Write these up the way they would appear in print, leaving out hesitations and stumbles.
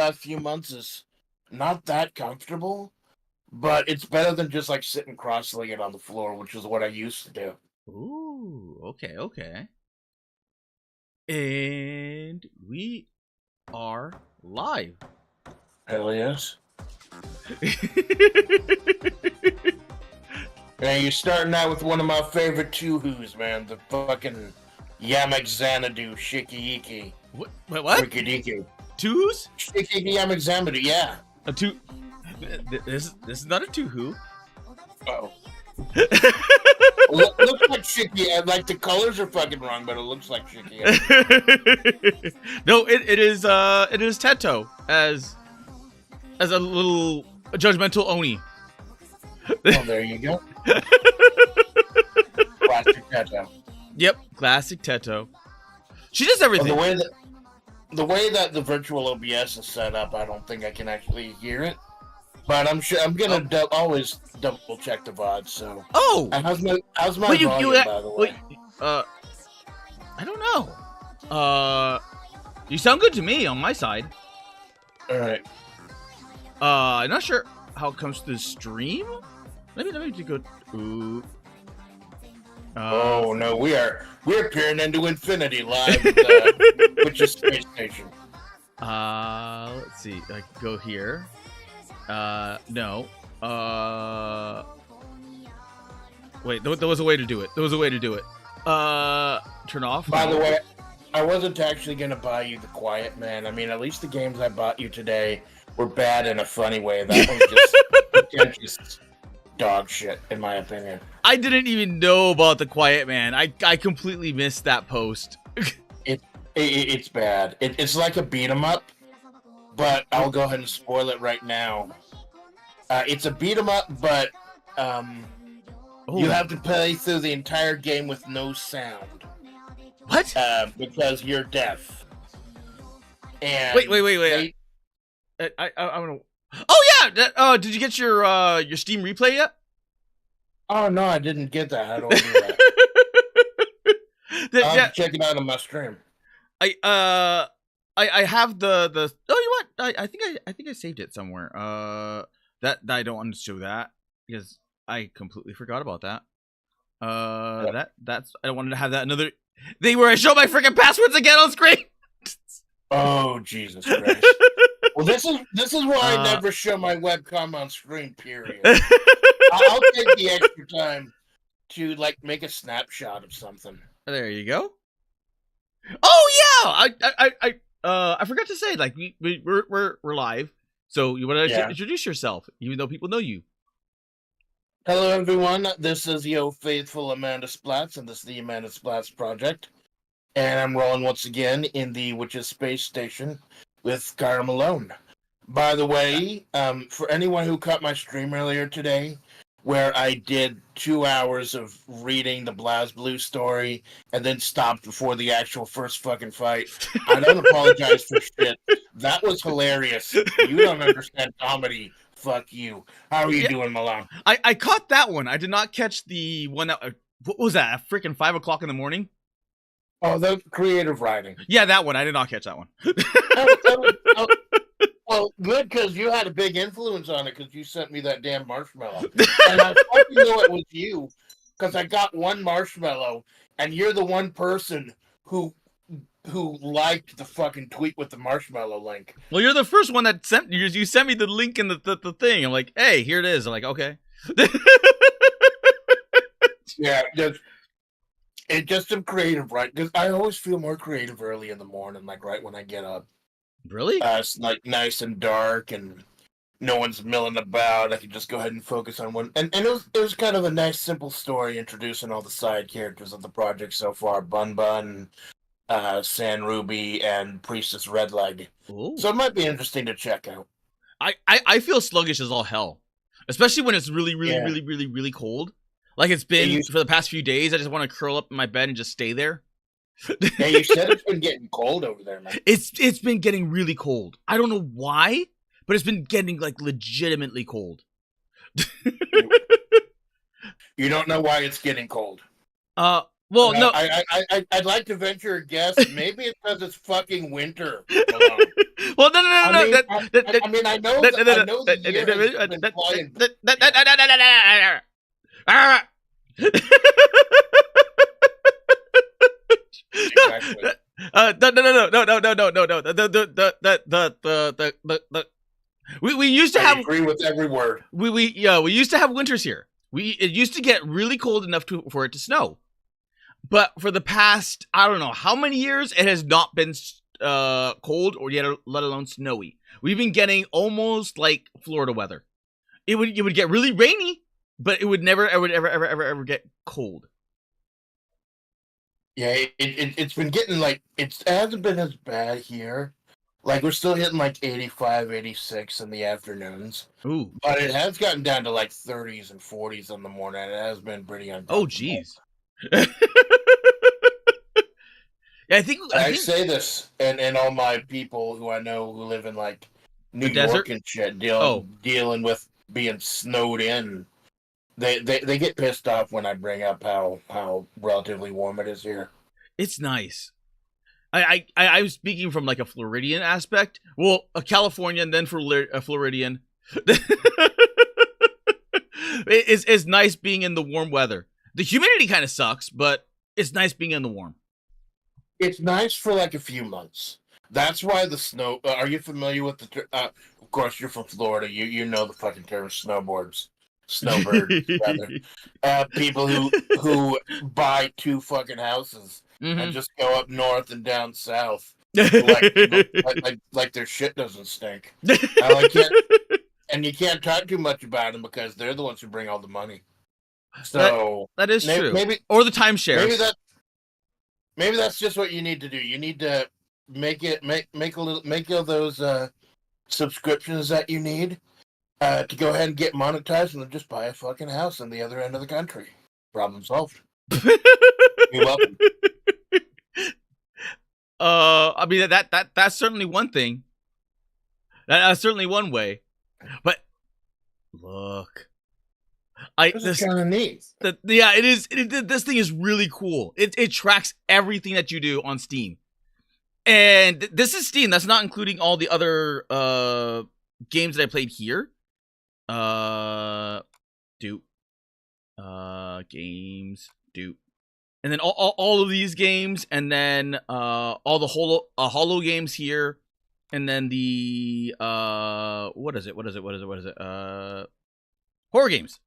past few months is not that comfortable, but it's better than just like sitting cross-legged on the floor, which is what I used to do. Ooh, okay, okay. And we are live. Hell yes. And you're starting out with one of my favorite two-who's, man. The fucking Yamek Xanadu Shiki-Iki. What? Wait, what? Rikidiki. Twos? Shiki-Iki Yamek Xanadu, yeah. A two? This is not a two-who. Uh-oh. Looks like Shiki. Like the colors are fucking wrong, but it looks like Shiki. No, it is Teto as a little judgmental Oni. Oh, there you go. Classic Teto. Yep, classic Teto. She does everything. Well, the way that the virtual OBS is set up, I don't think I can actually hear it. But I'm sure I'm gonna always double check the VOD. So. Oh. How's my Wait, volume, by the way? I don't know. You sound good to me on my side. All right. I'm not sure how it comes to the stream. Maybe let me go. Ooh. Oh no, we're peering into infinity live, which is Space Station. Let's see. I can go here. No. Wait, there was a way to do it. Turn off. By the way, I wasn't actually gonna buy you the Quiet Man. I mean, at least the games I bought you today were bad in a funny way. That was just pretentious dog shit, in my opinion. I didn't even know about the Quiet Man. I completely missed that post. It's bad. It's like a beat 'em up, but I'll go ahead and spoil it right now. It's a beat 'em up, but you have to play through the entire game with no sound. What? Because you're deaf. And wait. I don't know. Oh yeah. Did you get your Steam replay yet? Oh no, I didn't get that. How do I do that? I'll check it out on my stream. I have the. Oh, you know what? I think I saved it somewhere. That I don't want to show that because I completely forgot about that. That's I don't want to have that another thing where I show my freaking passwords again on screen. Oh Jesus Christ! Well, this is why I never show my webcam on screen. Period. I'll take the extra time to like make a snapshot of something. There you go. Oh yeah, I forgot to say, like we're live, so you want to introduce yourself, even though people know you. Hello everyone, this is Yo Faithful Amanda Splats, and this is the Amanda Splats Project, and I'm rolling once again in the Witch's Space Station with Cara Malone. By the way, for anyone who caught my stream earlier today, where I did 2 hours of reading the BlazBlue story and then stopped before the actual first fucking fight, I don't apologize for shit. That was hilarious. You don't understand comedy. Fuck you. How are you doing, Malone? I caught that one. I did not catch the one that... what was that? Freaking 5 o'clock in the morning? Oh, the creative writing. Yeah, that one. I did not catch that one. Well, good, because you had a big influence on it, because you sent me that damn marshmallow. And I fucking knew it was you, because I got one marshmallow, and you're the one person who liked the fucking tweet with the marshmallow link. Well, you're the first one that sent... You sent me the link in the thing. I'm like, hey, here it is. I'm like, okay. Yeah, it's just some creative, right? Because I always feel more creative early in the morning, like right when I get up. Really? It's like nice and dark, and no one's milling about. I can just go ahead and focus on one. And it was kind of a nice, simple story introducing all the side characters of the project so far: Bun Bun, San Ruby, and Priestess Redleg. Ooh. So it might be interesting to check out. I feel sluggish as all hell, especially when it's really cold. Like it's been for the past few days. I just want to curl up in my bed and just stay there. Hey, you said it's been getting cold over there, man. It's been getting really cold. I don't know why, but it's been getting like legitimately cold. You don't know why it's getting cold. Well, no. I'd like to venture a guess. Maybe it's because it's fucking winter, Malone. Well, no. I know the year has been flying. Exactly. We used to I have agree with every word. we used to have winters here. It used to get really cold enough for it to snow, but for the past I don't know how many years it has not been cold or yet let alone snowy. We've been getting almost like Florida weather. It would get really rainy, but it would never ever get cold. Yeah, it's been getting like it hasn't been as bad here. Like we're still hitting like 85, 86 in the afternoons. Ooh. But it has gotten down to like 30s and 40s in the morning. It has been pretty uncomfortable. Oh jeez. Yeah, I think say this, and all my people who I know who live in like New York desert? and shit, dealing with being snowed in. They get pissed off when I bring up how relatively warm it is here. It's nice. I was speaking from like a Floridian aspect. Well, a Californian, then for a Floridian. It's nice being in the warm weather. The humidity kind of sucks, but it's nice being in the warm. It's nice for like a few months. That's why the snow. Are you familiar with the? Of course, you're from Florida. You know the fucking term snowbirds, rather. People who buy two fucking houses and just go up north and down south, like their shit doesn't stink. And you can't talk too much about them because they're the ones who bring all the money. So that is true. Or the timeshares. Maybe that's just what you need to do. You need to make all those subscriptions that you need to go ahead and get monetized, and then just buy a fucking house on the other end of the country. Problem solved. You're welcome. I mean that's certainly one thing. That's certainly one way. But look, this is kind of neat. Yeah, it is. This thing is really cool. It tracks everything that you do on Steam, and this is Steam. That's not including all the other games that I played here. Games, and then all of these games, and then all the holo games here. And then the what is it? Horror games.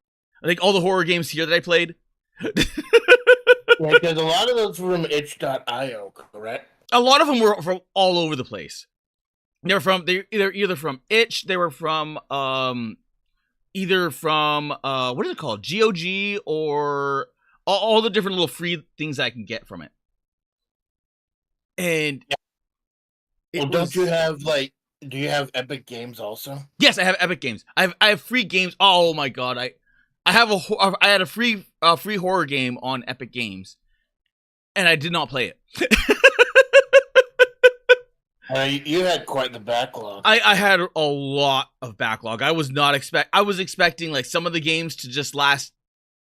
I think all the horror games here that I played. Because a lot of those were from itch.io, correct? A lot of them were from all over the place. They were either from itch, they were from either from what is it called? GOG, or all the different little free things I can get from it. And well, don't you have do you have Epic Games also? Yes, I have Epic Games. I have free games. Oh my god, I had a free horror game on Epic Games, and I did not play it. You had quite the backlog. I had a lot of backlog. I was expecting like some of the games to just last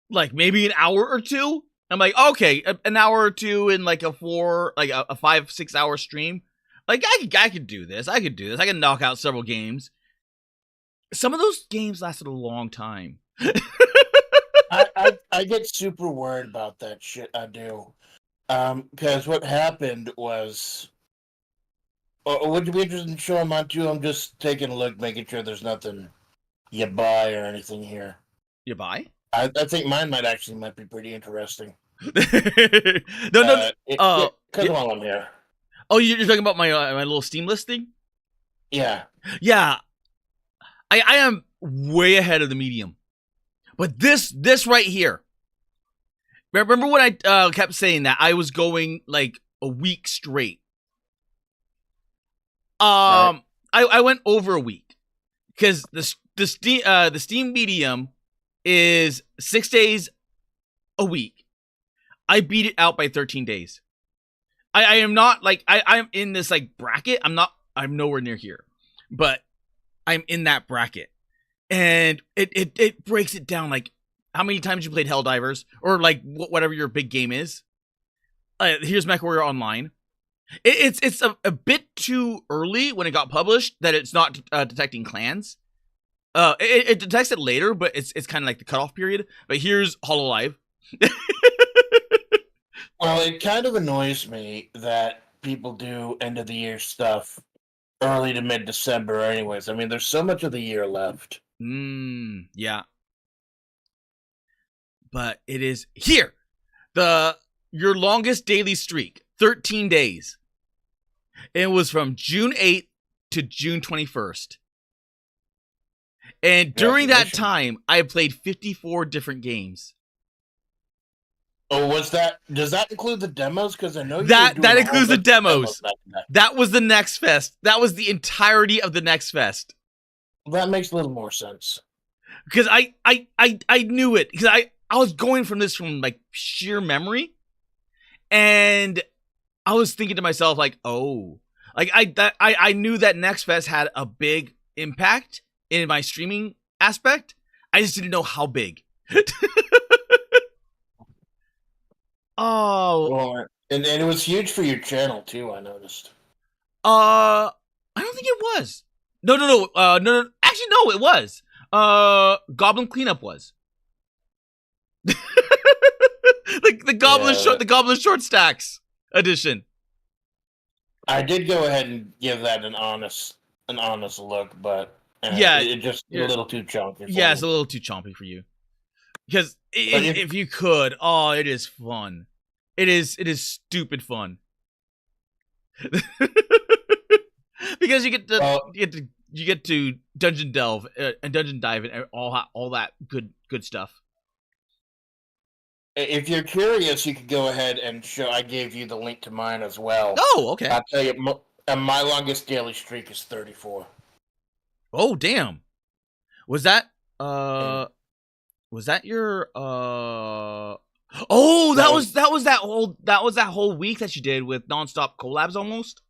like maybe an hour or two. I'm like, okay, an hour or two in like a 5-6 hour stream. Like I could do this. I can knock out several games. Some of those games lasted a long time. I get super worried about that shit. I do. Because what happened was, would you be interested in showing mine too? I'm just taking a look, making sure there's nothing you buy or anything here. You buy? I think mine might be pretty interesting. No. Because while I'm here. Oh, you're talking about my little Steam listing? Yeah. Yeah. I am way ahead of the medium. But this right here. Remember when I kept saying that I was going like a week straight? Right. I went over a week because the Steam medium is 6 days a week. I beat it out by 13 days. I am not like I'm in this like bracket. I'm nowhere near here, but I'm in that bracket, and it breaks it down like how many times you played Helldivers or like whatever your big game is. here's MechWarrior Online. It's a bit too early when it got published that it's not detecting clans. It detects it later, but it's kind of like the cutoff period. But here's Hololive. Well, it kind of annoys me that people do end of the year stuff early to mid December, anyways. I mean, there's so much of the year left. Yeah. But it is here. Your longest daily streak, 13 days. It was from June 8th to June 21st. And during that time, I played 54 different games. Oh, does that include the demos? Because I know that includes the demos. That was the Next Fest. That was the entirety of the Next Fest. That makes a little more sense. Because I knew it. Because I was going from like sheer memory. And I was thinking to myself, like, oh. Like I knew that Next Fest had a big impact in my streaming aspect. I just didn't know how big. Oh, well, and it was huge for your channel too. I noticed. I don't think it was. No. No. Actually, no, it was. Goblin Cleanup was. the Goblin Short Stacks edition. I did go ahead and give that an honest look, but it just a little too chompy. Yeah, it's a little too chompy for you. Because if you could, oh, it is fun. It is stupid fun. Because you get to dungeon delve and dungeon dive and all that good stuff. If you're curious, you could go ahead and show. I gave you the link to mine as well. Oh, okay. I'll tell you, my longest daily streak is 34. Oh, damn. Was that your Oh, that was that whole week that you did with nonstop collabs almost?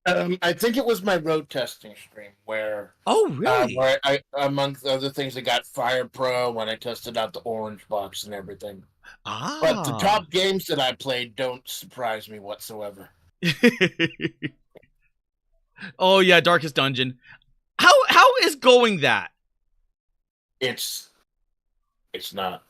I think it was my road testing stream where. Oh, really? Where I, amongst other things, I got Fire Pro when I tested out the orange box and everything. Ah. But the top games that I played don't surprise me whatsoever. Oh yeah, Darkest Dungeon. How is going that? It's not.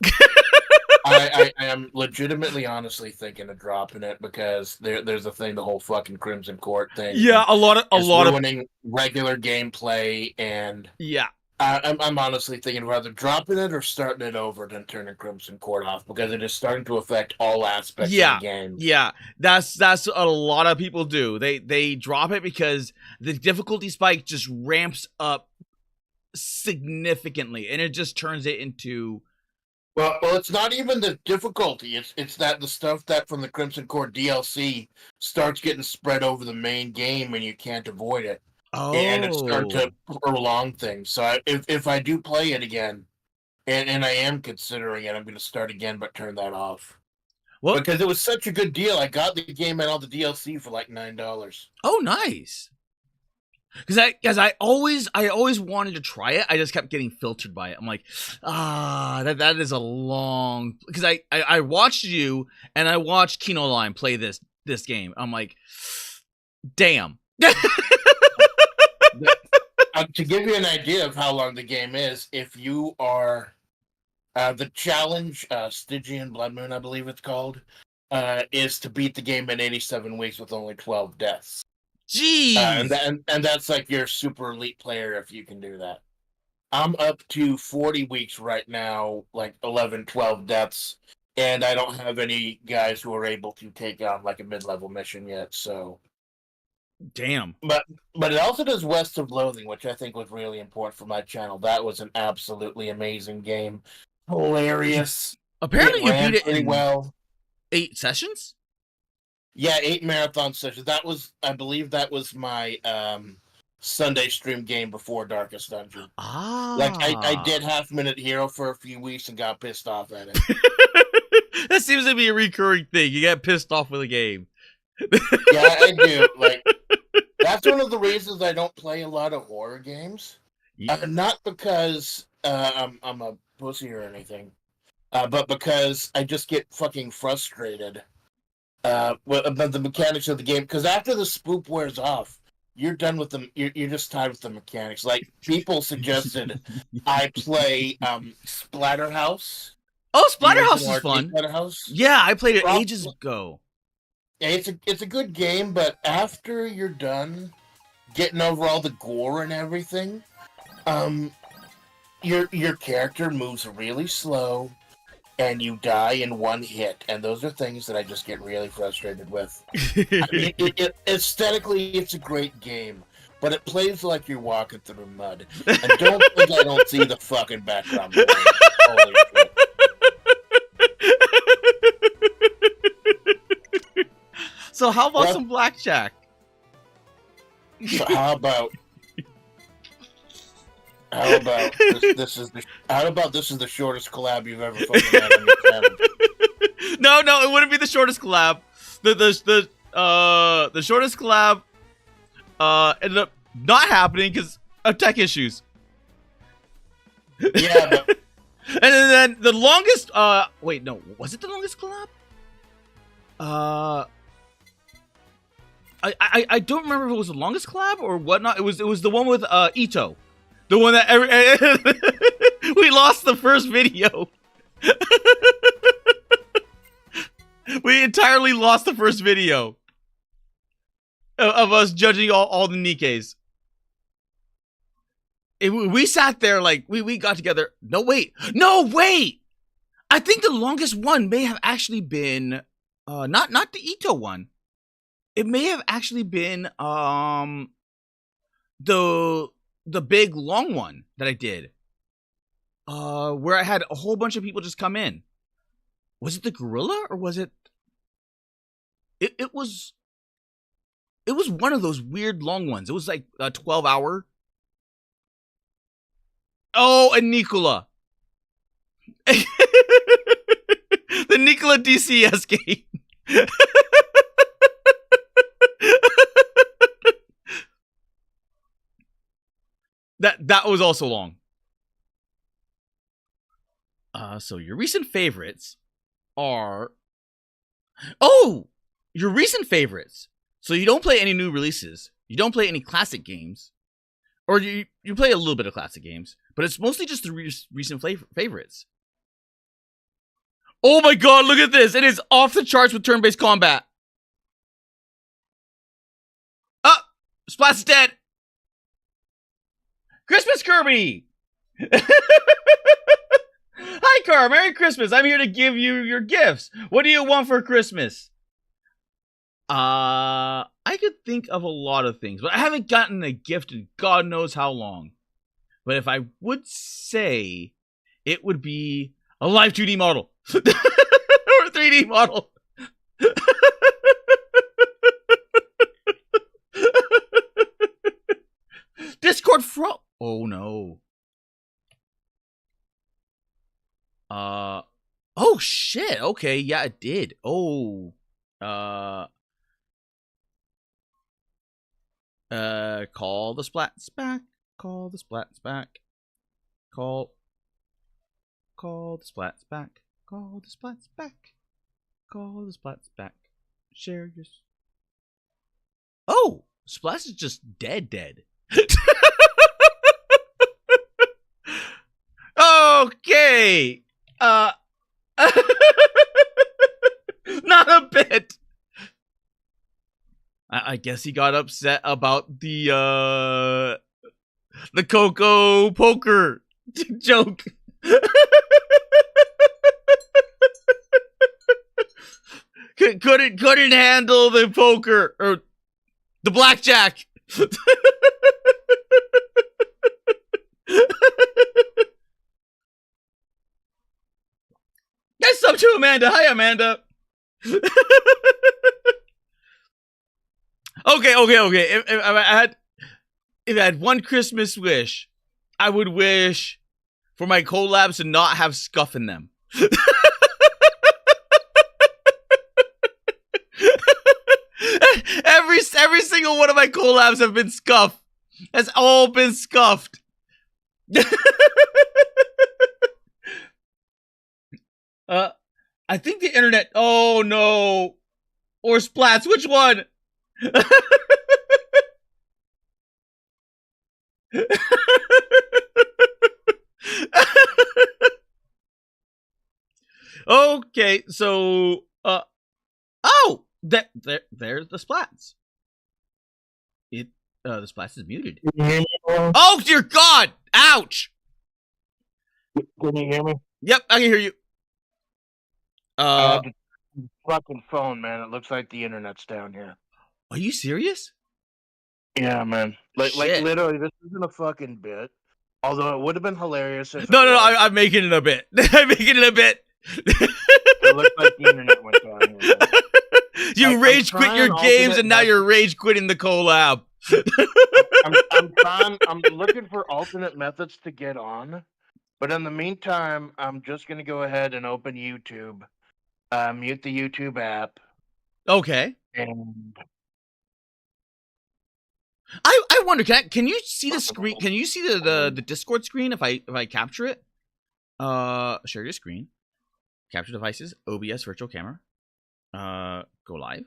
I am legitimately, honestly thinking of dropping it because there's a thing, the whole fucking Crimson Court thing. Yeah, a lot of ruining regular gameplay, and yeah, I'm honestly thinking of either dropping it or starting it over than turning Crimson Court off because it is starting to affect all aspects of the game. Yeah, that's a lot of people do. They drop it because the difficulty spike just ramps up significantly, and it just turns it into. Well, it's not even the difficulty. It's that the stuff that from the Crimson Court DLC starts getting spread over the main game, and you can't avoid it. Oh. And it starts to prolong things. So if I do play it again, and I am considering it, I'm going to start again, but turn that off. Well, because it was such a good deal. I got the game and all the DLC for like $9. Oh, nice. Because I always wanted to try it. I just kept getting filtered by it. I'm like, that is a long. Because I watched you and I watched Kino Line play this game. I'm like, damn. To give you an idea of how long the game is, if you are the challenge, Stygian Blood Moon, I believe it's called, is to beat the game in 87 weeks with only 12 deaths. Jeez. And that's like your super elite player if you can do that. I'm up to 40 weeks right now, like 11, 12 deaths, and I don't have any guys who are able to take on like a mid-level mission yet, so. Damn. But it also does West of Loathing, which I think was really important for my channel. That was an absolutely amazing game. Hilarious. Apparently you beat it pretty well. 8 sessions? Yeah, 8 marathon sessions. I believe that was my Sunday stream game before Darkest Dungeon. Like I did half-minute hero for a few weeks and got pissed off at it. That seems to be a recurring thing. You get pissed off with a game. Yeah, I do. Like that's one of the reasons I don't play a lot of horror games. Yeah. Not because I'm a pussy or anything, but because I just get fucking frustrated about the mechanics of the game. Because after the spoop wears off, you're done with them. You're just tired with the mechanics. Like people suggested, I play Splatterhouse, Oh, the Splatterhouse original is arcade fun. Splatterhouse. Yeah, I played it Prob- ages ago. Yeah, it's a good game, but after you're done getting over all the gore and everything, um, your character moves really slow, and you die in one hit, and those are things that I just get really frustrated with. I mean, aesthetically, it's a great game, but it plays like you're walking through mud. And don't think I don't see the fucking background noise. Holy shit. So how about What? some blackjack? So how about this is the shortest collab you've ever fucking had on your channel? No, it wouldn't be the shortest collab. The shortest collab ended up not happening because of tech issues. Yeah, but And then the longest wait, no, was it the longest collab? I don't remember if it was the longest collab or whatnot. It was the one with Ito. The one that we lost the first video. We entirely lost the first video of us judging all the Nikkeis. We sat there like we got together. No wait. I think the longest one may have actually been not the Ito one. It may have actually been the big long one that I did. Where I had a whole bunch of people just come in. Was it the gorilla or was it it was one of those weird long ones. It was like a 12-hour. Oh, and Nicola. The Nicola DCS game. That was also long. So your recent favorites are... Oh! Your recent favorites. So you don't play any new releases. You don't play any classic games. Or you play a little bit of classic games. But it's mostly just the recent favorites. Oh my god, look at this! It is off the charts with turn-based combat. Ah! Splat's dead! Christmas Kirby! Hi, Car. Merry Christmas. I'm here to give you your gifts. What do you want for Christmas? I could think of a lot of things, but I haven't gotten a gift in God knows how long. But if I would say, it would be a live 2D model. Or a 3D model. Discord Fro. Oh no. Oh shit. Okay, yeah, it did. Oh. Call the splats back. Call the splats back. Call the splats back. Call the splats back. Call the splats back. Share your... Oh! Splats is just dead. Okay! Not a bit! I guess he got upset about the Coco poker joke. couldn't handle the poker or the blackjack. That's up to Amanda. Hi, Amanda. Okay. If I had one Christmas wish, I would wish for my collabs to not have scuff in them. Every single one of my collabs have been scuffed. Has all been scuffed. I think the internet... Oh, no. or Splats? Which one? Okay, so oh, there's the Splats. The Splats is muted. Can you hear me? Oh dear God! Ouch! Can you hear me? Yep, I can hear you. The fucking phone, man. It looks like the internet's down here. Are you serious? Yeah, man. Like Shit. literally, this isn't a fucking bit. Although it would have been hilarious if No, it was. I'm making it a bit. I'm making it a bit. It looks like the internet went down here. You rage quit your games and now you're rage quitting the collab. I'm looking for alternate methods to get on, but in the meantime, I'm just gonna go ahead and open YouTube, mute the YouTube app, Okay. and I wonder, can you see the screen? Can you see the Discord screen if I capture it? Share your screen. Capture devices. OBS virtual camera. Go live.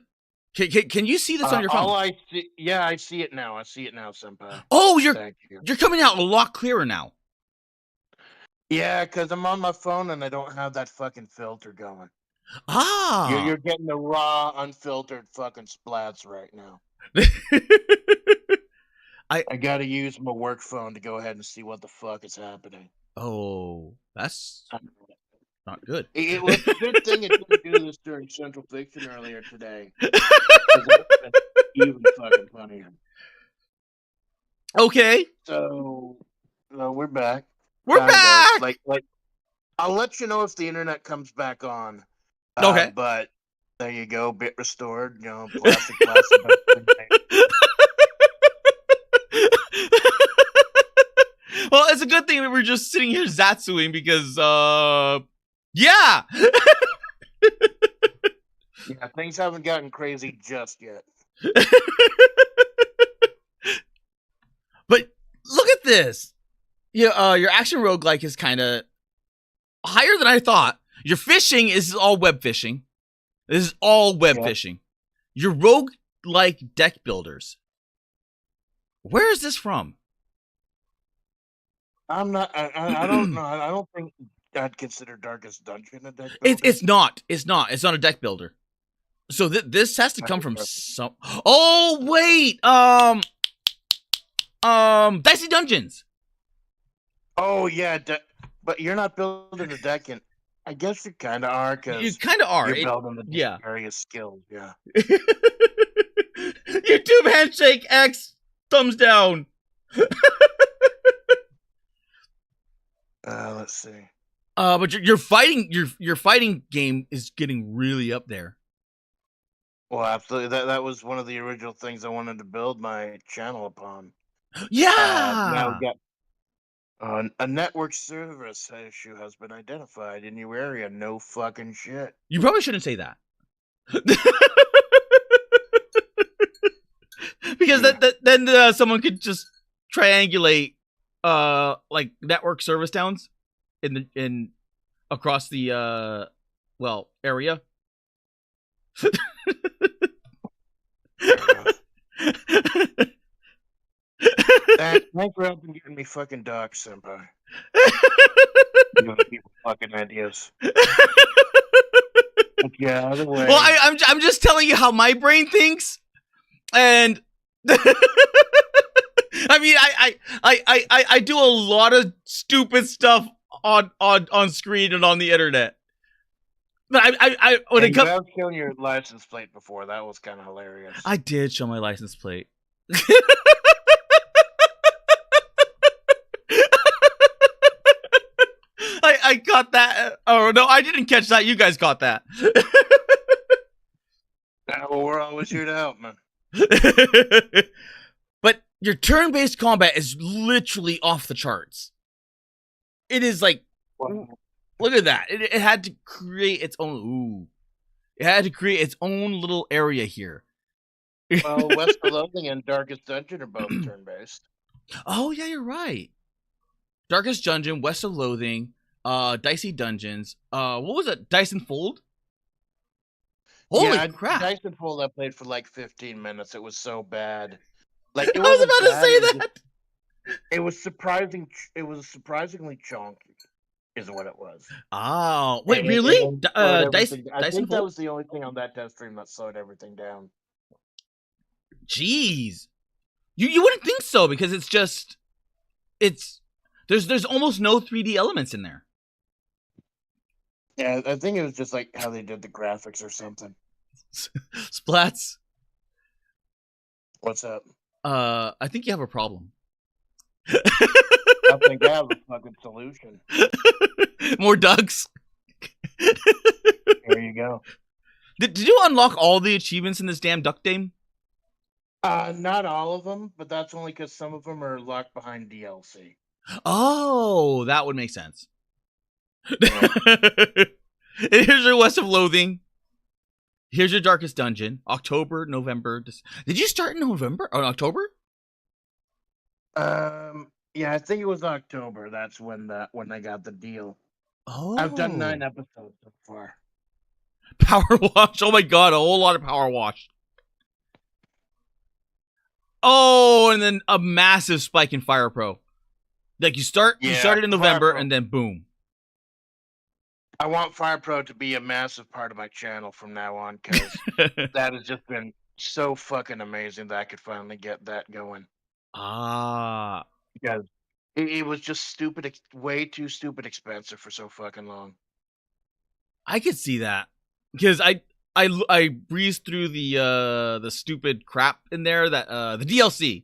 Can you see this on your phone? I see it now. I see it now, senpai. Oh, Thank you. You're coming out a lot clearer now. Yeah, because I'm on my phone and I don't have that fucking filter going. Ah. You're getting the raw, unfiltered fucking splats right now. I gotta use my work phone to go ahead and see what the fuck is happening. Oh, that's not good. It was a good thing it didn't do this during Central Fiction earlier today. Even fucking funnier. Okay. So, we're back. We're back. Like, I'll let you know if the internet comes back on. Okay. But there you go, bit restored. You know, plastic. Well, it's a good thing that we're just sitting here Zatsuing because, yeah. Yeah, things haven't gotten crazy just yet. But look at this. Yeah, your action roguelike is kind of higher than I thought. Your fishing is all web fishing. This is all web fishing. Your roguelike deck builders. Where is this from? I'm not. I don't know. I don't think I'd consider Darkest Dungeon a deck builder. It's not. It's not a deck builder. So this has to come from some. Oh wait. Dicey Dungeons. Oh yeah, but you're not building a deck in. I guess you kind of are, because you kind of are. You're building the various skills. Yeah. YouTube handshake X thumbs down. Let's see. But your fighting game is getting really up there. Well, absolutely. That was one of the original things I wanted to build my channel upon. Yeah. Now we got a network service issue has been identified in your area. No fucking shit. You probably shouldn't say that. Because then someone could just triangulate like network service towns in across the area. Thanks for helping getting me fucking docked, senpai. Giving people fucking ideas. Yeah, either way. Well, I'm just telling you how my brain thinks, and I mean I do a lot of stupid stuff on screen and on the internet. But I when it comes, you have shown your license plate before. That was kind of hilarious. I did show my license plate. I got that. Oh no, I didn't catch that. You guys got that. Well, we're always here to help, man. But your turn-based combat is literally off the charts. It is like, look at that. It had to create its own. Ooh, it had to create its own little area here. Well, West of Loathing and Darkest Dungeon are both turn-based. Oh yeah, you're right. Darkest Dungeon, West of Loathing, Dicey Dungeons. What was it? Dyson Fold? Holy crap! Dyson Full I played for like 15 minutes. It was so bad. Like I it was wasn't about to bad. say that. It was surprising. It was surprisingly chunky, is what it was. Oh, wait, And really? it slowed everything. I Dyson think that Volt? was the only thing on that test stream that slowed everything down. Jeez, you wouldn't think so because there's almost no 3D elements in there. Yeah, I think it was just like how they did the graphics or something. Splats. What's up? I think you have a problem. I think I have a fucking solution. More ducks. There you go. Did you unlock all the achievements in this damn duck game? Not all of them, but that's only because some of them are locked behind DLC. Oh, that would make sense. Yeah. Here's your West of Loathing. Here's your Darkest Dungeon. October, November. Did you start in November or October? Yeah, I think it was October. That's when I got the deal. Oh, I've done 9 episodes so far. Power Wash. Oh my god, a whole lot of Power Wash. Oh, and then a massive spike in Fire Pro. Like you started in November and then boom. I want Fire Pro to be a massive part of my channel from now on because that has just been so fucking amazing that I could finally get that going. Ah. Because it was just stupid, way too stupid expensive for so fucking long. I could see that because I breezed through the stupid crap in there that the DLC,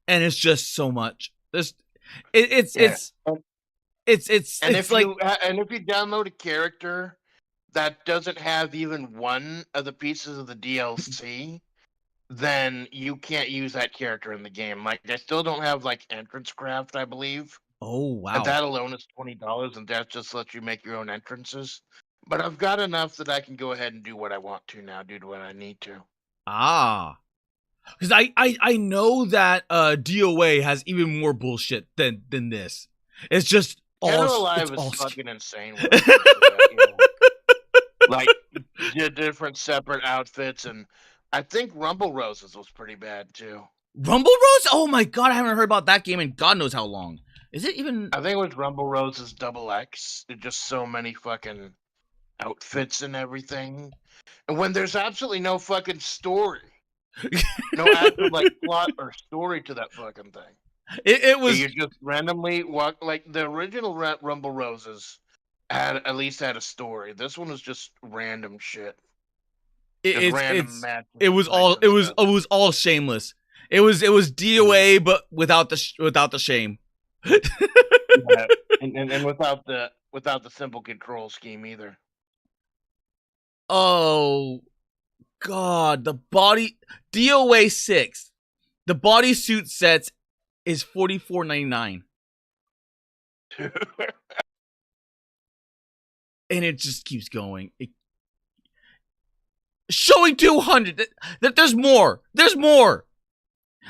and it's just so much. There's it's if like you download a character that doesn't have even one of the pieces of the DLC, then you can't use that character in the game. Like they still don't have like entrance craft, I believe. Oh wow! And that alone is $20, and that just lets you make your own entrances. But I've got enough that I can go ahead and do what I want to now, do what I need to. Ah, because I know that DOA has even more bullshit than this. It's just Dead or all Alive it's is fucking insane. When it comes to that, you know? Like the different separate outfits, and I think Rumble Roses was pretty bad too. Rumble Rose? Oh my god, I haven't heard about that game in God knows how long. Is it even? I think it was Rumble Roses XX. There's just so many fucking outfits and everything, and when there's absolutely no fucking story, no actual like plot or story to that fucking thing. It was you just randomly walk like the original Rumble Roses had at least had a story. This one was just random shit. It was all shameless. It was DOA but without the shame. Yeah. and without the simple control scheme either. Oh god, the body DOA 6. The bodysuit sets is $44.99. And it just keeps going. Showing 200. There's more. There's more.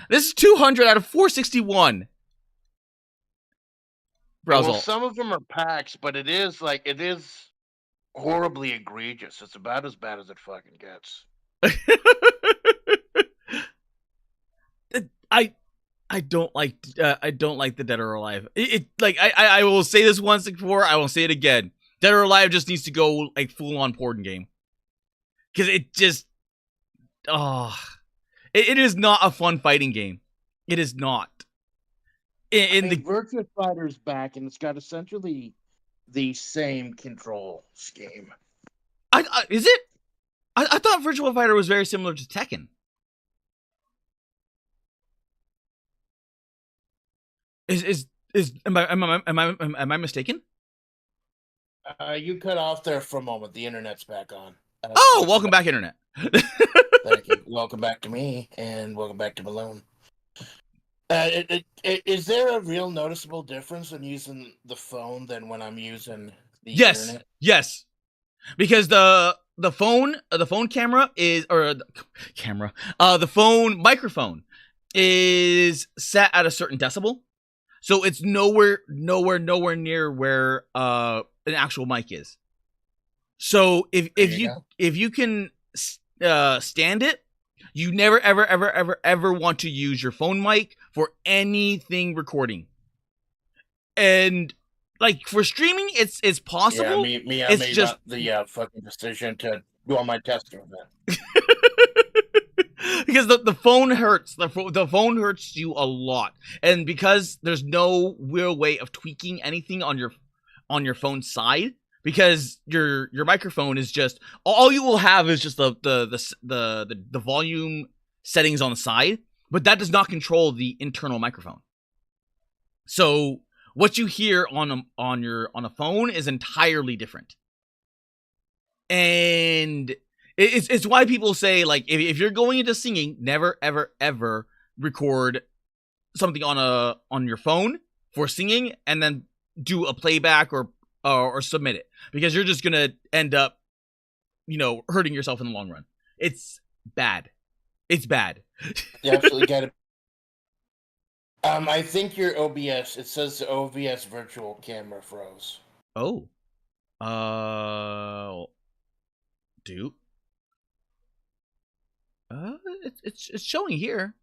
This is 200 out of 461. Well, some of them are packs, but it is horribly egregious. It's about as bad as it fucking gets. I don't like the Dead or Alive. I will say this once before. I will say it again. Dead or Alive just needs to go like full on porn game. Because it just, it is not a fun fighting game. It is not. Virtua Fighter's back, and it's got essentially the same control scheme. Is it? I thought Virtua Fighter was very similar to Tekken. Am I mistaken? You cut off there for a moment. The internet's back on. Welcome back, internet. Thank you. Welcome back to me, and welcome back to Malone. Is there a real noticeable difference when using the phone than when I'm using the internet? Yes. Because the phone camera is the phone microphone is set at a certain decibel. So it's nowhere near where an actual mic is. So if you can stand it, you never ever want to use your phone mic for anything recording. And like for streaming, it's possible. I It's made just the fucking decision to go on my testing event. because the phone hurts. The phone hurts you a lot, and because there's no real way of tweaking anything on your phone side, because your microphone is just all you will have is just the volume settings on the side, but that does not control the internal microphone. So what you hear on a phone is entirely different, and it's why people say, like, if you're going into singing, never ever record something on your phone for singing and then do a playback or submit it, because you're just gonna end up hurting yourself in the long run. It's bad. It's bad. You absolutely get it. I think your OBS, it says the OBS virtual camera froze. Oh. Dude. It's showing here.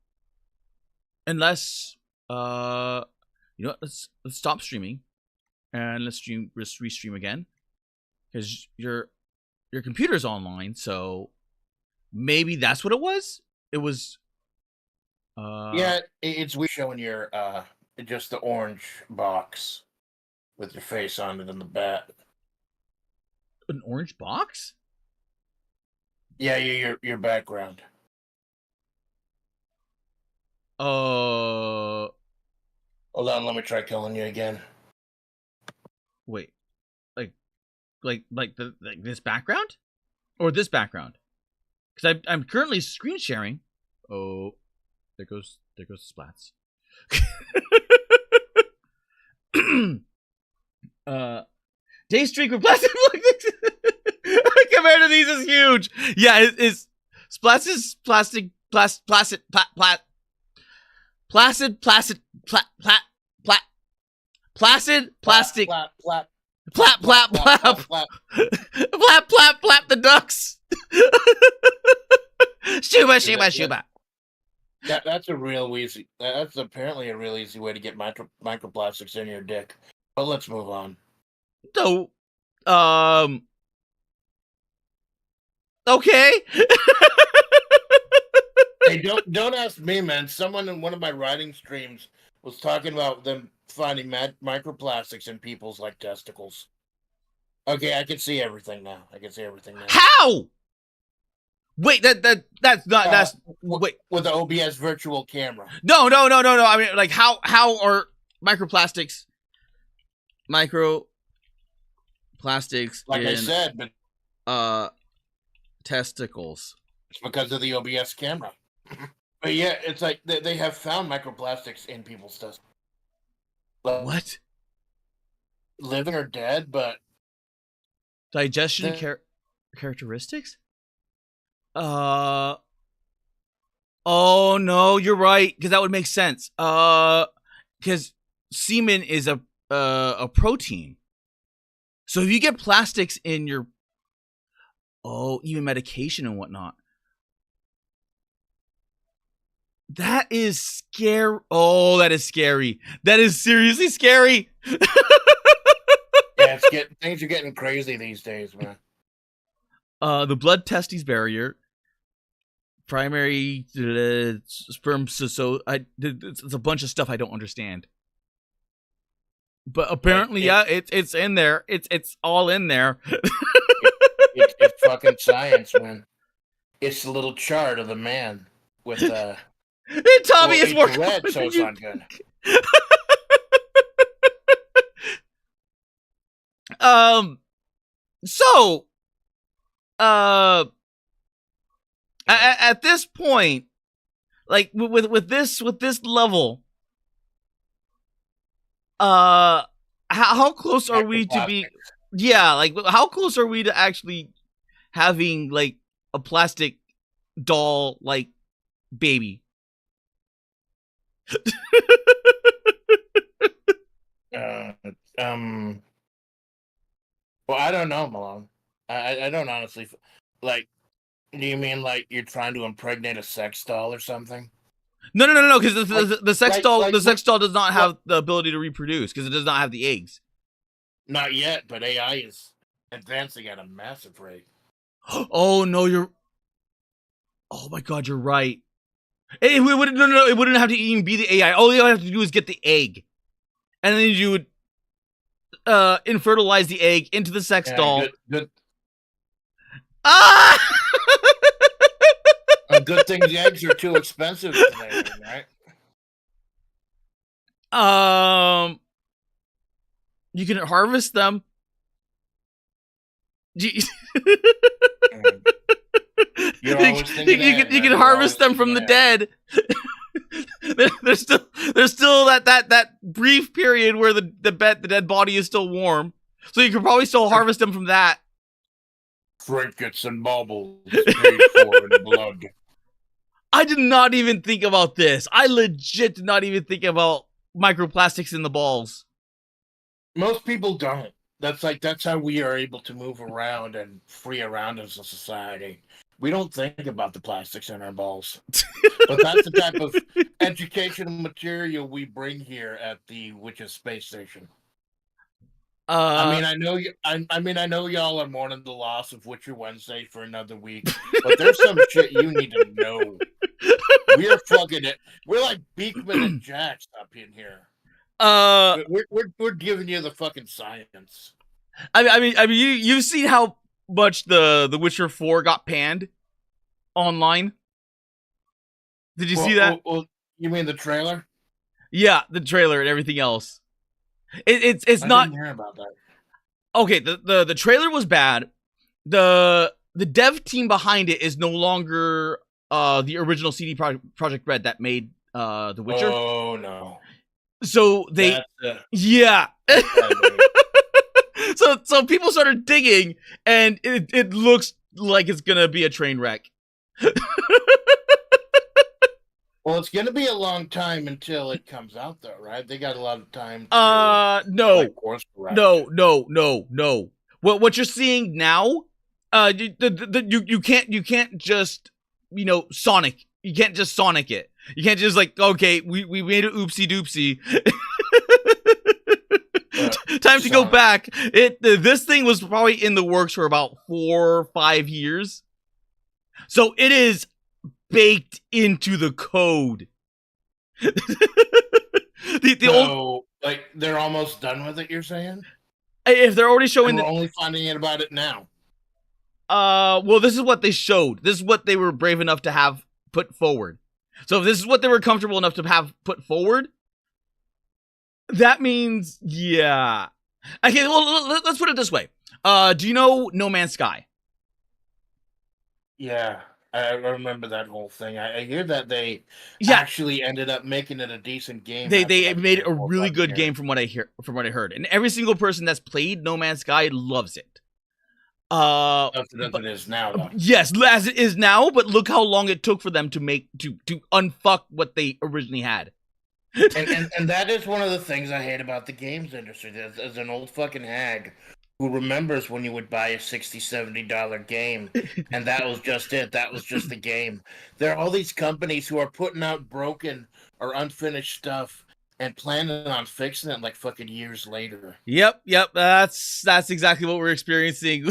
Unless let's stop streaming and let's restream again, because your computer's online, so maybe that's what it was. It was yeah, it's weird showing your just the orange box with your face on it in the back. an orange box? Yeah, your background. Uh Hold on, let me try killing you again. Wait. Like this background? Or this background? Because I'm currently screen sharing. Oh, there goes Splats. Day streak with plastic compared to these is huge. Yeah, it's Splats is placid placid plastic plap plap plap plap plap the ducks. Shuba. That's a real easy. That's apparently a real easy way to get microplastics in your dick. But let's move on. So, okay. Hey, don't ask me, man. Someone in one of my writing streams was talking about them finding microplastics in people's like testicles. Okay, I can see everything now. How? Wait, that's not that's wait with the OBS virtual camera. No. I mean, like, how are microplastics like in, I said, but testicles? It's because of the OBS camera. But yeah, it's like they have found microplastics in people's testicles. What? Living or dead, but digestion characteristics? Oh no, you're right, because that would make sense. Because semen is a protein. So if you get plastics in your even medication and whatnot, that is scary. Oh, that is scary. That is seriously scary. Yeah, things are getting crazy these days, man. The blood testes barrier, primary sperm. So it's a bunch of stuff I don't understand. But apparently, it's in there. It's all in there. It's fucking science, man. It's the little chart of the man with Tommy is more red, so it's not good. So, at this point, like with this level, how close are we to be? Yeah, like how close are we to actually having like a plastic doll like baby? Well, I don't know, Malone. I don't honestly like. Do you mean like you're trying to impregnate a sex doll or something? No, because the sex Like, doll like the sex doll does not what? have the ability to reproduce because it does not have the eggs. Not yet, but AI is advancing at a massive rate. Oh no, you're. Oh my god, you're right. It wouldn't. No, it wouldn't have to even be the AI. All you have to do is get the egg, and then you would infertilize the egg into the sex Yeah, doll. good. Ah! Good thing the eggs are too expensive today, right? You can harvest them. You're always thinking ahead, you man. can You're harvest always them from the thinking dead. there's still that brief period where the dead body is still warm, so you can probably still harvest them from that. Trinkets and baubles paid for in blood. I did not even think about this. I legit did not even think about microplastics in the balls. Most people don't. That's how we are able to move around and free around as a society. We don't think about the plastics in our balls. But that's the type of educational material we bring here at the Witches Space Station. I mean, I know you. I know y'all are mourning the loss of Witcher Wednesday for another week, but there's some shit you need to know. We're fucking it. We're like Beekman and Jax up in here. We're giving you the fucking science. I mean, you've seen how much the Witcher 4 got panned online. Did you see that? Well, you mean the trailer? Yeah, the trailer and everything else. It's I not. didn't hear about that. Okay, the trailer was bad. The dev team behind it is no longer the original CD Projekt Red that made The Witcher. Oh no. So they yeah. so people started digging, and it looks like it's gonna be a train wreck. Well, it's gonna be a long time until it comes out, though, right? They got a lot of time. No. What you're seeing now, you can't just Sonic. You can't just Sonic it. You can't just like, okay, we made an oopsie doopsie. Time to go back. This thing was probably in the works for about 4 or 5 years, so it is baked into the code. Like they're almost done with it. You're saying? If they're already showing, we're only finding out about it now. Well, this is what they showed. This is what they were brave enough to have put forward. So if this is what they were comfortable enough to have put forward, that means, yeah. Okay, well, let's put it this way. Do you know No Man's Sky? Yeah, I remember that whole thing. I hear that they actually ended up making it a decent game. They made it a really good game from what I heard. And every single person that's played No Man's Sky loves it. As it is now, though. Yes, as it is now, but look how long it took for them to unfuck what they originally had. and that is one of the things I hate about the games industry. As an old fucking hag who remembers when you would buy a $60, $70 game, and that was just it. That was just the game. There are all these companies who are putting out broken or unfinished stuff and planning on fixing it like fucking years later. Yep. That's exactly what we're experiencing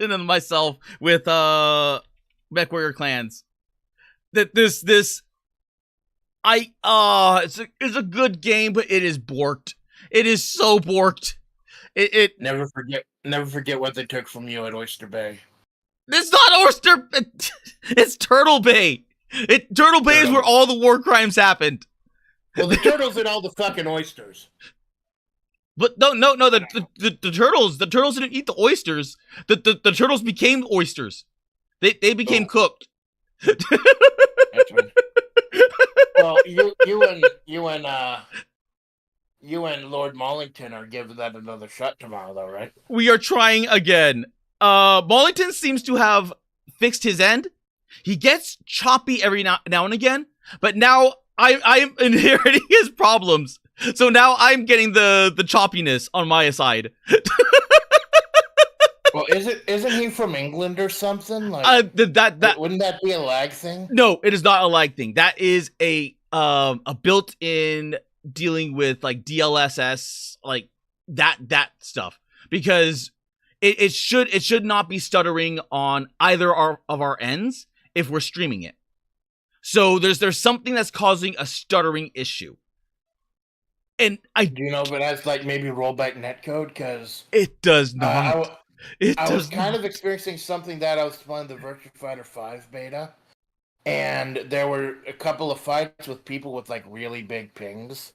and myself with MechWarrior Clans. That it's a good game, but it is borked. It is so borked. It never forget what they took from you at Oyster Bay. It's not Oyster. It's Turtle Bay. Turtle Bay is where all the war crimes happened. Well, the turtles ate all the fucking oysters. But no, the turtles didn't eat the oysters. The turtles became oysters. They became cooked. That's right. Well, you and Lord Mollington are giving that another shot tomorrow, though, right? We are trying again. Mollington seems to have fixed his end. He gets choppy every now and again, but now I'm inheriting his problems. So now I'm getting the choppiness on my side. Well, Isn't he from England or something? Like, That wouldn't that be a lag thing? no, it is not a lag thing. That is a built-in dealing with like DLSS, like that stuff, because it should not be stuttering on either of our ends if we're streaming it. So there's something that's causing a stuttering issue. And Do you know if it has like maybe rollback netcode? Because it does not. I was kind of experiencing something that I was playing the Virtua Fighter 5 beta, and there were a couple of fights with people with like really big pings.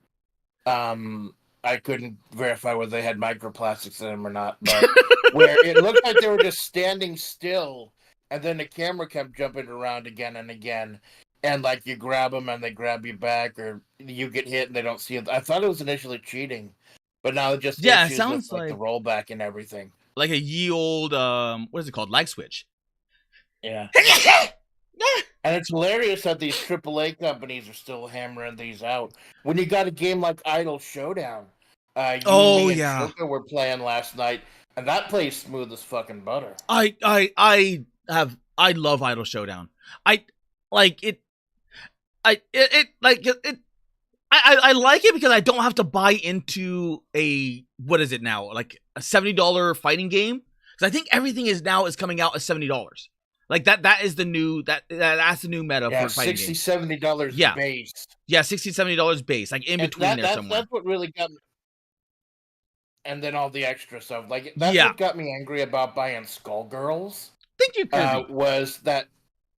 I couldn't verify whether they had microplastics in them or not, but where it looked like they were just standing still, and then the camera kept jumping around again and again, and like you grab them and they grab you back, or you get hit and they don't see it. I thought it was initially cheating, but now it just Yeah, it issues sounds with like the rollback and everything. like a ye old what is it called, lag switch. Yeah. And it's hilarious that these AAA companies are still hammering these out. When you got a game like Idle Showdown, me, and Choco were playing last night, and that plays smooth as fucking butter. I love Idle Showdown. I like it. I like it. I like it because I don't have to buy into a, what is it now, like a $70 fighting game. Because I think everything is coming out at $70. Like that is the new that's the new meta for fighting $60, games. $70 base. Yeah, $60-$70 base, like in between there somewhere. That's what really got me. And then all the extra stuff, like that's what got me angry about buying Skullgirls. Thank you, Kirby. Was that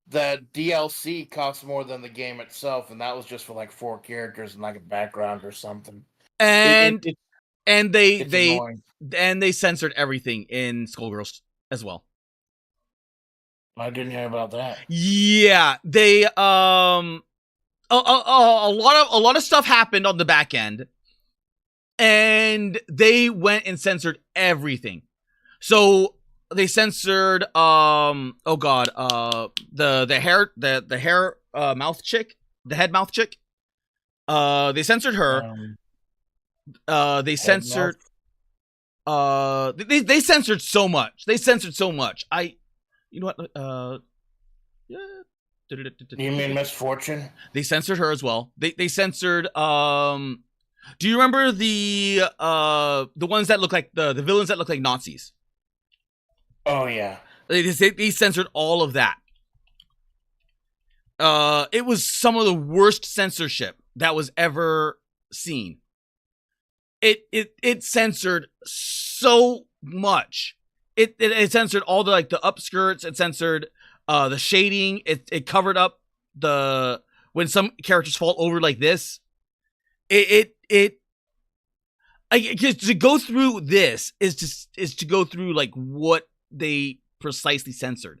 the DLC costs more than the game itself, and that was just for like 4 characters and like a background or something. And they annoying. And they censored everything in Skullgirls as well. I didn't hear about that. Yeah, they a lot of stuff happened on the back end, and they went and censored everything. So they censored the hair mouth chick, the head mouth chick. They censored her. They censored they censored so much. You know what? You mean Miss Fortune? They censored her as well. They censored. Do you remember the ones that look like the villains that look like Nazis? Oh yeah. They censored all of that. It was some of the worst censorship that was ever seen. It censored so much. It censored all the like the upskirts. It censored the shading. It covered up the when some characters fall over like this. To go through this is to go through like what they precisely censored.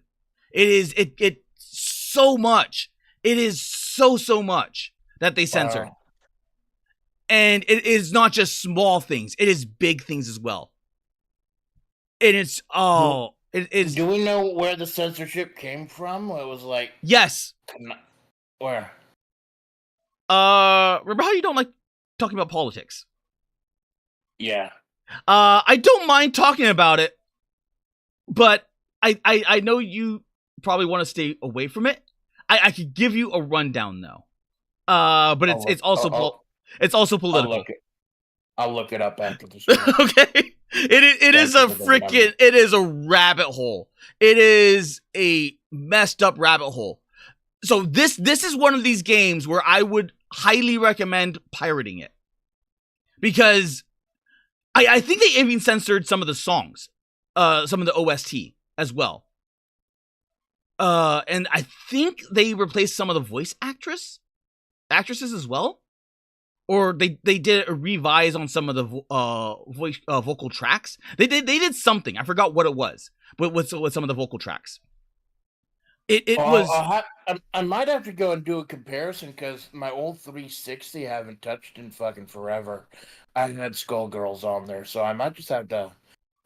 It so much. It is so much that they censored. Wow. And it is not just small things. It is big things as well. And it's Do we know where the censorship came from? It was like yes. Where? Remember how you don't like talking about politics? Yeah. I don't mind talking about it, but I know you probably want to stay away from it. I could give you a rundown though. But it's also political. I'll look it up after the show. Okay. It is a rabbit hole. It is a messed up rabbit hole. So this is one of these games where I would highly recommend pirating it. Because I think they even censored some of the songs. Some of the OST as well. And I think they replaced some of the voice actresses as well. Or they did a revise on some of the vocal tracks. They did something. I forgot what it was, but with some of the vocal tracks, I might have to go and do a comparison because my old 360 I haven't touched in fucking forever. I had Skullgirls on there, so I might just have to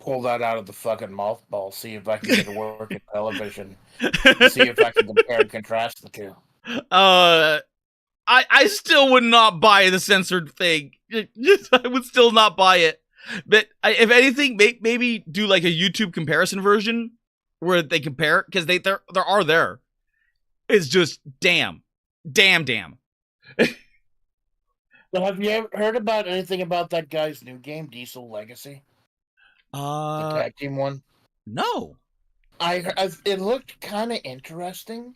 pull that out of the fucking mothball, see if I can get it work in television, see if I can compare and contrast the two. I still would not buy the censored thing. I would still not buy it. But if anything, maybe do like a YouTube comparison version where they compare, because there are there. It's just damn. So have you ever heard about anything about that guy's new game, Diesel Legacy? The tag team one? No. It looked kind of interesting,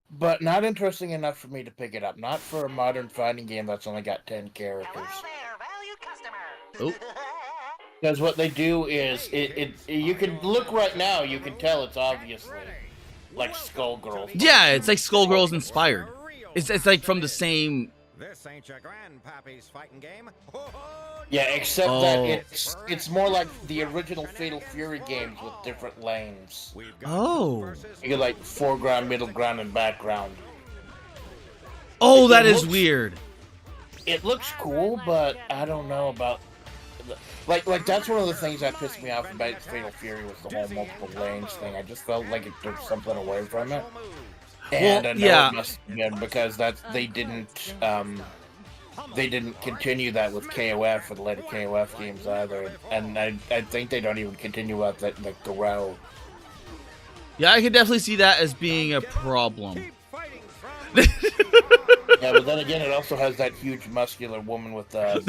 but not interesting enough for me to pick it up. Not for a modern fighting game that's only got 10 characters. Hello there, valued customer. Oh. Because what they do is, you can look right now, you can tell it's obviously like Skullgirls. Yeah, it's like Skullgirls inspired. It's like from the same. This ain't your grandpappy's fighting game. Yeah, except that it's more like the original Fatal Fury games with different lanes. Oh. You get like foreground, middle ground, and background. Oh, that is weird. It looks cool, but I don't know about. Like that's one of the things that pissed me off about Fatal Fury was the whole multiple lanes thing. I just felt like it took something away from it. And I know it must have been because they didn't continue that with KOF, with the later KOF games either. And I think they don't even continue with that like the row. Yeah, I can definitely see that as being a problem. Yeah, but then again, it also has that huge muscular woman with stripes,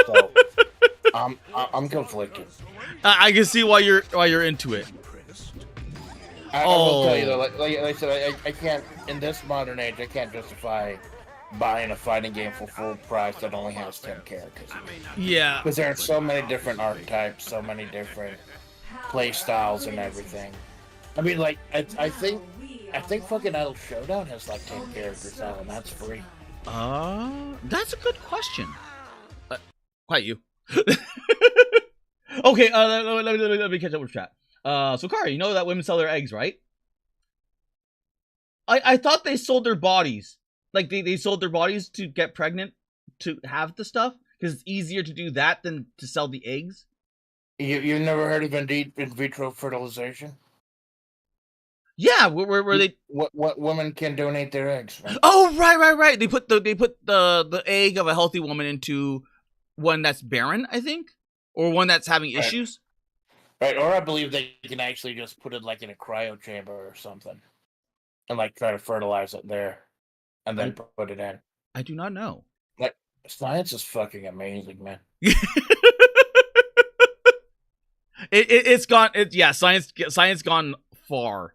so I'm conflicted. I can see why you're into it. I will tell you though, like I said, I can't in this modern age. I can't justify buying a fighting game for full price that only has 10 characters. Yeah, because there are so many different archetypes, so many different play styles and everything. I mean, like I think fucking Idle Showdown has like 10 characters now, and that's free. That's a good question. Quite you. Okay, let me catch up with chat. So Kari, you know that women sell their eggs, right? I thought they sold their bodies. Like they sold their bodies to get pregnant to have the stuff because it's easier to do that than to sell the eggs. You've never heard of in vitro fertilization? Yeah, where they what women can donate their eggs? Right? Oh, right. They put the egg of a healthy woman into one that's barren, I think, or one that's having issues. Right, or I believe they can actually just put it like in a cryo chamber or something, and like try to fertilize it there, and then put it in. I do not know. Like science is fucking amazing, man. It's gone. Science gone far.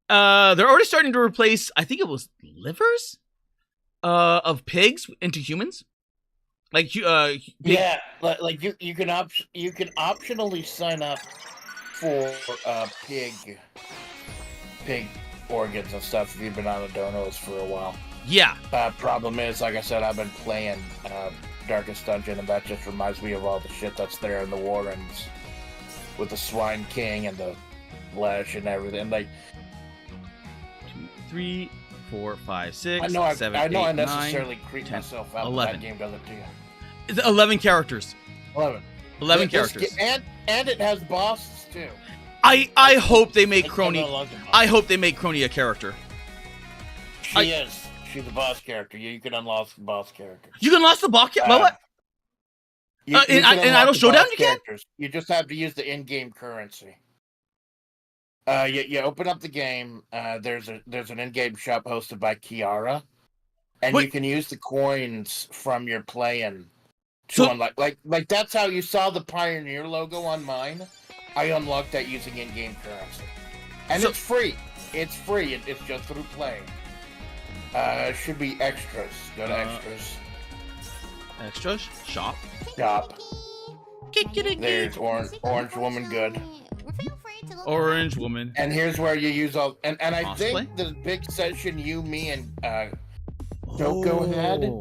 They're already starting to replace, I think it was livers, of pigs into humans. Like yeah, like you can optionally sign up for pig organs and stuff if you've been on the donos for a while. Yeah. Problem is, like I said, I've been playing Darkest Dungeon, and that just reminds me of all the shit that's there in the Warrens with the Swine King and the Flesh and everything. Like 2, 3, 4, 5, 6, I know 7, I 8, necessarily 9, creep 10, myself out. 11. That game does it to you. 11 characters. 11 characters. And it has bosses too. I hope they make Crony. I hope they make Crony a character. She's the boss character. You can unlock the boss character. You can unlock the boss character? What? In Idle Showdown you can? You just have to use the in-game currency. You open up the game. There's an in-game shop hosted by Kiara, and you can use the coins from your playing to unlock. Like that's how you saw the Pioneer logo on mine. I unlocked that using in-game currency, and it's free. It's free. It's just through playing. It should be extras. Go to extras. Extras? Shop. There's Orange Woman Good. Orange Woman. And here's where you use all... And I think the big session you, me, and Joko had,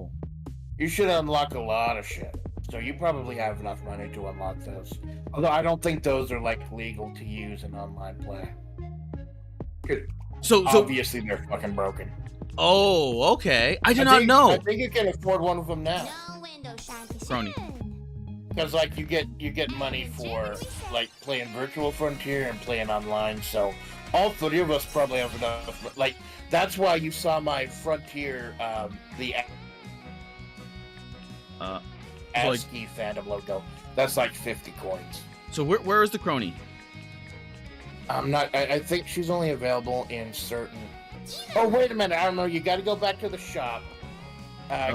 you should unlock a lot of shit. So you probably have enough money to unlock those. Although I don't think those are, like, legal to use in online play. So obviously they're fucking broken. Oh, okay. I did not know. I think you can afford one of them now. Crony. Because like you get money for like playing Virtual Frontier and playing online, so all three of us probably have enough. Like that's why you saw my Frontier ASCII fandom logo. That's like 50 coins. So where is the crony? I'm not. I think she's only available in certain. Oh wait a minute! I don't know. You got to go back to the shop.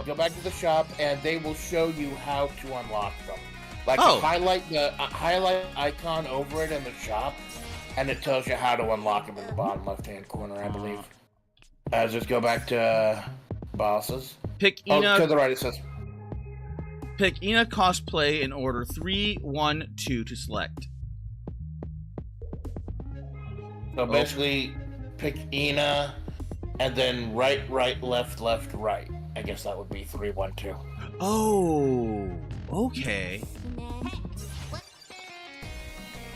Go back to the shop, and they will show you how to unlock them. Like highlight the highlight icon over it in the shop, and it tells you how to unlock them in the bottom left-hand corner, I believe. Just go back to bosses. Pick Ina. Oh, to the right it says. Pick Ina cosplay in order 3, 1, 2 to select. So basically, pick Ina, and then right, left, right. I guess that would be 3, 1, 2. Oh, okay.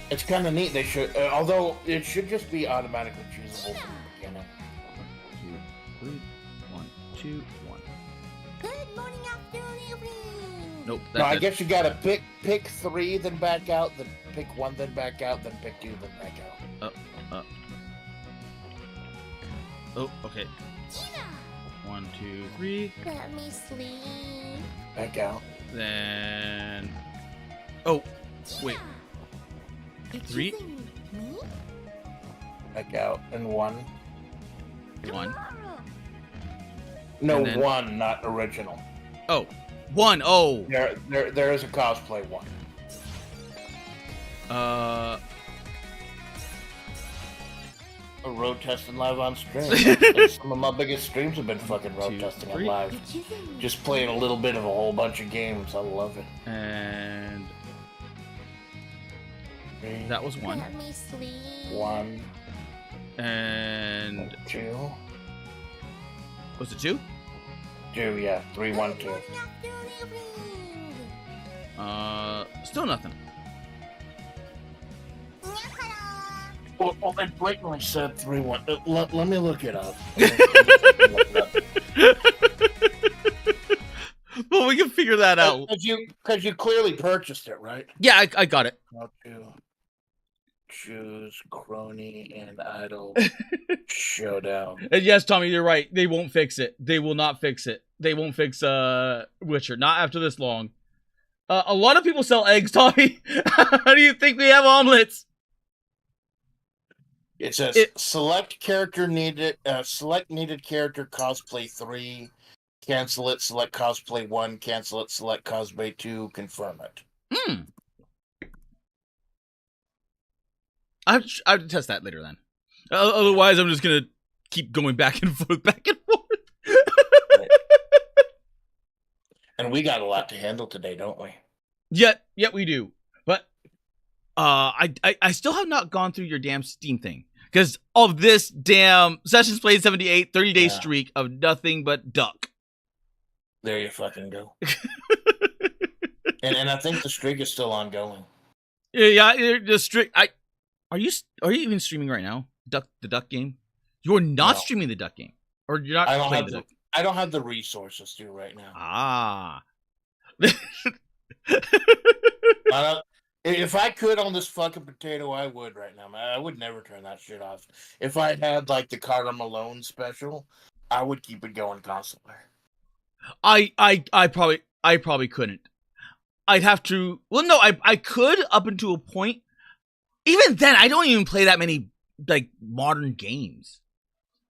It's kind of neat. They should, although it should just be automatically choosable from the beginning. 2, 3, 1, 2, 1. Good morning, afternoon, evening. Nope. No, I guess you gotta pick 3, then back out, then pick 1, then back out, then pick 2, then back out. Oh, okay. 1, 2, 3. Let me sleep. Back out. Then. Oh, wait. You're 3. choosing me? Back out. And 1. 1. No, And then- 1, not original. Oh, 1. Oh. There is a cosplay 1. A road testing live on stream. Some of my biggest streams have been fucking road 2, testing on 3. live. You're choosing me. Just playing a little bit of a whole bunch of games. I love it. And 3, that was 1. Let me sleep. 1, And 2. was it 2? 2, yeah. 3, 1, 2. Good morning, afternoon, evening. Still nothing. Well, they blatantly said 3, 1. Let me look it up. Well, we can figure that out. Because you clearly purchased it, right? Yeah, I got it. How to choose crony and idol showdown. And yes, Tommy, you're right. They won't fix it. They will not fix it. They won't fix Witcher. Not after this long. A lot of people sell eggs, Tommy. How do you think we have omelets? It says select character needed. Select needed character cosplay 3. Cancel it. Select cosplay 1. Cancel it. Select cosplay 2. Confirm it. I have to test that later then. Otherwise, I'm just gonna keep going back and forth, back and forth. And we got a lot to handle today, don't we? Yeah, we do. But I still have not gone through your damn Steam thing because of this damn sessions played 78 30-day streak of nothing but duck. There you fucking go. and I think the streak is still ongoing. Yeah, the streak. Are you even streaming right now? The duck game? You're not streaming the duck game, or you're not playing the duck. I don't have the resources to right now. Ah. If I could on this fucking potato, I would right now, man. I would never turn that shit off. If I had like the Carter Malone special, I would keep it going constantly. I probably couldn't. I'd have to. Well, no, I could up until a point. Even then, I don't even play that many like modern games.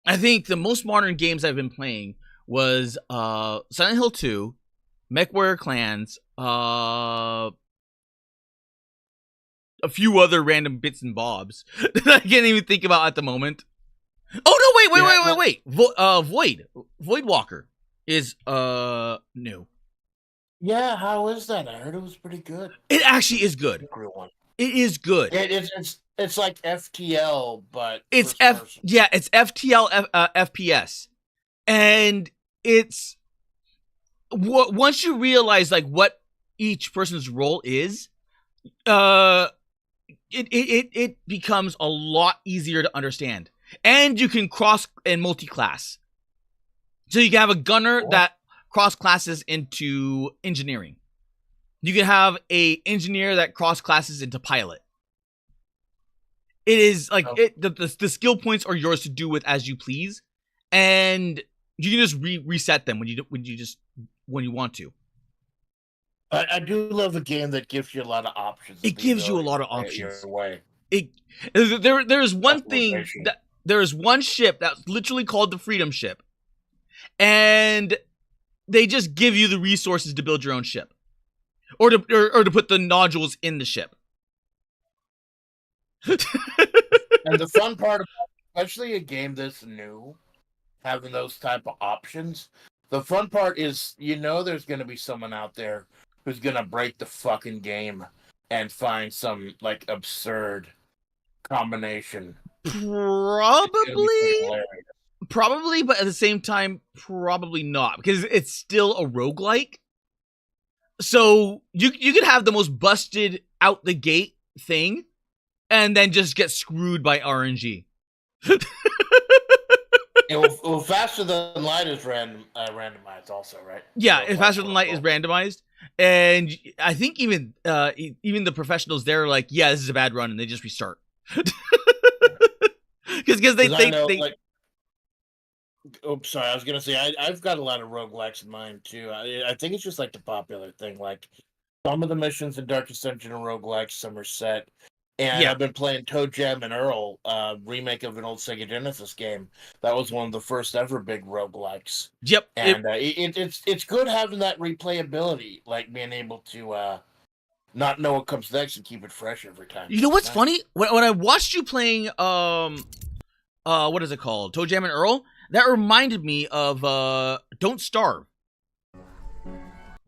I think the most modern games I've been playing was Silent Hill 2, MechWarrior Clans, a few other random bits and bobs that I can't even think about at the moment. Oh no! Wait! Void Walker is new. Yeah, how is that? I heard it was pretty good. It actually is good. It is good. It's like FTL, but it's it's FTL FPS, and it's once you realize like what each person's role is, it becomes a lot easier to understand, and you can cross and multi-class. So you can have a gunner that cross classes into engineering. You can have a engineer that cross classes into pilot. It is like the skill points are yours to do with as you please, and you can just reset them when you want to. I do love a game that gives you a lot of options. It gives you a lot of Play it options. your way. There's one thing Customization. that there is one ship that's literally called the Freedom Ship, and they just give you the resources to build your own ship, or to put the nodules in the ship. And the fun part, especially a game this new, having those type of options, the fun part is there's going to be someone out there who's going to break the fucking game and find some like absurd combination. It's gonna be fucking hilarious. Probably, but at the same time, probably not, because it's still a roguelike. So you could have the most busted out the gate thing, and then just get screwed by RNG. Well, Faster Than Light is randomized also, right? Yeah, So, Faster Than Light is randomized, and I think even the professionals there are like, yeah, this is a bad run, and they just restart. Because they think Oops, sorry. I was gonna say I've got a lot of roguelikes in mind too. I think it's just like the popular thing. Like some of the missions in Darkest Dungeon are roguelikes, some are set. And Yeah. I've been playing Toe Jam and Earl, remake of an old Sega Genesis game. That was one of the first ever big roguelikes. Yep. And it's good having that replayability, like being able to not know what comes next and keep it fresh every time. You know what's funny? When I watched you playing what is it called? Toe Jam and Earl? That reminded me of Don't Starve.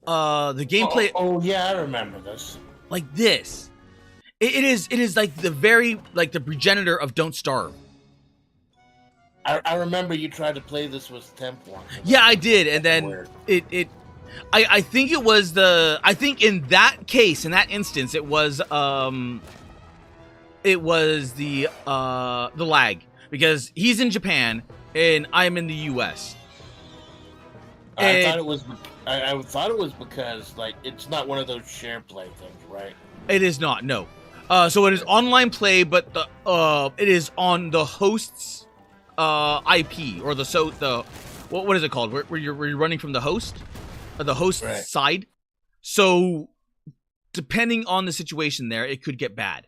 The gameplay Oh yeah, I remember this. like this. It is like the progenitor of Don't Starve. I remember you tried to play this with Temp once. Yeah, I did, and then Weird. I think it was I think in that case, in that instance, it was the lag, because he's in Japan and I'm in the US. I thought it was because like it's not one of those share play things, right? It is not, no. So it is online play, but it is on the host's IP, or what is it called? Where you're running from the host, the host's Right. side. So depending on the situation there, it could get bad.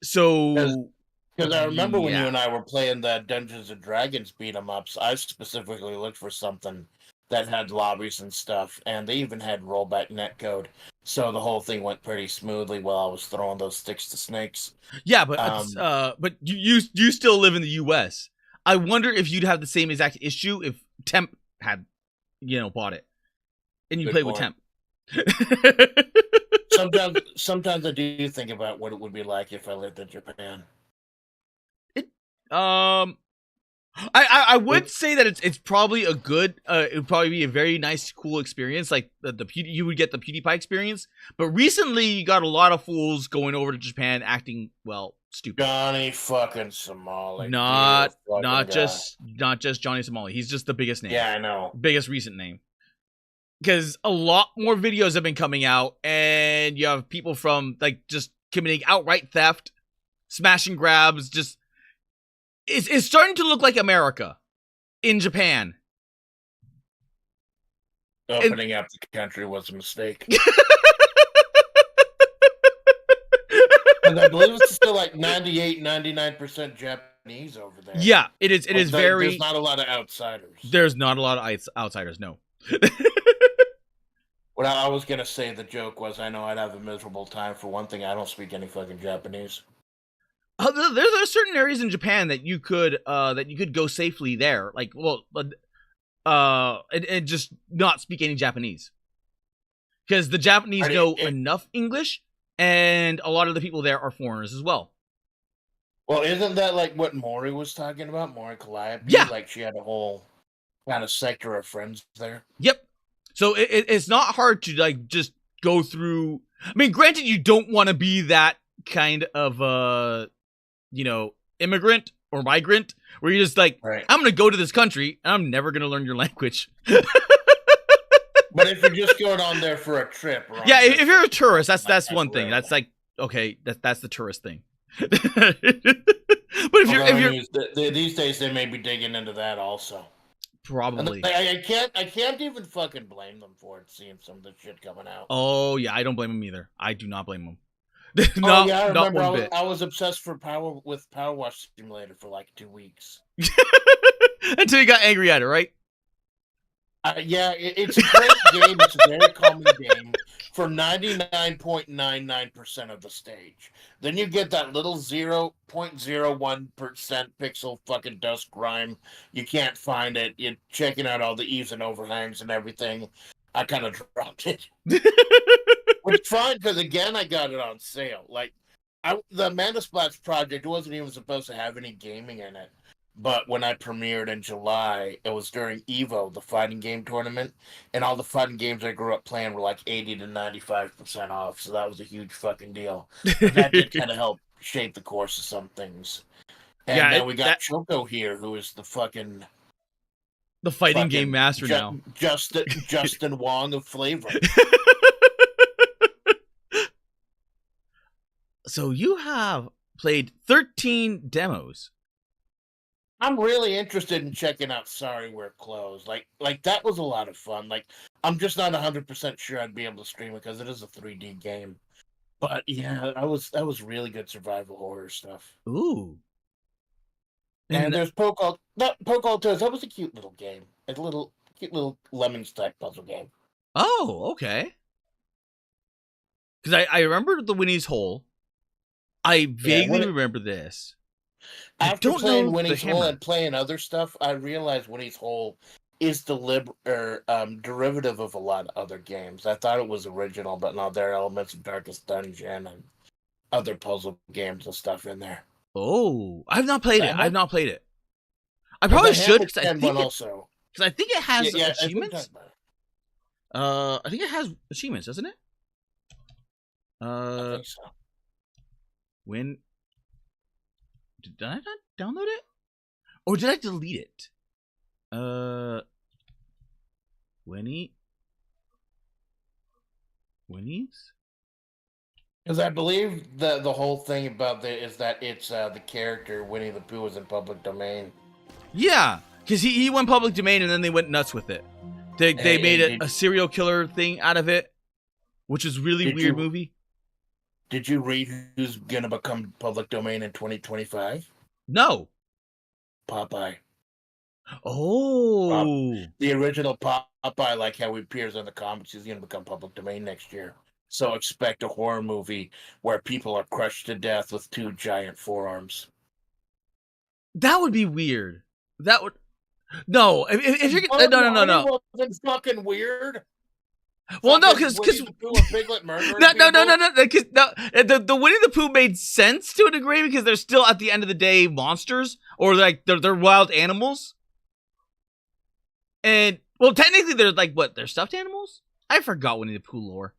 So Because I remember when yeah. you and I were playing the Dungeons and Dragons beat 'em ups, I specifically looked for something that had lobbies and stuff, and they even had rollback netcode. So the whole thing went pretty smoothly while I was throwing those sticks to snakes. Yeah, but you still live in the U.S. I wonder if you'd have the same exact issue if Temp had, bought it, and you Good play with point. Temp. Sometimes I do think about what it would be like if I lived in Japan. I would say that it's probably a good. It would probably be a very nice, cool experience. Like you would get the PewDiePie experience. But recently, you got a lot of fools going over to Japan acting stupid. Johnny fucking Somali. Not dear fucking just Johnny Somali. He's just the biggest name. Yeah, I know. Biggest recent name. Because a lot more videos have been coming out, and you have people from just committing outright theft, smash and grabs. Just it's starting to look like America in Japan. Opening up the country was a mistake. And I believe it's still like 98, 99% Japanese over there. Yeah, it is. It is very. There's not a lot of outsiders. There's not a lot of outsiders. No. What I was gonna say, the joke was, I know I'd have a miserable time. For one thing, I don't speak any fucking Japanese. There's certain areas in Japan that you could go safely there, and just not speak any Japanese, because the Japanese know enough English, and a lot of the people there are foreigners as well. Well, isn't that like what Mori was talking about? Mori Collab? Yeah. Like she had a whole kind of sector of friends there. Yep. So it's not hard to just go through. I mean, granted, you don't want to be that kind of immigrant or migrant where you're just like, Right. I'm gonna go to this country and I'm never gonna learn your language. But if you're just going on there for a trip, or Yeah, if you're a tourist, that's That's one thing. rare. That's like, okay, that's the tourist thing. But if you're these days they may be digging into that also. Probably. I can't even fucking blame them for it, seeing some of the shit coming out. Oh yeah, I don't blame him either. I do not blame him. Oh yeah, I not remember. one bit. I was obsessed with Power Wash Simulator for like 2 weeks. Until you got angry at it, right? Yeah, it's a great game. It's a very calming game for 99.99% of the stage. Then you get that little 0.01% pixel fucking dust grime. You can't find it. You're checking out all the eaves and overhangs and everything. I kind of dropped it. Which is fine, because again, I got it on sale. Like, the Amanda Splats project wasn't even supposed to have any gaming in it. But when I premiered in July, it was during EVO, the fighting game tournament, and all the fighting games I grew up playing were like 80 to 95% off. So that was a huge fucking deal. And that did kind of help shape the course of some things. And Yeah, then we got Choco here, who is the fucking fighting game master now. Justin Wong of FlaVR. So you have played 13 demos. I'm really interested in checking out Sorry We're Closed. Like that was a lot of fun. Like, I'm just not 100% sure I'd be able to stream it because it is a 3D game. But yeah, that was really good survival horror stuff. Ooh. And there's Poke All Toes. That was a cute little game. A cute little Lemons type puzzle game. Oh, okay. Because I remember the Winnie's Hole. I vaguely remember this. After playing Winnie's Hole and playing other stuff, I realized Winnie's Hole is the derivative of a lot of other games. I thought it was original, but now there are elements of Darkest Dungeon and other puzzle games and stuff in there. Oh, I've not played it. I probably should, because I think it has achievements. I think it has achievements, doesn't it? I think so. Did I not download it? Or did I delete it? Winnie's? Because I believe the whole thing about it is that it's the character Winnie the Pooh is in public domain. Yeah, because he went public domain and then they went nuts with it. They made a serial killer thing out of it, which is really weird movie. Did you read who's going to become public domain in 2025? No. Popeye. Oh. The original Popeye, like how he appears in the comics, is going to become public domain next year. So expect a horror movie where people are crushed to death with 2 giant forearms. That would be weird. That would... No. If you're... No. Wasn't fucking weird. Well, no, because the Winnie the Pooh made sense to a degree because they're still at the end of the day monsters, or like they're wild animals. And well, technically they're like what? They're stuffed animals. I forgot Winnie the Pooh lore.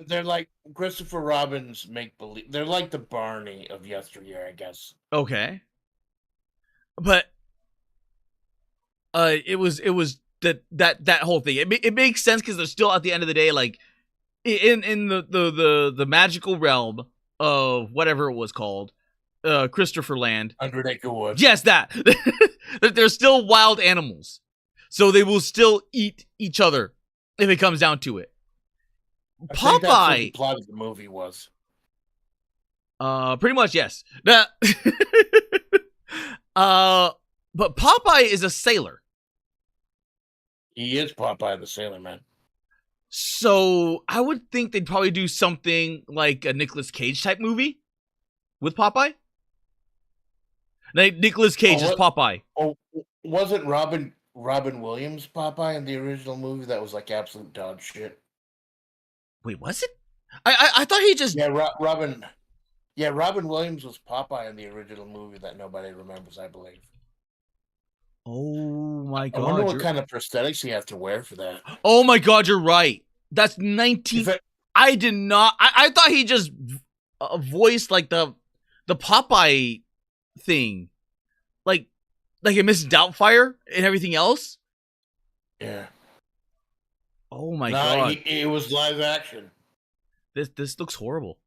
They're like Christopher Robin's make believe. They're like the Barney of yesteryear, I guess. Okay, but it was. That whole thing, it makes sense because they're still at the end of the day like in the magical realm of whatever it was called, Christopher Land, 100 Acre Woods. Yes, that they're still wild animals, so they will still eat each other if it comes down to it. I think that's what the Popeye, plot of the movie was. pretty much yes. But Popeye is a sailor. He is Popeye the Sailor Man. So I would think they'd probably do something like a Nicolas Cage type movie with Popeye. Like Nicolas Cage is Popeye. Oh, wasn't Robin Williams Popeye in the original movie? That was like absolute dog shit. Wait, was it? I thought he just Robin Williams was Popeye in the original movie that nobody remembers, I believe. Oh my god! I wonder what kind of prosthetics you have to wear for that. Oh my god, you're right. That's 19. I did not. I thought he just voiced like the Popeye thing, like in Mrs. Doubtfire and everything else. Yeah. Oh my god! It was live action. This looks horrible.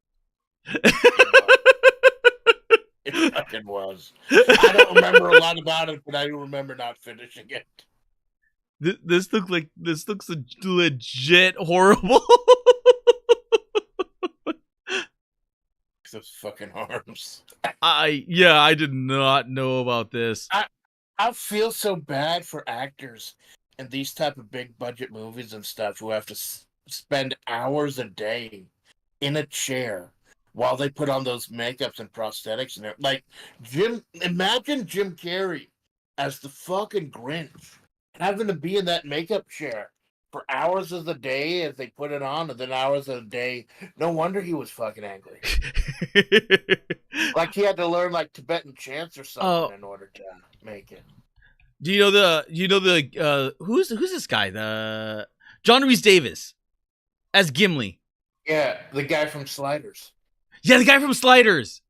It fucking was. I don't remember a lot about it, but I remember not finishing it. This looks legit horrible. Those fucking arms. I did not know about this. I feel so bad for actors in these type of big budget movies and stuff who have to spend hours a day in a chair while they put on those makeups and prosthetics and like imagine Jim Carrey as the fucking Grinch having to be in that makeup chair for hours of the day as they put it on, and then hours of the day. No wonder he was fucking angry. Like he had to learn like Tibetan chants or something in order to make it. Do you know the who's this guy? The John Rhys Davis as Gimli. Yeah, the guy from Sliders. Yeah, the guy from Sliders.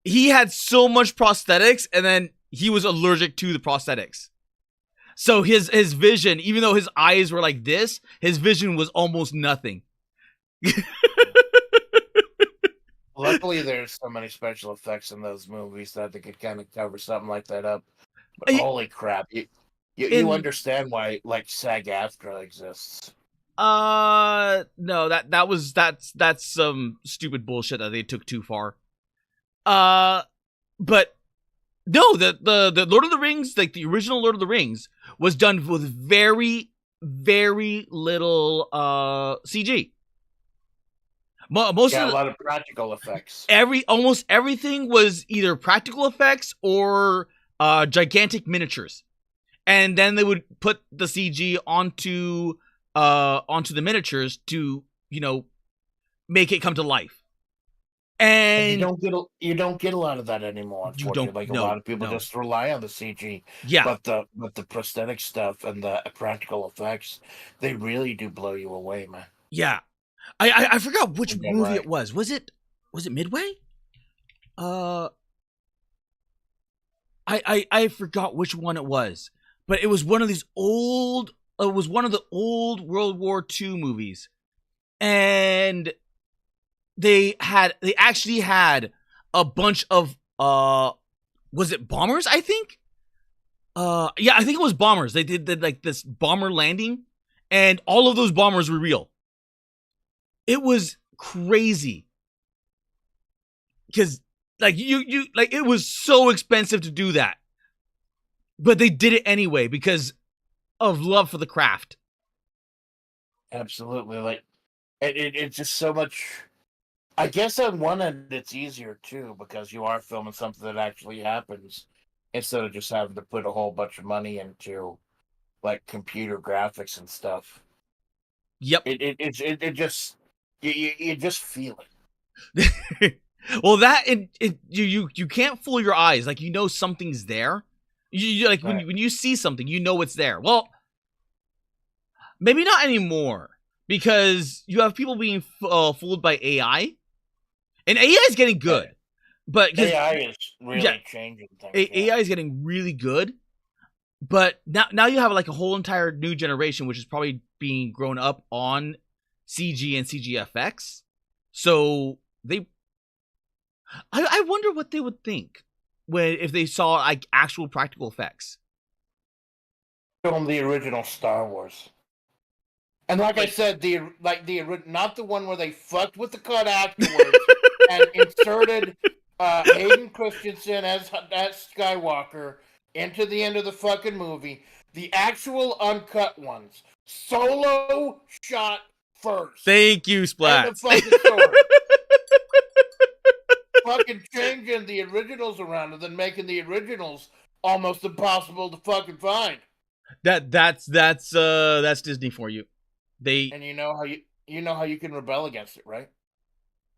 He had so much prosthetics, and then he was allergic to the prosthetics. So his vision, even though his eyes were like this, his vision was almost nothing. Luckily, there's so many special effects in those movies that they could kind of cover something like that up. But holy crap, you understand why like SAG-AFTRA exists? No, that's some stupid bullshit that they took too far. But no, the Lord of the Rings, like the original Lord of the Rings, was done with very, very little CG. Most of a lot of practical effects. Almost everything was either practical effects or gigantic miniatures, and then they would put the CG onto the miniatures to make it come to life. And you don't get a lot of that anymore. Unfortunately, a lot of people just rely on the CG. Yeah, but the prosthetic stuff and the practical effects, they really do blow you away, man. Yeah, I forgot which movie it was. Was it Midway? I forgot which one it was, but it was one of these old. It was one of the old World War II movies, and they actually had a bunch of was it bombers? I think. Yeah, I think it was bombers. They did like this bomber landing, and all of those bombers were real. It was crazy because like you like it was so expensive to do that, but they did it anyway because of love for the craft. Absolutely, like it's just so much. I guess on one end it's easier too because you are filming something that actually happens instead of just having to put a whole bunch of money into like computer graphics and stuff. Yep. It just you just feel it. Well, that you can't fool your eyes. Like something's there. You like right. when you see something, it's there. Well, maybe not anymore because you have people being fooled by AI, and AI is getting good. But AI is really changing things. AI is getting really good, but now you have like a whole entire new generation, which is probably being grown up on CG and CGFX. So I wonder what they would think if they saw like actual practical effects. Film the original Star Wars, and like I said, not the one where they fucked with the cut afterwards and inserted Hayden Christensen as Skywalker into the end of the fucking movie. The actual uncut ones, Solo shot first. Thank you, Splat. And the fucking story. Fucking changing the originals around and then making the originals almost impossible to fucking find. That's Disney for you. And you know how you can rebel against it, right?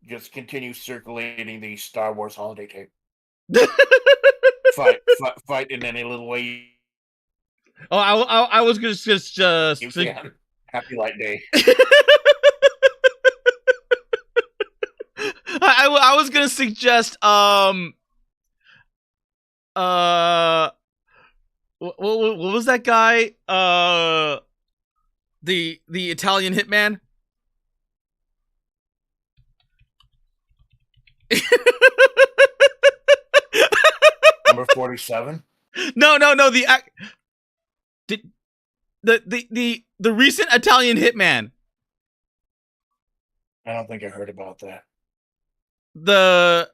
Just continue circulating the Star Wars holiday tape. fight in any little way. Oh, I was gonna just Happy Light Day. I was gonna suggest what was that guy the Italian hitman. Number 47. No. The recent Italian hitman. I don't think I heard about that. The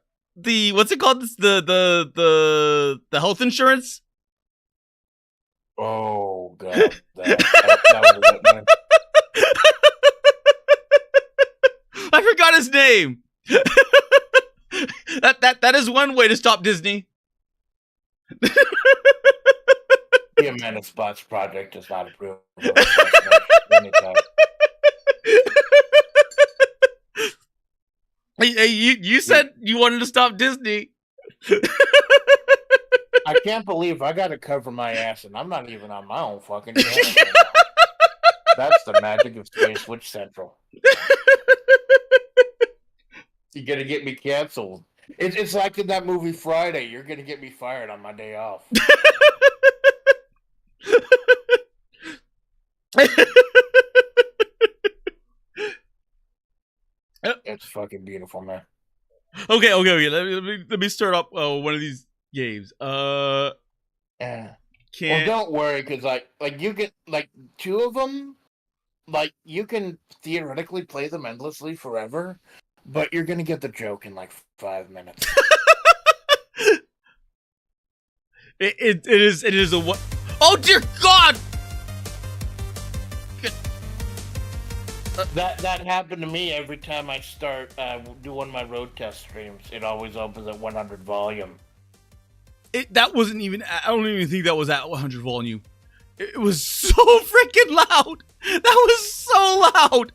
what's it called? The health insurance. Oh god, that was a man. I forgot his name. That is one way to stop Disney. The Amanda Spots project does not approve of anytime. Hey, you said you wanted to stop Disney. I can't believe I got to cover my ass, and I'm not even on my own fucking channel. That's the magic of Space Witch Central. You're gonna get me canceled. It's like in that movie Friday. You're gonna get me fired on my day off. It's fucking beautiful, man. Okay. Let me start up one of these games. Yeah. Well, don't worry, because like you get like 2 of them. Like you can theoretically play them endlessly forever, but you're gonna get the joke in like 5 minutes. It is a what? Oh dear God! That happened to me every time I start doing my road test streams. It always opens at 100 volume. That wasn't even. I don't even think that was at 100 volume. It was so freaking loud. That was so loud.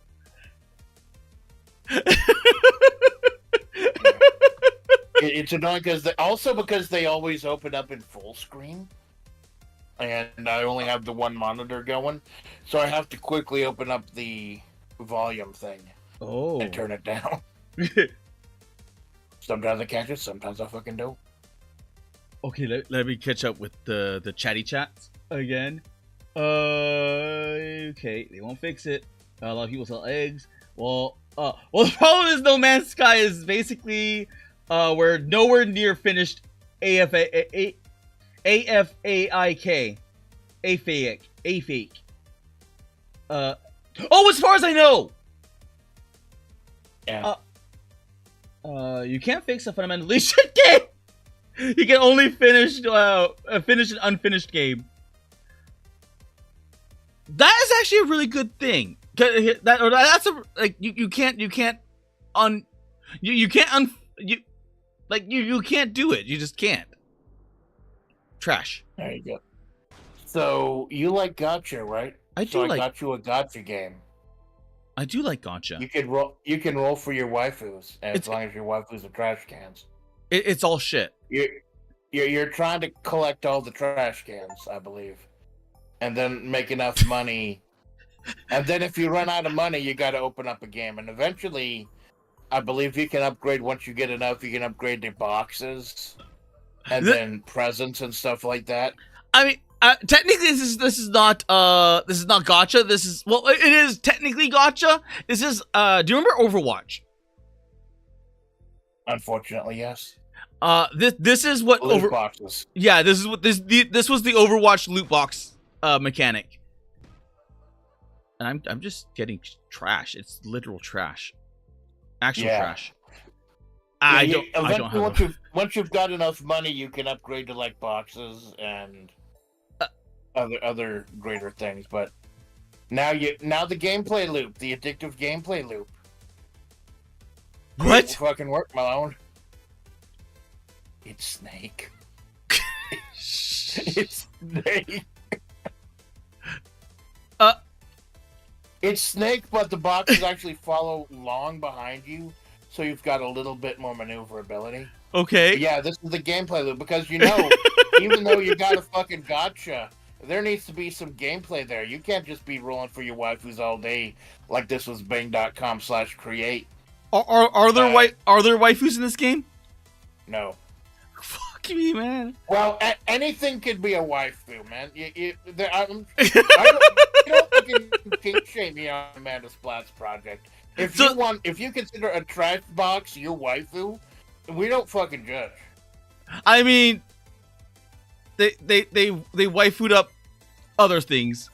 It's annoying because they always open up in full screen, and I only have the one monitor going, so I have to quickly open up the volume thing and turn it down. Sometimes I catch it, sometimes I fucking don't. Okay, let me catch up with the chatty chats again. Okay, they won't fix it. A lot of people sell eggs. Well, the problem is No Man's Sky is basically we're nowhere near finished AFAIK. As far as I know. Yeah. You can't fix a fundamentally shit game. You can only finish an unfinished game. That is actually a really good thing. That's a like you can't do it. You just can't. Trash. There you go. So you like gacha, right? I do I got you a gacha game. I do like gacha. You can roll for your waifus, as long as your waifus are trash cans. It's all shit. You're trying to collect all the trash cans, I believe, and then make enough money. And then if you run out of money, you got to open up a game. And eventually, I believe you can upgrade. Once you get enough, you can upgrade the boxes, and then presents and stuff like that. I mean, technically, this is not gacha. It is technically gacha. This is do you remember Overwatch? Unfortunately, yes. This is what loot boxes. Yeah, this was the Overwatch loot box mechanic. And I'm just getting trash. It's literal trash. Actual trash. I don't have once you've got enough money, you can upgrade to like boxes and other greater things. But now the gameplay loop, the addictive gameplay loop. What? It fucking work, Malone. It's Snake. It's Snake. It's Snake, but the boxes actually follow long behind you, so you've got a little bit more maneuverability. Okay. Yeah, this is the gameplay loop, because even though you got a fucking gacha, there needs to be some gameplay there. You can't just be rolling for your waifus all day like this was Bing.com/create. Are there waifus in this game? No. Fuck me, man. Well, anything could be a waifu, man. You don't fucking kink shame me on Amanda Splat's project. If you consider a trash box your waifu, we don't fucking judge. I mean, they waifued up other things.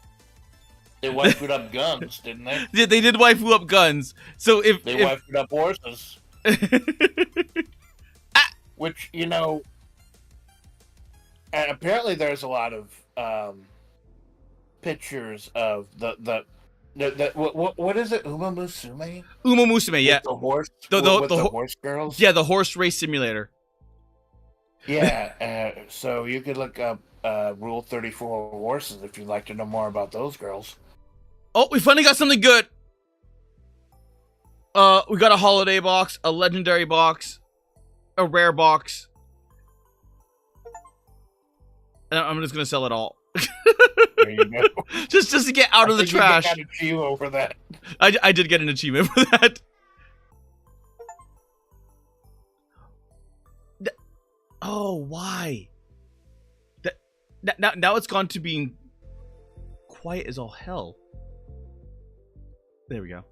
They waifued up guns, didn't they? Yeah, they did waifu up guns. So if They waifued up horses. Which, you know, and apparently there's a lot of pictures of the what is it? Uma Musume? Uma Musume, yeah. With the horse, The with the horse girls? Yeah, the horse race simulator. Yeah, so you could look up Rule 34 horses if you'd like to know more about those girls. Oh, we finally got something good. We got a holiday box, a legendary box, a rare box. And I'm just gonna sell it all. There you go. just to get out of the trash. You got an achievement over that. I did get an achievement for that. Oh, why? Now it's gone to being quiet as all hell. There we go.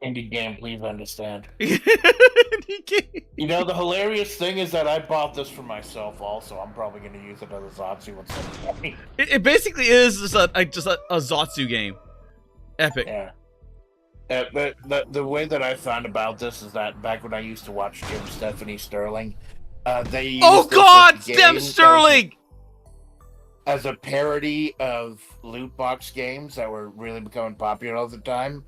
Indie game, please understand. Indie game. You know, the hilarious thing is that I bought this for myself also. I'm probably going to use it as a Zatsu at some point. It basically is just a Zatsu game. Epic. Yeah. But the way that I found about this is that back when I used to watch Jim Stephanie Sterling, they used Oh this God, as a Stem game Sterling! as a parody of loot box games that were really becoming popular all the time.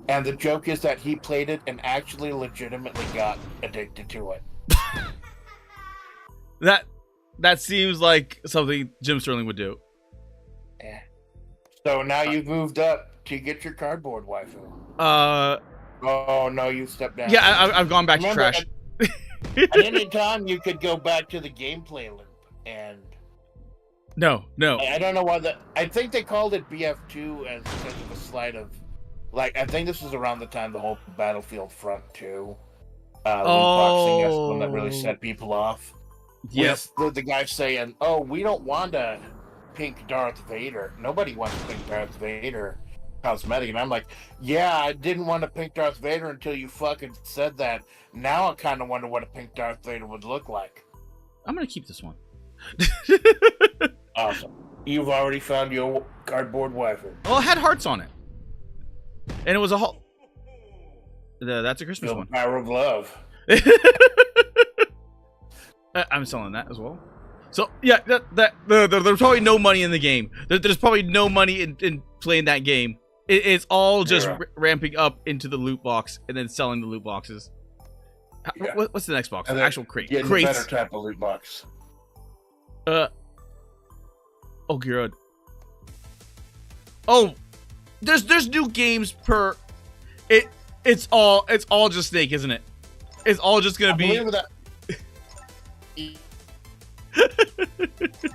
And the joke is that he played it and actually legitimately got addicted to it. That seems like something Jim Sterling would do. Yeah. So now you've moved up to get your cardboard waifu. Oh no, you stepped down. Yeah, I've gone back Remember, to trash. At any time, you could go back to the gameplay loop, and No. I don't know why I think they called it BF2 as because of a slight of, like, I think this was around the time the whole Battlefield Front 2 loot boxing. That's the one that really set people off. Yes. With the guy saying, "Oh, we don't want a pink Darth Vader. Nobody wants a pink Darth Vader cosmetic." And I'm like, yeah, I didn't want a pink Darth Vader until you fucking said that. Now I kind of wonder what a pink Darth Vader would look like. I'm gonna keep this one. Awesome. You've already found your cardboard waifu. Well, it had hearts on it, and it was a whole. That's a Christmas The one. power of love. I'm selling that as well. So yeah, there's probably no money in the game. There's probably no money in playing that game. It's all just ramping up into the loot box and then selling the loot boxes. Yeah. What's the next box? And An then actual crate. Getting a Crates. better type of loot box. Oh god. Oh, there's new games per. It's all just Snake, isn't it? It's all just gonna be.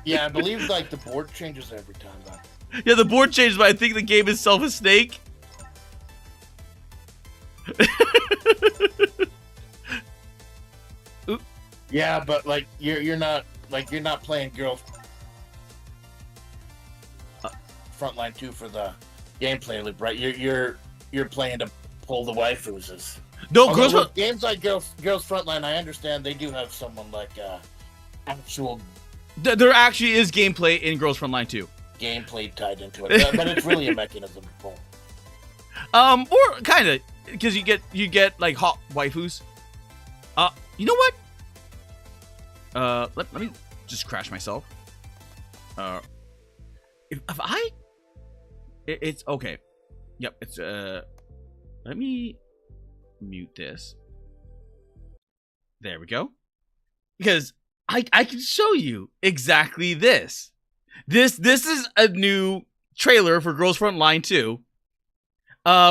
Yeah, I believe like the board changes every time though. Yeah, the board changes, but I think the game itself is Snake. Yeah, but like you're not playing Girls Frontline 2 for the gameplay loop, right? You're playing to pull the waifus. No, Although Girls with games like Girls Frontline, I understand they do have someone like actual There actually is gameplay in Girls Frontline 2. gameplay tied into it, but it's really a mechanism to pull. Or kind of, because you get like hot waifus. You know what? Let me just crash myself. It's okay. Yep, it's let me mute this. There we go. Because I can show you exactly this. This is a new trailer for Girls Frontline 2,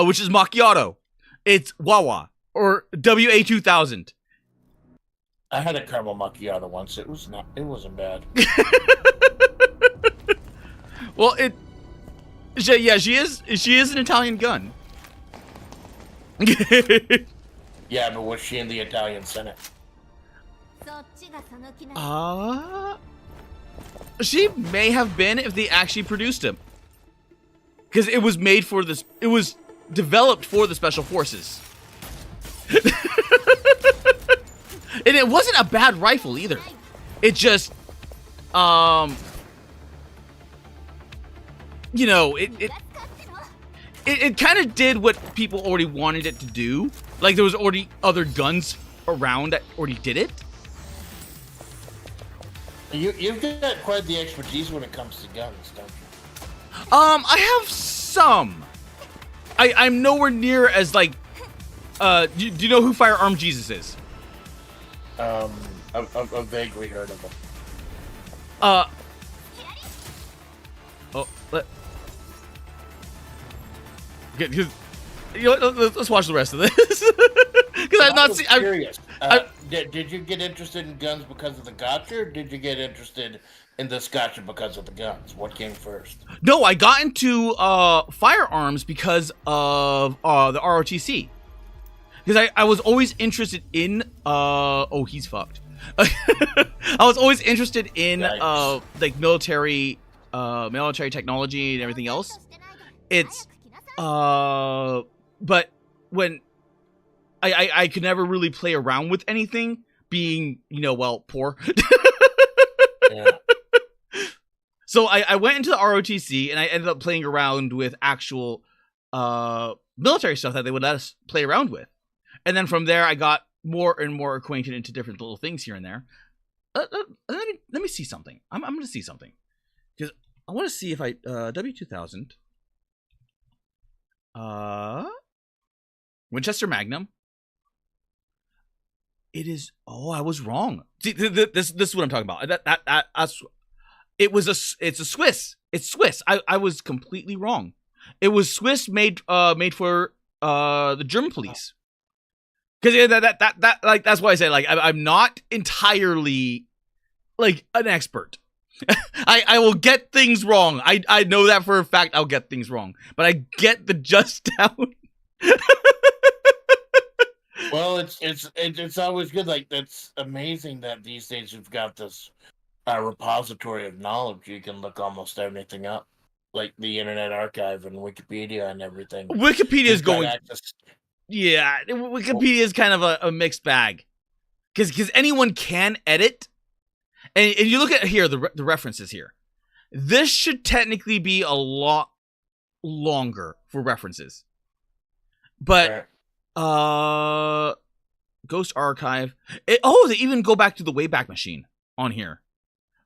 which is Macchiato. It's Wawa or WA2000. I had a caramel macchiato once. It wasn't bad. Well, she is an Italian gun. Yeah, but was she in the Italian Senate? She may have been if they actually produced him. Because it was made for this. It was developed for the Special Forces. And it wasn't a bad rifle either. It just, you know, it kind of did what people already wanted it to do. Like, there was already other guns around that already did it. You've got quite the expertise when it comes to guns, don't you? I have some. I'm nowhere near as, like, do you know who Firearm Jesus is? I've vaguely heard of him. Let's watch the rest of this. Because I've not seen. I'm curious. Did you get interested in guns because of the gacha, or did you get interested in this gacha because of the guns? What came first? No, I got into firearms because of the ROTC. Because I was always interested in oh, he's fucked. I was always interested in like military technology and everything else. It's but when I could never really play around with anything, being, you know, well, poor. Yeah. So I went into the ROTC and I ended up playing around with actual military stuff that they would let us play around with. And then from there, I got more and more acquainted into different little things here and there. Let me see something. I'm going to see something. Because I want to see if I... W2000. Winchester Magnum. It is... Oh, I was wrong. See, this is what I'm talking about. It's a Swiss. It's Swiss. I was completely wrong. It was Swiss made for the German police. Because that like, that's why I say, like, I'm not entirely like an expert. I will get things wrong. I know that for a fact. I'll get things wrong, but I get the just down. Well, it's always good. Like, that's amazing that these days you've got this repository of knowledge. You can look almost everything up, like the Internet Archive and Wikipedia and everything. Wikipedia is You've got going. access. Yeah, Wikipedia is kind of a mixed bag, because anyone can edit, and you look at here the references here. This should technically be a lot longer for references, but Ghost Archive. They even go back to the Wayback Machine on here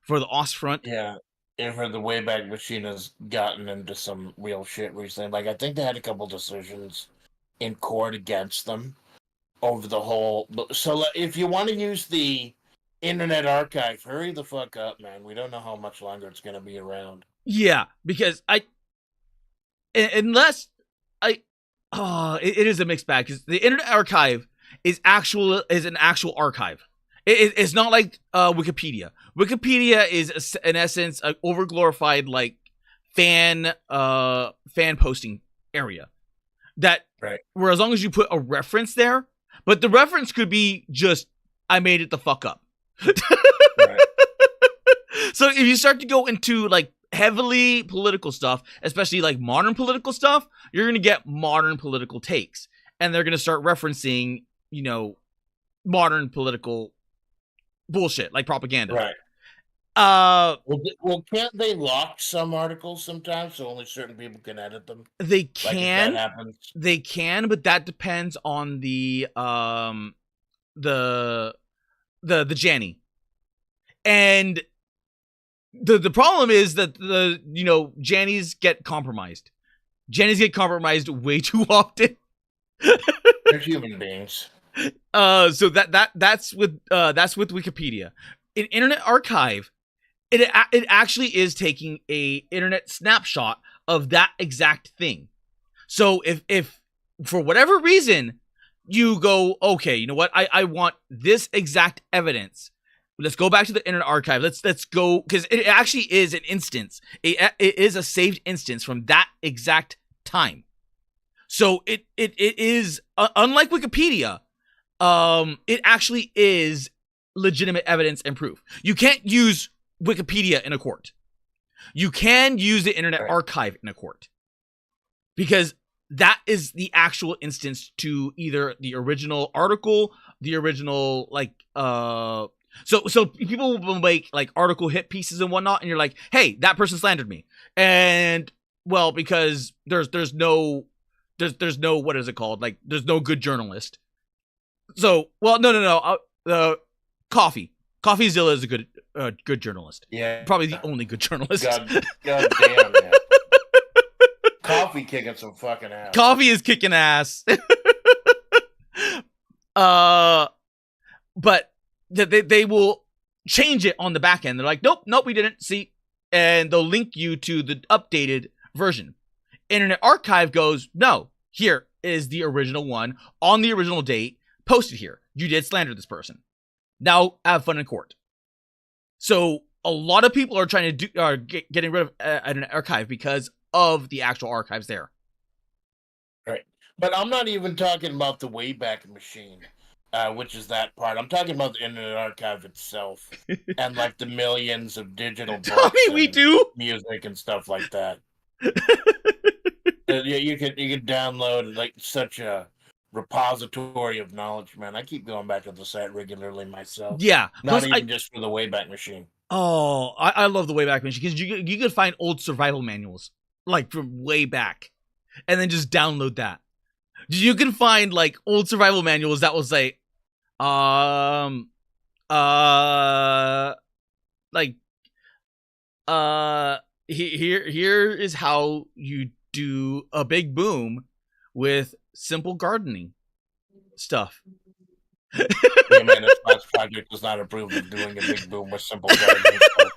for the Ostfront. Yeah, and for the Wayback Machine has gotten into some real shit recently. Like, I think they had a couple decisions in court against them over the whole. So if you want to use the Internet Archive, hurry the fuck up, man. We don't know how much longer it's going to be around. Yeah, because it is a mixed bag, because the Internet Archive is an actual archive. It's not like Wikipedia. Wikipedia is in essence an overglorified, like, fan posting area. That, right, where as long as you put a reference there, but the reference could be just, I made it the fuck up. Right. So if you start to go into, like, heavily political stuff, especially like modern political stuff, you're going to get modern political takes, and they're going to start referencing, you know, modern political bullshit, like propaganda. Right. Well, can't they lock some articles sometimes so only certain people can edit them? They Like, if can. that happens. They can, but that depends on the Janny. And the problem is that the Jannies get compromised. Jannies get compromised way too often. They're human beings. So that's with Wikipedia. In Internet Archive, it actually is taking a internet snapshot of that exact thing. So if for whatever reason you go, okay, you know what, I want this exact evidence. Let's go back to the Internet Archive. Let's go, because it actually is an instance. It is a saved instance from that exact time. So it is unlike Wikipedia. It actually is legitimate evidence and proof. You can't use Wikipedia in a court. You can use the Internet Archive in a court, because that is the actual instance to either the original article, the original, like, so people will make, like, article hit pieces and whatnot, and you're like, hey, that person slandered me, and Well, because there's no what is it called? Like there's no good journalist. So no. Coffeezilla is a good journalist. Yeah. Probably the only good journalist. God damn, yeah. Coffee kicking some fucking ass. Coffee is kicking ass. But they will change it on the back end. They're like, nope, we didn't. See, and they'll link you to the updated version. Internet Archive goes, no, here is the original one on the original date, posted here. You did slander this person. Now have fun in court. So a lot of people are trying to getting rid of an archive because of the actual archives there. Right. But I'm not even talking about the Wayback Machine, which is that part. I'm talking about the Internet Archive itself and like the millions of digital books Tommy, we do music and stuff like that. You could download like such a repository of knowledge, man. I keep going back to the site regularly myself. Yeah. Not even just for the Wayback Machine. Oh, I love the Wayback Machine because you could find old survival manuals like from way back, and then just download that. You can find like old survival manuals that will say, here is how you do a big boom with simple gardening stuff. The Amanda Splats Project does not approve of doing a big boom with simple gardening stuff.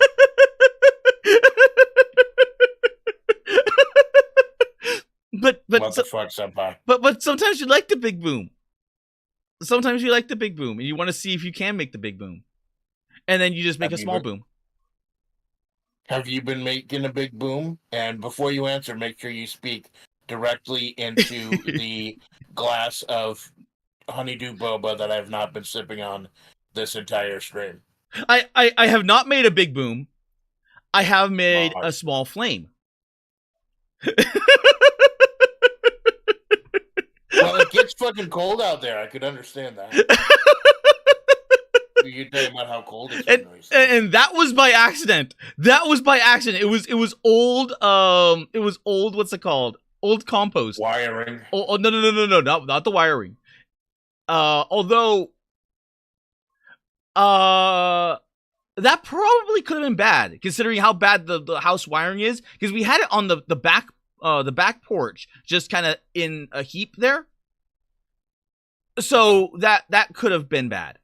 But what the fuck, senpai? But sometimes you like the big boom. Sometimes you like the big boom, and you want to see if you can make the big boom, and then you just make a small boom. Have you been making a big boom? And before you answer, make sure you speak directly into the glass of honeydew boba that I have not been sipping on this entire stream. I have not made a big boom. I have made a small flame. Well, it gets fucking cold out there. I could understand that. You tell me about how cold it's been recently. And that was by accident. It was old. It was old. What's it called? Old compost. Wiring. Oh no, not the wiring. Although, that probably could have been bad considering how bad the house wiring is. Because we had it on the back porch, just kind of in a heap there. So that could have been bad.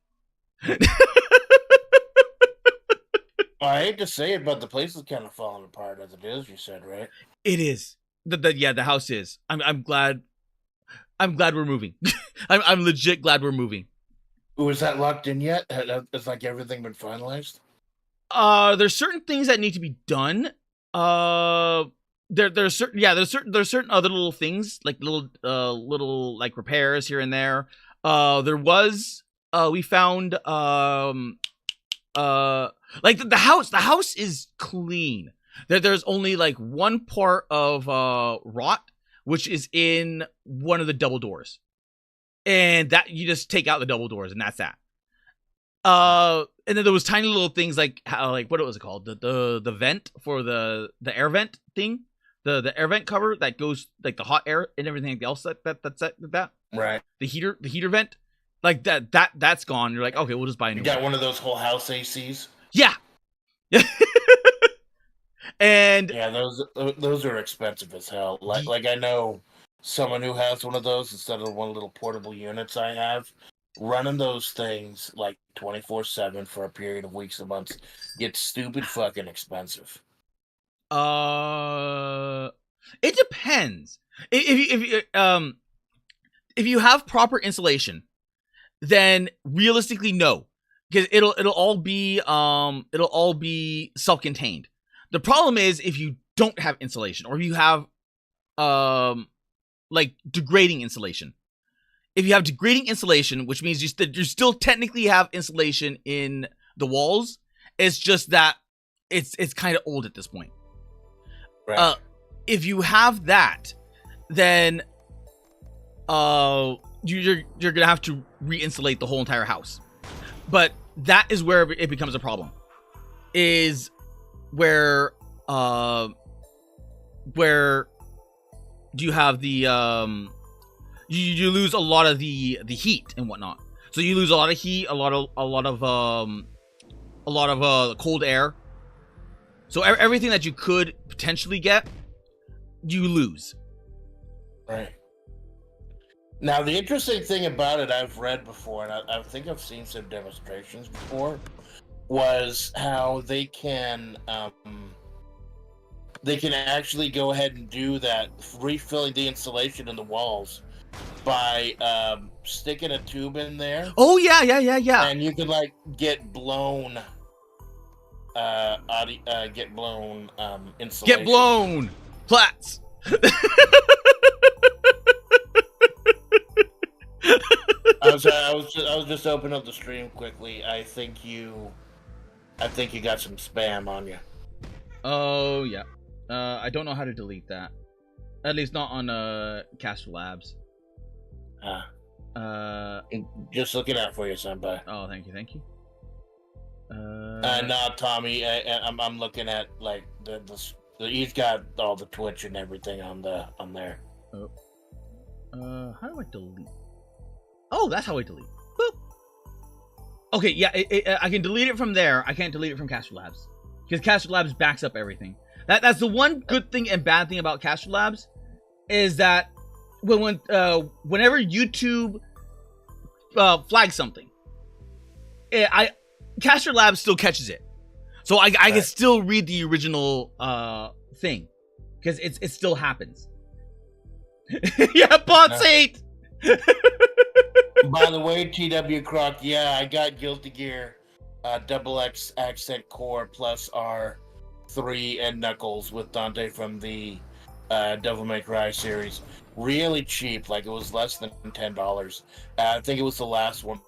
I hate to say it, but the place is kind of falling apart as it is. You said, right? It is. The house is. I'm glad. I'm glad we're moving. I'm legit glad we're moving. Was that locked in yet? Has like everything been finalized? There's certain things that need to be done. There's certain other little things like little like repairs here and there. We found like the house is clean. There's only like one part of rot, which is in one of the double doors, and that you just take out the double doors and that's that. And then there was tiny little things like how, like, what was it called? The vent for the air vent thing, the air vent cover that goes like the hot air and everything else that right. The heater vent, like that's gone. You're like, okay, we'll just buy a new. You got one of those whole house ACs. Yeah. And yeah, those are expensive as hell. Like I know someone who has one of those instead of one little portable units I have. Running those things like 24/7 for a period of weeks and months gets stupid fucking expensive. It depends. If you have proper insulation, then realistically no, because it'll all be self-contained. The problem is if you don't have insulation or you have like degrading insulation. If you have degrading insulation, which means you still technically have insulation in the walls, it's just that it's kind of old at this point. Right. If you have that, then you're gonna have to re-insulate the whole entire house. But that is where it becomes a problem. Is where where you have the you lose a lot of the heat and whatnot. So you lose a lot of heat, a lot of cold air. So everything that you could potentially get, you lose. Right. Now, the interesting thing about it, I've read before, and I think I've seen some demonstrations before, was how they can actually go ahead and do that, refilling the insulation in the walls by sticking a tube in there. Oh yeah. And you can like get blown insulation. Get blown, plats. I was just opening up the stream quickly. I think you got some spam on you. Oh yeah. I don't know how to delete that. At least not on Cast Labs. Just looking out for you, senpai. Oh, thank you. No, Tommy. I'm looking at like the he's got all the Twitch and everything on there. Oh. How do I delete? Oh, that's how I delete. Boop. Okay, yeah, I can delete it from there. I can't delete it from Cast Labs because Cast Labs backs up everything. That's the one good thing and bad thing about Cast Labs is that whenever YouTube flags something, Caster Labs still catches it, so I can still read the original thing because it still happens. Yeah, bots hate. By the way, TW Croc, yeah, I got Guilty Gear XX Accent Core plus R3 and Knuckles with Dante from the Devil May Cry series. Really cheap, like it was less than $10. I think it was the last one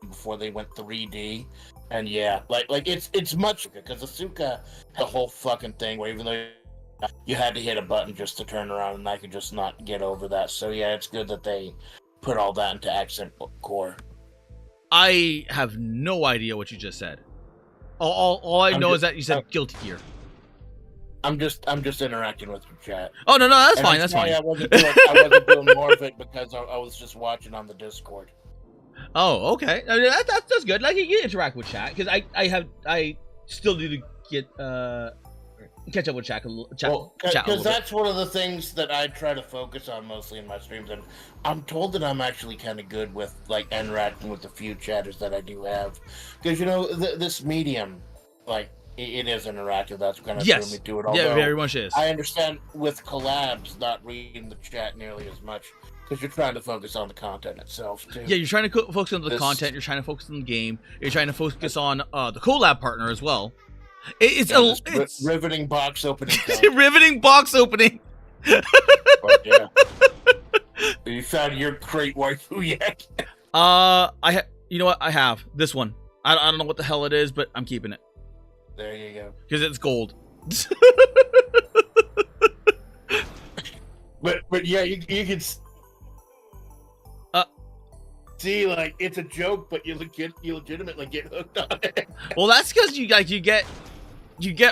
before they went 3D. And yeah, like it's much because Asuka had the whole fucking thing where even though you had to hit a button just to turn around, and I could just not get over that. So yeah, it's good that they put all that into Accent Core. I have no idea what you just said. All I know is that you said Guilty Gear. I'm just interacting with your chat. Oh no, that's And fine. I'm That's sorry fine. I wasn't doing more of it because I was just watching on the Discord. Oh, okay. I mean, that's good. Like you interact with chat because I still need to get catch up with chat. Because that's one of the things that I try to focus on mostly in my streams, and I'm told that I'm actually kind of good with like interacting with the few chatters that I do have, because you know this medium, like it is interactive. That's kind of drew me to it. Yeah, Although very much is. I understand with collabs not reading the chat nearly as much because you're trying to focus on the content itself too. Yeah, you're trying to focus on the content. You're trying to focus on the game. You're trying to focus on the collab partner as well. It's riveting box opening. Riveting box opening. But yeah. You found your crate waifu yet? You know what? I have this one. I don't know what the hell it is, but I'm keeping it. There you go. Because it's gold. but yeah, you can see, like, it's a joke, but you legitimately get hooked on it. Well, that's because you get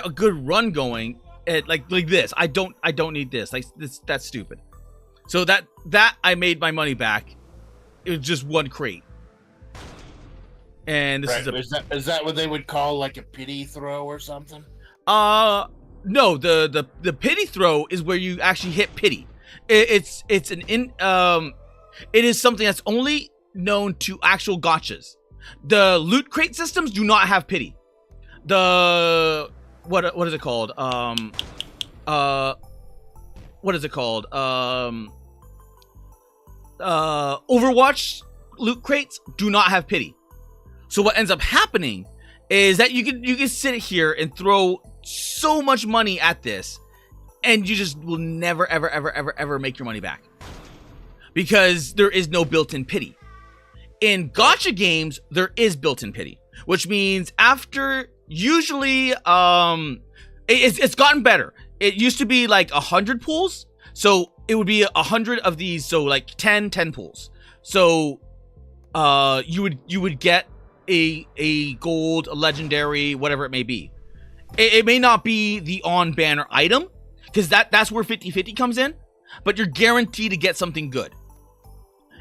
a good run going at like this. I don't need this. Like that's stupid. So that I made my money back. It was just one crate. And this is that what they would call like a pity throw or something? No, the pity throw is where you actually hit pity. It is something that's only known to actual gotchas. The loot crate systems do not have pity. The what is it called? What is it called? Overwatch loot crates do not have pity. So what ends up happening is that you can sit here and throw so much money at this, and you just will never ever make your money back because there is no built-in pity. In gacha games, there is built-in pity, which means after usually it's gotten better. It used to be like 100 pools, so it would be 100 of these, so like 10 pools. So you would get a gold, a legendary, whatever it may be. It may not be the on-banner item, because that's where 50-50 comes in, but you're guaranteed to get something good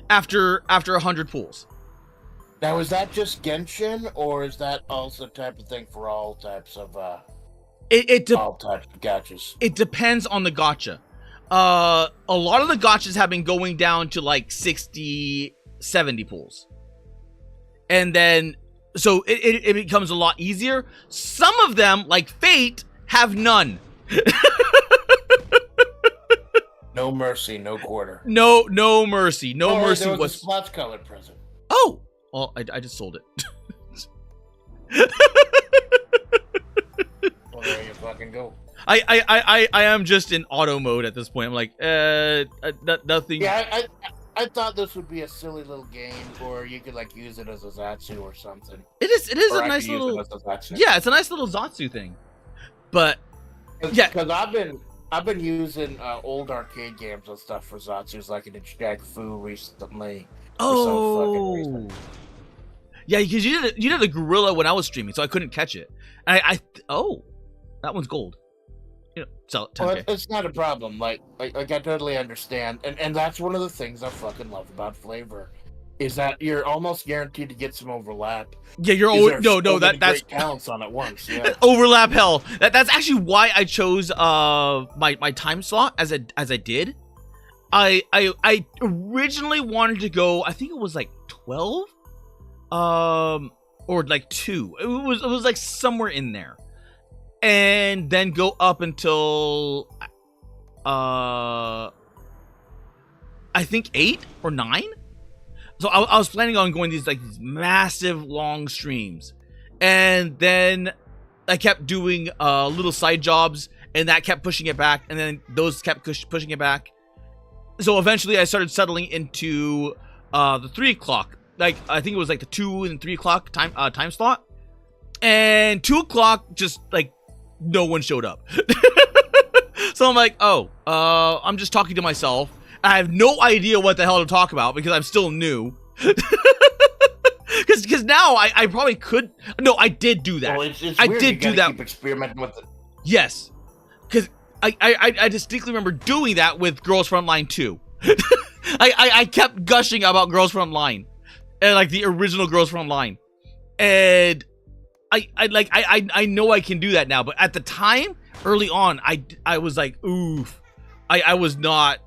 after 100 pulls. Now, is that just Genshin, or is that also type of thing for all types of all types of gachas? It depends on the gacha. A lot of the gachas have been going down to like 60, 70 pulls. And then, so it becomes a lot easier. Some of them, like Fate, have none. No mercy, no quarter. No mercy. No mercy. There was a splotch-colored present. Oh! Well, I just sold it. Well, there you fucking go. I am just in auto mode at this point. I'm like, nothing. Yeah, I thought this would be a silly little game, or you could like use it as a Zatsu or something. It is Or a I nice could use little. it as a Zatsu. Yeah, it's a nice little Zatsu thing. But yeah, because I've been using old arcade games and stuff for Zatsus, like an Jack Fu recently. For some fucking reason. Yeah, because you did a gorilla when I was streaming, so I couldn't catch it. And that one's gold. You know, sell it. Well, 10K. it's not a problem. Like I totally understand, and that's one of the things I fucking love about FlaVR, is that you're almost guaranteed to get some overlap. Yeah, you're 'Cause always there's so that's many great talents on at once. Yeah. overlap hell. That's actually why I chose my time slot as I did. I originally wanted to go, I think it was like 12, or like 2. It was like somewhere in there, and then go up until I think 8 or 9. So I was planning on going these massive long streams, and then I kept doing little side jobs, and that kept pushing it back, and then those kept pushing it back. So eventually I started settling into the 3 o'clock. Like, I think it was like the 2 and 3 o'clock time slot. And 2 o'clock, just like no one showed up. So I'm like, I'm just talking to myself. I have no idea what the hell to talk about because I'm still new. Because now I probably could. No, I did do that. Well, it's I weird. did You do gotta that. Keep experimenting with it. Yes, because I distinctly remember doing that with Girls Frontline 2. I kept gushing about Girls Frontline, and like the original Girls Frontline, and I know I can do that now, but at the time, early on, I was like, oof, I was not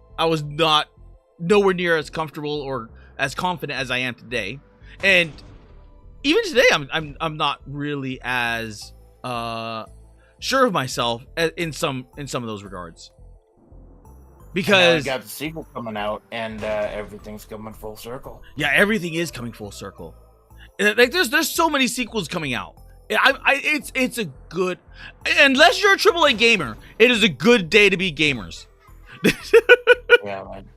nowhere near as comfortable or as confident as I am today, and even today, I'm not really as sure of myself in some of those regards. Because got the sequel coming out, and everything's coming full circle. Yeah, everything is coming full circle. Like there's so many sequels coming out. It's a good, unless you're a AAA gamer, it is a good day to be gamers. Yeah, man.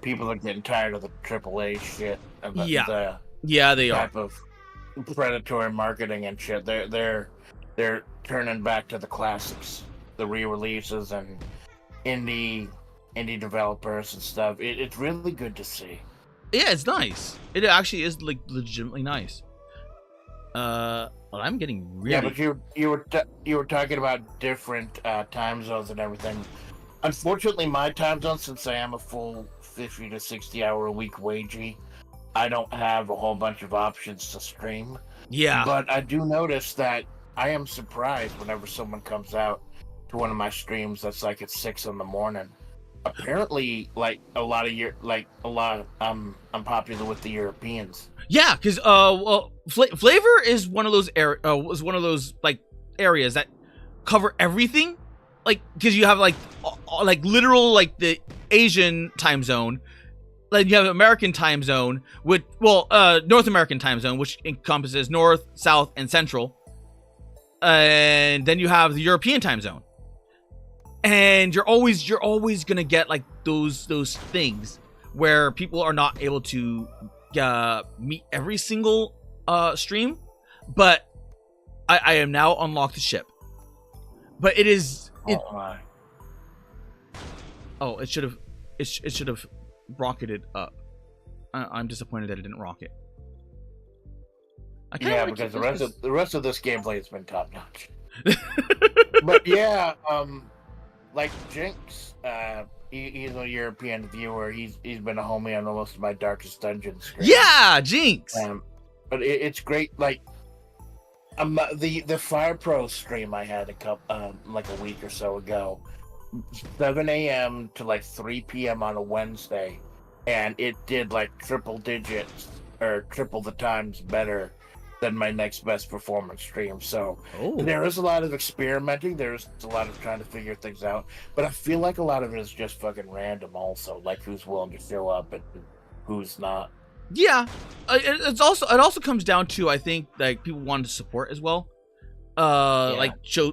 People are getting tired of the AAA shit. Yeah, yeah, they are. Type of predatory marketing and shit. They're turning back to the classics, the re-releases and indie developers and stuff. It's really good to see. Yeah, it's nice. It actually is like legitimately nice. Well, I'm getting really. Yeah, but you were talking about different time zones and everything. Unfortunately, my time zone, since I am a full 50 to 60 hour a week wagey, I don't have a whole bunch of options to stream. Yeah. But I do notice that I am surprised whenever someone comes out to one of my streams that's like at 6 in the morning. Apparently, like I'm popular with the Europeans. Yeah, because well, FlaVR is one of those like areas that cover everything. Like, because you have like literal like the Asian time zone, like you have American time zone with North American time zone, which encompasses North, South, and Central, and then you have the European time zone. And you're always gonna get like those things where people are not able to meet every single stream, but I am now unlocked the ship. But it is it should have rocketed up. I'm disappointed that it didn't rocket. I kind Yeah, of because the rest of this gameplay has been top notch. But yeah, like Jinx, he's a European viewer. He's been a homie on most of my Darkest Dungeon streams. Yeah, Jinx. But it's great. Like, the Fire Pro stream I had like a week or so ago, 7 a.m. to like 3 p.m. on a Wednesday, and it did like triple digits or triple the times better than my next best performance stream. So there is a lot of experimenting. There's a lot of trying to figure things out. But I feel like a lot of it is just fucking random also. Like who's willing to show up and who's not. Yeah. It also comes down to, I think, like people wanting to support as well. Like show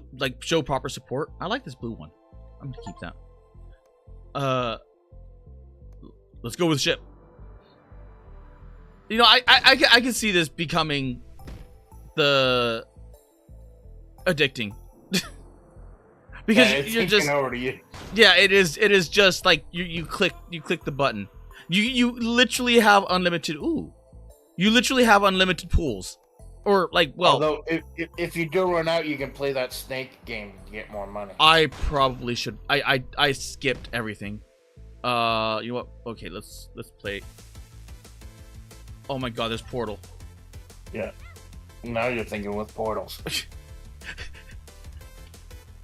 proper support. I like this blue one. I'm gonna keep that. Let's go with ship. You know, I can see this becoming the addicting because you're just it is just like you click the button. You literally have unlimited pools, or like, well, although if you do run out, you can play that snake game to get more money. I probably should. I skipped everything. You know what? Okay, let's play. Oh my god, there's Portal. Yeah. Now you're thinking with portals.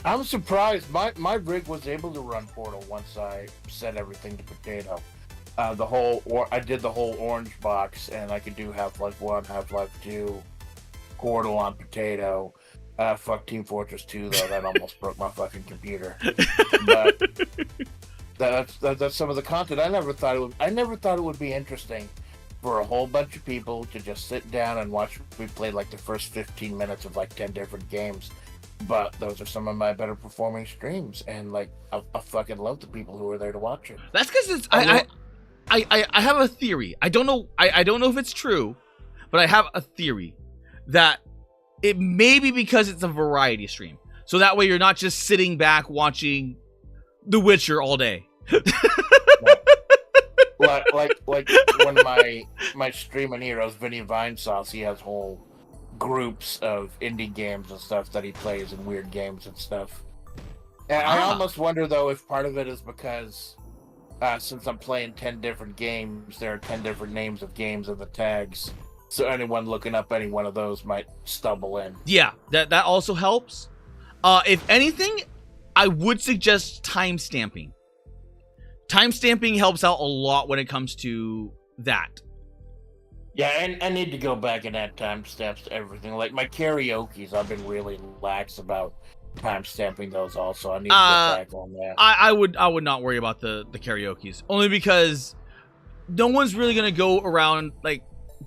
I'm surprised. My rig was able to run Portal once I set everything to potato. I did the whole orange box, and I could do Half-Life 1, Half-Life 2, Portal on potato. Fuck Team Fortress 2 though. That almost broke my fucking computer. But that's some of the content. I never thought it would be interesting for a whole bunch of people to just sit down and watch me play like the first 15 minutes of like 10 different games. But those are some of my better performing streams, and like I fucking love the people who are there to watch it. That's because I have a theory. I don't know if it's true, but I have a theory that it may be because it's a variety stream. So that way you're not just sitting back watching The Witcher all day. like when my streaming heroes, Vinny Vinesauce, he has whole groups of indie games and stuff that he plays in weird games and stuff. And I almost wonder though if part of it is because since I'm playing 10 different games, there are 10 different names of games in the tags. So anyone looking up any one of those might stumble in. Yeah, that also helps. If anything, I would suggest timestamping. Timestamping helps out a lot when it comes to that. Yeah, and I need to go back and add timestamps to everything. Like my karaoke's, I've been really lax about timestamping those also. I need to get back on that. I would not worry about the karaoke's. Only because no one's really gonna go around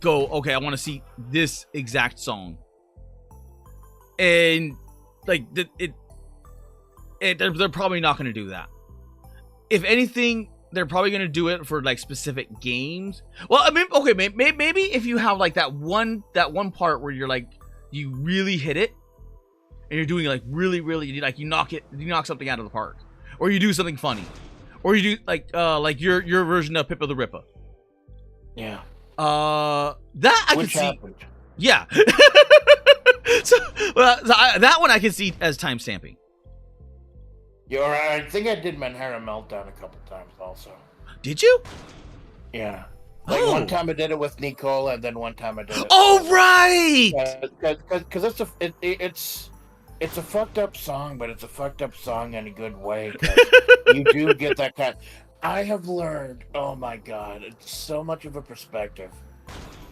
okay, I want to see this exact song. And like they're probably not gonna do that. If anything, they're probably gonna do it for like specific games. Well, I mean, okay, maybe if you have like that one part where you're like you really hit it, and you're doing like really like you knock something out of the park, or you do something funny, or you do like your version of Pippa the Ripper. Yeah. That I Which can see. happened. Yeah. So that one I can see as timestamping. Yeah, or I think I did Manhattan Meltdown a couple times also. Did you? Yeah. Like one time I did it with Nicole, and then one time I did it. Oh right. Because it's a fucked up song, but it's a fucked up song in a good way. You do get that kind. I have learned. Oh my god, it's so much of a perspective.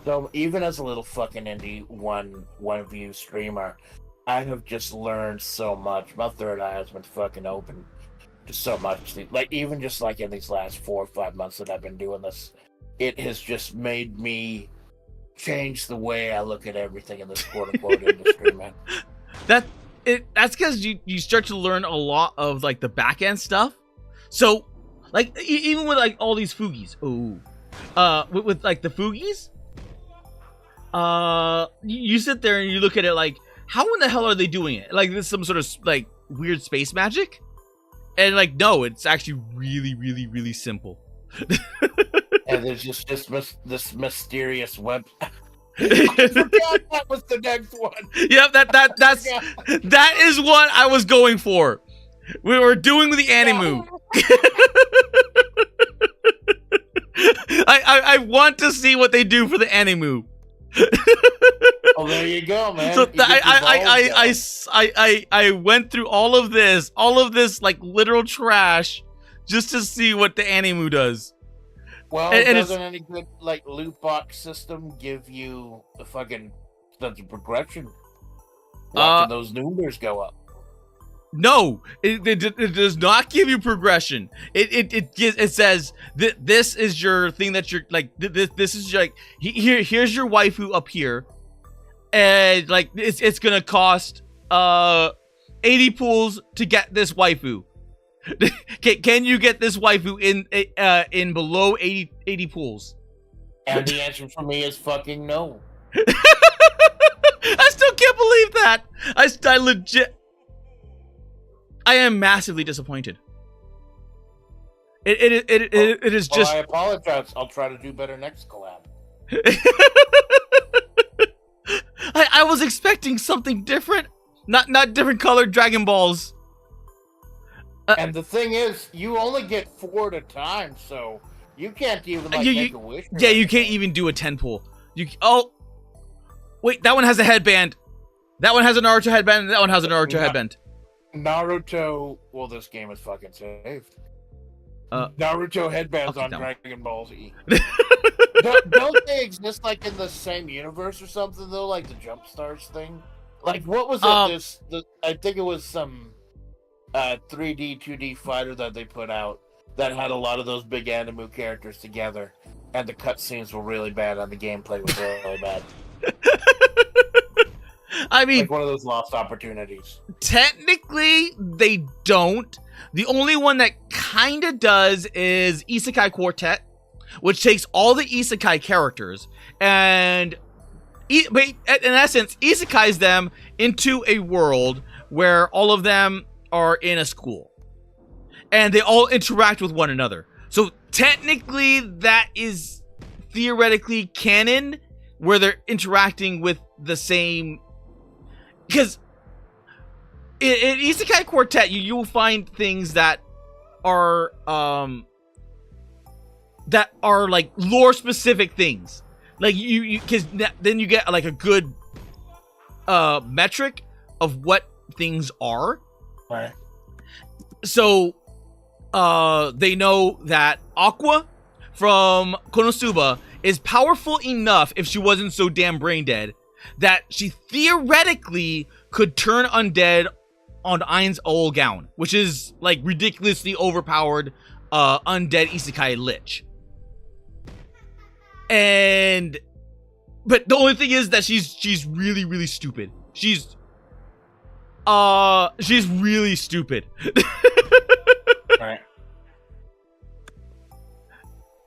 So even as a little fucking indie one view streamer, I have just learned so much. My third eye has been fucking open to so much. Like even just like in these last 4 or 5 months that I've been doing this, it has just made me change the way I look at everything in this quote unquote industry, man. That's because you start to learn a lot of like the back end stuff. So like even with like all these Fugees, with like the Fugees, you sit there and you look at it like, how in the hell are they doing it? Like this is some sort of like weird space magic, and like no, it's actually really simple. And there's just this mysterious web. I forgot that was the next one. Yep, that is what I was going for. We were doing the animu. I want to see what they do for the animu. Oh, there you go, man. So You get your balls out. I went through all of this like literal trash, just to see what the animu does. Well, and doesn't any good like loot box system give you a fucking sense of progression? Watching those numbers go up. No, it does not give you progression. It says that this is your thing that you're like this is like here's your waifu up here, and like it's gonna cost 80 pools to get this waifu. Can you get this waifu in below 80 pools? And the answer for me is fucking no. I still can't believe that. I legit. I am massively disappointed. It is Well, just. I apologize. I'll try to do better next collab. I was expecting something different, not different colored Dragon Balls. And the thing is, you only get 4 at a time, so you can't even like make a wish. Yeah, you can't even do a 10 pull. Wait, that one has a headband. That one has a Naruto headband. That one has a Naruto headband. Naruto. Well, this game is fucking saved. Naruto headbands on Dragon Ball Z. don't they exist like in the same universe or something though? Like the Jump Stars thing. Like what was it? I think it was some 3D 2D fighter that they put out that had a lot of those big anime characters together, and the cutscenes were really bad and the gameplay was really bad. I mean, like one of those lost opportunities. Technically, they don't. The only one that kind of does is Isekai Quartet, which takes all the Isekai characters and, in essence, isekais them into a world where all of them are in a school. And they all interact with one another. So technically, that is theoretically canon, where they're interacting with the same. Because in Isekai Quartet, you will find things that are like lore specific things. Like because then you get like a good metric of what things are. Right. So they know that Aqua from Konosuba is powerful enough, if she wasn't so damn brain dead, that she theoretically could turn undead on Ain's old gown, which is like ridiculously overpowered undead isekai lich. But the only thing is that she's really, really stupid. She's really stupid. Right.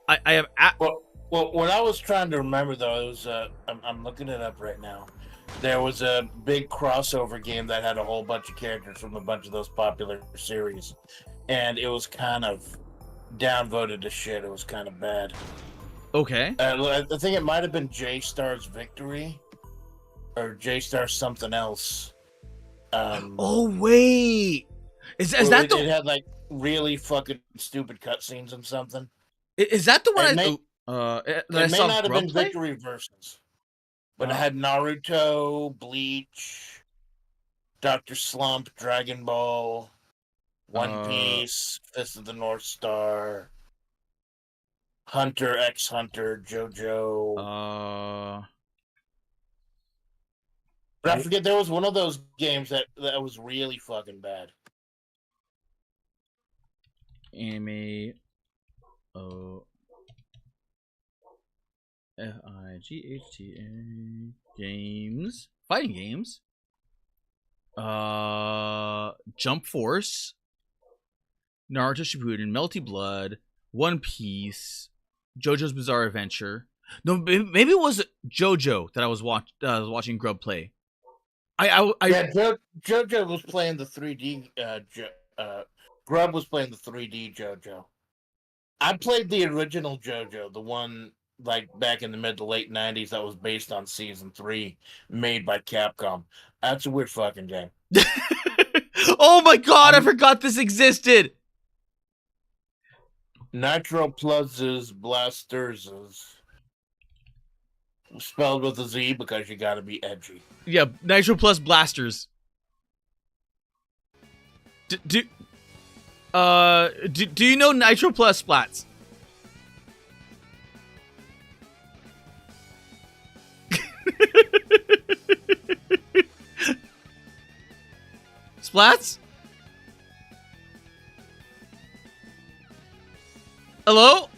I am at. Well, what I was trying to remember though, it was I'm looking it up right now. There was a big crossover game that had a whole bunch of characters from a bunch of those popular series, and it was kind of downvoted to shit. It was kind of bad. Okay. I think it might have been J Star's Victory, or J Star something else. Oh wait, is that the? It had like really fucking stupid cutscenes and something. Is that the one? It may not have been Victory Versus, but it had Naruto, Bleach, Dr. Slump, Dragon Ball, One Piece, Fist of the North Star, Hunter x Hunter, JoJo. But I forget, there was one of those games that was really fucking bad. Anime. FIGHTA games. Fighting games. Jump Force. Naruto Shippuden, Melty Blood, One Piece, JoJo's Bizarre Adventure. No, maybe it was JoJo that I was watching Grub play. JoJo was playing the 3D. Grub was playing the 3D JoJo. I played the original JoJo, the one like back in the mid to late '90s that was based on Season 3, made by Capcom. That's a weird fucking game. Oh my god, I forgot this existed. Nitro Pluses Blasters spelled with a Z because you gotta be edgy. Yeah, Nitro Plus Blasters. Do you know Nitro Plus Splats? Splats? Hello?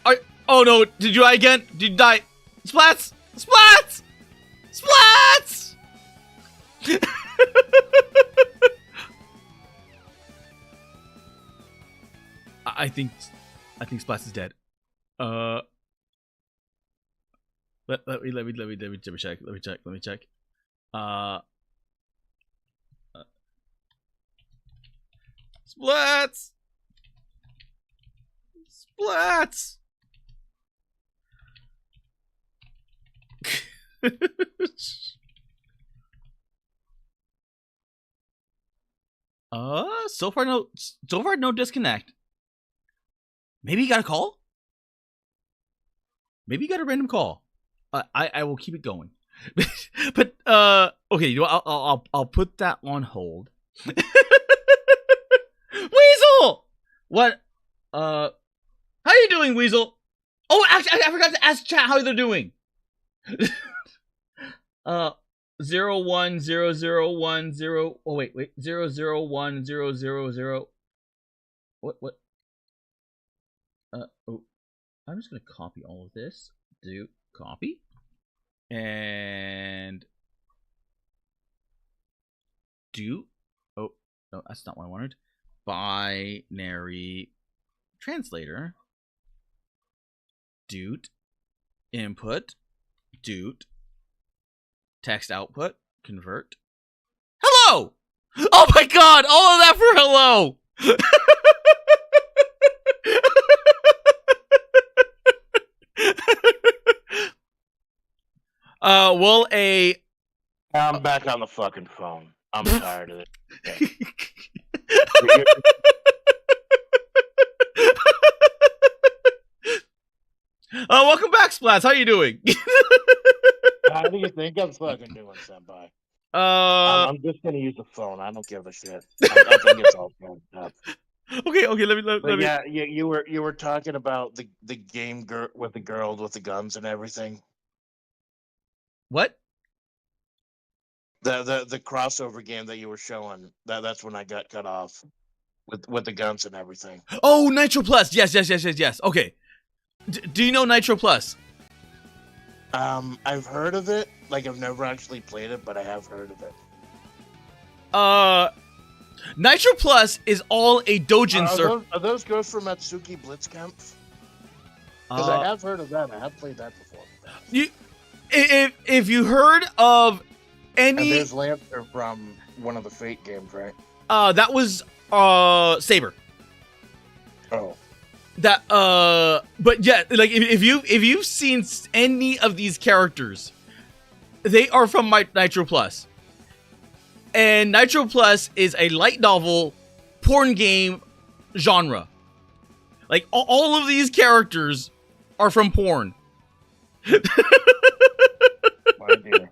Oh no, did you die again? Did you die? Splats! Splats! Splats! I think Splats is dead. Let me check. Splats! Splats! So far no disconnect. Maybe you got a call? Maybe you got a random call. I will keep it going. But okay, you know what? I'll put that on hold. Weasel! What? How you doing, Weasel? Oh, actually, I forgot to ask chat how they're doing. 0100100. Oh wait, 001000. What? Oh, I'm just gonna copy all of this. Do copy and do. Oh no, that's not what I wanted. Binary translator. Doot input. Doot text output. Convert. Hello. Oh my god! All of that for hello. Will a... I'm back on the fucking phone. I'm tired of it. Welcome back, Splats. How you doing? How do you think I'm fucking doing, Senpai? I'm just gonna use the phone. I don't give a shit. I think it's all fucked up. Okay. Let me. Yeah, you were talking about the game with the girls with the guns and everything. What? The crossover game that you were showing. That's when I got cut off with the guns and everything. Oh, Nitro Plus. Yes. Okay. Do you know Nitro Plus? I've heard of it. Like, I've never actually played it, but I have heard of it. Nitro Plus is all a Dojin server. Are those girls from Matsuki Blitzcamp? Because I have heard of that. I have played that before. If you heard of any... And there's Lancer from one of the Fate games, right? That was Saber. Oh. That but yeah, like if you've seen any of these characters, they are from Nitro Plus. And Nitro Plus is a light novel porn game genre. Like all of these characters are from porn. My dear.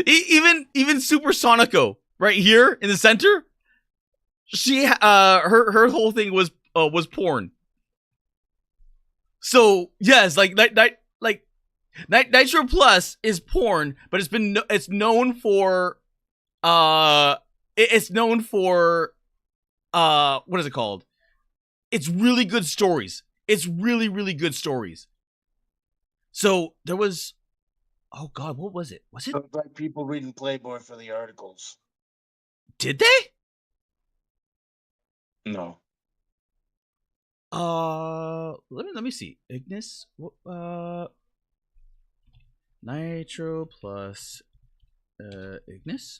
Even Super Sonico right here in the center. She her whole thing was porn. So yes, like Nitro Plus is porn, but it's known for what is it called? It's really good stories. It's really good stories. So there was, oh god, what was it? Was it? It's like people reading Playboy for the articles. Did they? No. Let me see. Ignis, Nitro Plus, Ignis.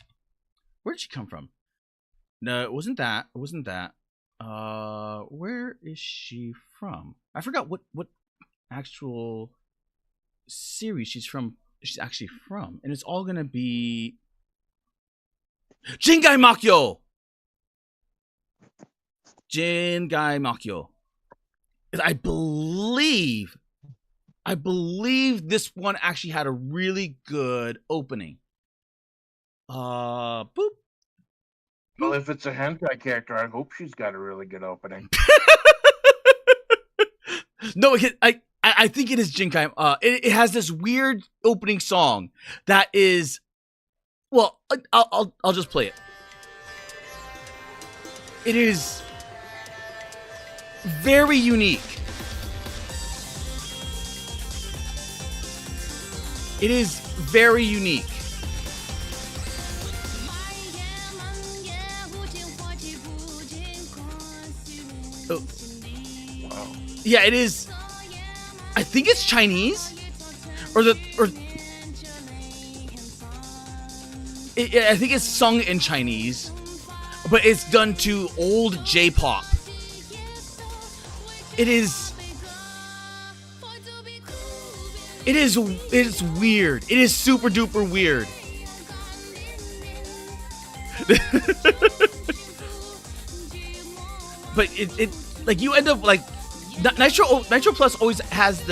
Where did she come from? No, it wasn't that. It wasn't that. Where is she from? I forgot what actual series she's actually from, and it's all gonna be Jingai Makyo. Jingai Makyo. I believe this one actually had a really good opening. Boop. Well, if it's a hentai character, I hope she's got a really good opening. No, I think it is Jinkai. It has this weird opening song that is, well, I'll just play it. It is very unique. It is very unique. Oh. Wow. Yeah, it is. I think it's Chinese, I think it's sung in Chinese, but it's done to old J-pop. It's weird. It is super duper weird. But it like you end up like Nitro Plus always has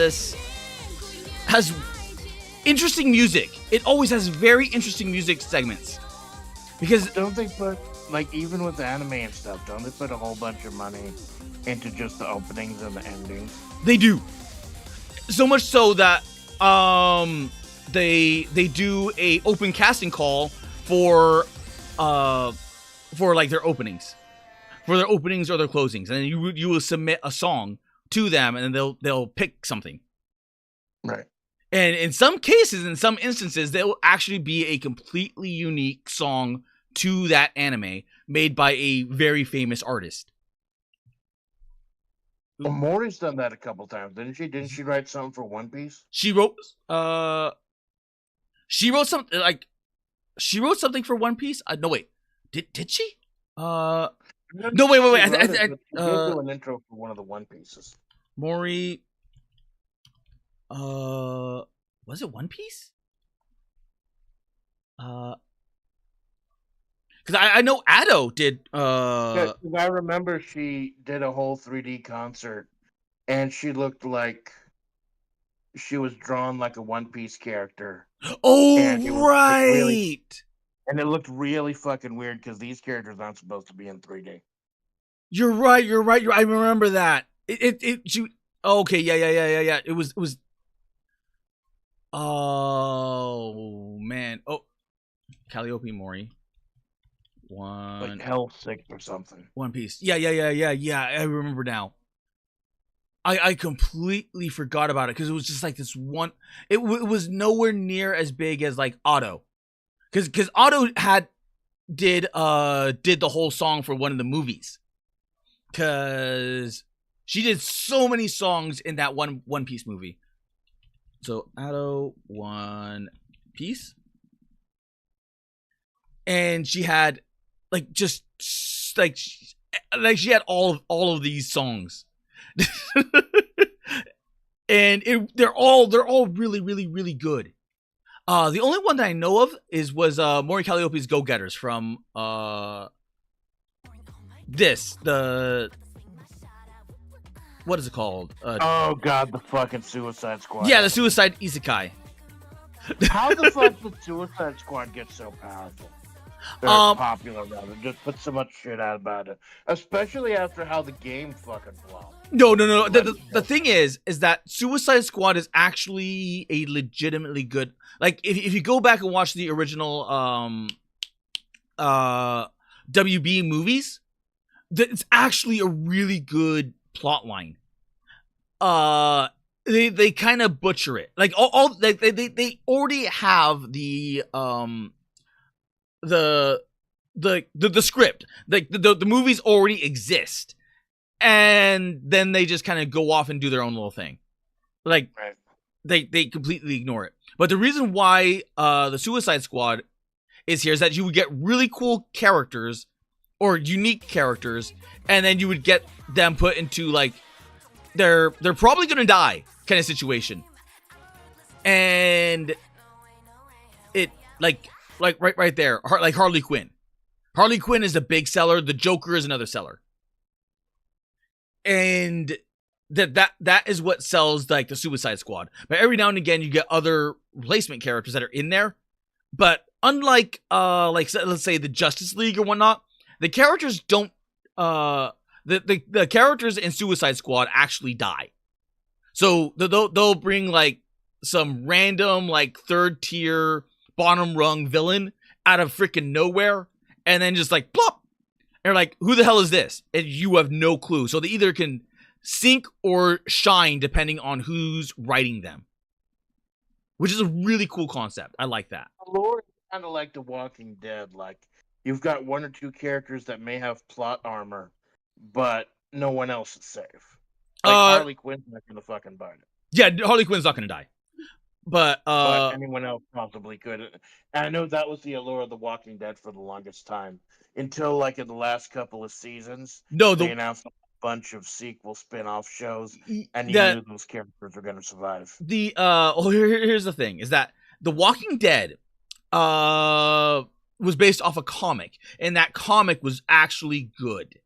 interesting music. It always has very interesting music segments. Because don't they put, like, even with anime and stuff, don't they put a whole bunch of money into just the openings and the endings? They do. So much so that they do a open casting call for like their openings. For their openings or their closings. And then you will submit a song to them, and then they'll pick something. Right. And in some cases, in some instances, there will actually be a completely unique song to that anime made by a very famous artist. Well, Mori's done that a couple times, didn't she? Didn't she write something for One Piece? She wrote something for One Piece. No, wait, did she? No, wait. She did do an intro for one of the One Pieces. Mori. Was it One Piece? Because I know Ado did. Yeah, I remember she did a whole 3D concert, and she looked like she was drawn like a One Piece character. Oh, right. And it looked really fucking weird because these characters aren't supposed to be in 3D. You're right. I remember that. Okay, yeah. It was. Oh man. Oh, Calliope Mori. Like Hell 6 or something. One Piece. Yeah. I remember now. I completely forgot about it because it was just like this one. It was nowhere near as big as like Otto, because Otto did the whole song for one of the movies, because she did so many songs in that One Piece movie. So Otto One Piece, and she had like just like she had all of these songs. And they're all really good. The only one that I know of was Mori Calliope's Go Getters from what is it called? Oh god, the fucking Suicide Squad. Yeah, the Suicide Isekai. How the fuck did Suicide Squad get so powerful? They're popular about it. Just put so much shit out about it, especially after how the game fucking flopped. No. The thing is that Suicide Squad is actually a legitimately good. Like, if you go back and watch the original WB movies, it's actually a really good plot line. They kind of butcher it. Like they already have the script. Like the movies already exist. And then they just kind of go off and do their own little thing. Like, right. They completely ignore it. But the reason why the Suicide Squad is here is that you would get really cool characters or unique characters, and then you would get them put into like they're probably gonna die kind of situation. and it like right there, like Harley Quinn. Harley Quinn is a big seller. The Joker is another seller, and that is what sells like the Suicide Squad. But every now and again, you get other replacement characters that are in there. But unlike like let's say the Justice League or whatnot, the characters don't the characters in Suicide Squad actually die. So they'll bring like some random like third tier bottom rung villain out of freaking nowhere, and then just like plop, and you're like, who the hell is this? And you have no clue. So they either can sink or shine depending on who's writing them, which is a really cool concept. I like that. Lord, kind of like The Walking Dead. Like you've got one or two characters that may have plot armor, but no one else is safe. Like Harley Quinn's not gonna fucking bite it. Yeah, Harley Quinn's not gonna die. But anyone else possibly could. And I know that was the allure of The Walking Dead for the longest time. Until like in the last couple of seasons, they announced a bunch of sequel spin-off shows, and you knew those characters were gonna survive. Here's the thing: is that The Walking Dead was based off a comic, and that comic was actually good.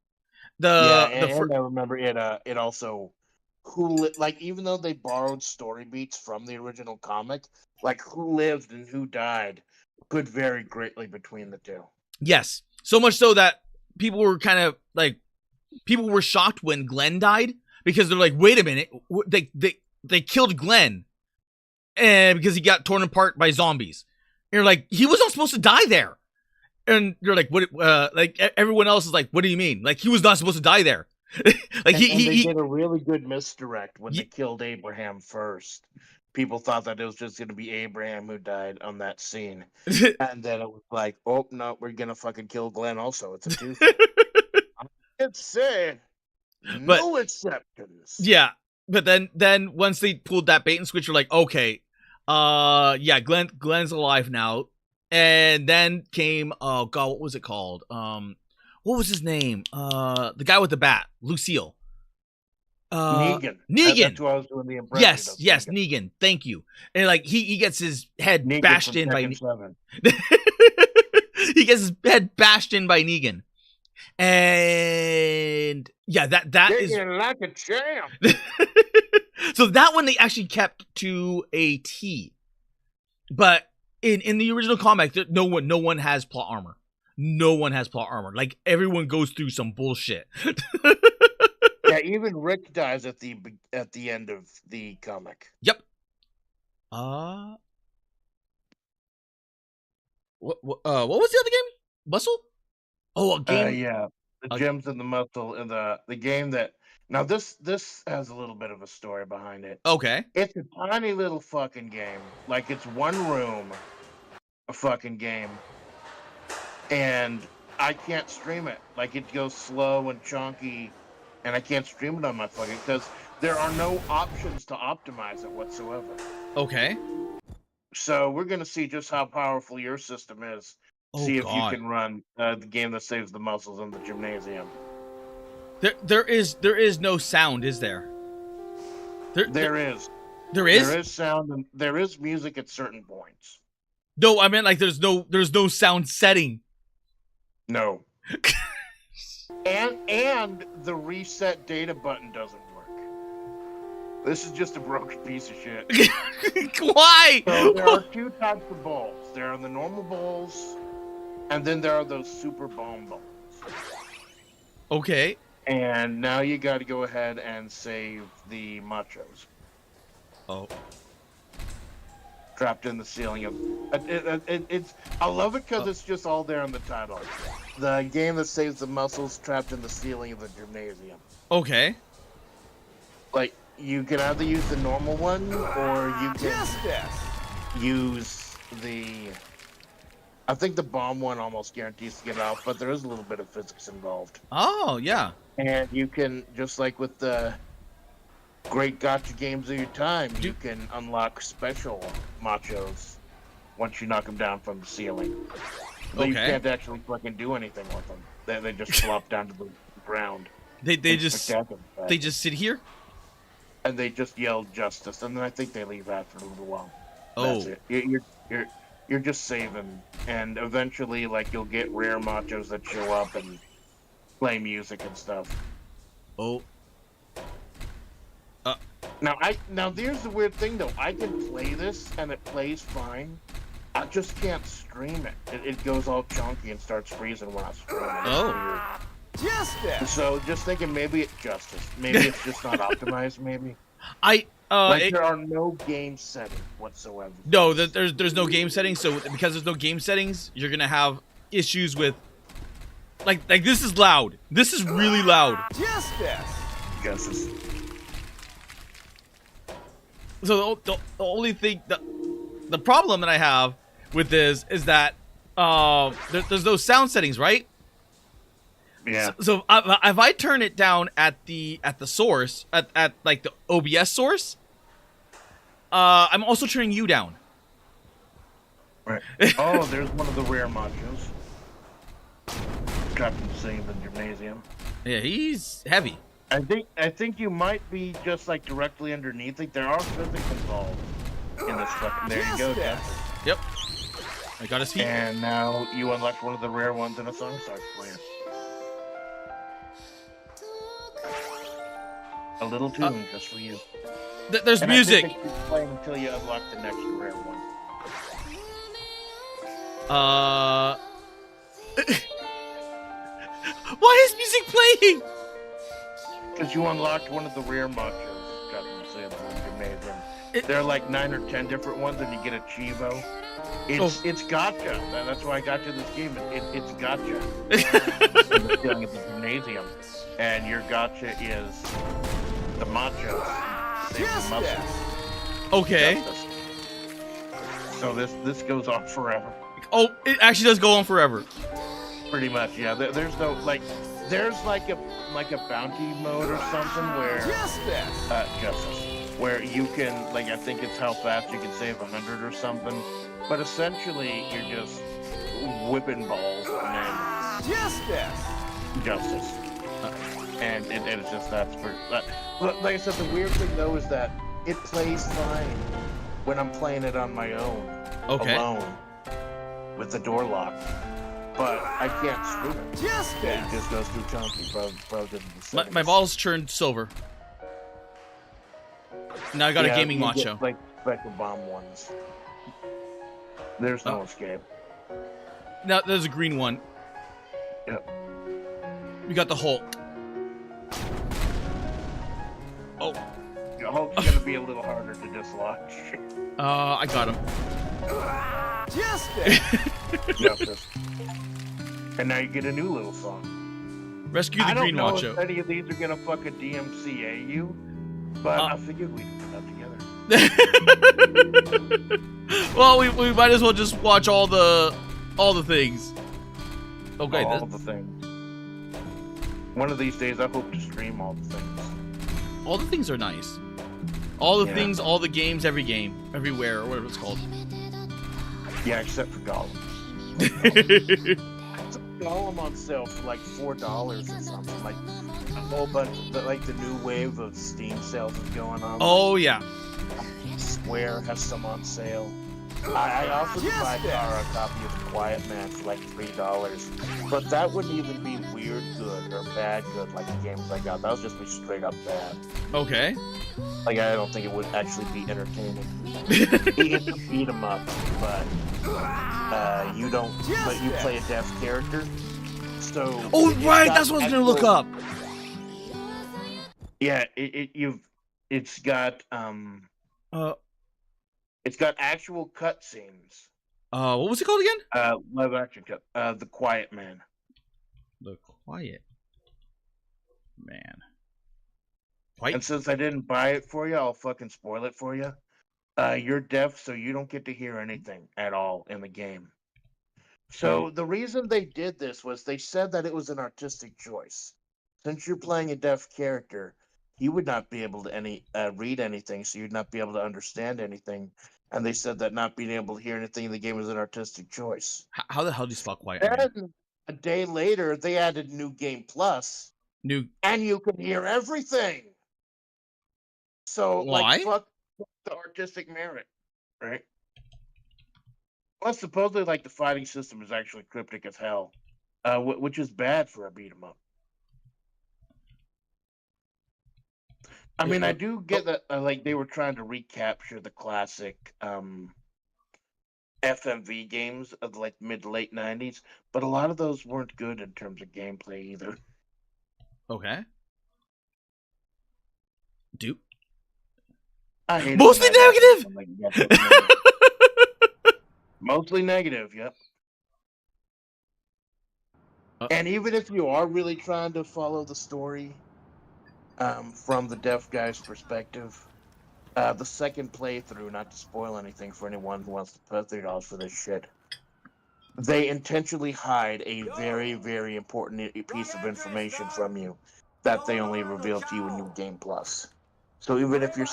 I remember it. It also even though they borrowed story beats from the original comic, like who lived and who died could vary greatly between the two. Yes, so much so that people were shocked when Glenn died, because they're like, wait a minute, they killed Glenn, and because he got torn apart by zombies. And you're like, he was not supposed to die there. And you're like, what? Like everyone else is like, what do you mean? Like he was not supposed to die there. Like they did a really good misdirect when they killed Abraham first. People thought that it was just going to be Abraham who died on that scene, and then it was like, oh no, we're gonna fucking kill Glenn also. It's a two. It's no acceptance. Yeah, but then once they pulled that bait and switch, you're like, okay, yeah, Glenn's alive now. And then came, oh god, what was it called? What was his name? The guy with the bat, Lucille. Negan. That's who I was doing the impression of. Yes, Negan. Thank you. And like he gets his head bashed in by Negan. He gets his head bashed in by Negan. And yeah, that is like a champ. So that one they actually kept to a T. But in the original comic, no one has plot armor. No one has plot armor. Like everyone goes through some bullshit. Yeah, even Rick dies at the end of the comic. Yep. What was the other game? Muscle? Oh, a game. Yeah, the Gems and the Muscle, and the game that. Now this has a little bit of a story behind it. Okay. It's a tiny little fucking game. Like it's one room, a fucking game, and I can't stream it. Like it goes slow and chunky, and I can't stream it on my fucking because there are no options to optimize it whatsoever. Okay. So we're gonna see just how powerful your system is. See if you can run the game that saves the muscles in the gymnasium. There is no sound, is there? There is. There is? There is sound and there is music at certain points. No, I meant like there's no sound setting. No. and the reset data button doesn't work. This is just a broken piece of shit. Why? So there are two types of balls. There are the normal balls, and then there are those super bomb balls. Okay. And now you got to go ahead and save the machos. Oh. Trapped in the ceiling of it's. I love it because it's just all there in the title. The game that saves the muscles trapped in the ceiling of the gymnasium. Okay. Like you can either use the normal one or you can use the. I think the bomb one almost guarantees to get out, but there is a little bit of physics involved. Oh yeah. And you can, just like with the great gotcha games of your time, you can unlock special machos once you knock them down from the ceiling. But you can't actually fucking do anything with them. They just flop down to the ground. They just sit here? And they just yell justice, and then I think they leave after a little while. That's Oh, it. You're just saving, and eventually, like, you'll get rare machos that show up and play music and stuff. oh. Now there's the weird thing though. I can play this and it plays fine. I just can't stream it. It goes all chunky and starts freezing when I stream it. It's Oh. weird. Justice! So just thinking maybe it's justice. Maybe it's just not optimized. Maybe It, there are no game settings whatsoever. no, there's no game settings. So because there's no game settings, you're gonna have issues with like this is loud. This is really loud. Justice! Justice. So the only thing the problem that I have with this is that there's no sound settings, right? Yeah. So if I turn it down at the source at like the OBS source, I'm also turning you down. Right. Oh, there's one of the rare machos. Captain Save in Gymnasium. Yeah, he's heavy. I think you might be just like directly underneath it. There are physics involved in this fucking. There you go, Justice. Yep. I got his feet. And now you unlock one of the rare ones and a song starts playing. A little tune just for you. There's And music. I think it keeps playing until you unlock the next rare one. Why is music playing? Because you unlocked one of the rare machos, Captain Save in Gymnasium. It- There are like 9 or 10 different ones, and you get a Chivo. It's gotcha. That's why I got you this game. It's gotcha. In the feeling of the Gymnasium, and your gotcha is the machos. Save the muscles. Okay. Justice. So this goes on forever. Oh, it actually does go on forever. Pretty much, yeah. There's no there's like a bounty mode or something where justice, where you can I think it's how fast you can save 100 or something. But essentially, you're just whipping balls and justice. And it's just that's for. But like I said, the weird thing though is that it plays fine when I'm playing it on my own, alone, with the door locked. But I can't stream it. It just goes too chunky. Bro didn't. My balls turned silver. Now I got a gaming you macho. get, like the bomb ones. There's no escape. Now there's a green one. Yep. We got the Hulk. Oh. The Hulk's gonna be a little harder to dislodge. I got him. Justice. And now you get a new little song. Rescue the I don't green know macho. if any of these are gonna fucking DMCA you, but I figured we'd put that together. Well, we might as well just watch all the things. Okay, all the things. One of these days, I hope to stream all the things. all the things are nice. All the Yeah. things, all the games, every game, everywhere, or whatever it's called. Yeah, except for Gollum. Gollum on sale for like $4 or something. Like a whole bunch of the new wave of Steam sales is going on. Oh yeah. Square has some on sale. I also did buy Tara a copy of The Quiet Man for like $3, but that wouldn't even be weird good or bad good like the games I got. That would just be straight up bad. Okay. Like I don't think it would actually be entertaining. It's a beat 'em up, but you don't. But you play a deaf character, so. Oh it's right, got that's what I was gonna look actual- up. Yeah, it's got it's got actual cutscenes. What was it called again? Live action cut. The Quiet Man. The Quiet Man. Quiet. And since I didn't buy it for you, I'll fucking spoil it for you. You're deaf, so you don't get to hear anything at all in the game. So the reason they did this was they said that it was an artistic choice. Since you're playing a deaf character, you would not be able to read anything, so you'd not be able to understand anything. And they said that not being able to hear anything in the game was an artistic choice. How the hell do you spell Quiet Man? Then a day later, they added New Game Plus, New. and you can hear everything. So, Why? fuck the artistic merit, right? Plus, supposedly, like the fighting system is actually cryptic as hell, which is bad for a beat 'em up. I mean, I do get that, like they were trying to recapture the classic FMV games of like mid to late '90s, but a lot of those weren't good in terms of gameplay either. Okay. Do I hate it mostly when that happens. negative. I'm like, yes, it's negative. Mostly negative, yep. And even if you are really trying to follow the story from the deaf guy's perspective, the second playthrough, not to spoil anything for anyone who wants to pay $30 for this shit, they intentionally hide a very, very important piece of information from you that they only reveal to you in New Game Plus. So even if you're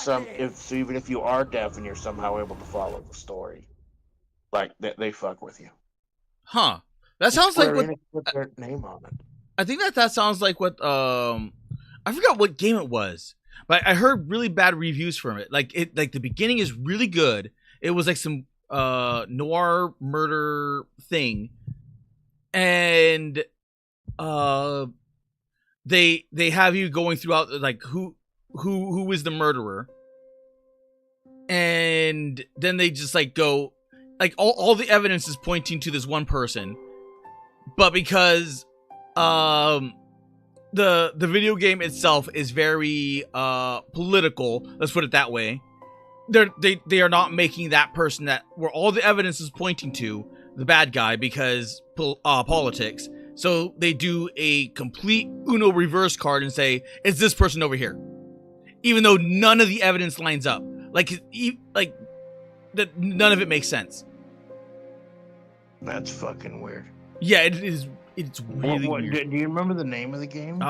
even if you are deaf and you're somehow able to follow the story, like they fuck with you. Huh. That sounds like what Enix put their name on it. I think that sounds like what I forgot what game it was, but I heard really bad reviews from it. Like the beginning is really good. It was like some noir murder thing, and they have you going throughout like who is the murderer, and then they just like go like all the evidence is pointing to this one person, but because the video game itself is very political, let's put it that way, they are not making that person that where all the evidence is pointing to the bad guy because politics. So they do a complete Uno reverse card and say it's this person over here, even though none of the evidence lines up. Like that, none of it makes sense. That's fucking weird. Yeah, it is. It's really weird. Do you remember the name of the game?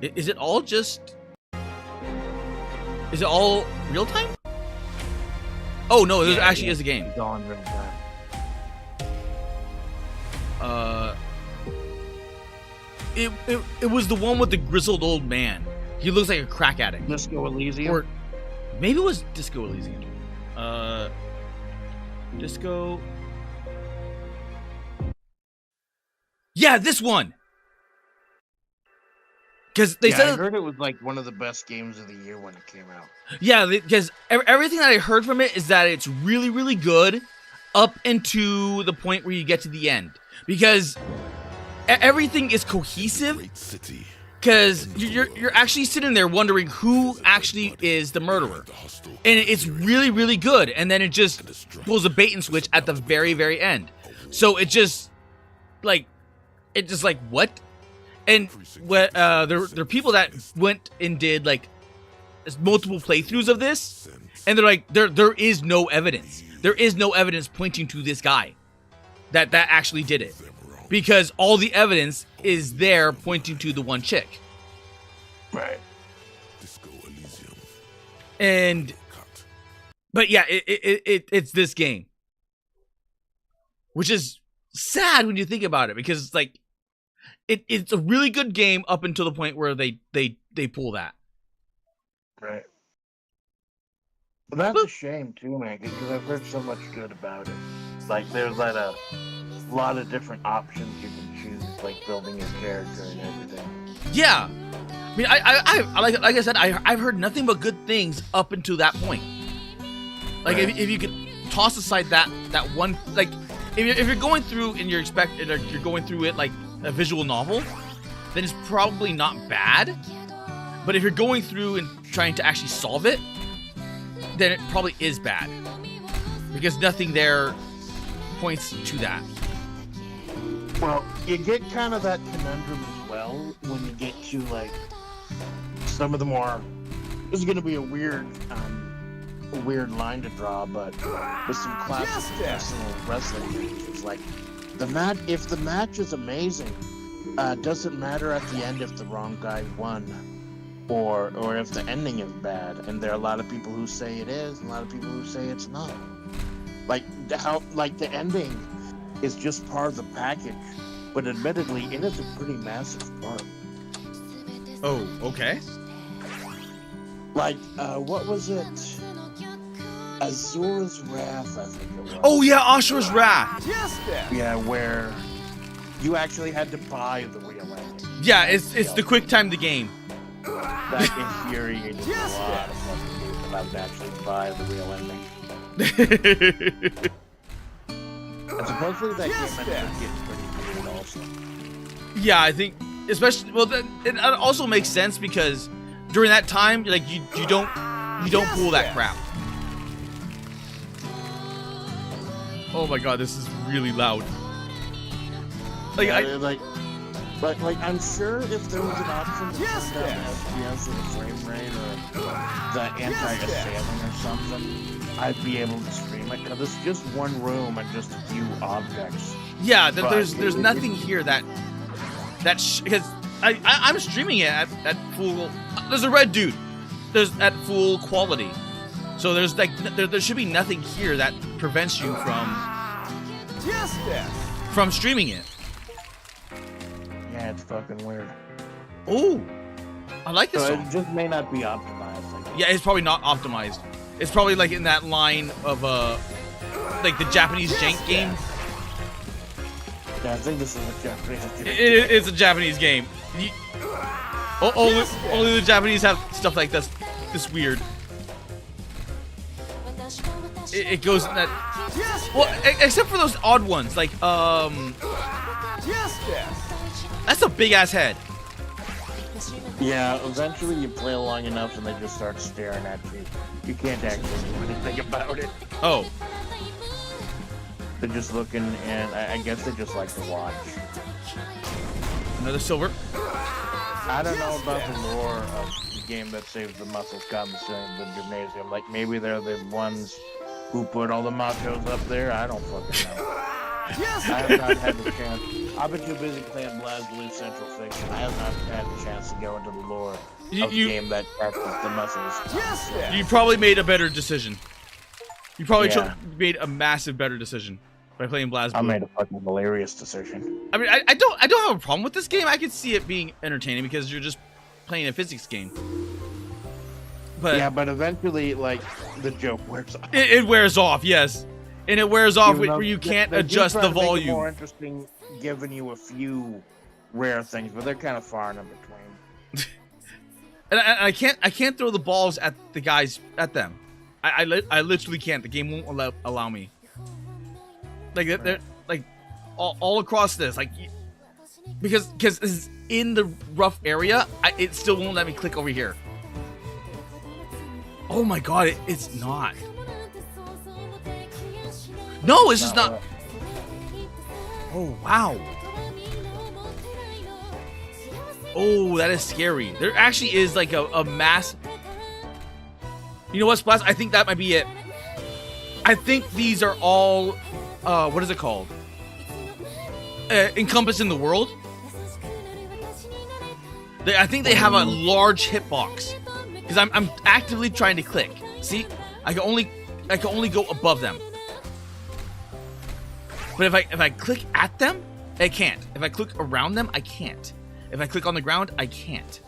Is it all just? Is it all real time? Oh no, there actually is a game. It's all in real time. It was the one with the grizzled old man. He looks like a crack addict. Disco Elysium? Or maybe it was Disco Elysium. Disco. Yeah, this one. Because they said I heard it was like one of the best games of the year when it came out. Yeah, because everything that I heard from it is that it's really, really good up into the point where you get to the end. Because everything is cohesive. Because you're actually sitting there wondering who actually is the murderer. And it's really, really good. And then it just pulls a bait and switch at the very, very end. So it just like what? And what there are people that went and did like multiple playthroughs of this, and they're like there is no evidence. There is no evidence pointing to this guy that actually did it, because all the evidence is there pointing to the one chick. Right. And but yeah, it's this game, which is sad when you think about it, because it's like it's a really good game up until the point where they pull that. Right. Well, that's a shame too, man, because I've heard so much good about it. Like there's like a lot of different options you can choose, like building your character and everything. Yeah, I mean, I like I said, I've heard nothing but good things up until that point. Like Right. if you could toss aside that one, like if you're going through and you're going through it like a visual novel, then it's probably not bad. But if you're going through and trying to actually solve it, then it probably is bad, because nothing there points to that. Well, you get kind of that conundrum as well when you get to like some of the more. This is going to be a weird line to draw, but with some classic professional wrestling matches, like if the match is amazing, doesn't matter at the end if the wrong guy won, or if the ending is bad. And there are a lot of people who say it is, and a lot of people who say it's not. Like the ending is just part of the package, but admittedly, it is a pretty massive part. Oh, okay. Like, what was it? Azura's Wrath, I think it was. Oh yeah, Ashura's Wrath. Yeah, where you actually had to buy the real ending. Yeah, it's the quick time the game. That infuriated a lot of fucking people that would actually buy the real ending. And supposedly that game ended up getting pretty weird also. Yeah, I think especially it also makes sense because during that time, like you don't pull that crap. Oh my god, this is really loud. Like Like I'm sure if there was an option to turn down the FPS or the frame rate or the anti-assailing or something, I'd be able to stream it because it's just one room and just a few objects. Yeah, there's nothing here because I'm streaming it at full. There's a red dude. There's at full quality. So there's like there should be nothing here that prevents you from streaming it. Yeah, it's fucking weird. Oh, I like this So song. it just may not be optimized. I guess. Yeah, it's probably not optimized. It's probably like in that line of like the Japanese jank game. Yeah, I think this is a Japanese game. It's a Japanese game. Only the Japanese have stuff like this weird. It goes in that. Well, except for those odd ones, like that's a big ass head. Yeah, eventually you play along enough and they just start staring at you. You can't actually do anything about it. Oh, They're just looking, and I guess they just like to watch. another silver. I don't know about the lore of the game that saves the muscle comes in the gymnasium. Like, maybe they're the ones who put all the machos up there. I don't fucking know. I have not had the chance. I've been too busy playing BlazBlue Central Fiction. I have not had the chance to go into the lore of the game that catches the muscles. You probably made a better decision. You probably Yeah. made a massive better decision by playing BlazBlue. I made a fucking hilarious decision. I mean, I don't have a problem with this game. I could see it being entertaining because you're just playing a physics game. But Yeah, but eventually, like, the joke wears off. it wears off, yes, and it wears off Even though where you can't they do adjust try the to make it volume. more interesting, giving you a few rare things, but they're kind of far in between. And I can't throw the balls at the guys at them. I literally can't. The game won't allow me. Like they're like all across this, like because it's in the rough area. It still won't let me click over here. Oh my god, it's not. No, it's just not. Oh wow. Oh, that is scary. There actually is like a mass. You know what, Splash? I think that might be it. I think these are all, what is it called? Encompassed in the world. I think they have a large hitbox because I'm actively trying to click. See, I can only go above them. But if I click at them, I can't. If I click around them, I can't. If I click on the ground, I can't.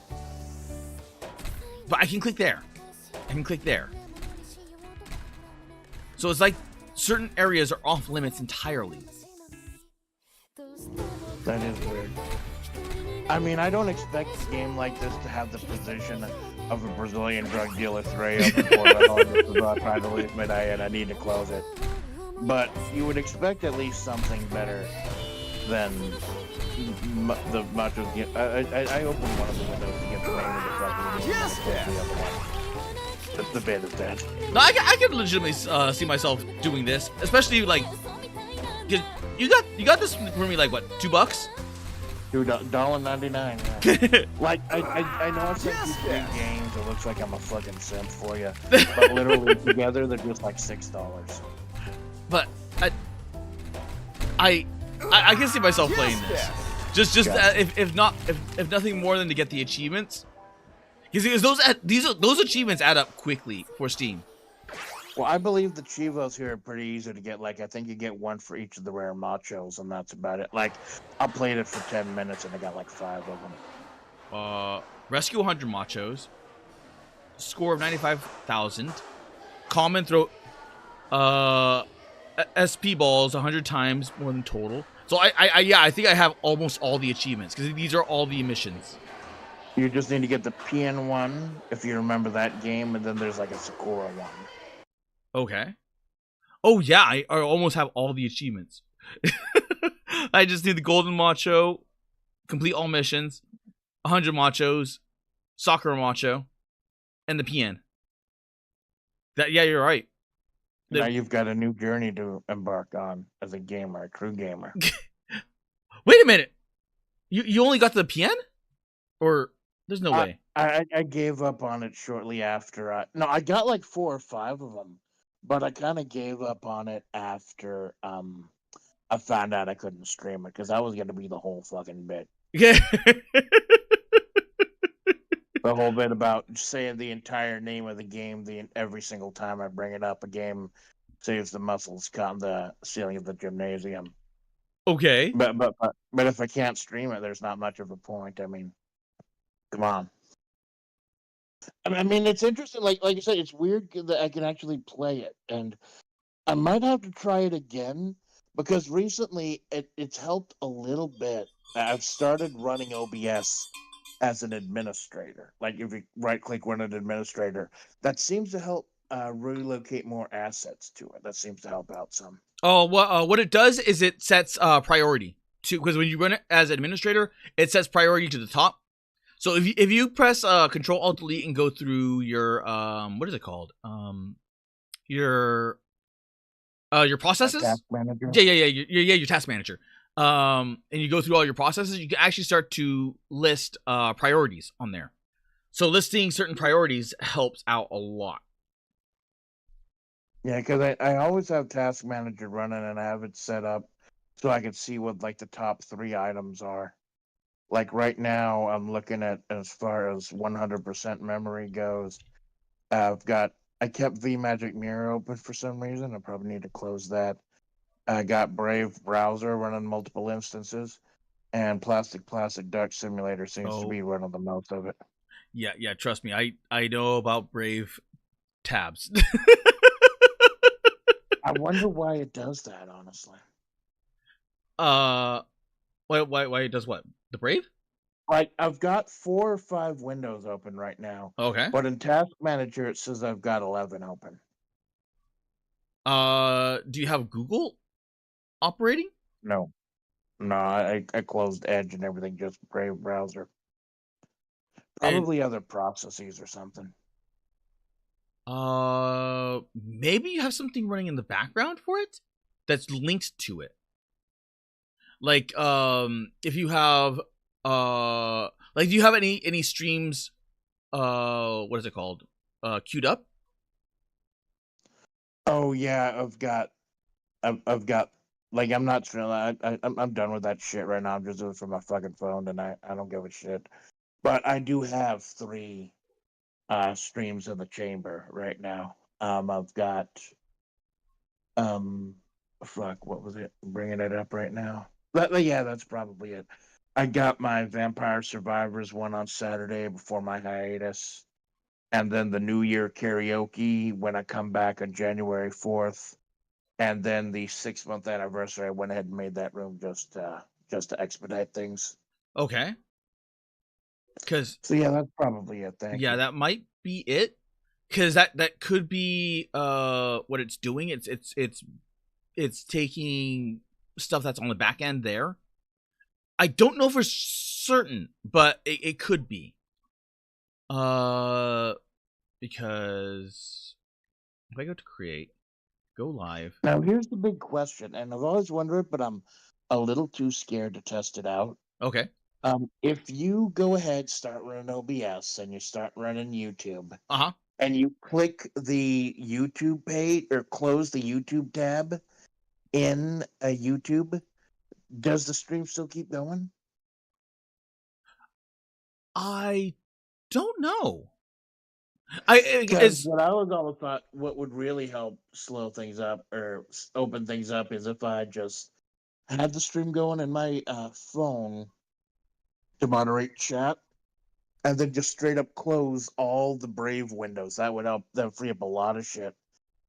But I can click there. I can click there. So it's like certain areas are off limits entirely. That is weird. I mean, I don't expect a game like this to have the position of a Brazilian drug dealer tray up before the trying to leave midday and I need to close it. But you would expect at least something better than the Macho game. I opened one of the windows to get the name of the fucking game. Yes, The other one. The bit is dead. No, I could legitimately see myself doing this, especially like, 'cause you got this for me like what, $2? $1.99. Yeah. Like I know I sent you 3 games. It looks like I'm a fucking simp for you, but literally together they're just like $6. But I can see myself playing this. Just Gotcha. if nothing more than to get the achievements. Because those achievements add up quickly for Steam. Well, I believe the Chivos here are pretty easy to get. Like, I think you get one for each of the rare machos, and that's about it. Like, I played it for 10 minutes, and I got like 5 of them. Rescue 100 machos. Score of 95,000. Common throw SP balls 100 times more than total. So I think I have almost all the achievements because these are all the missions. You just need to get the PN1 if you remember that game, and then there's like a Sakura one. Okay. Oh yeah, I almost have all the achievements. I just need the golden macho, complete all missions, 100 machos, soccer macho, and the PN. That yeah, you're right. Now you've got a new journey to embark on as a gamer, a true gamer. Wait a minute. You only got the PN? Or there's no way. I gave up on it shortly after. No, I got like 4 or 5 of them, but I kind of gave up on it after I found out I couldn't stream it because that was going to be the whole fucking bit. Yeah. The whole bit about saying the entire name of the game every single time I bring it up. A game saves the muscles on the ceiling of the gymnasium. Okay. But if I can't stream it, there's not much of a point. I mean, come on. I mean, it's interesting. Like I said, it's weird that I can actually play it, and I might have to try it again because recently it's helped a little bit. I've started running OBS as an administrator. Like if you right-click run an administrator, that seems to help relocate more assets to it. That seems to help out some. Oh, what it does is it sets priority to because when you run it as administrator, it sets priority to the top. So if you press Control Alt Delete and go through your what is it called your processes, Task manager. yeah your task manager, and you go through all your processes, you can actually start to list priorities on there. So listing certain priorities helps out a lot. Yeah, because I always have Task Manager running and I have it set up so I can see what like the top 3 items are. Like right now, I'm looking at as far as 100% memory goes. I kept VMagic Mirror open for some reason. I probably need to close that. I got Brave Browser running multiple instances, and Plastic Duck Simulator seems to be running the most of it. Yeah, trust me, I know about Brave tabs. I wonder why it does that, honestly. Why it does what? The Brave? Like I've got 4 or 5 windows open right now, Okay. but in Task Manager it says I've got 11 open. Do you have Google operating? No, I closed Edge and everything, just Brave browser. Probably other processes or something. Maybe you have something running in the background for it that's linked to it. Like, if you have, like, do you have any streams, what is it called? Queued up? Oh yeah, I've got like I'm not sure. I'm done with that shit right now. I'm just doing it from my fucking phone, and I don't give a shit. But I do have 3 streams in the chamber right now. I've got fuck, what was it? Bringing it up right now. Yeah, that's probably it. I got my Vampire Survivors one on Saturday before my hiatus, and then the New Year karaoke when I come back on January 4th, and then the 6-month anniversary. I went ahead and made that room just to expedite things. Okay. So yeah, that's probably it. Thank you. That might be it. Because that could be what it's doing. It's taking stuff that's on the back end there. I don't know for certain, but it could be. Because if I go to create, go live. Now here's the big question, and I've always wondered, but I'm a little too scared to test it out. Okay. If you go ahead, start running OBS, and you start running YouTube, Uh-huh. and you click the YouTube page or close the YouTube tab in a YouTube, does the stream still keep going? I don't know. Because what I was always thought what would really help slow things up or open things up is if I just had the stream going in my phone to moderate chat, and then just straight up close all the Brave windows. That would help. That would free up a lot of shit.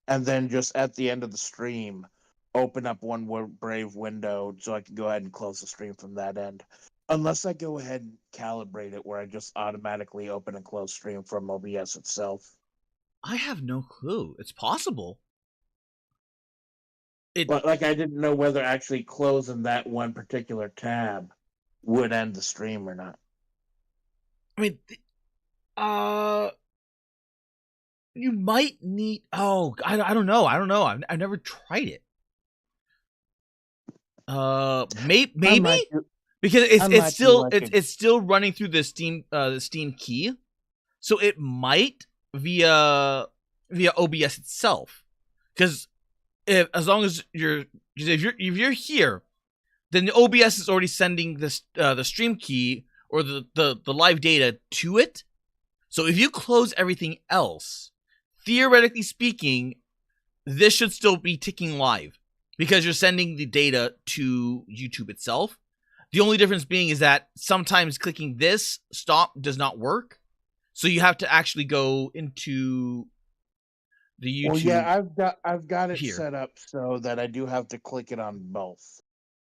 and then just at the end of the stream, open up one Brave window so I can go ahead and close the stream from that end. Unless I go ahead and calibrate it where I just automatically open and close stream from OBS itself. I have no clue. It's possible. It But like I didn't know whether actually closing that one particular tab would end the stream or not. I mean, you might need. Oh, I don't know. I don't know. I've never tried it. Maybe because it's still running through the Steam key, so it might via OBS itself. Because as long as if you're here, then the OBS is already sending this the stream key or the live data to it. So if you close everything else, theoretically speaking, this should still be ticking live because you're sending the data to YouTube itself. The only difference being is that sometimes clicking this stop does not work. So you have to actually go into the YouTube. Well, yeah, I've got it here. set up so that I do have to click it on both.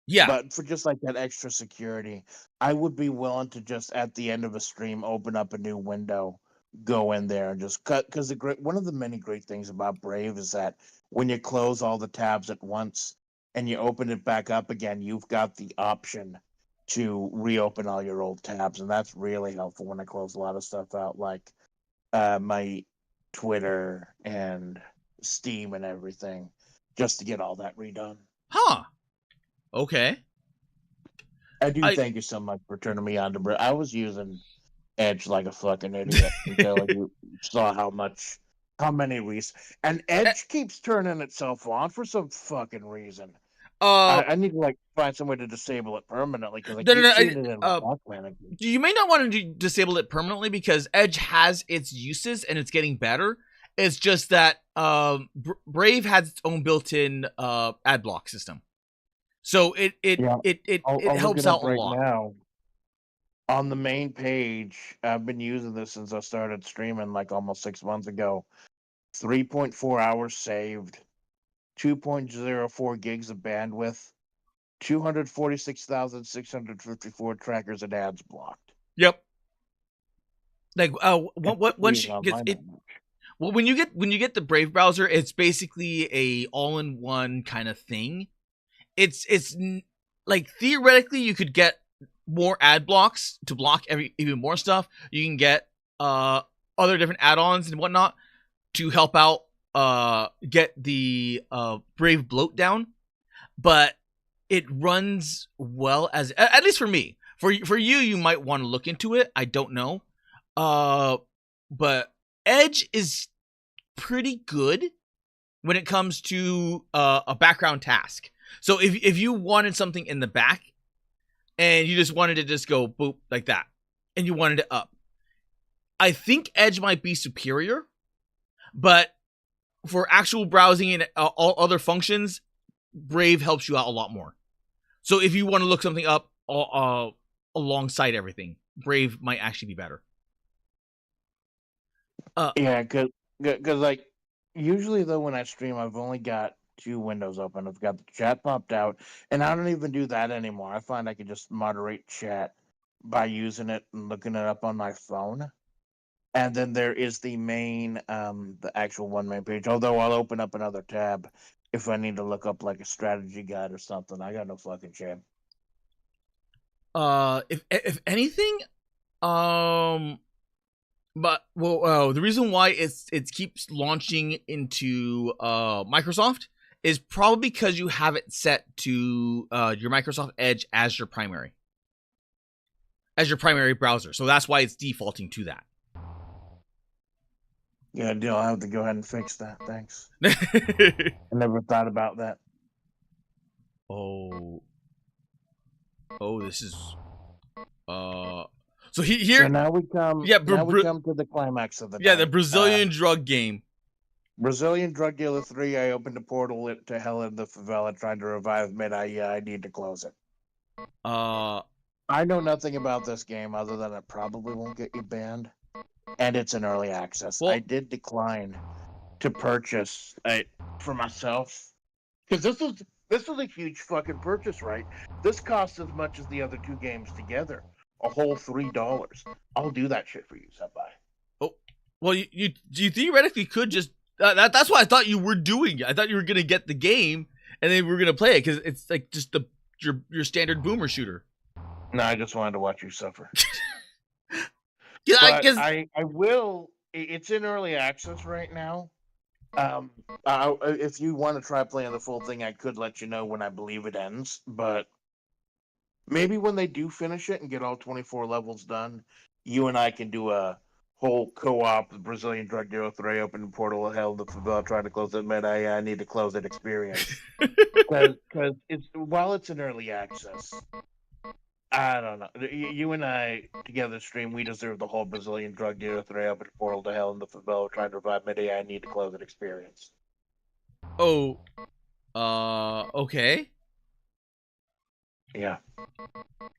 Yeah. But for just like that extra security, I would be willing to just at the end of a stream open up a new window, go in there and just cut. Because one of the many great things about Brave is that when you close all the tabs at once and you open it back up again, you've got the option to reopen all your old tabs, and that's really helpful when I close a lot of stuff out, like my Twitter and Steam and everything, just to get all that redone. Huh. Okay. I do thank you so much for turning me on to Brave. I was using Edge like a fucking idiot until you saw how many reasons. And Edge keeps turning itself on for some fucking reason. I need to like find some way to disable it permanently because I keep seeing it in my background. You may not want to disable it permanently because Edge has its uses and it's getting better. It's just that Brave has its own built-in ad block system, so it helps out a lot. Now, on the main page, I've been using this since I started streaming like almost 6 months ago. 3.4 hours saved, 2.04 gigs of bandwidth, 246,654 trackers and ads blocked. What once you get it. Well, when you get the Brave browser, it's basically a all-in-one kind of thing. It's like theoretically you could get more ad blocks to block even more stuff. You can get other different add-ons and whatnot to help out get the Brave bloat down, but it runs well as at least for me. For you, you might want to look into it. I don't know, but Edge is pretty good when it comes to a background task. So if you wanted something in the back and you just wanted to just go boop like that and you wanted it up, I think Edge might be superior, but for actual browsing and all other functions, Brave helps you out a lot more. So if you want to look something up alongside everything, Brave might actually be better. Yeah, because like usually though when I stream, I've only got 2 windows open. I've got the chat popped out, and I don't even do that anymore. I find I can just moderate chat by using it and looking it up on my phone. And then there is the main, the actual one main page. Although I'll open up another tab if I need to look up like a strategy guide or something. I got no fucking shame. If anything, but the reason why it keeps launching into Microsoft is probably because you have it set to your Microsoft Edge as your primary browser. So that's why it's defaulting to that. Yeah, I'll have to go ahead and fix that. Thanks. I never thought about that. Oh, this is so here. So now we come. Yeah, now we come to the climax of the night. the Brazilian drug game. Brazilian Drug Dealer 3. I opened a portal to hell in the favela, trying to revive mid. I need to close it. I know nothing about this game other than it probably won't get you banned, and it's an early access. Well, I did decline to purchase for myself, because this was a huge fucking purchase, right? This costs as much as the other two games together, a whole $3. I'll do that shit for you, senpai. Oh, well, you theoretically could just that's what I thought you were doing. I thought you were gonna get the game and then we were gonna play it because it's like just your standard boomer shooter. No, I just wanted to watch you suffer. Yeah, But I will. It's in early access right now. If you want to try playing the full thing, I could let you know when I believe it ends. But maybe when they do finish it and get all 24 levels done, you and I can do a whole co-op Brazilian drug dealer 3 open portal of hell the favela trying to close it. Man, I need to close it experience because it's while it's in early access. I don't know. You and I together stream. We deserve the whole Brazilian drug dealer 3 open portal to hell in the favela trying to revive mid I need to close it experience. Oh, okay. Yeah.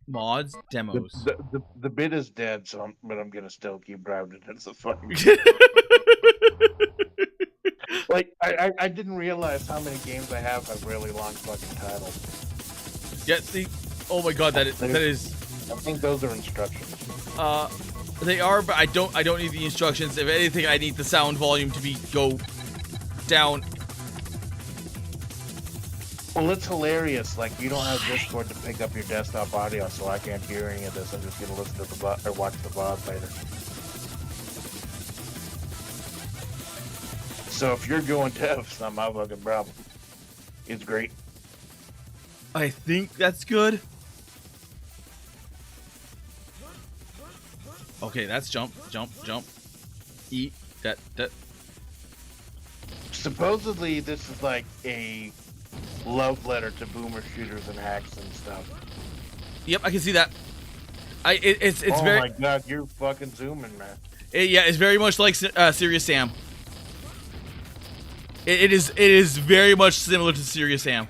Mods, demos. The bit is dead, but I'm gonna still keep driving it. It's a fucking like I didn't realize how many games I have really long fucking titles. Yeah, see, oh my god, that is. I think those are instructions. They are, but I don't need the instructions. If anything, I need the sound volume to go down. Well, it's hilarious. Like, you don't have Discord to pick up your desktop audio, so I can't hear any of this. I'm just gonna listen to the or watch the VOD later. So if you're going deaf, it's not my fucking problem. It's great. I think that's good. Okay, that's jump. Eat that. Supposedly, this is like a love letter to boomer shooters and hacks and stuff. Yep, I can see that. It's oh very. Oh my god, you're fucking zooming, man. Yeah, it's very much like Serious Sam. It is very much similar to Serious Sam.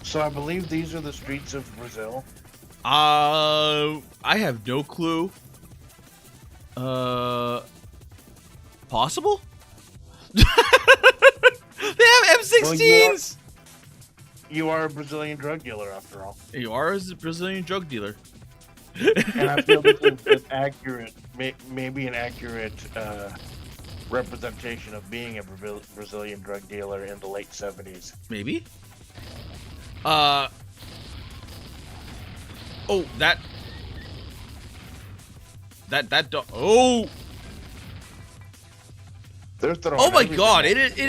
So I believe these are the streets of Brazil. I have no clue. Possible? They have M16s. Well, you are a Brazilian drug dealer, after all. You are a Brazilian drug dealer. And I feel this is an accurate, maybe an accurate representation of being a Brazilian drug dealer in the late 70s. Maybe. Oh, that. Oh. They're throwing Oh my everything god! at It you.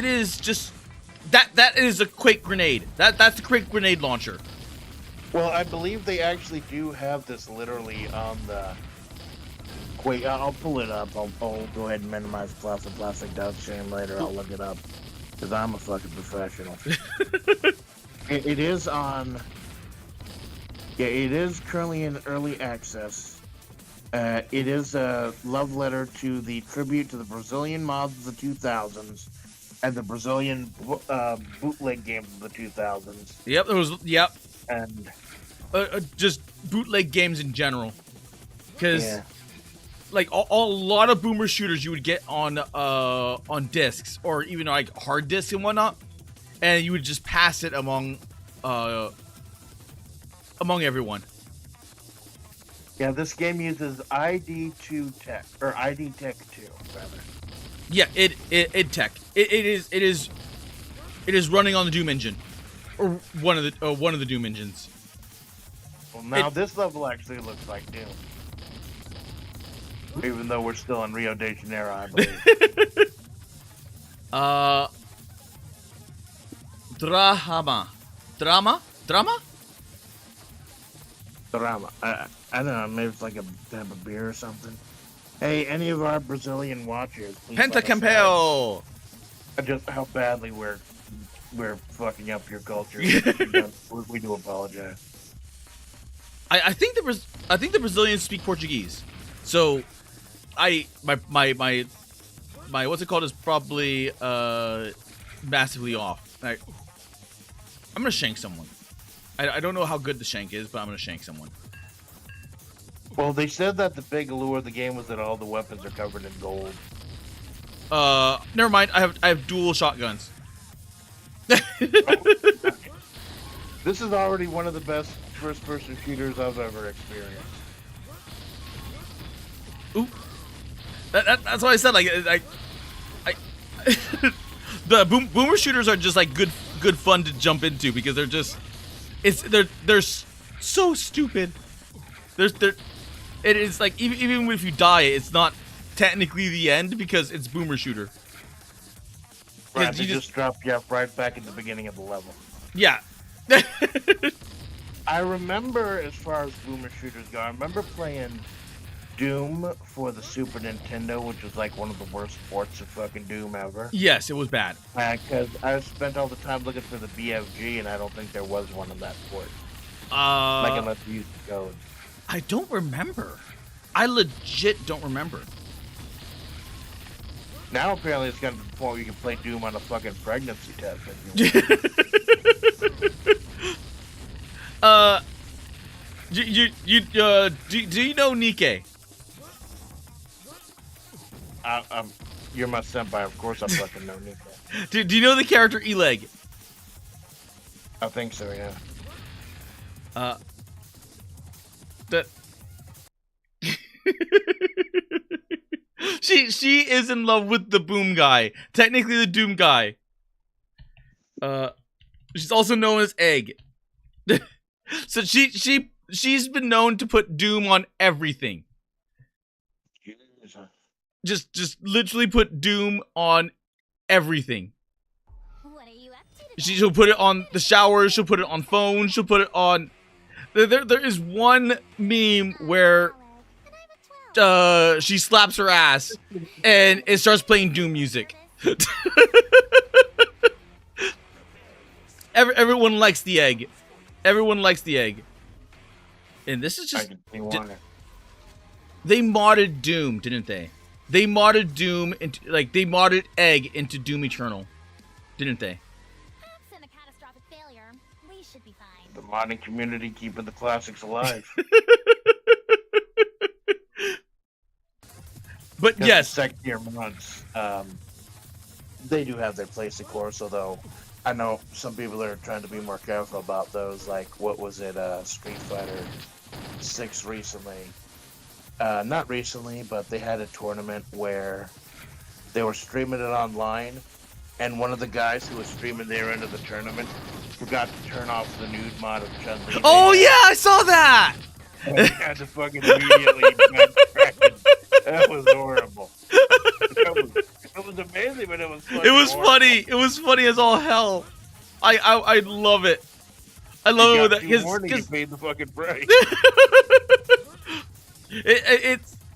is just that is a Quake grenade. That's a Quake grenade launcher. Well, I believe they actually do have this literally on the. Wait, I'll pull it up. I'll go ahead and minimize plastic dust stream later. I'll look it up because I'm a fucking professional. It is on. Yeah, it is currently in early access. It is a love letter to the tribute to the Brazilian mods of the 2000s and the Brazilian bootleg games of the 2000s. Yep, there was. Yep, And just bootleg games in general, because yeah. like a lot of boomer shooters you would get on discs or even like hard discs and whatnot, and you would just pass it among everyone. Yeah, this game uses ID2 Tech, or ID Tech 2, rather. Yeah, it tech. It is running on the Doom engine, or one of the Doom engines. Well, now this level actually looks like Doom. Even though we're still in Rio de Janeiro, I believe. Drama. Drama. I don't know, maybe it's like a type of beer or something. Hey, any of our Brazilian watchers, please let us know just how badly we're fucking up your culture. We do apologize. I think the Brazilians speak Portuguese, so my what's it called is probably massively off. I'm gonna shank someone. I don't know how good the shank is, but I'm gonna shank someone. Well, they said that the big allure of the game was that all the weapons are covered in gold. Never mind. I have dual shotguns. This is already one of the best first-person shooters I've ever experienced. Ooh. That's what I said. Like the boomer shooters are just like good fun to jump into because they're just they're so stupid. It is like even if you die, it's not technically the end because it's boomer shooter. Right, they just drop you off right back at the beginning of the level. Yeah. I remember, as far as boomer shooters go, I remember playing Doom for the Super Nintendo, which was like one of the worst ports of fucking Doom ever. Yes, it was bad. Because I spent all the time looking for the BFG, and I don't think there was one in that port. Like, unless you used the code. I don't remember. I legit don't remember. Now apparently it's gotten to the point where you can play Doom on a fucking pregnancy test. Do you know Nikke? You're my senpai, of course I fucking know Nikke. Do you know the character Eleg? I think so, yeah. She is in love with the Boom guy. Technically the Doom guy. She's also known as Egg. So she's been known to put Doom on everything. Just literally put Doom on everything. What are you up to? She'll put it on the shower, she'll put it on phones, she'll put it on there is one meme where she slaps her ass and it starts playing Doom music. Everyone likes the egg. Everyone likes the egg. And this is just they modded Doom, didn't they? They modded Doom into they modded Egg into Doom Eternal, didn't they? Absent a catastrophic failure, we should be fine. The modding community keeping the classics alive. But yes, second-tier mods, they do have their place, of course. Although I know some people are trying to be more careful about those. Like, what was it, Street Fighter 6 recently? Not recently, but they had a tournament where they were streaming it online, and one of the guys who was streaming their end of the tournament forgot to turn off the nude mod of Chun-Li. oh yeah, I saw that. And he had to fucking immediately backtrack it. That was horrible. It was amazing, but it was It was horrible. funny. It was funny as all hell. I love it. I love it with that. He paid the fucking price.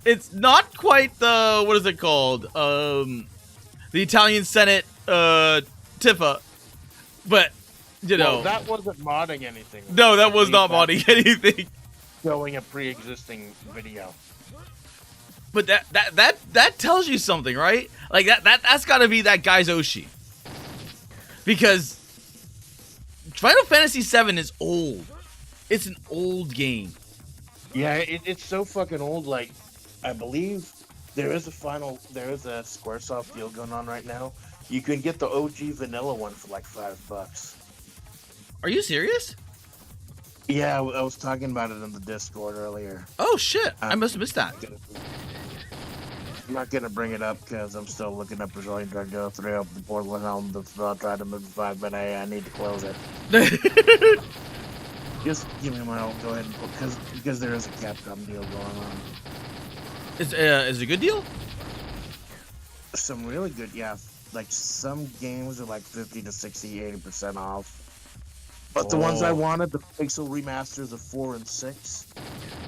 It's not quite the what is it called? The Italian Senate Tifa, but you know that wasn't modding anything. No, that was not modding anything. Showing a pre-existing video. But that tells you something, right? Like that's got to be that guy's Oshi, because Final Fantasy VII is old. It's an old game. Yeah, it's so fucking old. Like, I believe there is a SquareSoft deal going on right now. You can get the OG vanilla one for like $5. Are you serious? Yeah, I was talking about it in the Discord earlier. Oh shit! I must have missed that. I'm not gonna bring it up because I'm still looking up Brazilian Drug Dealer 3 up the Portland Helm. I'll try to move 5, but I need to close it. Just give me my own. Go ahead and because there is a Capcom deal going on. Is it a good deal? Some really good, yeah. Like some games are like 50 to 60, 80% off. But the ones I wanted, the pixel remasters of 4 and 6,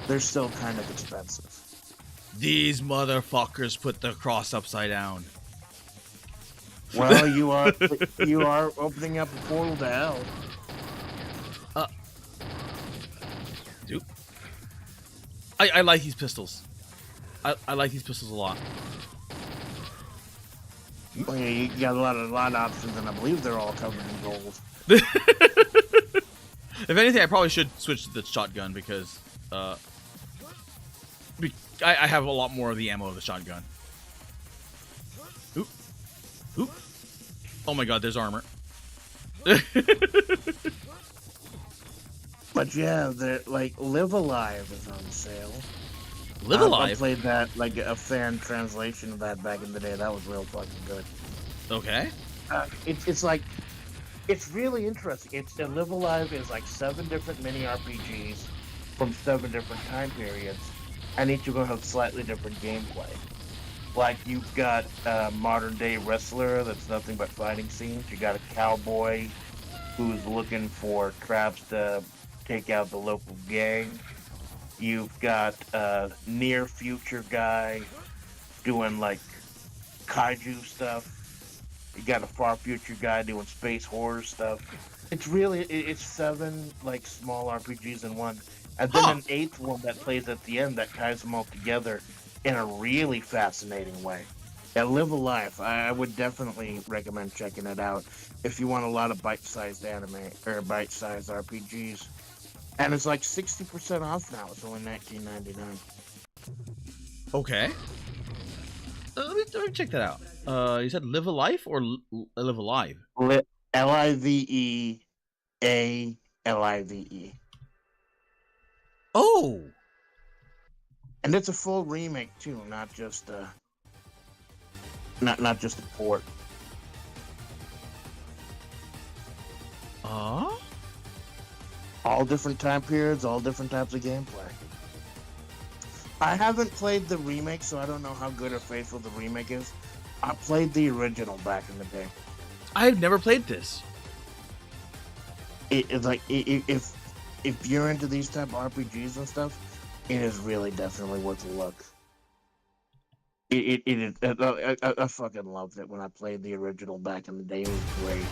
they're still kind of expensive. These motherfuckers put the cross upside down. Well, you are opening up a portal to hell. Dude, I like these pistols. I like these pistols a lot. Well, yeah, you got a lot of options, and I believe they're all covered in gold. If anything, I probably should switch to the shotgun because I have a lot more of the ammo of the shotgun. Oop. Oop. Oh my god, there's armor. But yeah, like Live Alive is on sale. Live I Alive? played that, like a fan translation of that back in the day. That was real fucking good. Okay. It's like, it's really interesting. Live Alive is like 7 different mini RPGs from 7 different time periods, and each of them have slightly different gameplay. Like, you've got a modern day wrestler that's nothing but fighting scenes. You got a cowboy who's looking for traps to take out the local gang. You've got a near future guy doing like kaiju stuff. You got a far future guy doing space horror stuff. It's 7 like small RPGs in one, and then an 8th one that plays at the end that ties them all together in a really fascinating way. Yeah, Live Alive. I would definitely recommend checking it out if you want a lot of bite-sized anime or bite-sized RPGs. And it's like 60% off now. It's only $19.99. Okay. Let me check that out. You said Live a Life or Live Alive? Livealive. Oh. And it's a full remake too, not just not just a port. All different time periods, all different types of gameplay. I haven't played the remake, so I don't know how good or faithful the remake is. I played the original back in the day. I've never played this. It's like if you're into these type of RPGs and stuff, it is really definitely worth a look. It is. I fucking loved it when I played the original back in the day. It was great.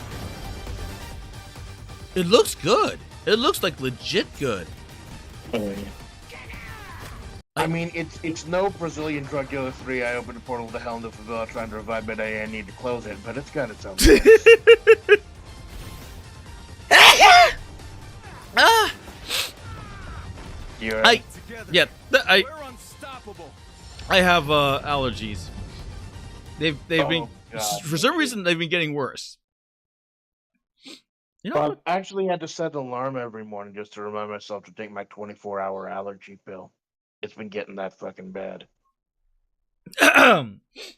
It looks good. It looks like legit good. I mean, it's no Brazilian drug dealer 3. I opened a portal to hell in the favela trying to revive my day. I need to close it, but it's got its own. You're right. We're unstoppable. I have allergies. They've been Oh, God. for some reason they've been getting worse. You know Well, what? I actually had to set an alarm every morning just to remind myself to take my 24-hour allergy pill. It's been getting that fucking bad.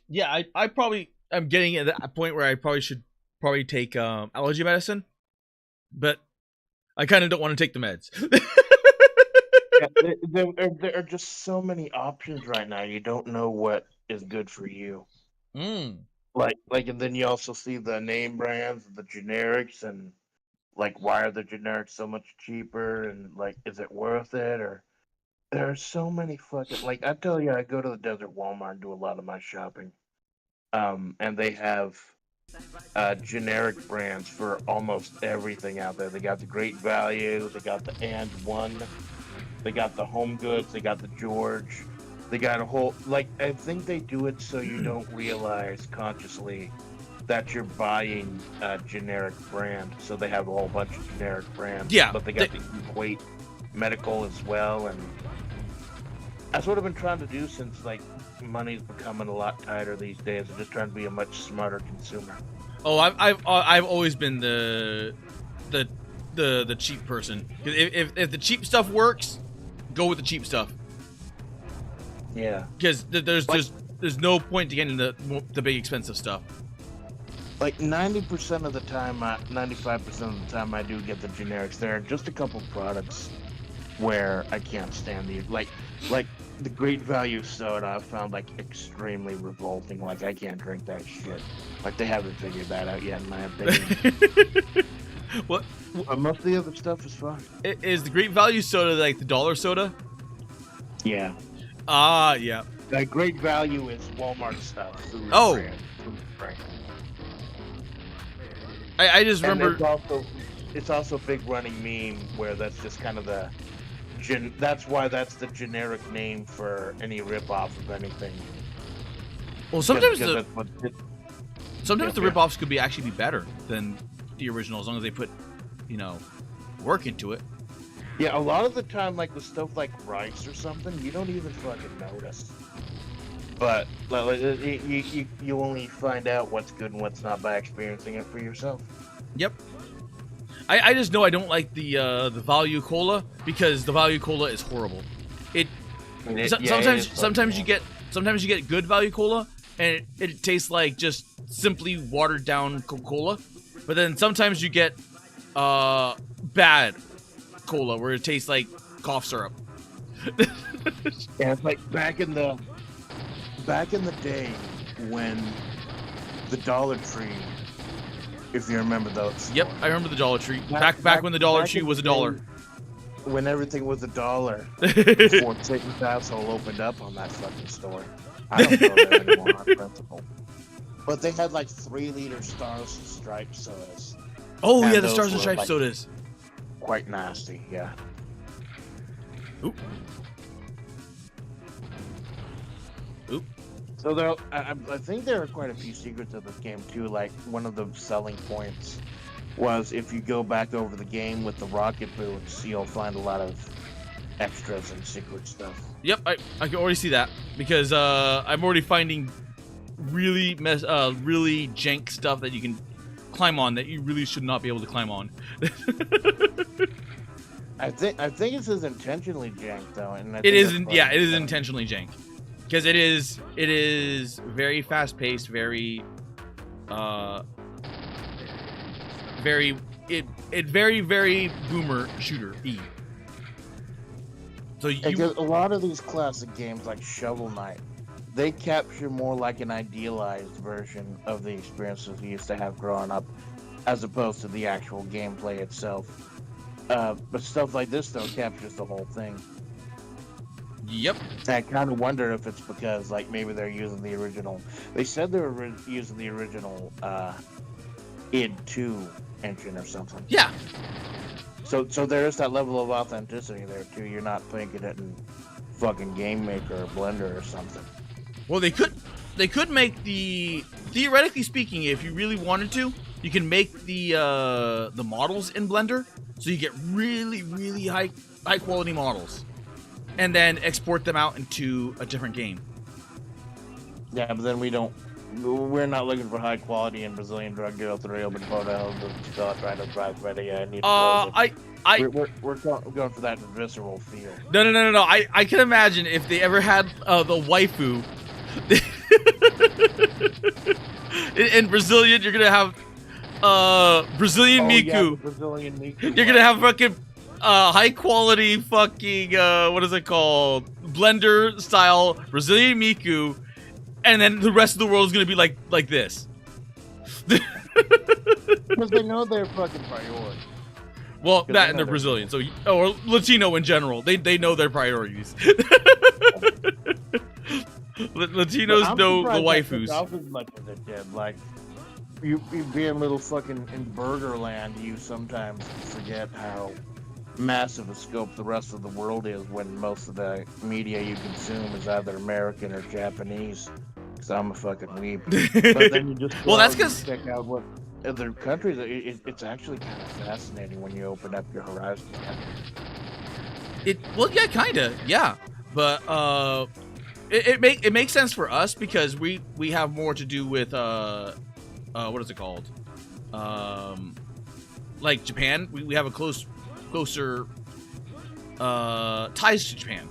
Yeah, I probably I'm getting at that point where I probably should take allergy medicine, but I kind of don't want to take the meds. Yeah, there are just so many options right now. You don't know what is good for you. Like, and then you also see the name brands, the generics, and like, why are the generics so much cheaper? And like, is it worth it? Or there are so many fucking, like, I tell you, I go to the Desert Walmart and do a lot of my shopping. And they have generic brands for almost everything out there. They got the Great Value, they got the And One, they got the Home Goods, they got the George. They got a whole, like, I think they do it so you don't realize consciously that you're buying a generic brand. So they have a whole bunch of generic brands. Yeah, But they got the Equate Medical as well. And that's what I've been trying to do since, like, money's becoming a lot tighter these days. I'm just trying to be a much smarter consumer. Oh, I've always been the cheap person. If the cheap stuff works, go with the cheap stuff. Yeah. Because there's no point to getting the big expensive stuff. Like 90% of the time, 95% of the time, I do get the generics. There are just a couple products where I can't stand the like the Great Value soda. I found like extremely revolting. Like, I can't drink that shit. Like, they haven't figured that out yet, in my opinion. What? But most of the other stuff is fine. Is the Great Value soda like the dollar soda? Yeah. Yeah. The Great Value is Walmart stuff. Food Oh. brand, food brand. I just And remember. it's also a big running meme where that's just kind of the that's why that's the generic name for any ripoff of anything. Well, sometimes Because the that's what sometimes the Yeah. ripoffs could actually be better than the original as long as they put, work into it. Yeah, a lot of the time, like with stuff like rice or something, you don't even fucking notice. But you only find out what's good and what's not by experiencing it for yourself. Yep. I just know I don't like the value cola because the value cola is horrible. Sometimes you get good value cola and it tastes like just simply watered down Coca-Cola, but then sometimes you get bad cola where it tastes like cough syrup. Yeah, it's like back in the day when the Dollar Tree, if you remember those. Yep, I remember the Dollar Tree. Back when the Dollar Tree was $1. When everything was $1 before Satan's asshole opened up on that fucking store. I don't go there anymore on principle. But they had like 3-liter Stars and Stripes sodas. Oh And yeah, the those Stars and were, Stripes like, sodas. Quite nasty, yeah. Oop. Oop. So there, I think there are quite a few secrets of this game too. Like one of the selling points was if you go back over the game with the rocket boots, you'll find a lot of extras and secret stuff. Yep, I can already see that because I'm already finding really jank stuff that you can climb on that you really should not be able to climb on. I think this is intentionally jank though, and I It think isn't. that's Yeah, why it is it's intentionally jank because it is very fast paced, very very boomer shooter-y. So because a lot of these classic games like Shovel Knight, they capture more like an idealized version of the experiences we used to have growing up, as opposed to the actual gameplay itself. But stuff like this though captures the whole thing. Yep. I kind of wonder if it's because like maybe they're using the original. They said they were using the original id 2 engine or something. Yeah. So there is that level of authenticity there too. You're not thinking it in fucking Game Maker or Blender or something. Well, they could make the, theoretically speaking, if you really wanted to, you can make the models in Blender, so you get really high quality models, and then export them out into a different game. Yeah, but then we're not looking for high quality in Brazilian drug deal to reopen photos of trying to drive ready. I need to we're going for that visceral feel. No. I can imagine if they ever had the waifu. In Brazilian, you're gonna have Brazilian Miku. Yeah, the Brazilian Miku. You're gonna have fucking high quality fucking what is it called? Blender style Brazilian Miku, and then the rest of the world is gonna be like this. Because they know their fucking priority. Well, that and they're Brazilian, so or Latino in general, they know their priorities. Latinos know the waifus. Off as much as it did. Like you being little fucking in Burgerland, you sometimes forget how massive a scope the rest of the world is when most of the media you consume is either American or Japanese. Because I'm a fucking weeb. But then you just well, that's because check out what other countries. It's actually kind of fascinating when you open up your horizon. Well, yeah, kinda, yeah, but it makes sense for us because we have more to do with what is it called? Like Japan, we have a closer ties to Japan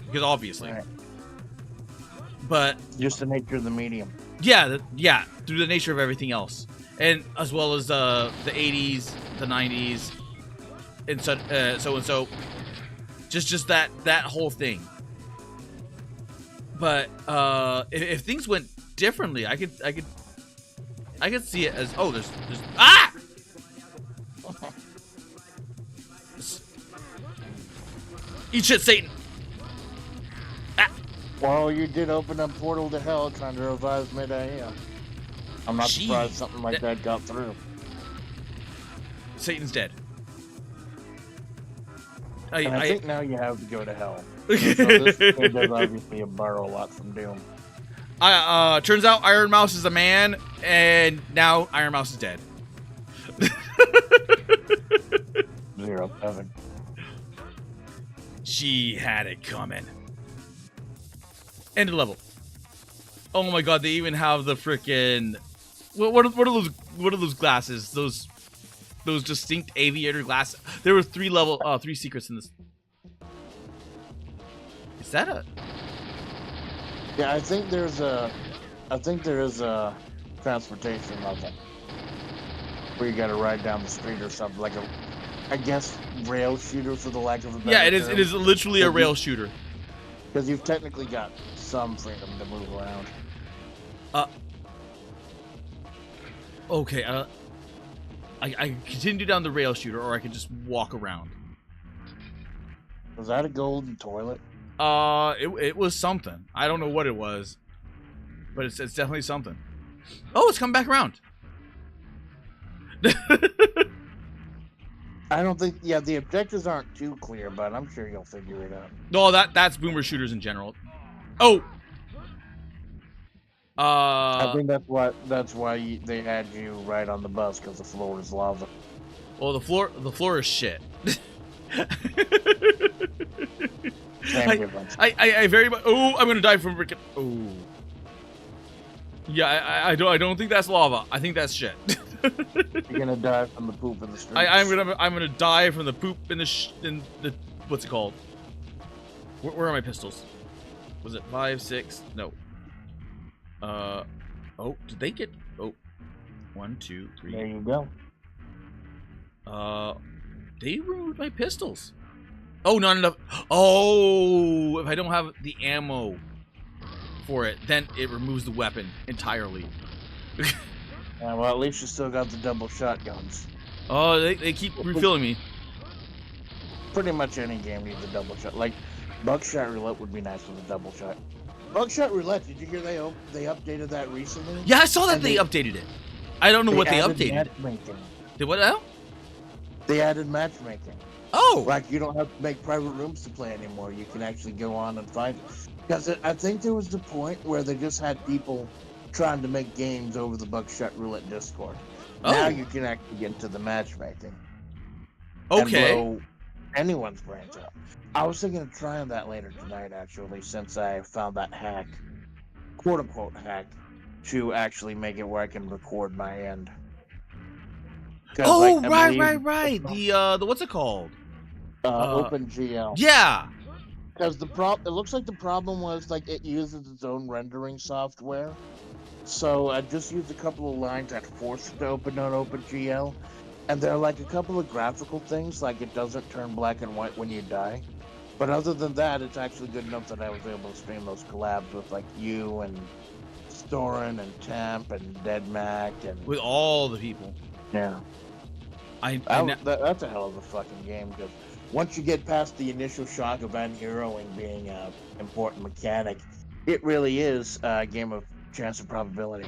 because obviously, Right. But Just the nature of the medium. yeah, through the nature of everything else, and as well as the 80s, the 90s, and so just that whole thing. But if things went differently, I could see it as there's ah. Eat shit, Satan. Ah. Well, you did open up Portal to Hell trying to revive mid-AM. I'm not surprised something like that got through. Satan's dead. I think now you have to go to hell. So this game does obviously borrow a lot from Doom. Turns out Iron Mouse is a man, and now Iron Mouse is dead. 0-7. She had it coming. End of level. Oh my god, they even have the freaking what are those glasses? Those distinct aviator glasses. There were three secrets in this. Is that a Yeah, I think there is a transportation level where you got to ride down the street or something, like I guess, rail shooter, for the lack of a better Yeah, it term. is literally a rail shooter. Because you've technically got some freedom to move around. Okay, I can continue down the rail shooter, or I can just walk around. Was that a golden toilet? It was something. I don't know what it was, but it's definitely something. Oh, it's come back around. I don't think. Yeah, the objectives aren't too clear, but I'm sure you'll figure it out. No, that's boomer shooters in general. Oh. I think that's why they had you right on the bus, because the floor is lava. Well, the floor is shit. Same difference. I very much. Oh, I'm gonna die from freaking. Oh. Yeah, I don't think that's lava. I think that's shit. You're gonna die from the poop in the street. I'm gonna die from the poop in the what's it called? Where are my pistols? Was it 5, 6? No. Oh, did they get? Oh, 1, 2, 3. There you go. They removed my pistols. Oh, not enough. Oh, if I don't have the ammo for it, then it removes the weapon entirely. Yeah, well, at least you still got the double shotguns. Oh, they keep refilling me. Pretty much any game needs a double shot. Like, Buckshot Roulette would be nice with a double shot. Buckshot Roulette, did you hear they updated that recently? Yeah, I saw that they updated it. I don't know what they updated. Matchmaking. Did what now? They added matchmaking. Oh! Like, you don't have to make private rooms to play anymore. You can actually go on and find it. Because I think there was the point where they just had people trying to make games over the Buckshot Roulette Discord. Oh. Now you can actually get into the matchmaking. Okay. And blow anyone's brains out. I was thinking of trying that later tonight, actually, since I found that hack, quote-unquote hack, to actually make it where I can record my end. Oh, like, right. The what's it called? OpenGL. Yeah. Because it looks like the problem was, like, it uses its own rendering software. So I just used a couple of lines that forced it to open on OpenGL. And there are, like, a couple of graphical things, like it doesn't turn black and white when you die. But other than that, it's actually good enough that I was able to stream those collabs with, like, you and Storin and Temp and DeadMac and... With all the people. Yeah. That's a hell of a fucking game, because once you get past the initial shock of unheroing being an important mechanic, it really is a game of chance and probability.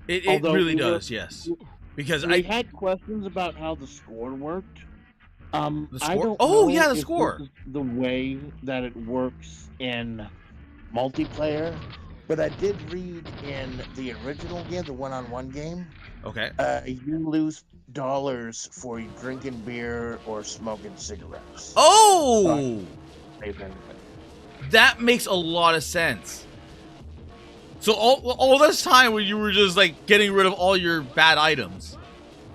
It really does, yes. Because I had questions about how the score worked. The score? I don't Oh, know yeah, the if score. this is the way that it works in multiplayer, but I did read in the original game, the one-on-one game, okay. You lose dollars for drinking beer or smoking cigarettes. Oh! That makes a lot of sense. So all this time when you were just like getting rid of all your bad items,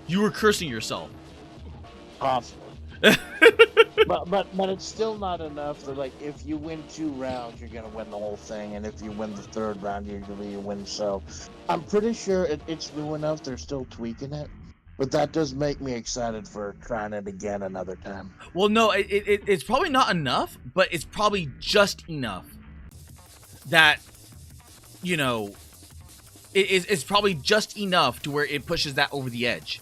you were cursing yourself. Possibly. but it's still not enough. So, like, if you win 2 rounds, you're gonna win the whole thing, and if you win the 3rd round, usually you win. So I'm pretty sure it's new enough. They're still tweaking it, but that does make me excited for trying it again another time. Well, no, it's probably not enough, but it's probably just enough that, you know, it's probably just enough to where it pushes that over the edge.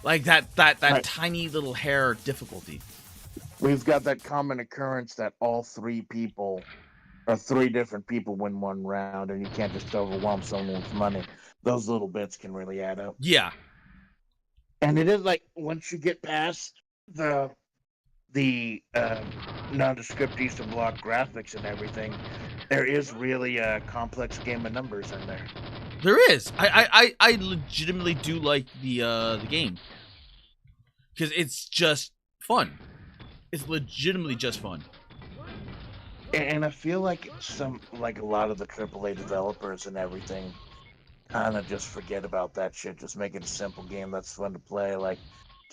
Like that right. Tiny little hair difficulty. We've got that common occurrence that all 3 people, or 3 different people, win 1 round, and you can't just overwhelm someone with money. Those little bits can really add up. Yeah. And it is like, once you get past the nondescript Easter block graphics and everything, there is really a complex game of numbers in there. There is. I legitimately do like the game, because it's just fun. It's legitimately just fun. And I feel like a lot of the AAA developers and everything kind of just forget about that shit. Just make it a simple game that's fun to play. Like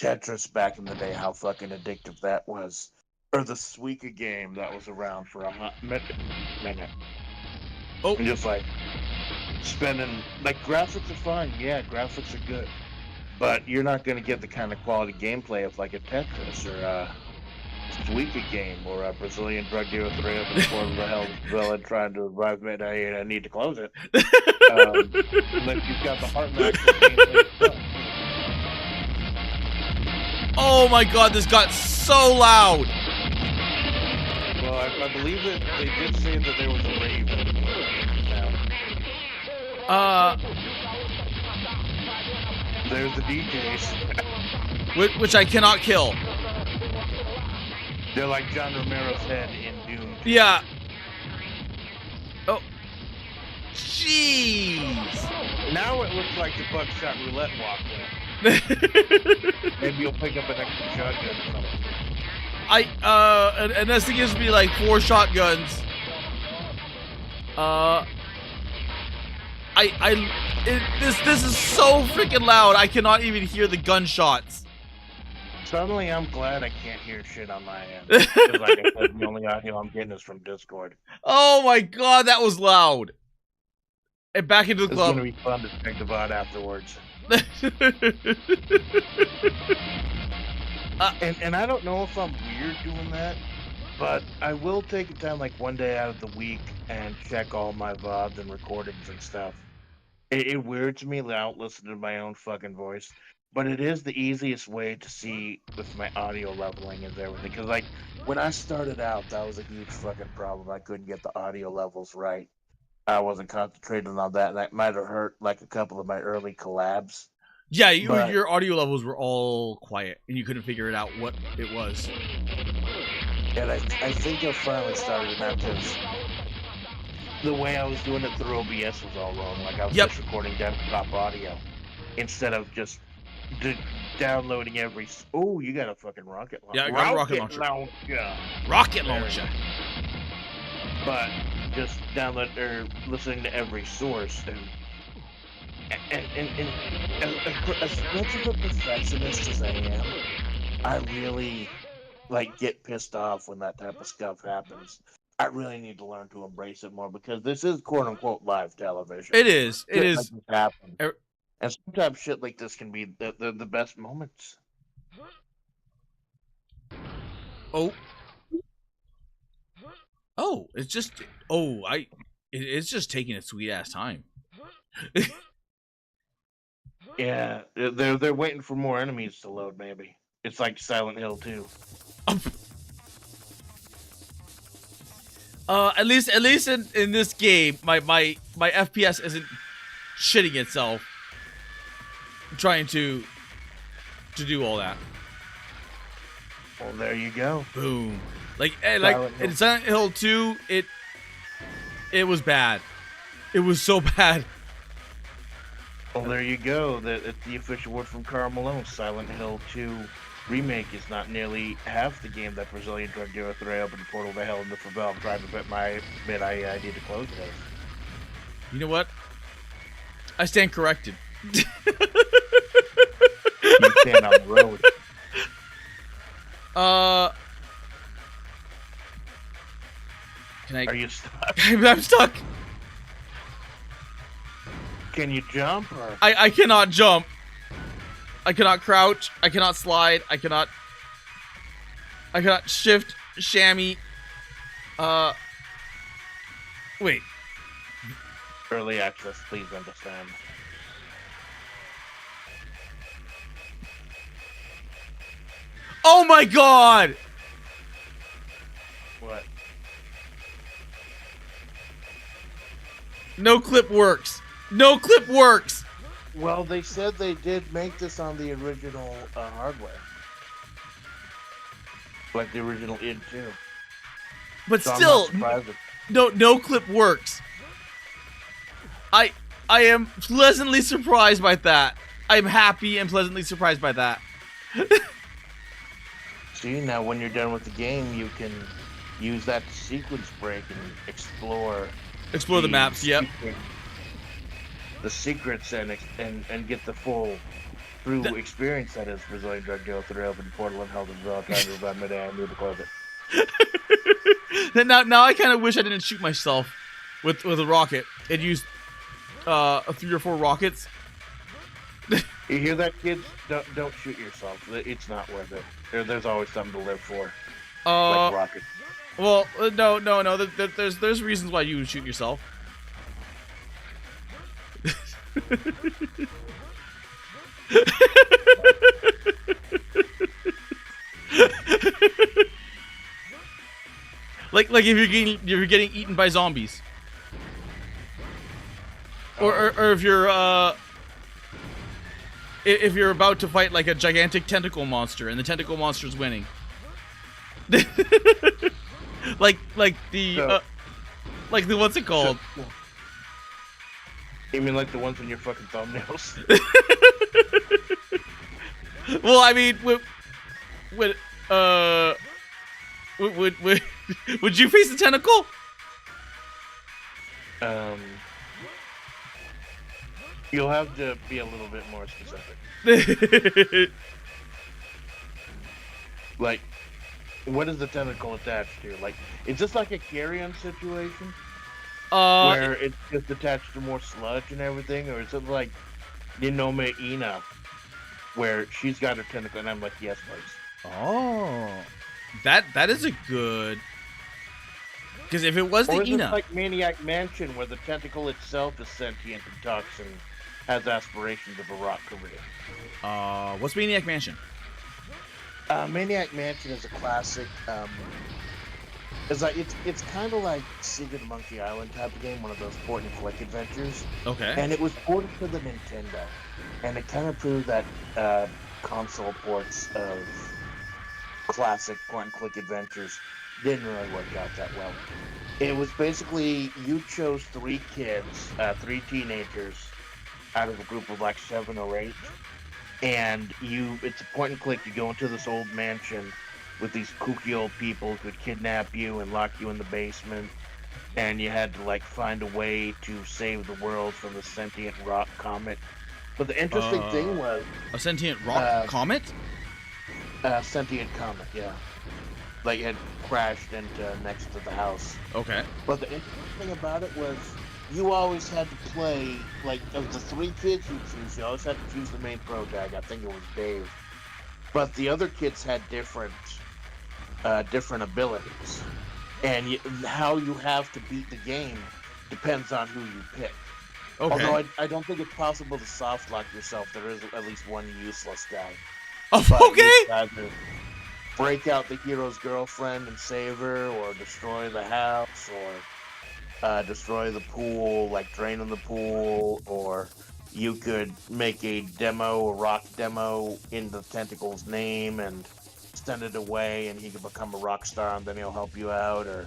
Tetris back in the day, how fucking addictive that was. Or the Suika game that was around for a hot minute. Oh. And just like spending, like, graphics are fine. Yeah, graphics are good. But you're not going to get the kind of quality gameplay of like a Tetris or a Suika game or a Brazilian drug dealer 3 up in the corner of the hell villain trying to revive me. I need to close it. Unless you've got the heart max gameplay itself. Oh my god, this got so loud. Well, I believe that they did say that there was a rave. There's the DJs. Which I cannot kill. They're like John Romero's head in Doom. Yeah. Oh. Jeez. Now it looks like the buckshot roulette walk there. Maybe you'll pick up an extra shotgun or something. And this thing gives me like 4 shotguns. This is so freaking loud. I cannot even hear the gunshots. Suddenly, I'm glad I can't hear shit on my end. Because like I said, the only audio I'm getting is from Discord. Oh my god, that was loud. And back into the It's club. gonna be fun to check the VOD afterwards. And I don't know if I'm weird doing that, but I will take it down like one day out of the week and check all my VODs and recordings and stuff. It weirds me out listening to my own fucking voice, but it is the easiest way to see with my audio leveling and everything. Because like when I started out, that was a huge fucking problem. I couldn't get the audio levels right. I wasn't concentrating on that, and that might have hurt like a couple of my early collabs. Yeah, But- your audio levels were all quiet, and you couldn't figure it out what it was. And I think I finally started it now because the way I was doing it through OBS was all wrong. Like I was Yep. just recording desktop audio instead of just downloading every. Oh, you got a fucking rocket launcher. Yeah, I got a rocket launcher. Rocket There we launcher. But just download or listening to every source and as much of a perfectionist as I am, I really like get pissed off when that type of stuff happens. I really need to learn to embrace it more because this is quote unquote live television. It is. It Shit is. like this happens. Er- And sometimes shit like this can be the best moments. Oh. Oh, it's just. Oh, it's just taking a sweet ass time. Yeah, they're waiting for more enemies to load. Maybe it's like Silent Hill 2. At least in this game, my FPS isn't shitting itself trying to do all that. Well, there you go. Boom. Like Silent Hill. in Silent Hill 2, it was bad. It was so bad. Well, there you go. It's the official word from Karl Malone. Silent Hill 2 remake is not nearly half the game that Brazilian drug dealer 3 opened the portal to hell in the Favela. I'm trying to admit I need to close it. You know what? I stand corrected. You stand on the road. Can I? Are you stuck? I'm stuck. Can you jump? Or? I cannot jump. I cannot crouch. I cannot slide. I cannot shift, chamois. Wait. Early access, please understand. Oh my god! What? No clip works. No clip works. Well, they said they did make this on the original hardware. Like the original id 2. But So I'm still, not surprised if- no clip works. I am pleasantly surprised by that. I'm happy and pleasantly surprised by that. See, now when you're done with the game, you can use that sequence break and explore Explore the maps. Yep. The secrets and get the full true experience that is Brazilian drug deal through open portal and held in real time to run midday and move to close it. now I kind of wish I didn't shoot myself with a rocket. It used 3 or 4 rockets. You hear that, kids? Don't shoot yourself. It's not worth it. There's always something to live for. Like rockets. Well, no. There's reasons why you would shoot yourself. like if you're getting eaten by zombies, or if you're about to fight like a gigantic tentacle monster and the tentacle monster's winning. like the what's it called? You mean like the ones in your fucking thumbnails? Well, I mean, would you face the tentacle? You'll have to be a little bit more specific. Like, what is the tentacle attached to? Like, is this like a carrion situation? Where it's just attached to more sludge and everything? Or is it like Ninome Ina, where she's got her tentacle and I'm like, yes, please. Oh. That is a good... Because if it was the Ina... Or is Ina... it like Maniac Mansion, where the tentacle itself is sentient and talks and has aspirations of a rock career? What's Maniac Mansion? Maniac Mansion is a classic. It's kind of like Secret of Monkey Island type of game, one of those point and click adventures. Okay. And it was ported to the Nintendo, and it kind of proved that console ports of classic point and click adventures didn't really work out that well. It was basically you chose 3 kids, 3 teenagers, out of a group of like 7 or 8. And it's a point and click. You go into this old mansion with these kooky old people who could kidnap you and lock you in the basement. And you had to like find a way to save the world from the sentient rock comet. But the interesting thing was... A sentient rock comet? Sentient comet, yeah. Like it had crashed into next to the house. Okay. But the interesting thing about it was... You always had to play, like, of the 3 kids you choose, you always had to choose the main pro tag. I think it was Dave. But the other kids had different abilities. And how you have to beat the game depends on who you pick. Okay. Although I don't think it's possible to soft lock yourself. There is at least one useless guy. Oh, but okay! You either break out the hero's girlfriend and save her, or destroy the house, or... destroy the pool, like draining the pool, or you could make a rock demo in the tentacle's name and send it away, and he could become a rock star, and then he'll help you out. Or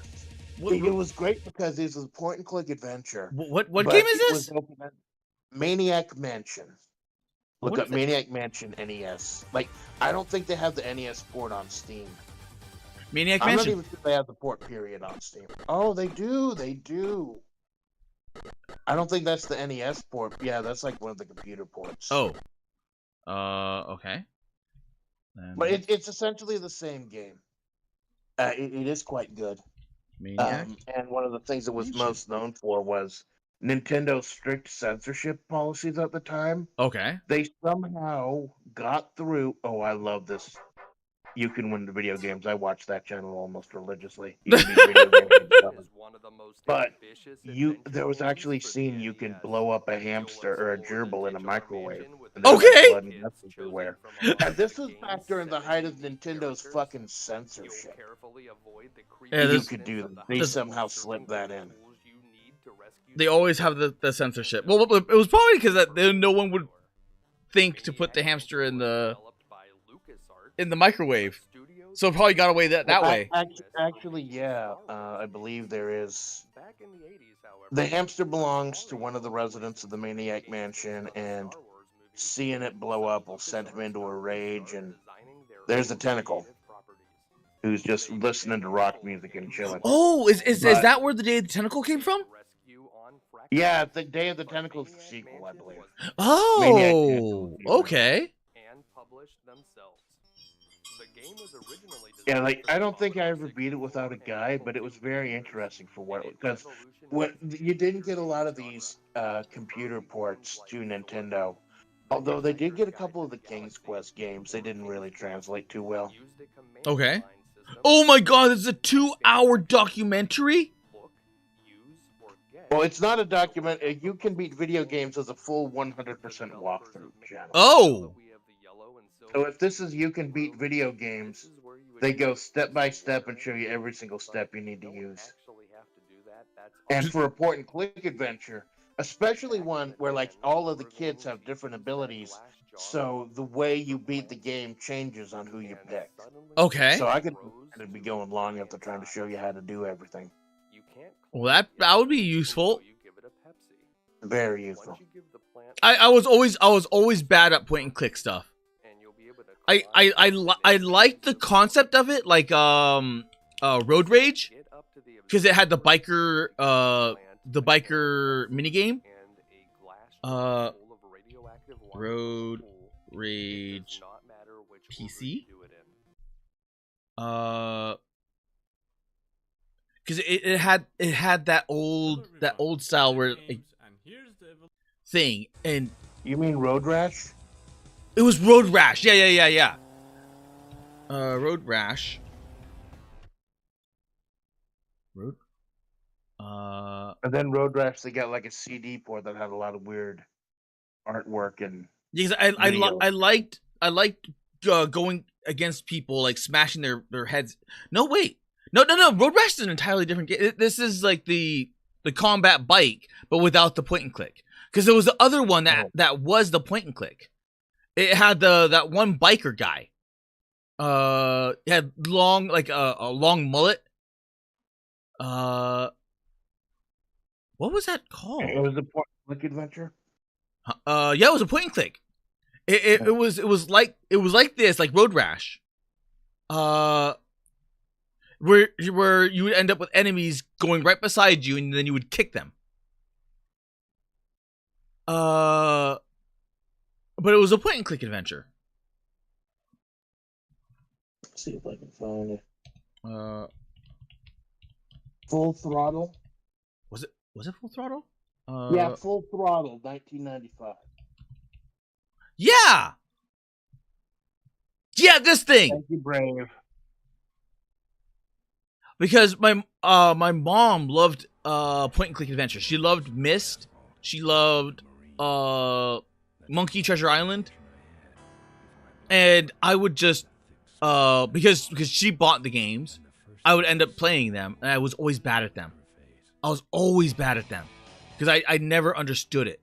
it was great because this was a point and click adventure. What game is this? Maniac Mansion. Look up Maniac Mansion NES. Like, I don't think they have the NES port on Steam. Maniac I'm Mansion. not even sure they have the port period on Steam. Oh, they do. They do. I don't think that's the NES port. Yeah, that's like one of the computer ports. Oh. Okay. But it's essentially the same game. It is quite good. Maniac. And one of the things it was most known for was Nintendo's strict censorship policies at the time. Okay. They somehow got through... Oh, I love this. You Can Win the Video Games. I watch that channel almost religiously. You can beat video games. But there was actually a scene you could blow up a hamster or a gerbil in a microwave. Okay! Everywhere. And this was back during the height of Nintendo's fucking censorship. Yeah, you could do that. They somehow slipped that in. They always have the censorship. Well, it was probably because no one would think to put the hamster in the microwave, so it probably got away that way. Actually, yeah, I believe there is. The hamster belongs to one of the residents of the Maniac Mansion, and seeing it blow up will send him into a rage. And there's the tentacle. who's just listening to rock music and chilling. Oh, is But- that where the Day of the Tentacle came from? Yeah, the Day of the Tentacles sequel, I believe. Oh, Maniac okay. And published themselves. The game was originally Yeah, designed like for I don't think I Commodore ever beat it without a 64 guide, but it was very interesting for what because Evolution what was you didn't get a lot of genre. these computer ports to Nintendo. Although they did get a couple of the King's Quest games, they didn't really translate too well. Used a command Okay. line system Oh my God, it's a 2-hour documentary. look, use, or get Well, it's not a document. You can beat video games as a full 100% walkthrough channel. Oh, So if this is you can beat video games, they go step by step and show you every single step you need to use. And for a point and click adventure, especially one where like all of the kids have different abilities, so the way you beat the game changes on who you pick. okay. So I could be going long after trying to show you how to do everything. Well, that would be useful. Very useful. I was always bad at point and click stuff. I liked the concept of it, like Road Rage, because it had the biker minigame. Road Rage PC. Because it had that old style where like, thing, and You mean Road Rash? it was Road Rash. Yeah. Road Rash. Road. And then Road Rash, they got like a CD port that had a lot of weird artwork and Because Video. I liked going against people, like smashing their heads. No, wait. No. Road Rash is an entirely different game. This is like the combat bike, but without the point and click. Because there was the other one that was the point and click. It had that one biker guy. He had long a long mullet. What was that called? it was a point and click adventure. Yeah, it was a point and click. It was like this, like Road Rash. Where you would end up with enemies going right beside you, and then you would kick them. But it was a point and click adventure. Let's see if I can find it. Uh, Full Throttle. was it Full Throttle? Yeah, Full Throttle, 1995. Yeah, this thing. Thank you, Brave. Because my mom loved point and click adventure. She loved Myst. She loved Monkey Treasure Island. And I would just because she bought the games, I would end up playing them, and I was always bad at them. Because I never understood it.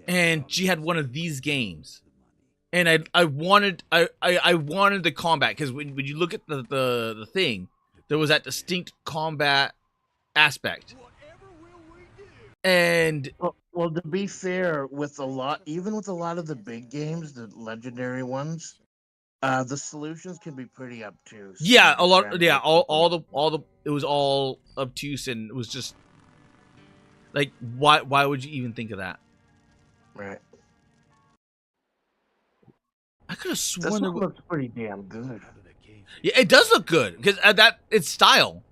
And she had one of these games. And I wanted the combat, because when you look at the thing, there was that distinct combat aspect. And Well, to be fair, even with a lot of the big games, the legendary ones, the solutions can be pretty obtuse. yeah, a lot. Yeah, all the it was all obtuse, and it was just like, why would you even think of that? Right. I could have This sworn one looks pretty damn good. yeah, it does look good, because that it's style.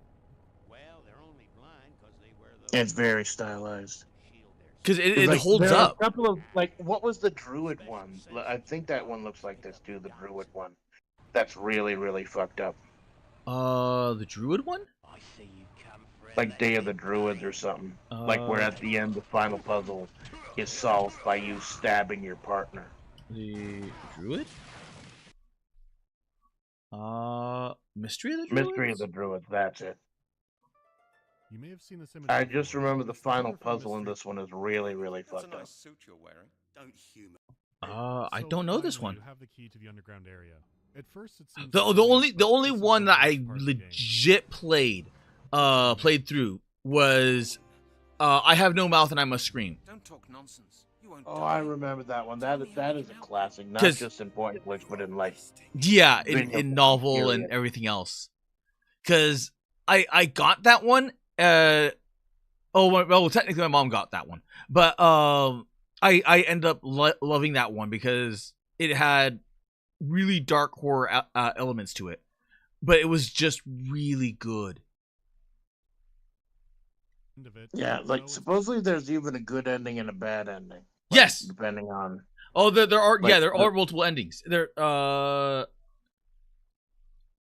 It's very stylized. Because it Like, holds there are up. a couple of what was the Druid one? I think that one looks like this too. The Druid one. That's really really fucked up. The Druid one. Like Day of the Druids or something. Like where at the end the final puzzle is solved by you stabbing your partner. The Druid. Mystery of the Druids? Mystery of the Druids. That's it. You may have seen this image I before, just remember but the it's similar final from puzzle in Mystery. this one is really really That's a fucked up. nice suit you're wearing. Don't humor. I So don't know this finally, one. You have the key to the underground area. At first, it seems The like only but the only this is one the that I best part of the game. legit played through was I Have No Mouth and I Must Scream. Don't talk nonsense. You won't Oh, die. I remember that one. That is a classic, not 'Cause- just in point and click, but in like Yeah, video in game novel and period. everything else. Because I got that one. Well, technically my mom got that one, but I ended up loving that one because it had really dark horror elements to it, but it was just really good. End of it. Yeah, So like it's- supposedly there's even a good ending and a bad ending. Yes. Depending on. Oh, there are Like, there are multiple endings. There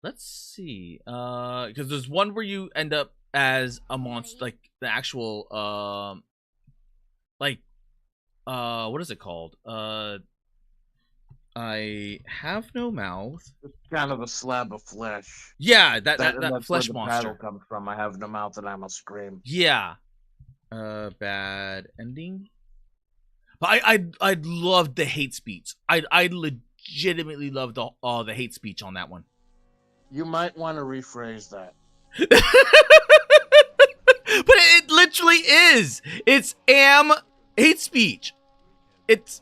let's see. Because there's one where you end up as a monster, like the actual what is it called? I have no mouth. It's kind of a slab of flesh. Yeah, that and that's flesh where the monster. battle comes from. I have no mouth and I must scream. Yeah. Bad ending. But I loved the hate speech. I legitimately loved the hate speech on that one. You might want to rephrase that. But it literally is. It's hate speech. It's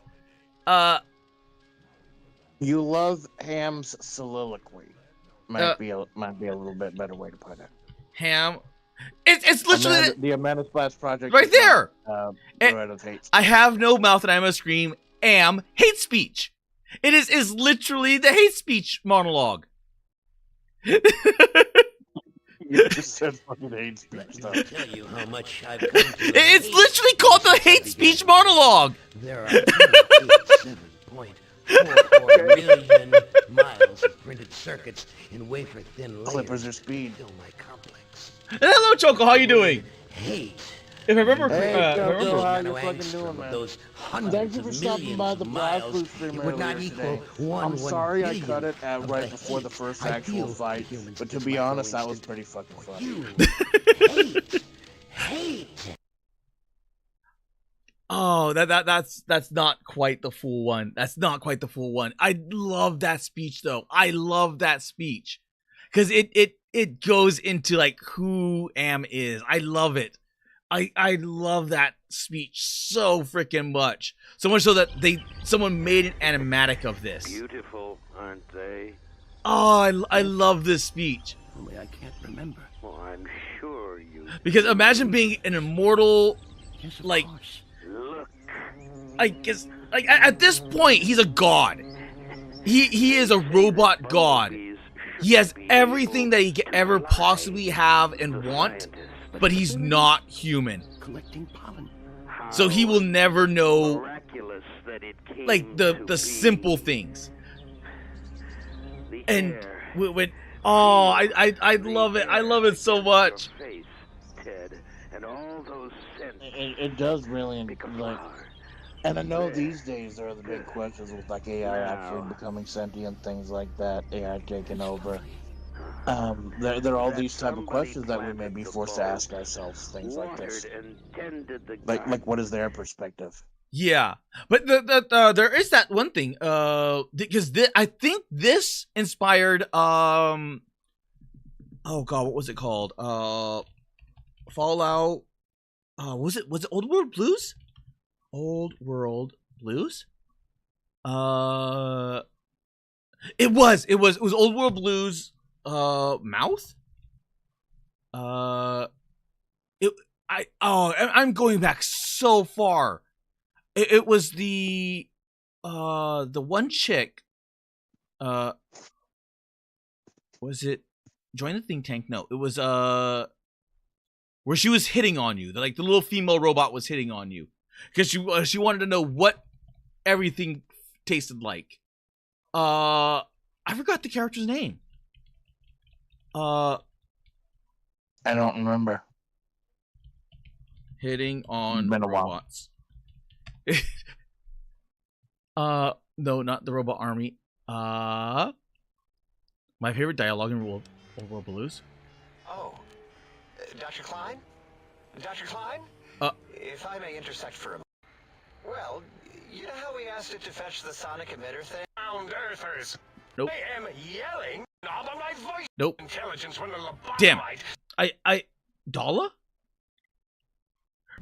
You love Ham's soliloquy. Might be a little bit better way to put it. Ham. It's literally The Amanda Splash Project right is not, there. rid of hate I have no mouth and I must scream. Hate speech. It is literally the hate speech monologue. You just said fucking hate speech stuff. Tell you how much I've come to It's hate literally called the since I hate began. speech monologue. There are 27.44 million miles of printed circuits in wafer-thin layers. Clippers are speed. Fill my complex. And hello, Choco. How you doing? Hate. If I remember, Hey, if I Choco, remember, how you Nano fucking angstrom doing, of man? those hundreds Thank you of for stopping millions by the of Blast miles, Blue stream it would not earlier equal today. one I'm sorry I billionth cut it of right the before the hate first I actual feel for fight, humans but to just be by honest, that going was to- pretty fucking For funny. you. Hate. oh, that's not quite the full one. That's not quite the full one. I love that speech though. I love that speech because it goes into like who Am is. I love it. I love that speech so freaking much. So much so that someone made an animatic of this. Beautiful, aren't they? Oh, I love this speech. Only I can't remember. Well, I'm sure you Because imagine being an immortal, Yes, of like, course. look. I guess, like at this point, he's a god. He is a robot god. He has everything that he could ever possibly have and want, but he's not human. Collecting pollen. So he will never know, Miraculous that it came like, to the be. simple things. The And air, when oh, I love it. I love it so much. your face, Ted, and all those scents It does really, make a like, flower. and I know There. these days there are the big questions with like AI actually Wow. becoming sentient, things like that, AI taking over. There are all these type of questions that we may be forced to ask ourselves, things like this. Watered and tended the Like what is their perspective? Yeah, but there is that one thing. Because I think this inspired. Oh God, what was it called? Fallout. Was it Old World Blues? Old World Blues. It was Old World Blues. Mouth. I'm going back so far. It was the one chick. Was it Join the Think Tank? No, it was where she was hitting on you. Like the little female robot was hitting on you because she wanted to know what everything tasted like. I forgot the character's name. I don't remember. Hitting on Been a while. robots. No, not the Robot Army. My favorite dialogue in World Blues. Oh, Dr. Klein? Dr. Klein? If I may intersect for a moment. Well, you know how we asked it to fetch the sonic emitter thing? Ground Earthers! Nope. I am yelling out of my voice Nope. intelligence when the lobotomite... Damn. I Dala?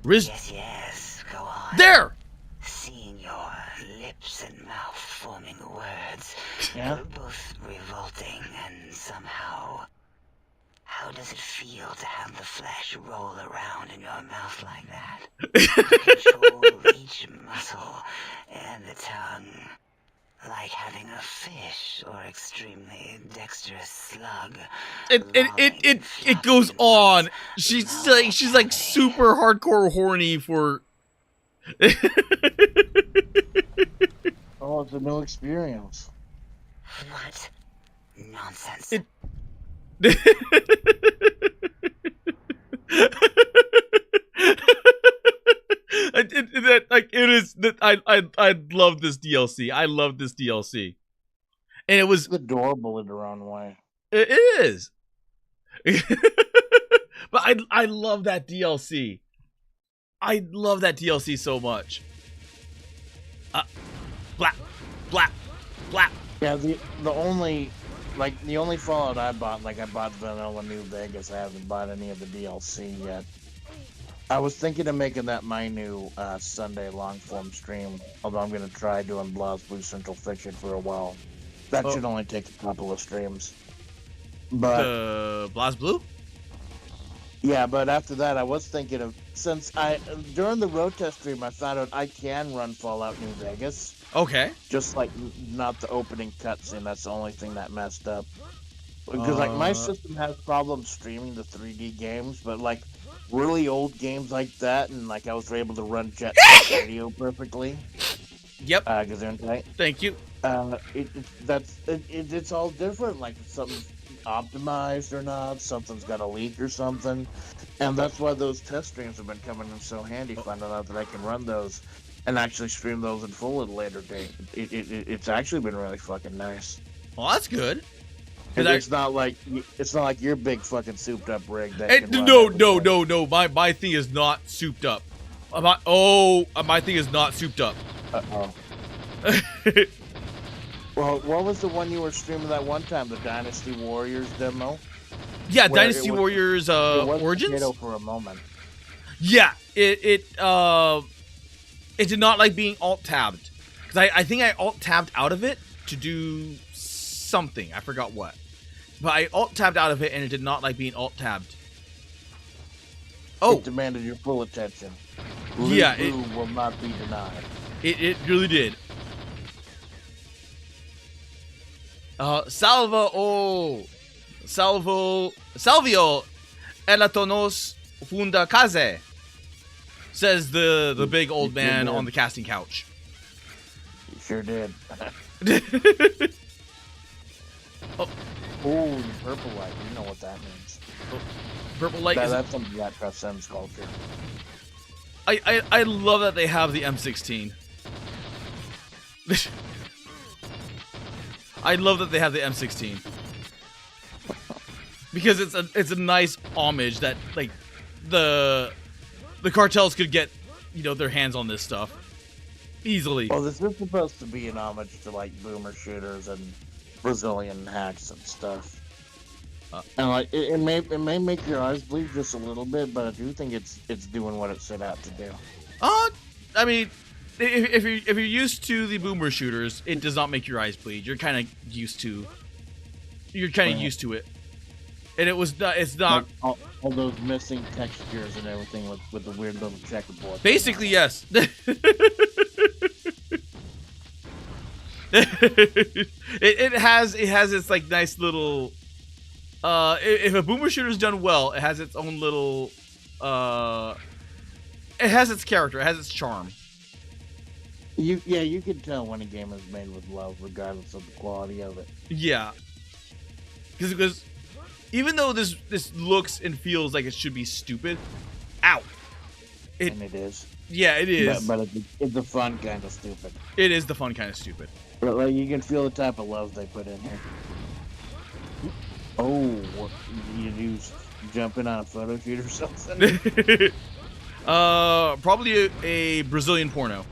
Riz Yes, go on. there! See Your lips and mouth forming words Yeah. are both revolting and somehow... How does it feel to have the flesh roll around in your mouth like that? To control each muscle and the tongue. Like having a fish or extremely dexterous slug. It goes on. She's like super hardcore horny for. Oh, it's a new experience. What? Nonsense. I love this DLC. I love this DLC, and it was It's adorable in their own way. it is. But I love that DLC. I love that DLC so much. Blap, blap, blap. Yeah, the only Fallout I bought, I bought Vanilla New Vegas. I haven't bought any of the DLC yet. I was thinking of making that my new Sunday long form stream, although I'm gonna try doing Blah's Blue Central Fiction for a while. That should only take a couple of streams. But Blast Blue? yeah, but after that, I was thinking of, since during the road test stream, I found out I can run Fallout New Vegas. Okay. Just not the opening cutscene. That's the only thing that messed up. Because my system has problems streaming the 3D games, but really old games like that, and I was able to run Jet Set Radio perfectly. Yep. Gesundheit. Thank you. It's all different. Something's optimized or not, something's got a leak or something, and that's why those test streams have been coming in so handy. Finding out that I can run those and actually stream those in full at a later date. It's actually been really fucking nice. Well, that's good. It's not like your big fucking souped up rig that No. My thing is not souped up. My thing is not souped up. Uh-oh. Well, what was the one you were streaming that one time? The Dynasty Warriors demo? Yeah, Dynasty Warriors Origins? Potato for a moment. Yeah, it did not like being alt-tabbed. Because I think I alt-tabbed out of it to do something. I forgot what. But I alt-tabbed out of it, and it did not like being alt-tabbed. Oh! It demanded your full attention. Yeah, it will not be denied. It really did. Salvio elatonos funda kaze, says the big old man on the casting couch. You sure did. Oh, purple light. You know what that means. Purple light. That's some Black Sims culture. I love that they have the M16. I love that they have the M16 because it's a nice homage that the cartels could get their hands on this stuff easily. Well, this is supposed to be an homage to boomer shooters and Brazilian hacks and stuff. And it may make your eyes bleed just a little bit, but I do think it's doing what it set out to do. I mean, if you're used to the boomer shooters, it does not make your eyes bleed. You're kind of used to it, and it's not all those missing textures and everything with the weird little checkerboard. Basically, yes. it has its nice little. If a boomer shooter's done well, it has its own little. It has its character. It has its charm. You can tell when a game is made with love, regardless of the quality of it. Yeah, because even though this looks and feels like it should be stupid, and it is. Yeah, it is. But it's the fun kind of stupid. It is the fun kind of stupid. But you can feel the type of love they put in here. Oh, what you do? Jumping on a photo shoot or something? Probably a Brazilian porno.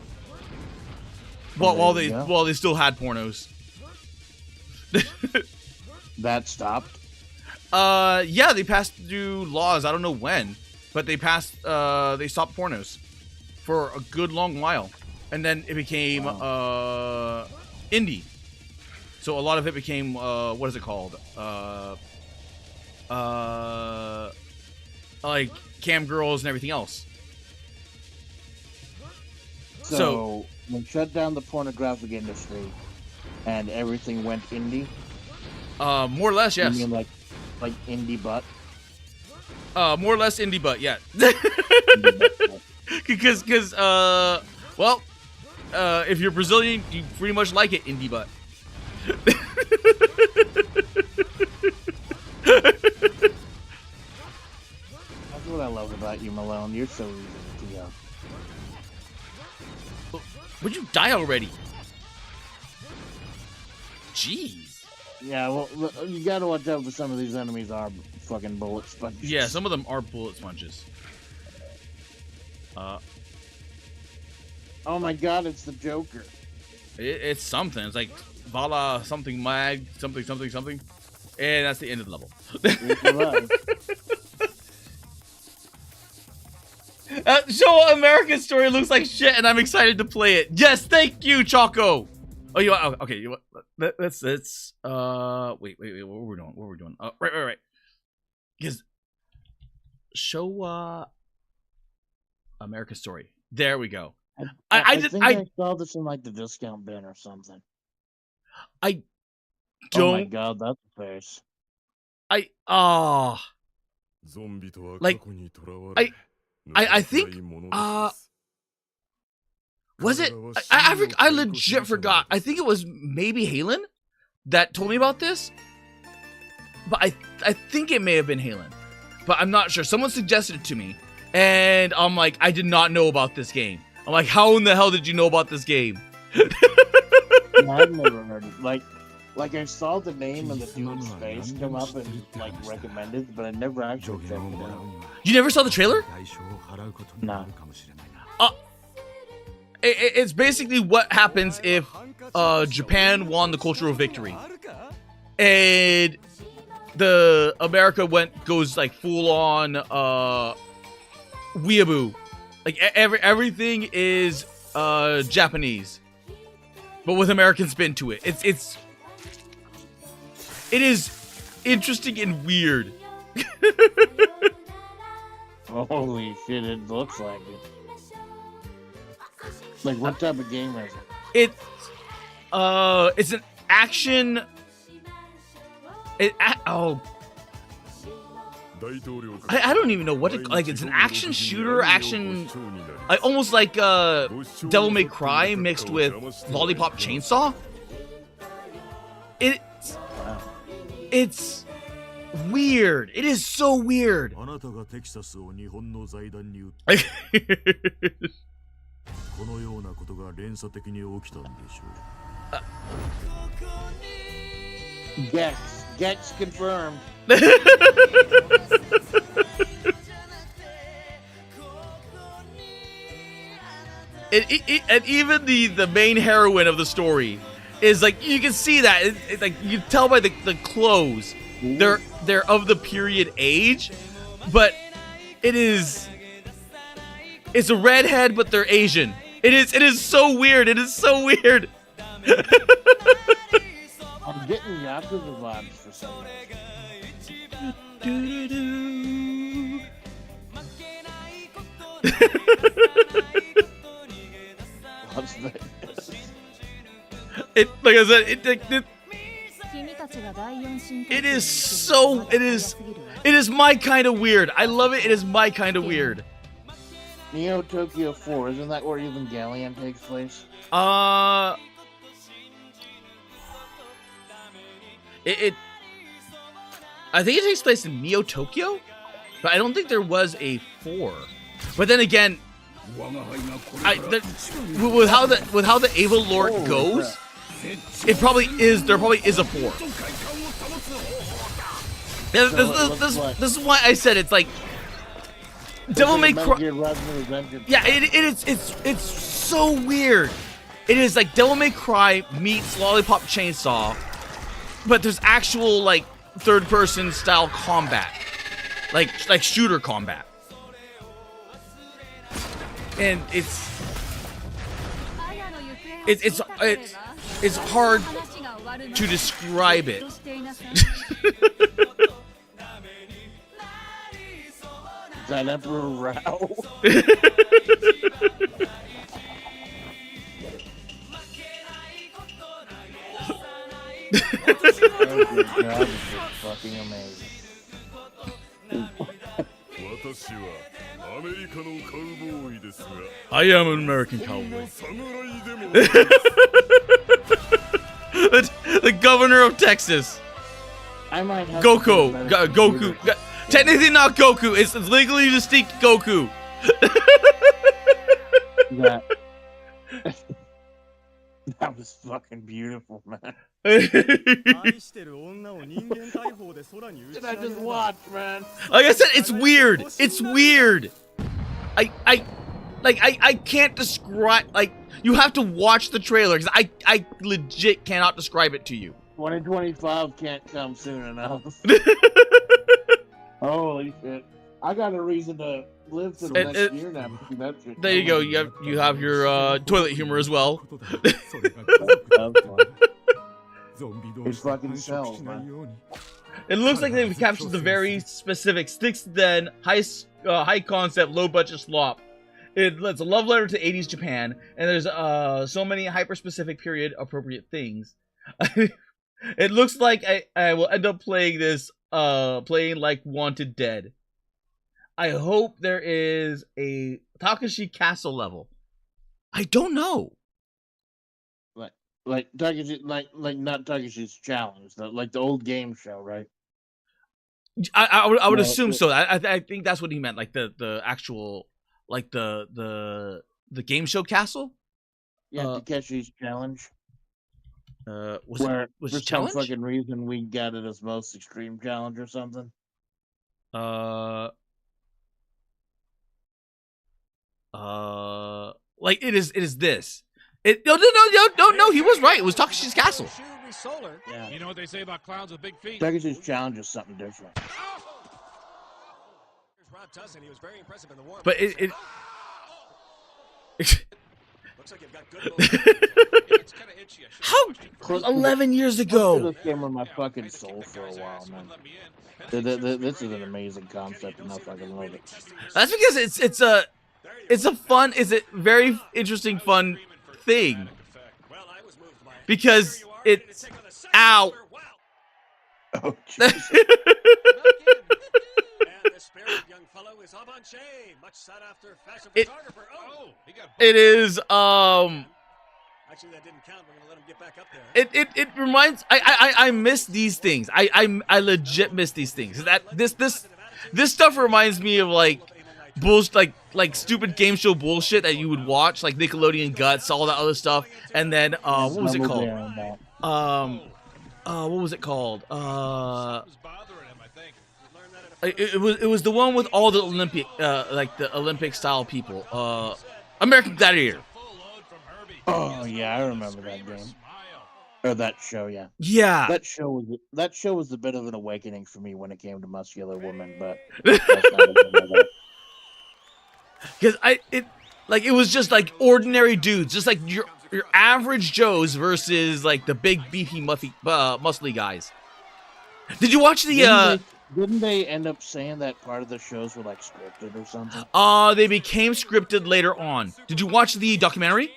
While they still had pornos. That stopped? Yeah, they passed through laws. I don't know when, but they stopped pornos for a good long while. and then it became indie. So a lot of it became what is it called? Like cam girls and everything else. So when shut down the pornographic industry and everything went indie. More or less, yes. You mean like indie butt? More or less indie butt, yeah. Because well, if you're Brazilian, you pretty much like it, indie butt. That's what I love about you, Malone. You're so easy to go. Would you die already? Jeez. Yeah, well, you gotta watch out for some of these enemies are fucking bullet sponges. Yeah, some of them are bullet sponges. Oh my god, it's the Joker. It's something. It's like Vala something mag something something something, and that's the end of the level. Show American Story looks like shit, and I'm excited to play it. Yes, thank you, Choco. Oh, you want, okay? You want, let's wait. What were we doing? Right. Because show American Story. There we go. I think I saw this in like the discount bin or something. I don't. Oh my god, that's a face. I think was it? I legit forgot. I think it was maybe Halen that told me about this, but I think it may have been Halen, but I'm not sure. Someone suggested it to me, and I'm like, I did not know about this game. I'm like, how in the hell did you know about this game? No, I've never heard it. Like I saw the name and the dude's face come up and like recommended, but I never actually checked it out. You never saw the trailer? No. It's basically what happens if Japan won the cultural victory, and the America goes like full on weeaboo, like everything is Japanese, but with American spin to it. It is interesting and weird. Holy shit! It looks like it. Like, what type of game is it? It's an action. I don't even know what it, like. It's an action shooter, almost like Devil May Cry mixed with Lollipop Chainsaw. It's weird. It is so weird. Gex confirmed. And even the main heroine of the story is like, you can see that it's like, you can tell by the clothes. They're of the period age, but it's a redhead, but they're Asian. It is so weird. It is so weird. I'm getting Yakuza vibes for some reason. What's that? Like I said, it is my kind of weird. I love it. It is my kind of weird. Neo Tokyo 4, isn't that where Evangelion takes place? I think it takes place in Neo Tokyo, but I don't think there was a 4. But then again, with how the Ava lore goes, there probably is a 4. This is why I said it's like Devil May Cry. Yeah, it's so weird. It is like Devil May Cry meets Lollipop Chainsaw, but there's actual like third-person style combat, like shooter combat, and it's hard to describe it. Is that Emperor Rao? Oh, good God, this is fucking amazing. I am an American cowboy. The governor of Texas. I might have Goku. Goku. Technically not Goku. It's legally distinct Goku. That, that was fucking beautiful, man. Did I just watch, man? Like I said, it's weird. It's weird. I can't describe. Like, you have to watch the trailer because I legit cannot describe it to you. 2025 can't come soon enough. Holy shit! I got a reason to live to the next year now. That shit there you go. You have your toilet humor as well. It fucking sells, man. It looks like they've captured the very specific 6th Den high concept, low budget slop. It's a love letter to 80s Japan, and there's so many hyper specific period appropriate things. It looks like I will end up playing this playing like Wanted Dead. I hope there is a Takashi Castle level. I don't know. Like Takashi, like not Takashi's Challenge, like the old game show, right? I would assume so. I think that's what he meant, like the actual, like the game show castle. Yeah, Takashi's Challenge. Was Where was for it challenge? some fucking reason we got it as most extreme challenge or something. Like it is this. No, he was right. It was Takashi's Castle. Yeah. You know what they say about clowns with big feet? Takashi's Challenge is something different. But it Looks like you've got good it's kind of itchy. how 11 years ago. This game on my fucking soul for a while, man. This is an amazing concept, and I fucking love it. That's because it's a very interesting, fun thing. Because it's ow. Oh, Jesus. It is actually that didn't count. We're gonna let him get back up there. It reminds I miss these things. I legit miss these things. That this stuff reminds me of like bullshit, like stupid game show bullshit that you would watch, like Nickelodeon Guts, all that other stuff. And then what was it called? What was it called? It was the one with all the like the Olympic style people. American Gladiator. Oh yeah, I remember that game. Or that show, yeah. Yeah. That show was a bit of an awakening for me when it came to muscular women, but that's not because it was just like ordinary dudes, just like your average Joes versus like the big beefy muscly guys. Did you watch the Didn't they end up saying that part of the shows were like scripted or something? They became scripted later on. Did you watch the documentary?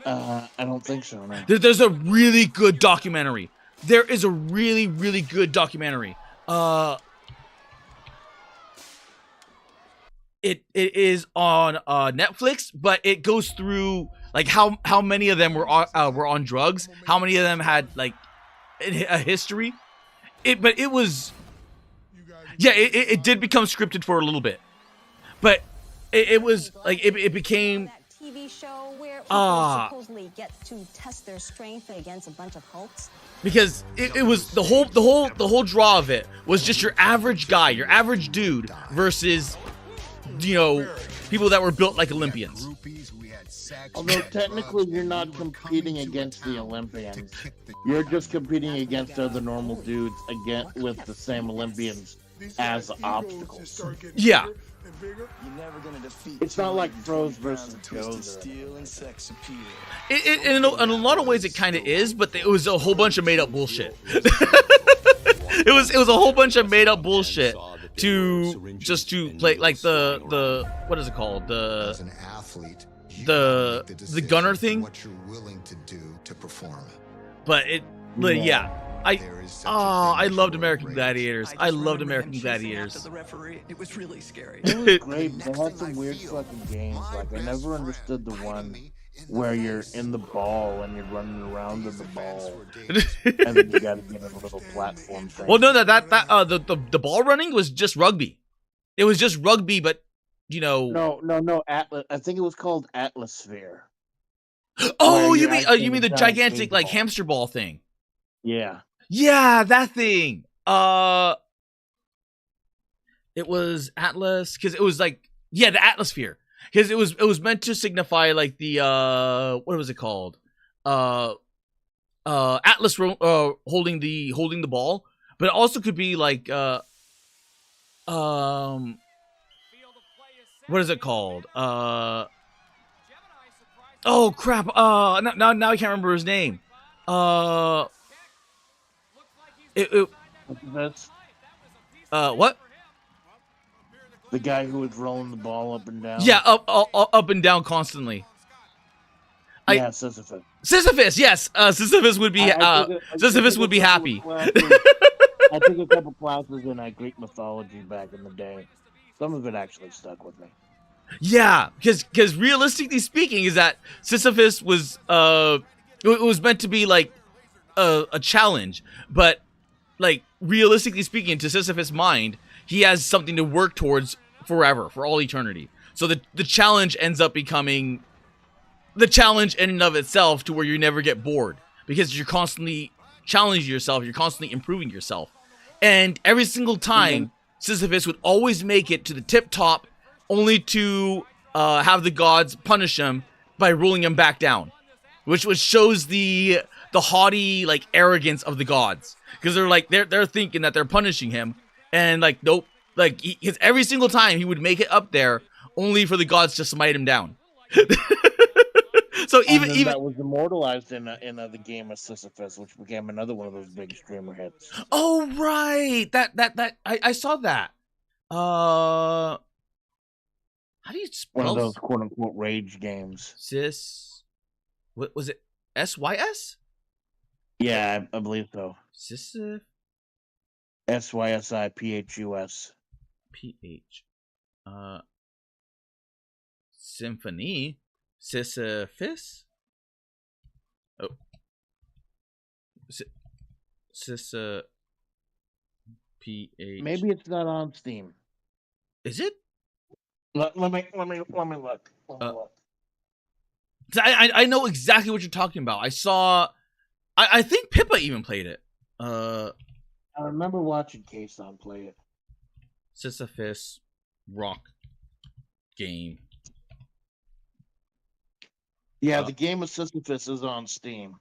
I don't think so, no. There's a really good documentary. There is a really, really good documentary. It is on Netflix, but it goes through like how many of them were on drugs, how many of them had like a history. But it was, yeah, it did become scripted for a little bit, but it was like it became TV show where people supposedly get to test their strength against a bunch of hulks. Because it was the whole draw of it was just your average guy, your average dude versus, you know, people that were built like Olympians. Although technically you're not competing against the Olympians. You're just competing against other normal dudes again with the same Olympians as obstacles. Yeah. You're never gonna defeat. It's not like Pros versus Joes. Steel and sex appeal. In a lot of ways, it kind of is, but it was a whole bunch of made up bullshit. It was a whole bunch of made up bullshit to play like the what is it called As an athlete, the gunner thing. What you're willing to do to perform. But I loved American Gladiators. I loved American Gladiators. The referee, it was really scary. It was great. They had some weird fucking games. Like I never understood the one where you're in the ball and you're running around in the ball, and then you gotta get a little platform thing. Well, no, the ball running was just rugby. It was just rugby, but you know. No. Atlas. I think it was called Atmosphere. Oh, you mean the gigantic like hamster ball thing? Yeah. Yeah, that thing. It was Atlas because it was like the Atmosphere because it was meant to signify like the what was it called? Atlas holding the ball, but it also could be like what is it called? Oh crap! Now I can't remember his name. What? The guy who was rolling the ball up and down. Yeah, up and down constantly. Yeah, Sisyphus. Sisyphus, yes. Sisyphus would be Sisyphus would be happy. I took a couple classes in Greek mythology back in the day. Some of it actually stuck with me. Yeah, because realistically speaking, is that Sisyphus was it was meant to be like a challenge, but like realistically speaking, to Sisyphus' mind, he has something to work towards forever, for all eternity. So the challenge ends up becoming the challenge in and of itself, to where you never get bored because you're constantly challenging yourself, you're constantly improving yourself, and every single time Sisyphus would always make it to the tip top, only to have the gods punish him by rolling him back down, which shows the haughty like arrogance of the gods, because they're thinking that they're punishing him, and like nope, like because every single time he would make it up there, only for the gods to smite him down. So even that was immortalized in the game of Sisyphus, which became another one of those big streamer hits. Oh right, that I saw that. How do you spell one of those quote unquote rage games? What was it? SYS? Yeah, I believe so. Sisyphus. SYSIPHUS. Symphony. Sisyphus. Oh. Sisyphus. Maybe it's not on Steam. Is it? Let me look. I know exactly what you're talking about. I saw. I think Pippa even played it. I remember watching K-Son play it. Sisyphus rock game. Yeah, the game of Sisyphus is on Steam.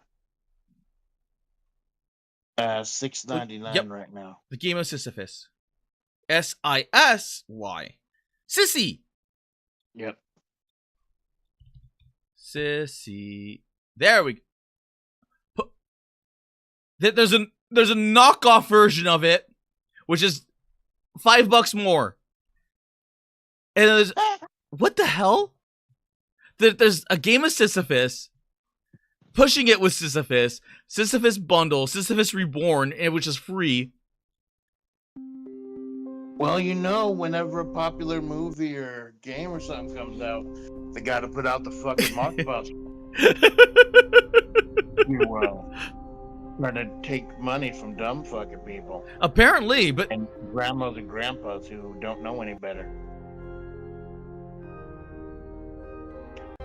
$6.99 right now. The game of Sisyphus. SISY. Sissy. Yep. Sissy. There we go. There's a knockoff version of it, which is $5 more. And there's what the hell? There's a game of Sisyphus, pushing it with Sisyphus, Sisyphus Bundle, Sisyphus Reborn, which is free. Well, you know, whenever a popular movie or game or something comes out, they got to put out the fucking mockbuster. Trying to take money from dumb fucking people. Apparently, but and grandmas and grandpas who don't know any better.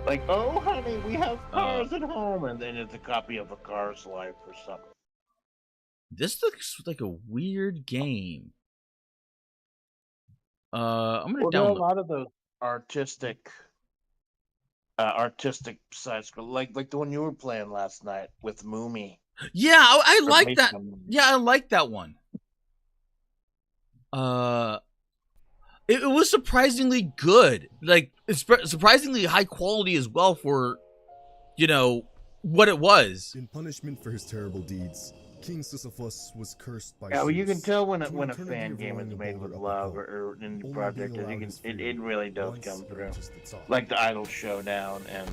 Like, oh, honey, we have cars at home, and then it's a copy of A Car's Life or something. This looks like a weird game. I'm gonna download a lot of those artistic side scroll, like the one you were playing last night with Moomy. Yeah, I like that. Yeah, I like that one. it was surprisingly good. Like, it's surprisingly high quality as well for, you know, what it was. In punishment for his terrible deeds, King Sisyphus was cursed by Yeah, well, you can Zeus tell when to when a eternity fan of game rolling is a made with boulder up a love hill, or an indie only project. being As you allowed can, his it freedom really does once come he through. reaches the top. Like the Idol Showdown and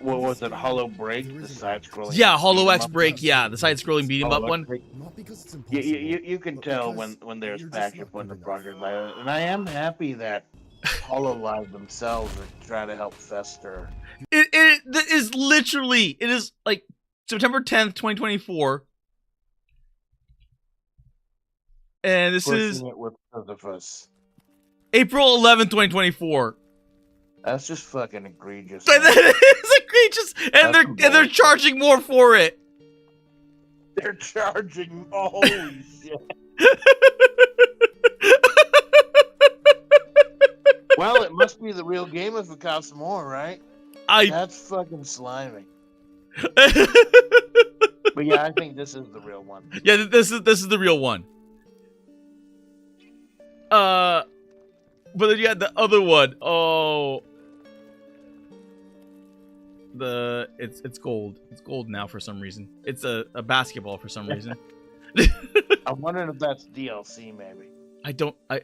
what was it? Hollow Break, the side-scrolling. Yeah, Hollow beat 'em X up Break. one? Yeah, the side-scrolling beat 'em up Hollow X one. Break. Not because it's You, impossible, you can but tell because when there's you're just passion not put in good the enough. project like that. And I am happy that Hololive themselves are trying to help fester. It is literally, it is like September 10th, 2024. And this Pushing is it with Sisyphus. April 11th, 2024. That's just fucking egregious. That is egregious, and they're charging more for it. They're charging. Holy shit. Well, it must be the real game if it costs more, right? That's fucking slimy. But yeah, I think this is the real one. Yeah, this is the real one. But then you had the other one. Oh, it's gold. It's gold now for some reason. It's a basketball for some reason. I'm wondering if that's DLC, maybe.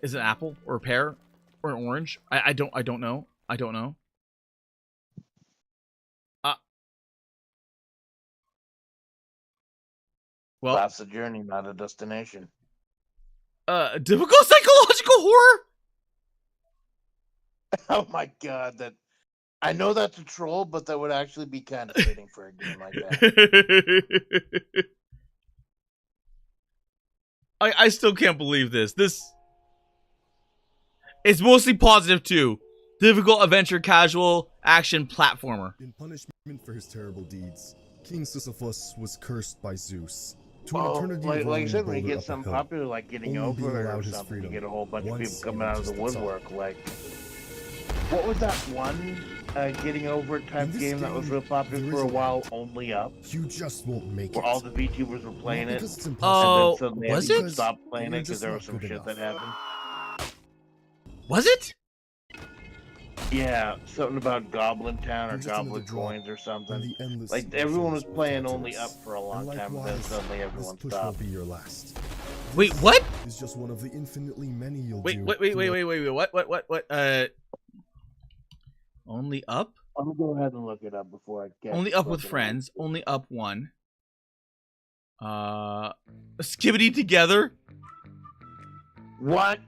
Is it an apple or a pear or an orange? I don't know. I don't know. Well, that's a journey, not a destination. Difficult psychological horror. Oh my god, I know that's a troll, but that would actually be kind of fitting for a game like that. I still can't believe this. It's mostly positive too. Difficult adventure, casual action platformer. In punishment for his terrible deeds, King Sisyphus was cursed by Zeus. To Well, an eternity like of I rolling a said, when you boulder get up a something hill, popular like Getting only being Over it or allowed his something, freedom you get a whole bunch of once people coming out of the he reaches the top. woodwork. Like, what was that one Getting Over it type game that was real popular for a while? Only Up. You just won't make where it. all the VTubers were playing it. Oh, and then suddenly was everyone it? stopped playing You're it because just there not was some good shit that enough. happened. Was it? Yeah, something about Goblin Town or You're just another Goblin drop Coins or in something. the endless Like sea everyone oceans was of playing Only Tartarus. Up for a long And time, and then likewise, suddenly this everyone push stopped. will be your last. Wait, what? Is just one of the infinitely many you'll Wait, do. wait. What? Only Up? I'm gonna go ahead and look it up before I get. Only Up with friends. Only Up 1. Skibidi Together. What?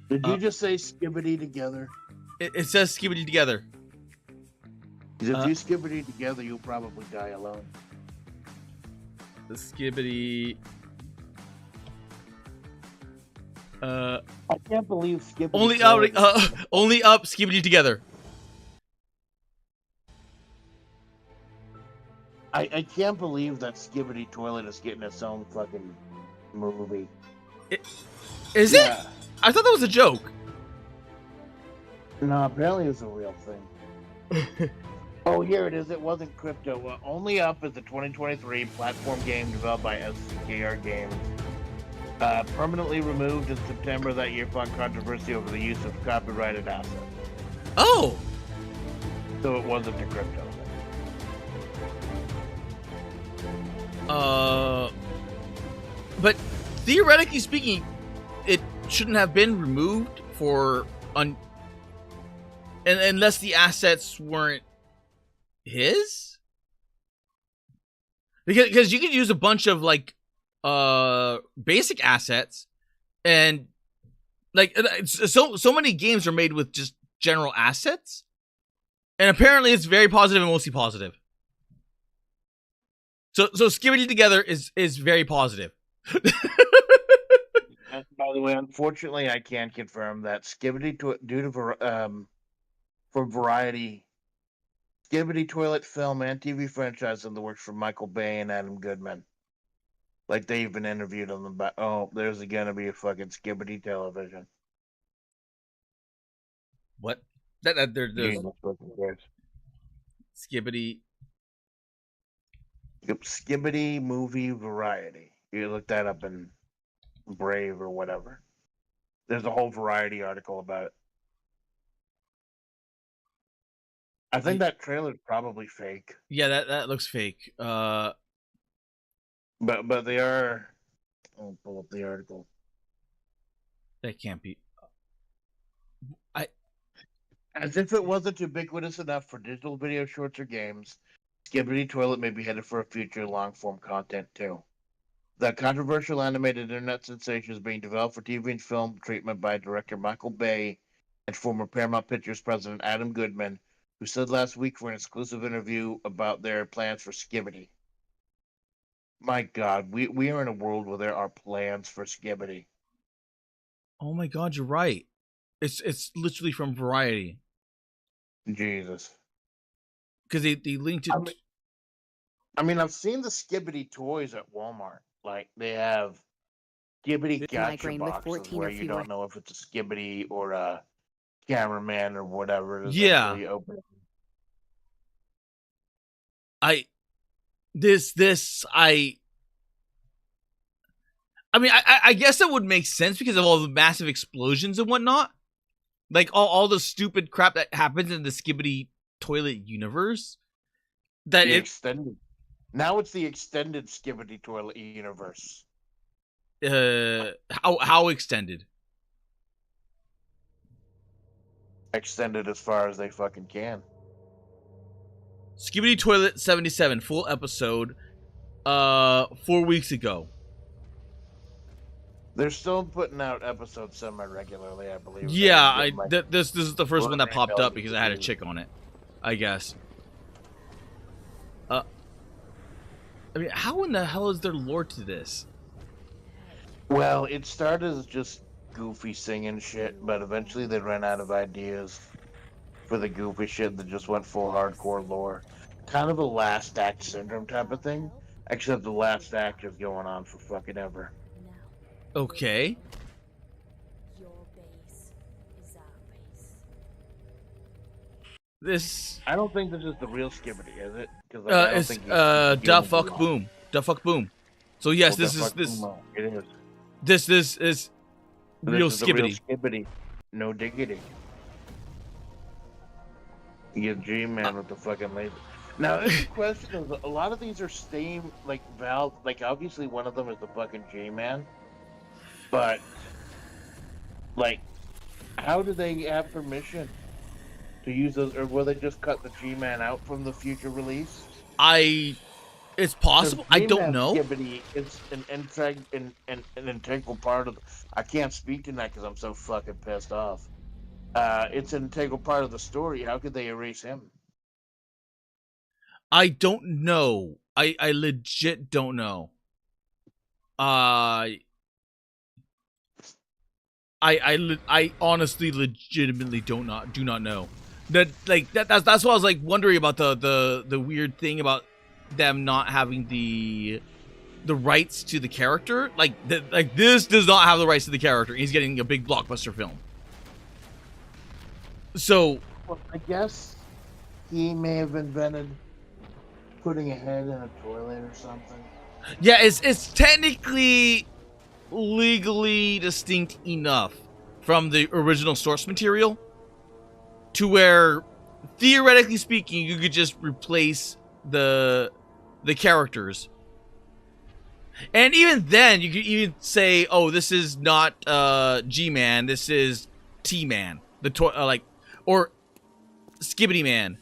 Did you just say Skibbity Together? It says Skibidi Together. Because if you Skibbity Together, you'll probably die alone. The Skibidi. I can't believe Skibbity. Only Up, Skibidi Together. I can't believe that Skibbity Toilet is getting its own fucking movie. Is it? I thought that was a joke. No, apparently it's a real thing. Oh, here it is. It wasn't crypto. Only Up is a 2023 platform game developed by SKR Games. Permanently removed in September of that year following controversy over the use of copyrighted assets. Oh! So it wasn't a crypto. But theoretically speaking, it shouldn't have been removed for unless the assets weren't his. Because you could use a bunch of like basic assets, and like so many games are made with just general assets, and apparently it's very positive and mostly positive. So Skibbity Together is very positive. And by the way, unfortunately, I can't confirm that Skibbity for Variety, Skibbity Toilet film and TV franchise in the works for Michael Bay and Adam Goodman. Like they've been interviewed on the there's gonna be a fucking Skibbity television. What? There's Skibbity. Skibbity movie Variety. You look that up and Brave or whatever. There's a whole Variety article about it. I think that trailer's probably fake. Yeah, that looks fake. But they are. I'll pull up the article. That can't be. As if it wasn't ubiquitous enough for digital video shorts or games, Skibbity Toilet may be headed for a future long-form content too. The controversial animated internet sensation is being developed for TV and film treatment by director Michael Bay and former Paramount Pictures president Adam Goodman, who said last week for an exclusive interview about their plans for Skibbity. My God, we are in a world where there are plans for Skibbity. Oh my God, you're right. It's literally from Variety. Jesus. Because they linked it. I mean, I've seen the Skibbity toys at Walmart. Like, they have Skibbity gotcha boxes where you don't know if it's a Skibbity or a cameraman or whatever it is. Yeah. You open it. I mean, I guess that would make sense because of all the massive explosions and whatnot. Like, all the stupid crap that happens in the Skibbity Toilet universe. Extended. Now it's the extended Skibbity Toilet universe. How extended? Extended as far as they fucking can. Skibbity Toilet 77 full episode 4 weeks ago. They're still putting out episodes semi-regularly, I believe. Yeah, this is the first one that popped up because I had a chick on it, I guess. I mean, how in the hell is there lore to this? Well, it started as just goofy singing shit, but eventually they ran out of ideas for the goofy shit that just went full hardcore lore. Kind of a last act syndrome type of thing, except the last act is going on for fucking ever. Okay. This. I don't think this is the real Skibbity, is it? Because it's Da Fuck Boom. Da Fuck Boom. So yes, this is real Skibbity. Skibbity. No diggity. You get G-Man with the fucking laser. Now, the question is, a lot of these are same, like, Valve, like, obviously one of them is the fucking G-Man, but, like, how do they have permission to use those, or will they just cut the G-Man out from the future release? It's possible. I don't know. It's an integral part of. I can't speak to that because I'm so fucking pissed off. It's an integral part of the story. How could they erase him? I don't know. I legit don't know. I honestly legitimately do not know. That's what I was like wondering about the weird thing about them not having the rights to the character. Like this does not have the rights to the character. He's getting a big blockbuster film. So, well, I guess he may have invented putting a head in a toilet or something. Yeah, it's technically legally distinct enough from the original source material to where, theoretically speaking, you could just replace the characters. And even then, you could even say, "Oh, this is not G-Man. This is T-Man." Or Skibbity Man.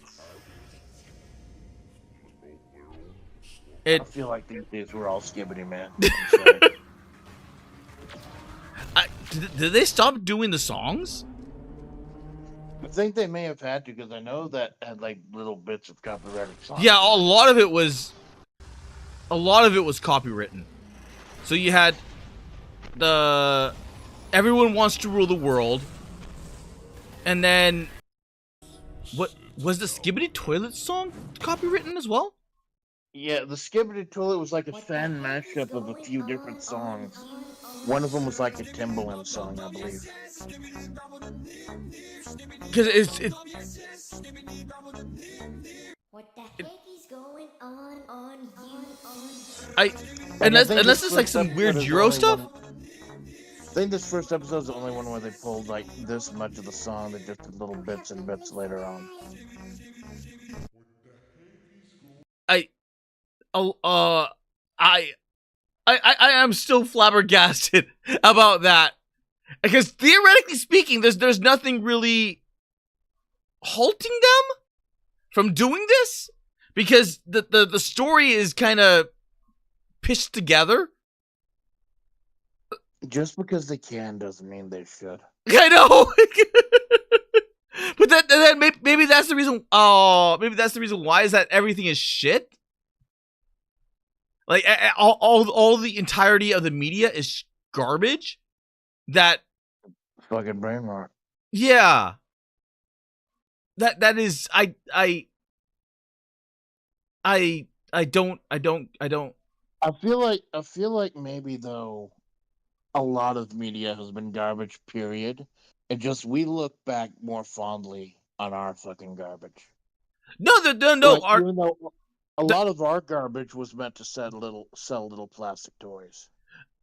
I feel like these days we're all Skibbity Man. Did they stop doing the songs? I think they may have had to, because I know that had like little bits of copyrighted songs. Yeah, a lot of it was copywritten. So you had the Everyone Wants to Rule the World, and then what was the Skibbity Toilet song copywritten as well? Yeah, the Skibbity Toilet was like a fan mashup of a few different songs. One of them was like a Timbaland song, I believe. Because it's What the heck is going on you? unless it's like some weird Euro stuff. think this first episode is the only one where they pulled like this much of the song. They just did little bits and bits later on. I am still flabbergasted about that, because theoretically speaking, there's nothing really halting them from doing this, because the story is kind of pitched together. Just because they can doesn't mean they should. I know. But that maybe that's the reason. Oh, maybe that's the reason why, is that everything is shit. Like all the entirety of the media is garbage. That fucking brain rot. Yeah. That is I don't. I feel like maybe though, a lot of media has been garbage. Period. And just we look back more fondly on our fucking garbage. No. Like, even though a lot of our garbage was meant to sell little plastic toys.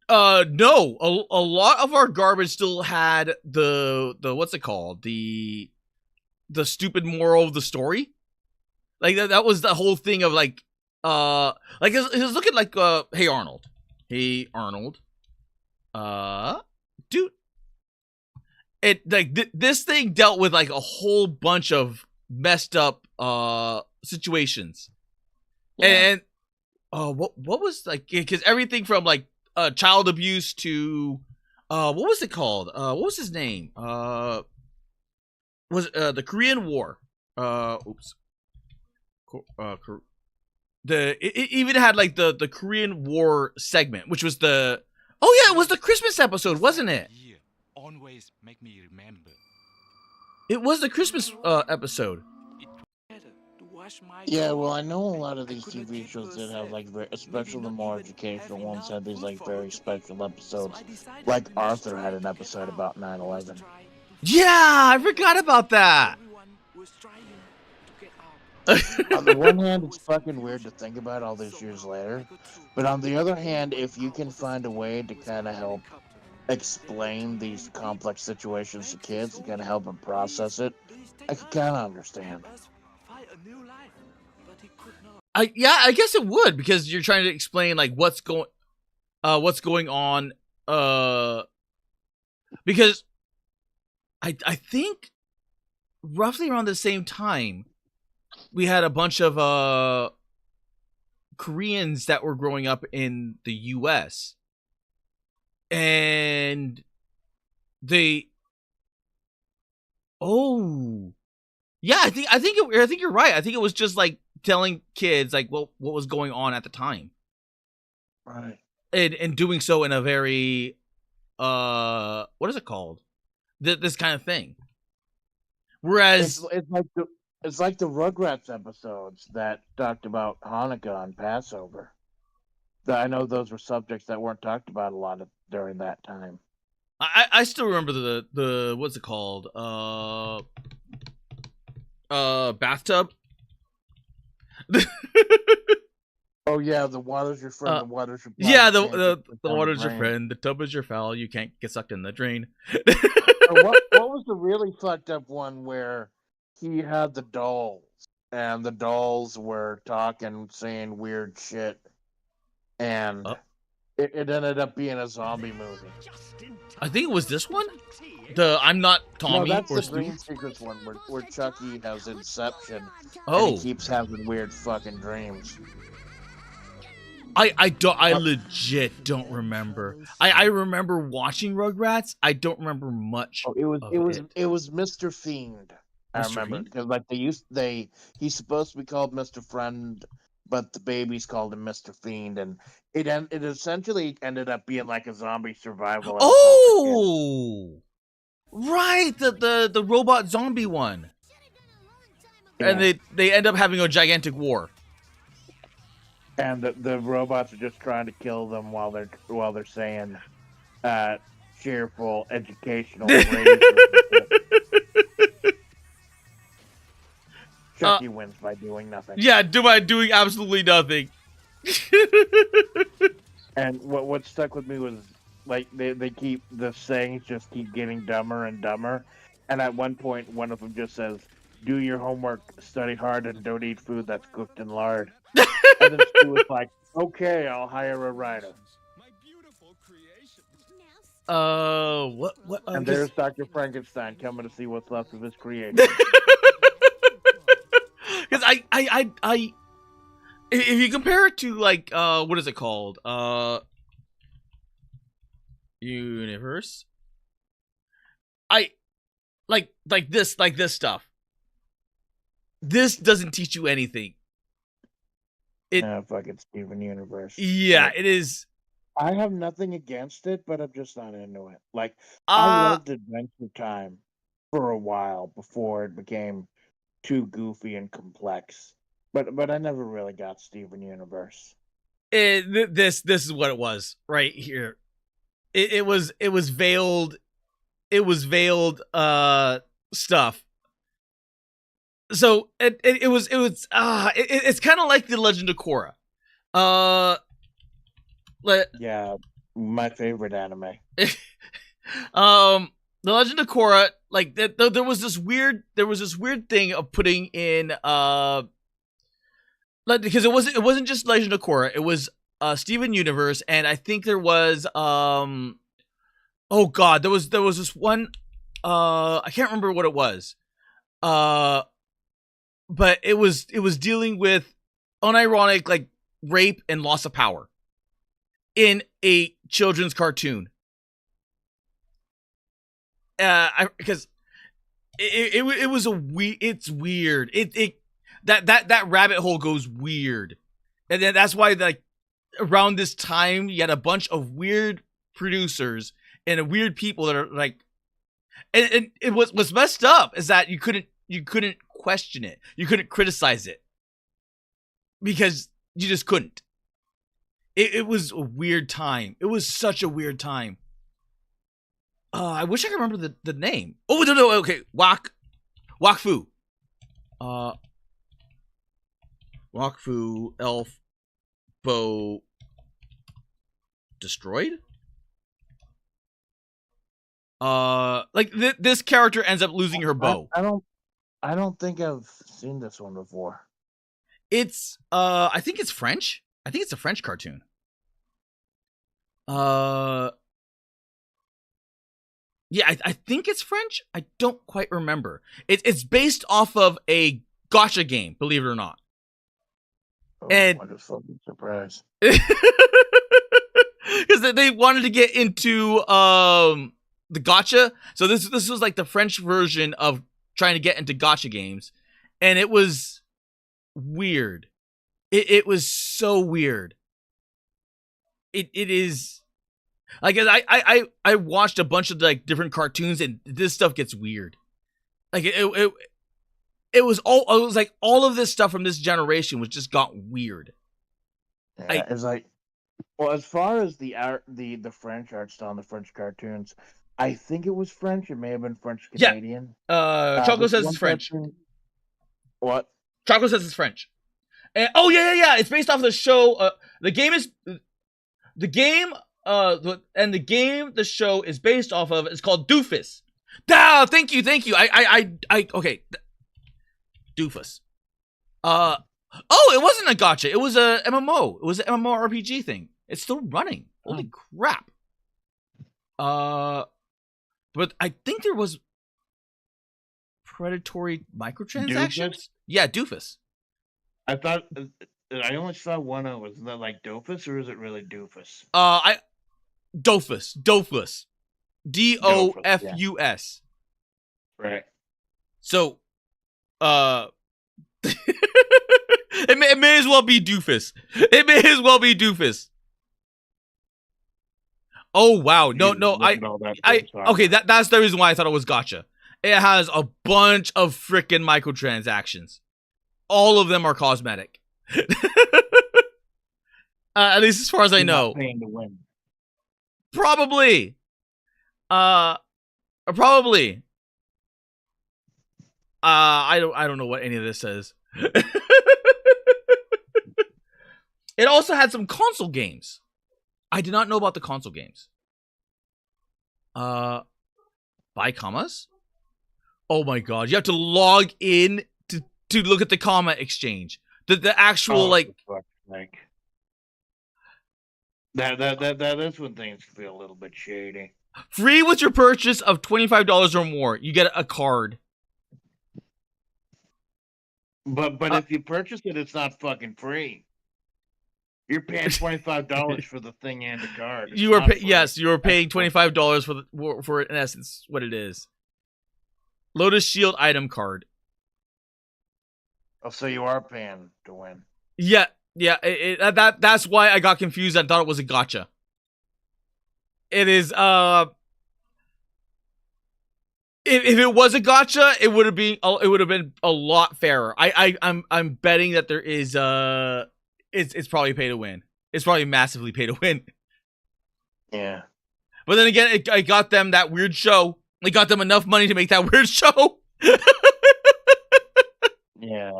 No. A lot of our garbage still had the what's it called, the stupid moral of the story. Like that was the whole thing of like it's looking like Hey Arnold, dude. It like this thing dealt with like a whole bunch of messed up situations. Yeah. And what was like, because everything from like child abuse to what was it called? What was his name? Was the Korean War? Oops. It even had like the Korean War segment, which was it was the Christmas episode, wasn't it? Always make me remember. It was the Christmas episode. Yeah, well, I know a lot of these TV shows that have like especially the more educational ones, had these like very special episodes. Like Arthur had an episode about 9/11. Yeah, I forgot about that. On the one hand, it's fucking weird to think about all these years later, but on the other hand, if you can find a way to kind of help explain these complex situations to kids and kind of help them process it, I can kind of understand. I guess it would, because you're trying to explain like what's going on. Because I think roughly around the same time we had a bunch of Koreans that were growing up in the US, and I think you're right. I think it was just like telling kids like what was going on at the time, right? And doing so in a very what is it called? This kind of thing. Whereas it's like the Rugrats episodes that talked about Hanukkah and Passover. I know those were subjects that weren't talked about a lot during that time. I still remember the what's it called? Bathtub. Oh yeah, the water's your friend. The water's your blind. Yeah, the water's your friend. The tub is your foul. You can't get sucked in the drain. what was the really fucked up one where he had the dolls and the dolls were talking, saying weird shit, and it ended up being a zombie movie? I think it was this one. The I'm Not Tommy. No, that's or the Dream Seekers one where Chucky has Inception. Oh, and he keeps having weird fucking dreams. I legit don't remember. I remember watching Rugrats. I don't remember much. Oh, it was Mr. Fiend. I remember because like he's supposed to be called Mr. Friend, but the babies called him Mr. Fiend, and it essentially ended up being like a zombie survival. Oh, right, the robot zombie one, yeah. And they end up having a gigantic war. And the robots are just trying to kill them while they're saying cheerful, educational phrases. Chucky wins by doing nothing. Yeah, by doing absolutely nothing. And what stuck with me was like they keep the sayings just keep getting dumber and dumber, and at one point one of them just says, "Do your homework, study hard, and don't eat food that's cooked in lard." And then Stu was like, "Okay, I'll hire a writer." What? And there's Dr. Frankenstein coming to see what's left of his creation. Because if you compare it to like what is it called? Universe. I like this stuff. This doesn't teach you anything. Fucking Steven Universe. Yeah, it is. I have nothing against it, but I'm just not into it. Like, I loved Adventure Time for a while before it became too goofy and complex. But I never really got Steven Universe. This is what it was right here. It was veiled. It was veiled stuff. So it's kind of like the Legend of Korra. Yeah, my favorite anime. The Legend of Korra, like there was this weird thing of putting in like, because it wasn't just Legend of Korra, it was Steven Universe, and I think there was oh god, there was this one I can't remember what it was. But it was dealing with unironic like rape and loss of power in a children's cartoon. Because it was it's weird. That rabbit hole goes weird, and then that's why like around this time you had a bunch of weird producers and weird people that are like, and it what's messed up is that you couldn't question it, you couldn't criticize it because you just couldn't. It was a weird time. It was such a weird time. I wish I could remember the name. Oh no, okay, Wakfu. Wakfu elf bow destroyed. Like this character ends up losing her bow. I don't think I've seen this one before. It's I think it's French. I think it's a French cartoon. Yeah, I think it's French. I don't quite remember. It's based off of a gacha game, believe it or not. Oh, and what a fucking surprise! Because they wanted to get into the gacha, so this was like the French version of trying to get into gacha games, and it was weird. It was so weird. It is like I watched a bunch of like different cartoons, and this stuff gets weird. Like it was like all of this stuff from this generation was just got weird. Yeah, it's like, well, as far as the French art style and the French cartoons, I think it was French. It may have been French Canadian. Yeah. Choco says it's French. What? Choco says it's French. And, oh yeah. It's based off of the show. The game the show is based off of is called Doofus. Thank you. Okay. Doofus. Oh, it wasn't a gacha. It was a MMO. It was an MMORPG thing. It's still running. Holy crap. But I think there was predatory microtransactions. Doofus? Yeah, Doofus. I thought I only saw one of it. Was that like Dofus or is it really Doofus? Dofus. Dofus. DOFUS. Right. So, it may as well be Doofus. It may as well be Doofus. Oh wow, no, okay, that's the reason why I thought it was gacha. It has a bunch of freaking microtransactions. All of them are cosmetic. At least as far as I know. Paying to win. Probably. Probably. I don't know what any of this says. It also had some console games. I did not know about the console games. Buy commas? Oh my god, you have to log in to look at the comma exchange. The actual like that's when things feel a little bit shady. free with your purchase of $25 or more. You get a card. But if you purchase it, it's not fucking free. You're paying $25 for the thing and the card. It's You are not free. yes, you are paying $25 for in essence what it is. Lotus Shield item card. Oh, so you are paying to win. Yeah, that's why I got confused. I thought it was a gacha. It is if it was a gacha, it would have been a lot fairer. I'm betting that there is it's probably pay to win. It's probably massively pay to win. Yeah. But then again, I got them that weird show. I got them enough money to make that weird show. Yeah,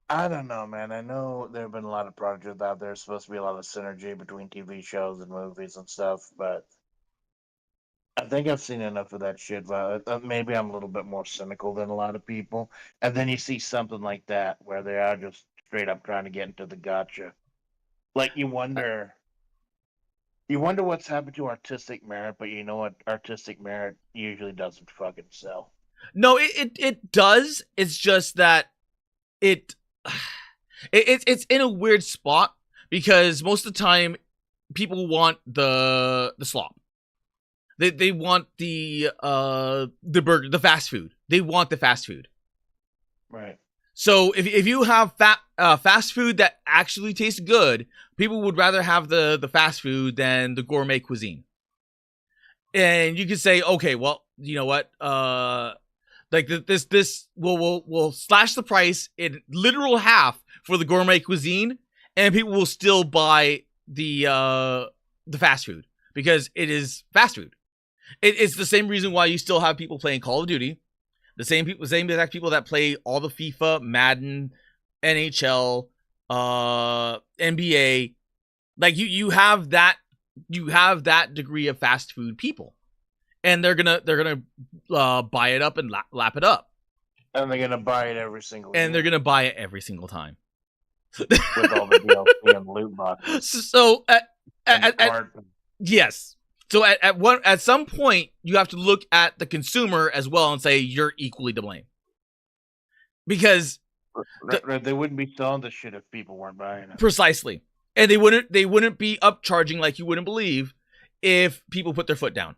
I don't know, man. I know there have been a lot of projects out there. There's supposed to be a lot of synergy between TV shows and movies and stuff, but I think I've seen enough of that shit. Maybe I'm a little bit more cynical than a lot of people. And then you see something like that where they are just straight up trying to get into the gotcha. Like you wonder what's happened to artistic merit, but you know what? Artistic merit usually doesn't fucking sell. No, it does. It's just that it's in a weird spot because most of the time people want the slop. They want the burger, the fast food. They want the fast food. Right. So if you have fast food that actually tastes good, people would rather have the fast food than the gourmet cuisine. And you could say, okay, well, you know what? Like this we'll slash the price in literal half for the gourmet cuisine, and people will still buy the fast food because it is fast food. It's the same reason why you still have people playing Call of Duty, the same exact people that play all the FIFA, Madden, NHL, NBA. Like you have that degree of fast food people. And they're gonna buy it up and lap it up. And they're gonna buy it every single year. And they're gonna buy it every single time. With all the DLC and loot boxes. So yes. So at some point you have to look at the consumer as well and say you're equally to blame. Because they wouldn't be selling this shit if people weren't buying it. Precisely. And they wouldn't be upcharging like you wouldn't believe if people put their foot down.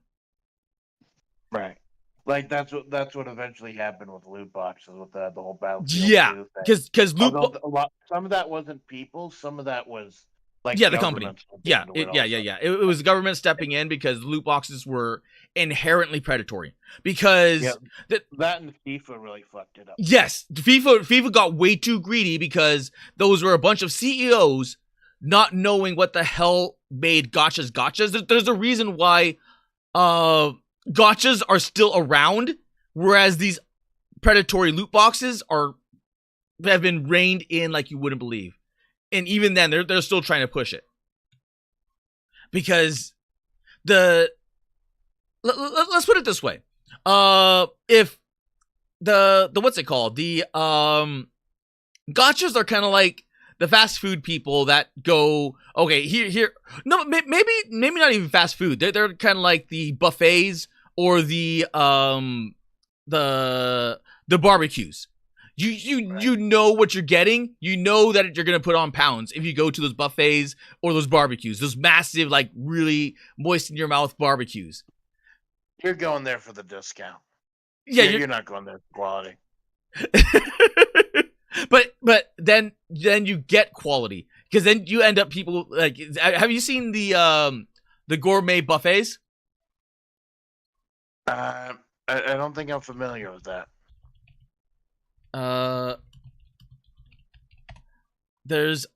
Right, like that's what eventually happened with loot boxes with the whole Battlefield. Yeah, because some of that wasn't people, some of that was like the company. Yeah, it was the government stepping in because loot boxes were inherently predatory. Because that and FIFA really fucked it up. Yes, FIFA got way too greedy because those were a bunch of CEOs not knowing what the hell made gotchas. There's a reason why gotchas are still around, whereas these predatory loot boxes have been reined in like you wouldn't believe. And even then, they're still trying to push it. Because let's put it this way. If the what's it called? The gotchas are kind of like the fast food people that go, okay, here. No, maybe not even fast food. They're kind of like the buffets or the barbecues. You know what you're getting. You know that you're gonna put on pounds if you go to those buffets or those barbecues, those massive, like really moist in your mouth barbecues. You're going there for the discount. Yeah, you're not going there for quality. But then you get quality because then you end up people like. Have you seen the gourmet buffets? I don't think I'm familiar with that. There's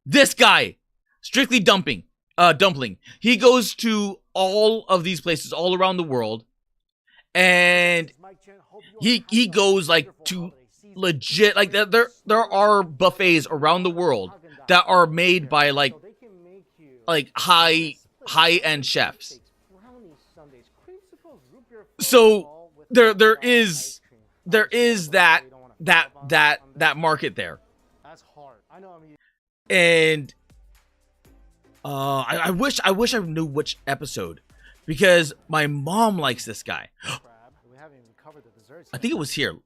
this guy, Strictly Dumpling. He goes to all of these places all around the world, and he goes like to legit like there are buffets around the world that are made by like high high-end chefs. So there is that market there. And I wish I knew which episode, because my mom likes this guy. I think it was here.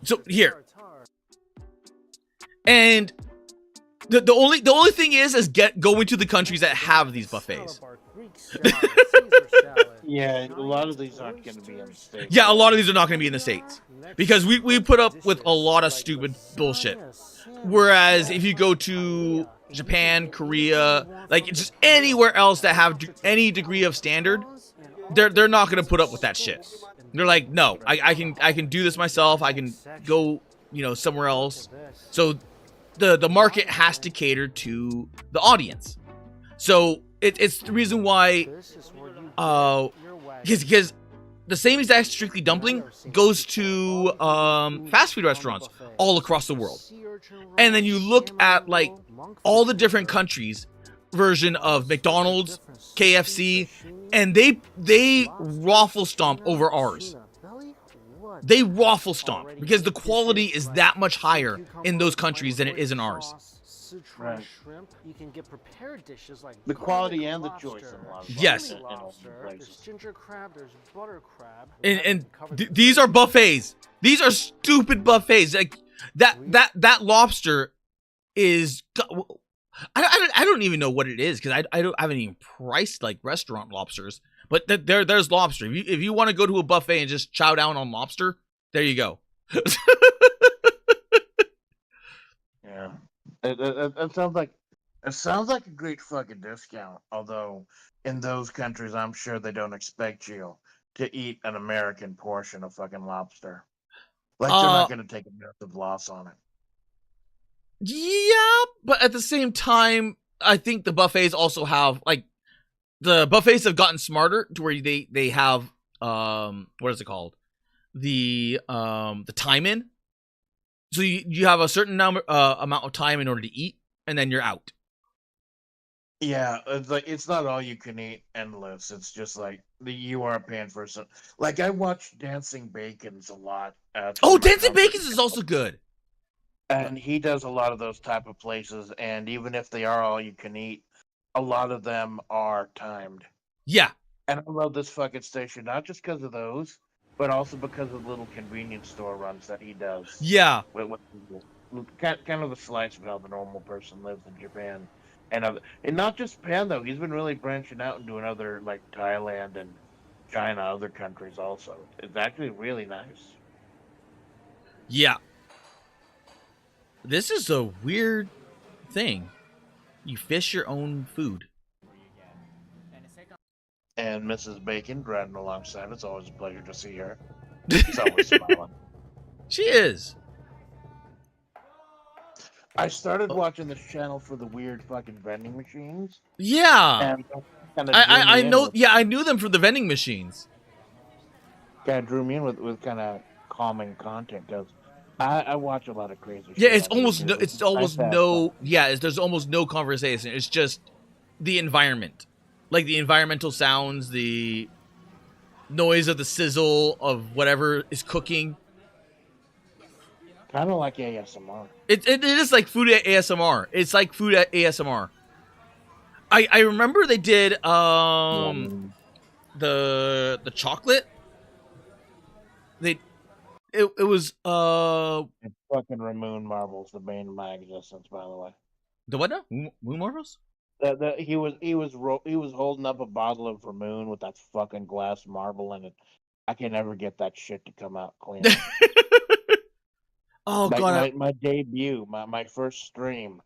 So here. And the only thing is going to the countries that have these buffets. Yeah, a lot of these aren't going to be in the States. Yeah, a lot of these are not going to be in the States, because we put up with a lot of stupid bullshit. Whereas if you go to Japan, Korea, like just anywhere else that have any degree of standard, they're not going to put up with that shit. They're like, no, I can do this myself. I can go, somewhere else. So the market has to cater to the audience. So it's the reason why, because the same exact Strictly Dumpling goes to fast food restaurants all across the world. And then you look at like all the different countries version of McDonald's, KFC, and they raffle stomp over ours. They raffle stomp because the quality is that much higher in those countries than it is in ours. Right. The quality and the choice in a lot of yes. places. And these are buffets. These are stupid buffets. Like that lobster is. I don't even know what it is, because I haven't even priced like restaurant lobsters. But there's lobster. If you want to go to a buffet and just chow down on lobster, there you go. Yeah, it sounds like a great fucking discount. Although in those countries, I'm sure they don't expect you to eat an American portion of fucking lobster. Like they're not going to take a massive loss on it. Yeah, but at the same time, I think the buffets also have like. The buffets have gotten smarter to where they have what is it called? The time in. So you have a certain amount of time in order to eat, and then you're out. Yeah, it's like it's not all you can eat endless. It's just like you are paying for some. Like I watch Dancing Bacons a lot. Dancing Bacons is also good. And he does a lot of those type of places, and even if they are all you can eat, a lot of them are timed. Yeah. And I love this fucking station, not just because of those, but also because of the little convenience store runs that he does. Yeah. With kind of the slice of how the normal person lives in Japan. And not just Japan, though. He's been really branching out and doing other, like, Thailand and China, other countries also. It's actually really nice. Yeah. This is a weird thing. You fish your own food. And Mrs. Bacon driving alongside. It's always a pleasure to see her. She's always smiling. She is. I started watching this channel for the weird fucking vending machines. Yeah. And I know. Yeah, I knew them from the vending machines. Kind of drew me in with kind of calming content, because I watch a lot of crazy shit. Yeah, there's almost no conversation. It's just the environment. Like the environmental sounds, the noise of the sizzle of whatever is cooking. Kind of like ASMR. It is like food ASMR. It's like food ASMR. I remember they did the chocolate. It was fucking Ramoon Marbles, the bane of my existence, by the way. The what now? Moon Marbles? He was holding up a bottle of Ramoon with that fucking glass marble in it. I can never get that shit to come out clean. Oh like god! My debut, my first stream,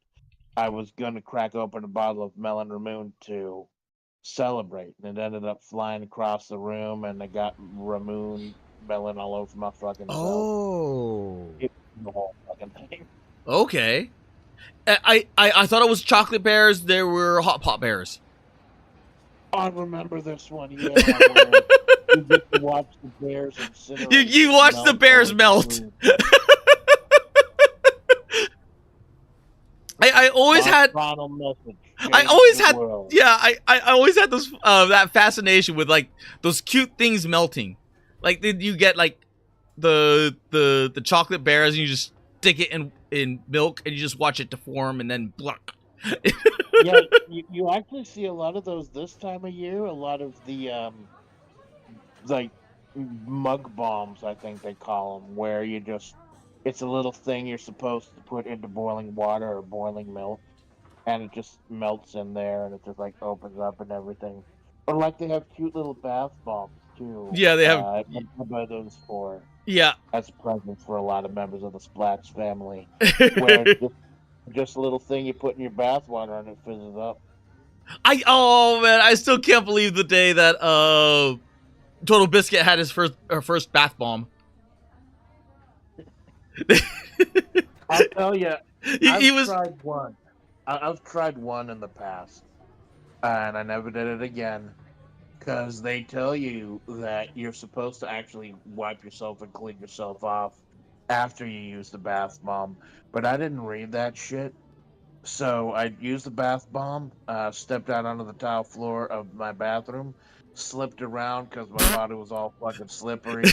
I was gonna crack open a bottle of Melon Ramoon to celebrate, and it ended up flying across the room, and I got Ramoon melon all over my fucking self. Oh, the whole fucking thing. Okay. I thought it was chocolate bears. There were hot pot bears. I remember this one. Yeah, you get to watch the bears incinerate. You watch the bears melt. I always had. Final message. I always the had, world. yeah, I always had this that fascination with like those cute things melting. Like you get like the chocolate bears and you just stick it in milk and you just watch it deform and then bluck. Yeah, you actually see a lot of those this time of year. A lot of the like mug bombs, I think they call them, where you just it's a little thing you're supposed to put into boiling water or boiling milk, and it just melts in there, and it just like opens up and everything. Or like they have cute little bath bombs too. Yeah, they have. I buy those for Yeah. as presents for a lot of members of the Splats family, where it's just a little thing you put in your bath water and it fizzes up. Oh man, I still can't believe the day that Total Biscuit had his first bath bomb. I'll tell you, I've tried one. I've tried one in the past, and I never did it again. Because they tell you that you're supposed to actually wipe yourself and clean yourself off after you use the bath bomb. But I didn't read that shit. So I used the bath bomb, stepped out onto the tile floor of my bathroom, slipped around because my body was all fucking slippery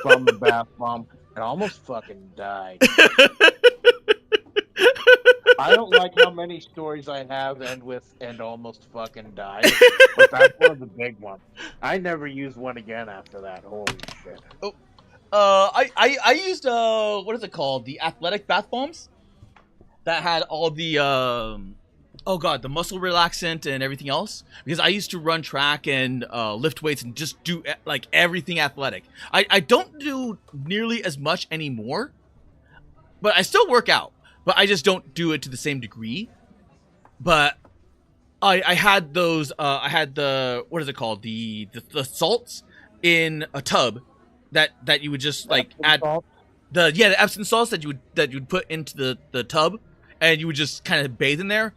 from the bath bomb, and almost fucking died. I don't like how many stories I have end with "and almost fucking died," but that's one of the big ones. I never used one again after that. Holy shit! I used what is it called? The athletic bath bombs that had all the oh god, the muscle relaxant and everything else. Because I used to run track and lift weights and just do like everything athletic. I don't do nearly as much anymore, but I still work out. But I just don't do it to the same degree. But I had those. I had the what is it called? The salts in a tub that you would just like add the Epsom salts that you would put into the tub, and you would just kind of bathe in there.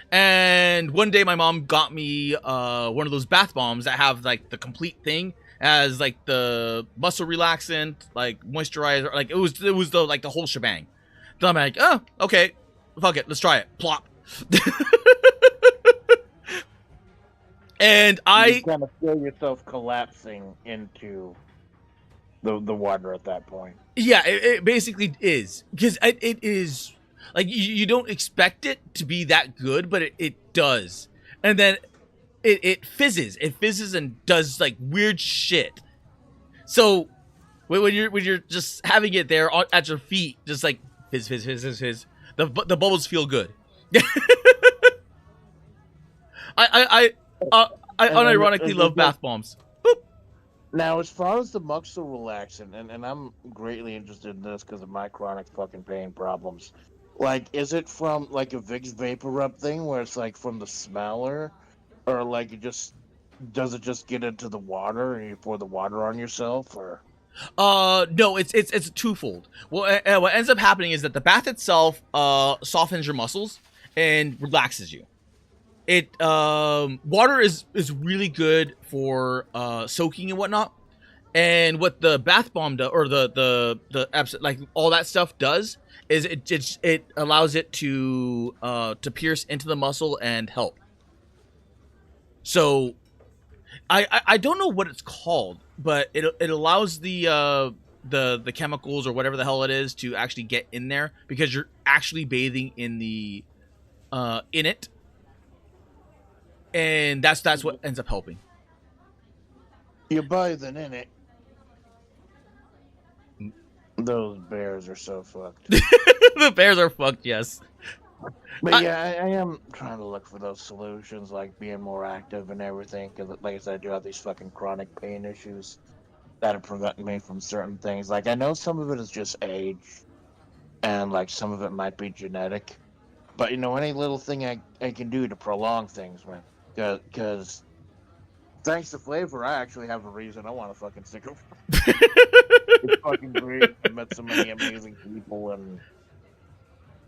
And one day my mom got me one of those bath bombs that have like the complete thing as like the muscle relaxant, like moisturizer, like it was the like the whole shebang. So I'm like, oh, okay, fuck it, let's try it. Plop. And you kind of feel yourself collapsing into the water at that point. Yeah, it basically is, because it is like you don't expect it to be that good, but it does, and then it fizzes and does like weird shit. So when you're just having it there at your feet, just like fizz, the bubbles feel good. I unironically love bath bombs. Boop. Now, as far as the muscle relaxant, and I'm greatly interested in this because of my chronic fucking pain problems. Like, is it from like a Vicks Vapor Rub thing where it's like from the smeller, or like does it just get into the water and you pour the water on yourself, or? No, it's twofold. Well, what ends up happening is that the bath itself softens your muscles and relaxes you. It water is really good for soaking and whatnot, and what the bath bomb does, or the like all that stuff does, is it allows it to pierce into the muscle and help. So I don't know what it's called, but it allows the chemicals or whatever the hell it is to actually get in there, because you're actually bathing in the in it. And that's what ends up helping. You're bathing in it. Those bears are so fucked. The bears are fucked, yes. But I am trying to look for those solutions, like being more active and everything. Because, like I said, I do have these fucking chronic pain issues that are preventing me from certain things. Like, I know some of it is just age, and like some of it might be genetic. But any little thing I can do to prolong things, man. Because thanks to FlaVR, I actually have a reason I want to fucking stick around. It's fucking great. I met so many amazing people and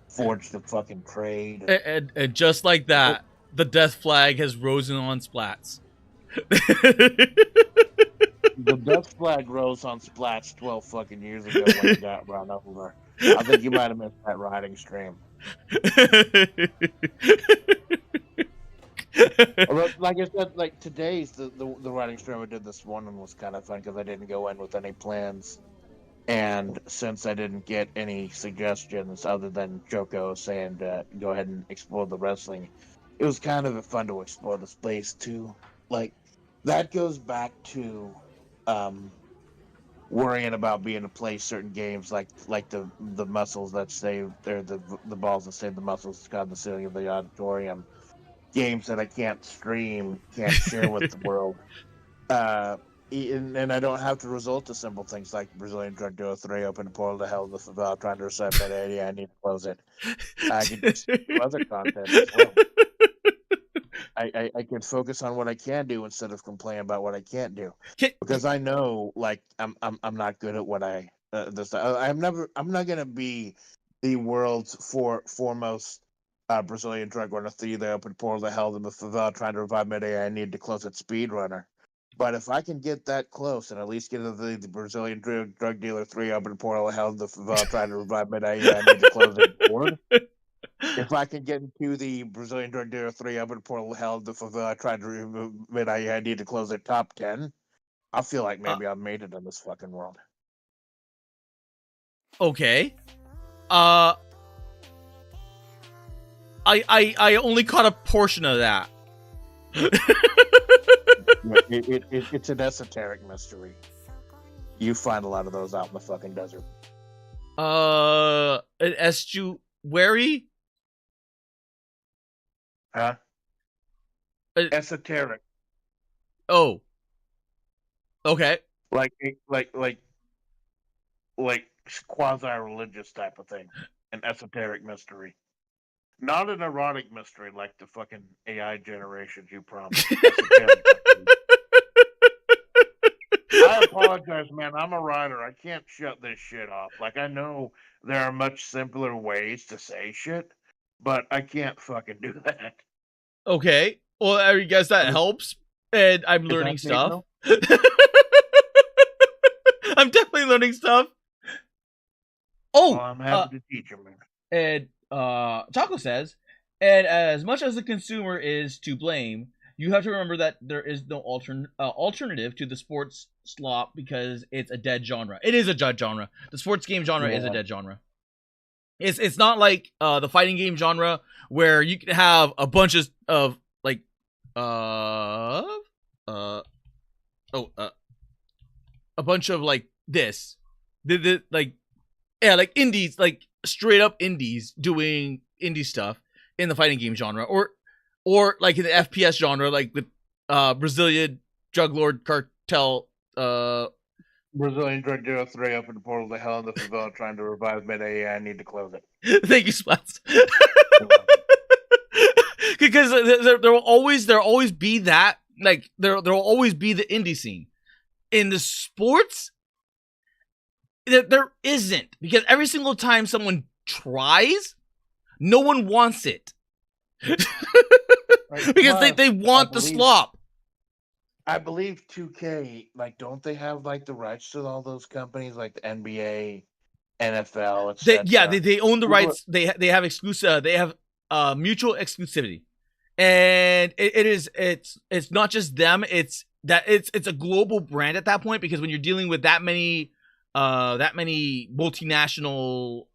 forged the fucking trade. And just like that, the death flag has risen on Splats. The death flag rose on Splats 12 fucking years ago when it got run over. I think you might have missed that riding stream. Although, like I said, like today's the writing stream I did this morning was kind of fun because I didn't go in with any plans, and since I didn't get any suggestions other than Joko saying to go ahead and explore the wrestling, it was kind of fun to explore the space too. Like that goes back to worrying about being to play certain games like the muscles that stay there, the balls that stay the muscles on the ceiling of the auditorium, games that I can't stream, can't share with the world. And I don't have to resort to simple things like Brazilian Drug Dealer 3, open the portal to hell, the favela, trying to reset that area, I need to close it. I can just do other content as well. I can focus on what I can do instead of complaining about what I can't do, because I know like I'm not good at what I'm not gonna be the world's foremost Brazilian drug runner, the open portal to hell in the favela trying to revive mid-air. I need to close it speedrunner. But if I can get that close and at least get to the Brazilian drug dealer 3 open portal to hell in the favela trying to revive mid-air, I need to close it board. If I can get into the Brazilian drug dealer 3 open portal to hell in the favela trying to remove mid-air, I need to close it top 10. I feel like maybe I've made it in this fucking world. Okay. I only caught a portion of that. It's an esoteric mystery. You find a lot of those out in the fucking desert. An estuary? Huh? Esoteric. Oh. Okay. Like quasi-religious type of thing. An esoteric mystery. Not an erotic mystery like the fucking AI generations you promised. I apologize, man. I'm a writer. I can't shut this shit off. Like, I know there are much simpler ways to say shit, but I can't fucking do that. Okay. Well, I guess that helps. And I'm learning stuff. I'm definitely learning stuff. Oh! Well, I'm happy to teach you, man. And Taco says, and as much as the consumer is to blame, you have to remember that there is no alternative to the sports slop because it's a dead genre. It is a dead genre. The sports game genre is a dead genre. It's not like the fighting game genre where you can have a bunch of like a bunch of like this, like like indies, like straight up indies doing indie stuff in the fighting game genre, or like in the FPS genre, like with Brazilian drug lord cartel. Brazilian drug dealer 3 open the portal to hell in the favela trying to revive mid-AI. I need to close it. Thank you, Splats. Because there will always be that, like there will always be the indie scene. In the sports, there isn't, because every single time someone tries, no one wants it. Because they want the slop. I believe 2K, like, don't they have like the rights to all those companies, like the NBA, NFL, etc.? They own the rights. They have exclusive. They have mutual exclusivity, and it's not just them. It's a global brand at that point, because when you're dealing with that many multinational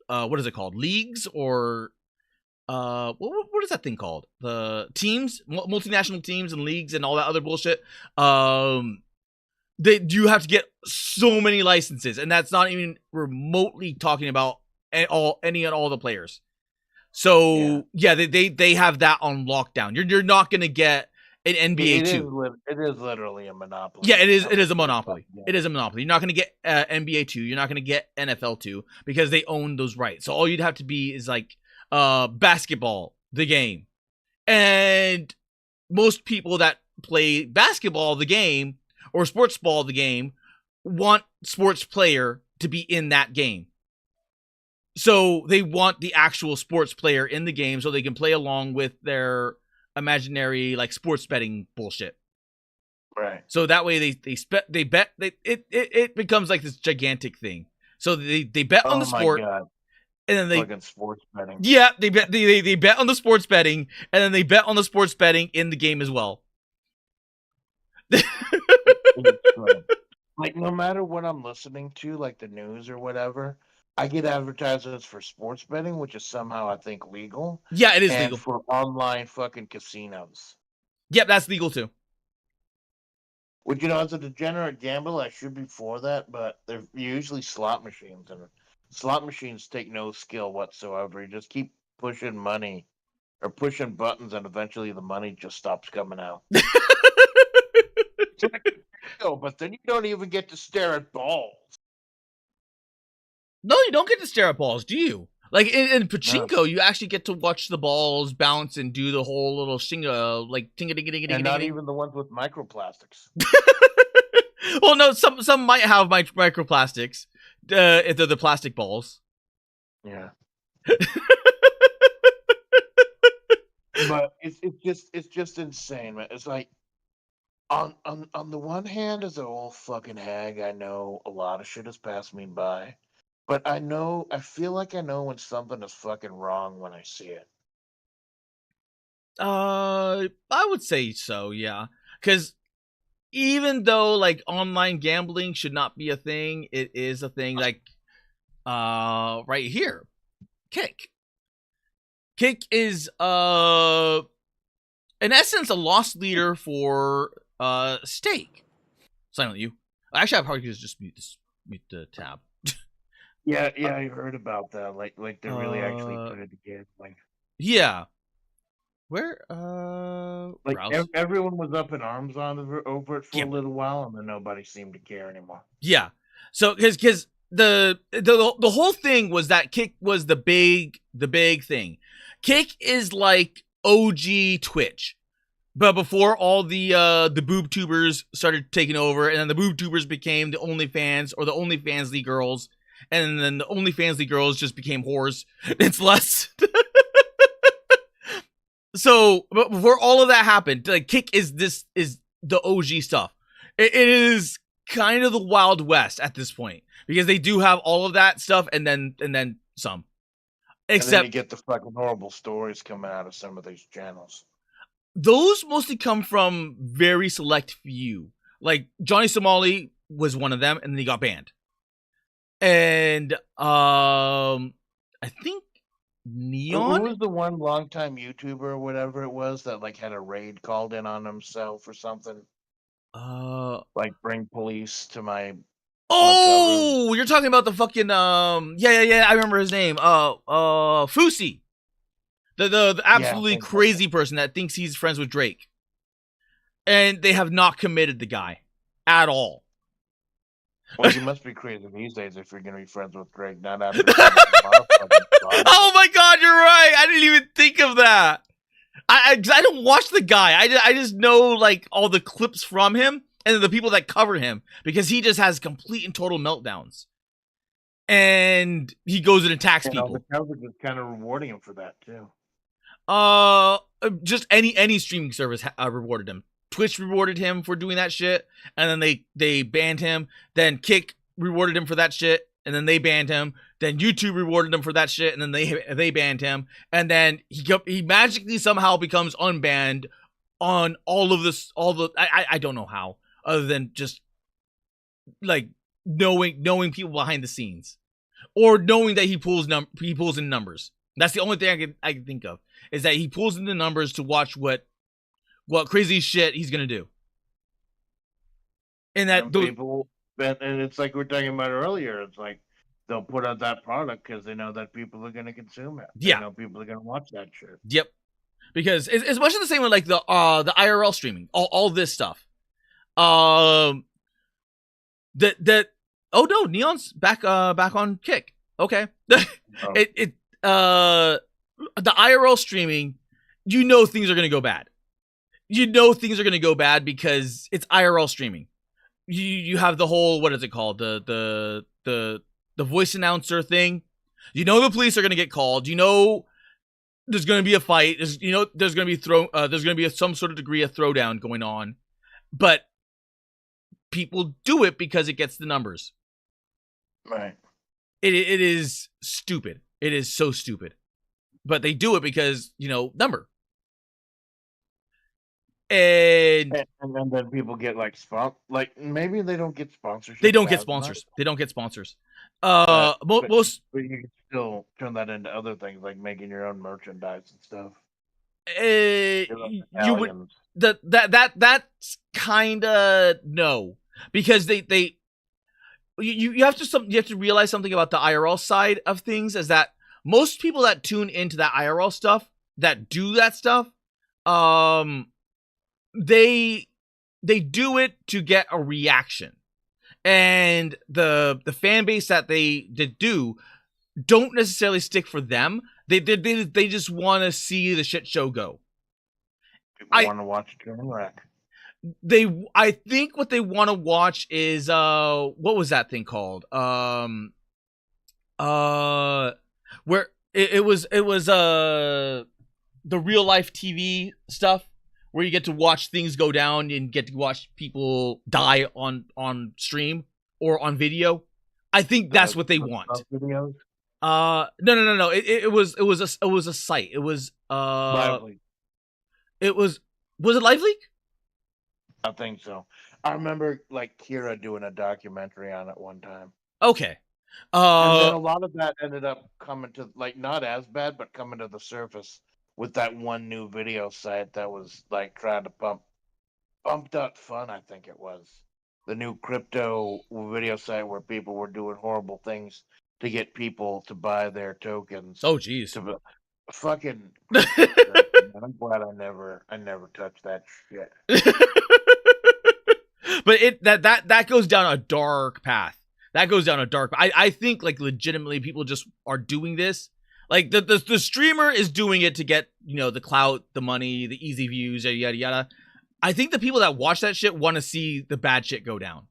what is it called, leagues, or what is that thing called, the teams, multinational teams and leagues and all that other bullshit, you have to get so many licenses, and that's not even remotely talking about any and all the players. So they have that on lockdown. You're not gonna get an NBA 2. It is literally a monopoly. Yeah, it is a monopoly. It is a monopoly. You're not going to get NBA 2. You're not going to get NFL 2 because they own those rights. So all you'd have to be is like basketball, the game. And most people that play basketball, the game, or sports ball, the game, want sports player to be in that game. So they want the actual sports player in the game so they can play along with their imaginary like sports betting bullshit. Right. So that way they bet it becomes like this gigantic thing. So they bet on the sport. God. and then they Fucking sports betting. yeah, they bet on the sports betting, and then they bet on the sports betting in the game as well. Like, no matter what I'm listening to, like the news or whatever, I get advertisements for sports betting, which is somehow, I think, legal. Yeah, it is and legal. for online fucking casinos. Yep, that's legal too. Which, as a degenerate gambler, I should be for that, but they're usually slot machines, and slot machines take no skill whatsoever. You just keep pushing money or pushing buttons, and eventually the money just stops coming out. But then you don't even get to stare at balls. No, you don't get to stare at balls, do you? Like in pachinko, you actually get to watch the balls bounce and do the whole little shinga, like tinga dinga dinga dinga. And not even the ones with microplastics. Well, no, some might have microplastics if they're the plastic balls. Yeah. But it's just insane, man. It's like on the one hand, as an old fucking hag, I know a lot of shit has passed me by. But I feel like I know when something is fucking wrong when I see it. I would say so, yeah. Because even though like online gambling should not be a thing, it is a thing. Like, right here, Kick is in essence a lost leader for Stake. Silent you. Actually, I probably could just mute the tab. Yeah, I heard about that. Like they really actually put it together. Like, yeah. Where like browse? everyone was up in arms over it for a little while, and then nobody seemed to care anymore. Yeah. So because the whole thing was that Kick was the big thing. Kick is like OG Twitch. But before all the boob tubers started taking over, and then the boob tubers became the OnlyFans or the OnlyFansly girls, and then the OnlyFansly girls just became whores. It's less. So, but before all of that happened, like Kick is the OG stuff. It is kind of the Wild West at this point because they do have all of that stuff and then some. Except and then you get the fucking horrible stories coming out of some of these channels. Those mostly come from very select few. Like Johnny Somali was one of them, and then he got banned. And I think Neon. Who was the one longtime YouTuber or whatever it was that like had a raid called in on himself or something? Like bring police to my. Oh, you're talking about the fucking yeah. I remember his name. Fusi. The absolutely crazy person that thinks he's friends with Drake. And they have not committed the guy at all. Well, you must be crazy these days if you're going to be friends with Drake. Not after. Oh my God, you're right. I didn't even think of that. I don't watch the guy. I just know like all the clips from him and the people that cover him because he just has complete and total meltdowns. And he goes and attacks people. The coverage is kind of rewarding him for that too. Just any streaming service rewarded him. Twitch rewarded him for doing that shit, and then they banned him. Then Kick rewarded him for that shit, and then they banned him. Then YouTube rewarded him for that shit, and then they banned him. And then he magically somehow becomes unbanned on all of this. I don't know how, other than just like knowing people behind the scenes, or knowing that he pulls in numbers. That's the only thing I can think of is that he pulls in the numbers to watch what crazy shit he's gonna do. And that people, and it's like we were talking about earlier. It's like they'll put out that product because they know that people are gonna consume it. They know people are gonna watch that shit. Yep. Because it's much the same with like the IRL streaming, all this stuff. Oh no, Neon's back on Kick. Okay. The IRL streaming, things are gonna go bad. Things are gonna go bad because it's IRL streaming. You have the whole, what is it called? The voice announcer thing. The police are gonna get called. There's gonna be a fight. There's gonna be some sort of degree of throwdown going on. But people do it because it gets the numbers. Right. It is stupid. It is so stupid. But they do it because, number. And then people get like maybe they don't get sponsorships. They don't get as much, sponsors. They don't get sponsors. but Most you can still turn that into other things like making your own merchandise and stuff. you would that's kind of no, because you have to realize something about the IRL side of things, is that most people that tune into that IRL stuff, that do that stuff, they do it to get a reaction, and the fan base that they do don't necessarily stick for them. They just want to see the shit show go. People want to watch a train wreck. I think what they want to watch is what was that thing called? Where it was the real life TV stuff, where you get to watch things go down and get to watch people die on stream or on video. I think that's what they want. Videos? No. It was a site. It was Lively. Was it Live Leak? I think so. I remember like Kira doing a documentary on it one time. Okay. And then a lot of that ended up coming to, like, not as bad, but coming to the surface with that one new video site that was like trying to pump.fun, I think it was. The new crypto video site where people were doing horrible things to get people to buy their tokens. Oh jeez. Fucking I'm glad I never touched that shit. But that goes down a dark path. I think, like, legitimately people just are doing this. Like the streamer is doing it to get, the clout, the money, the easy views, yada yada yada. I think the people that watch that shit want to see the bad shit go down.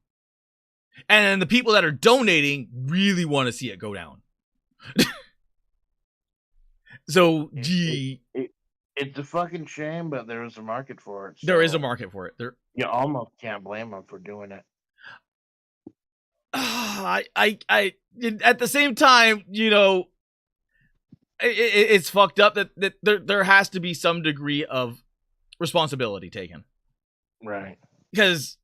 And the people that are donating really want to see it go down. So, gee. It's a fucking shame, but there is a market for it. There is a market for it. You almost can't blame them for doing it. I at the same time, it's fucked up that there has to be some degree of responsibility taken. Right. Because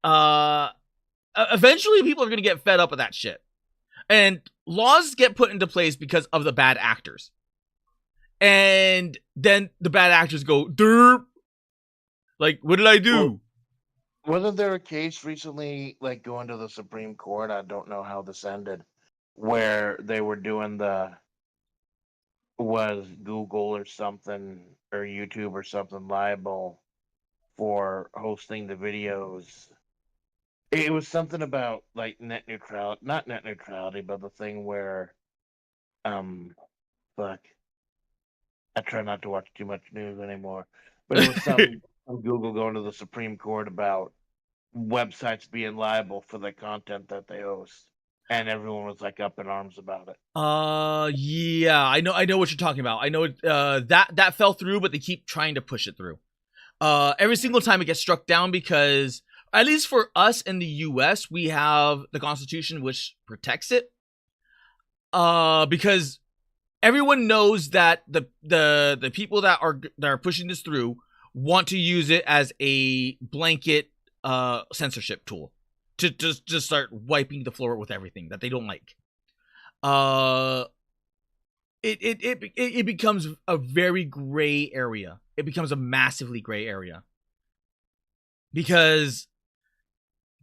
eventually people are going to get fed up with that shit. And laws get put into place because of the bad actors. And then the bad actors go, derp. Like, what did I do? Wasn't there a case recently, like, going to the Supreme Court? I don't know how this ended, where they were doing was Google or something, or YouTube or something, liable for hosting the videos. It was something about, like, net neutrality, not net neutrality, but the thing where, fuck. I try not to watch too much news anymore, but it was something from Google going to the Supreme Court about websites being liable for the content that they host, and everyone was like up in arms about it. Yeah, I know what you're talking about. I know that fell through, but they keep trying to push it through. Every single time it gets struck down, because at least for us in the US, we have the Constitution which protects it. Because everyone knows that the people that are pushing this through want to use it as a blanket censorship tool to just start wiping the floor with everything that they don't like. It becomes a very gray area. It becomes a massively gray area, because,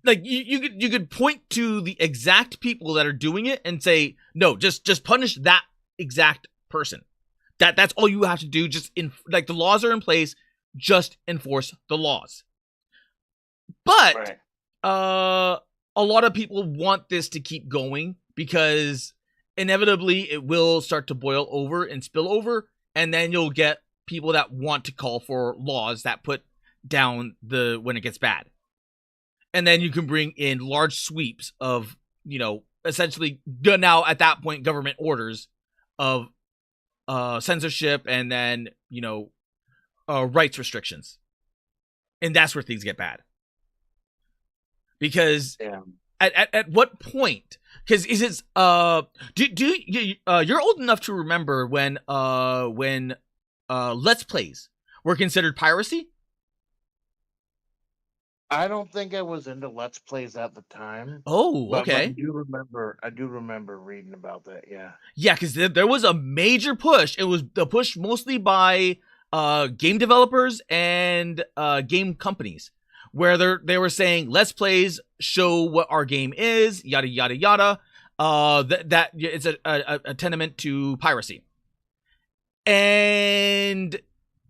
like, you could point to the exact people that are doing it and say, no, just punish that exact person. That's all you have to do. Just the laws are in place, just enforce the laws. But Right. A lot of people want this to keep going, because inevitably it will start to boil over and spill over, and then you'll get people that want to call for laws that put down when it gets bad. And then you can bring in large sweeps of, essentially now at that point government orders of censorship, and then, rights restrictions. And that's where things get bad. Because at what point Because is it you're old enough to remember when Let's Plays were considered piracy? I don't think I was into Let's Plays at the time. Oh, But I okay. do remember reading about that. Yeah. Yeah, because there was a major push. It was a push mostly by game developers and game companies, where they were saying Let's Plays show what our game is, yada yada yada. That it's a tenement to piracy, and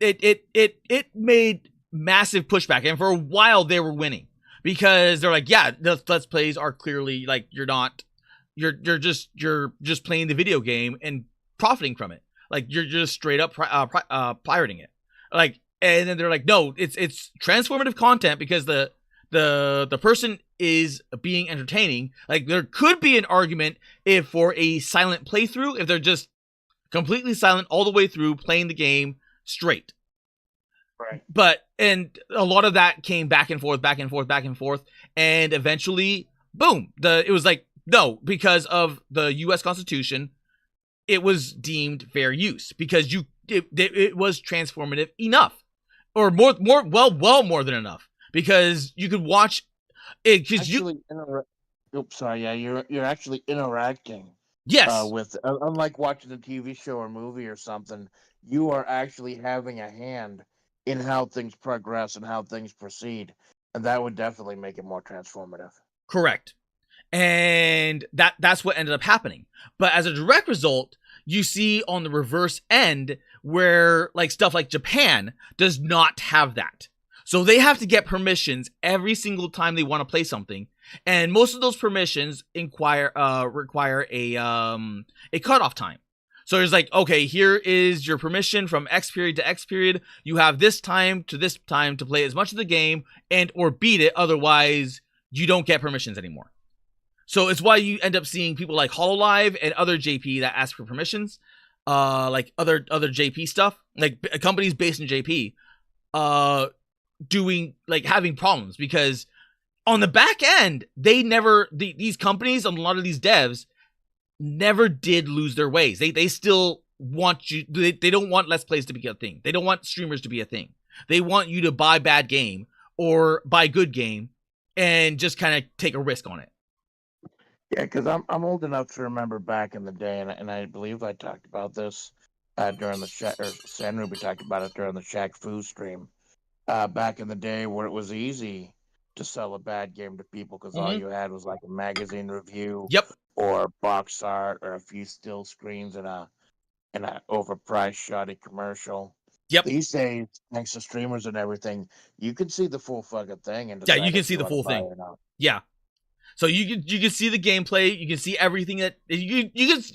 it made massive pushback, and for a while they were winning because they're like, yeah, the Let's Plays are clearly like you're just playing the video game and profiting from it, like you're just straight up pirating it, like, and then they're like, no, it's transformative content because the person is being entertaining. Like there could be an argument if for a silent playthrough, if they're just completely silent all the way through playing the game straight. Right. But, and a lot of that came back and forth, and eventually, boom, it was like, no, because of the U.S. Constitution, it was deemed fair use because it was transformative enough, or more more than enough, because you could watch it. Because oops, sorry, yeah, you're actually interacting. Yes. With unlike watching a TV show or movie or something, you are actually having a hand in how things progress and how things proceed, and that would definitely make it more transformative. Correct. And that's what ended up happening. But as a direct result, you see on the reverse end where like stuff like Japan does not have that. So they have to get permissions every single time they want to play something. And most of those permissions require a cutoff time. So it's like, okay, here is your permission from X period to X period. You have this time to play as much of the game and or beat it. Otherwise, you don't get permissions anymore. So it's why you end up seeing people like HoloLive and other JP that ask for permissions, like other JP stuff, like companies based in JP, doing like having problems because on the back end, these companies and a lot of these devs never did lose their ways. They still want you. They don't want Let's Plays to be a thing. They don't want streamers to be a thing. They want you to buy bad game or buy good game and just kind of take a risk on it. Yeah, because I'm old enough to remember back in the day, and I believe I talked about this during the San Ruby talked about it during the Shaq Fu stream. Back in the day where it was easy to sell a bad game to people because all you had was like a magazine review, or box art, or a few still screens and a overpriced shoddy commercial. These days, thanks to streamers and everything, you can see the full fucking thing and you can see the full thing. Yeah. So you can see the gameplay, you can see everything that you because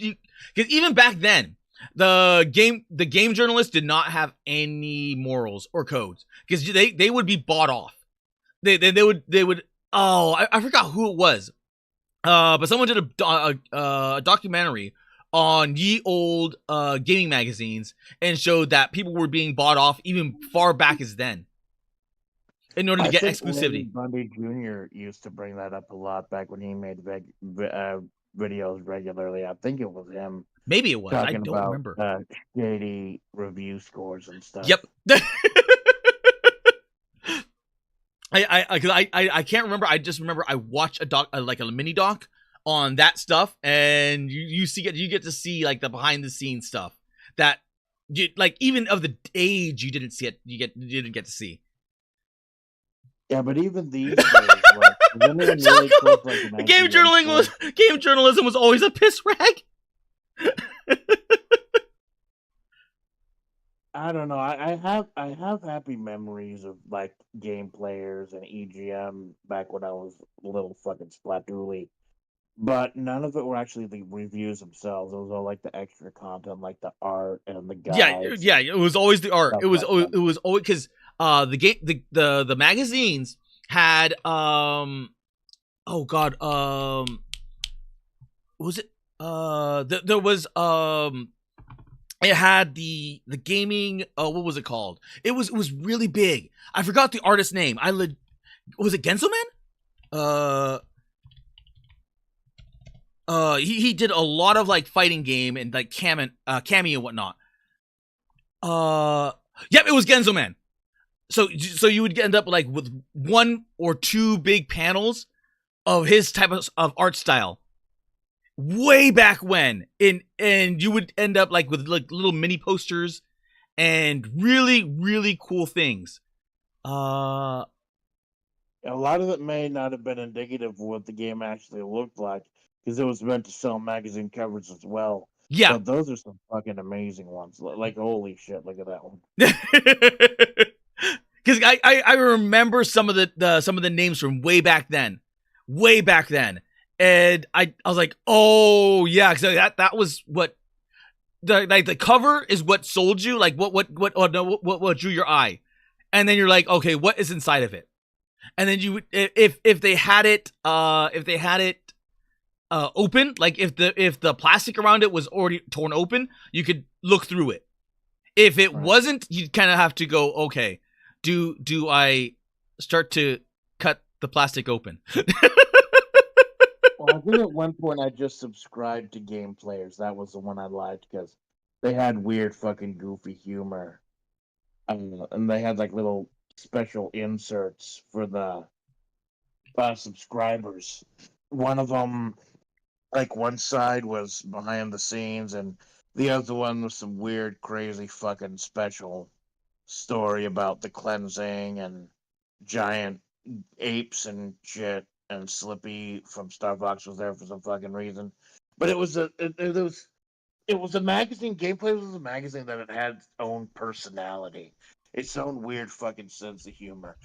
even back then, the game journalists did not have any morals or codes because they would be bought off. They would I forgot who it was, but someone did a documentary on ye old gaming magazines and showed that people were being bought off even far back as then in order to get exclusivity. Bundy Jr. used to bring that up a lot back when he made videos regularly. I think it was him. Maybe it was. I don't about, remember. Shady review scores and stuff. Yep. I can't remember. I just remember I watched like a mini doc on that stuff, and you get to see like the behind the scenes stuff that you like even of the age you didn't see it. You didn't get to see. Yeah, but even these days, like, really close, like, game journalism was always a piss rag. I don't know. I have happy memories of like game players and EGM back when I was a little fucking splatooly. But none of it were actually the reviews themselves. It was all like the extra content, like the art and the guides. Yeah. It was always the art. It was always because the magazines had what was it? There was it had the gaming. What was it called? It was really big. I forgot the artist's name. Was it Gensoman? He did a lot of like fighting game and like Cammy and whatnot. Yep, it was Genzo Man. So you would end up like with 1 or 2 big panels of his type of art style. Way back when, and you would end up like with like little mini posters and really cool things. A lot of it may not have been indicative of what the game actually looked like, because it was meant to sell magazine covers as well. Yeah. But those are some fucking amazing ones. Like, holy shit, look at that one. Because I remember some of the names from way back then, and I was like, oh yeah, because that was what the cover is what sold you, like what drew your eye, and then you're like, okay, what is inside of it, and then you if they had it open, like if the plastic around it was already torn open, you could look through it. If it wasn't, you'd kind of have to go, okay, do I start to cut the plastic open? Well, I think at one point I just subscribed to Game Players. That was the one I liked because they had weird fucking goofy humor. And they had like little special inserts for the subscribers. One of them, like one side was behind the scenes, and the other one was some weird, crazy fucking special story about the cleansing and giant apes and shit. And Slippy from Starbucks was there for some fucking reason. But it was a magazine. Gameplay was a magazine that it had its own personality, its own weird fucking sense of humor,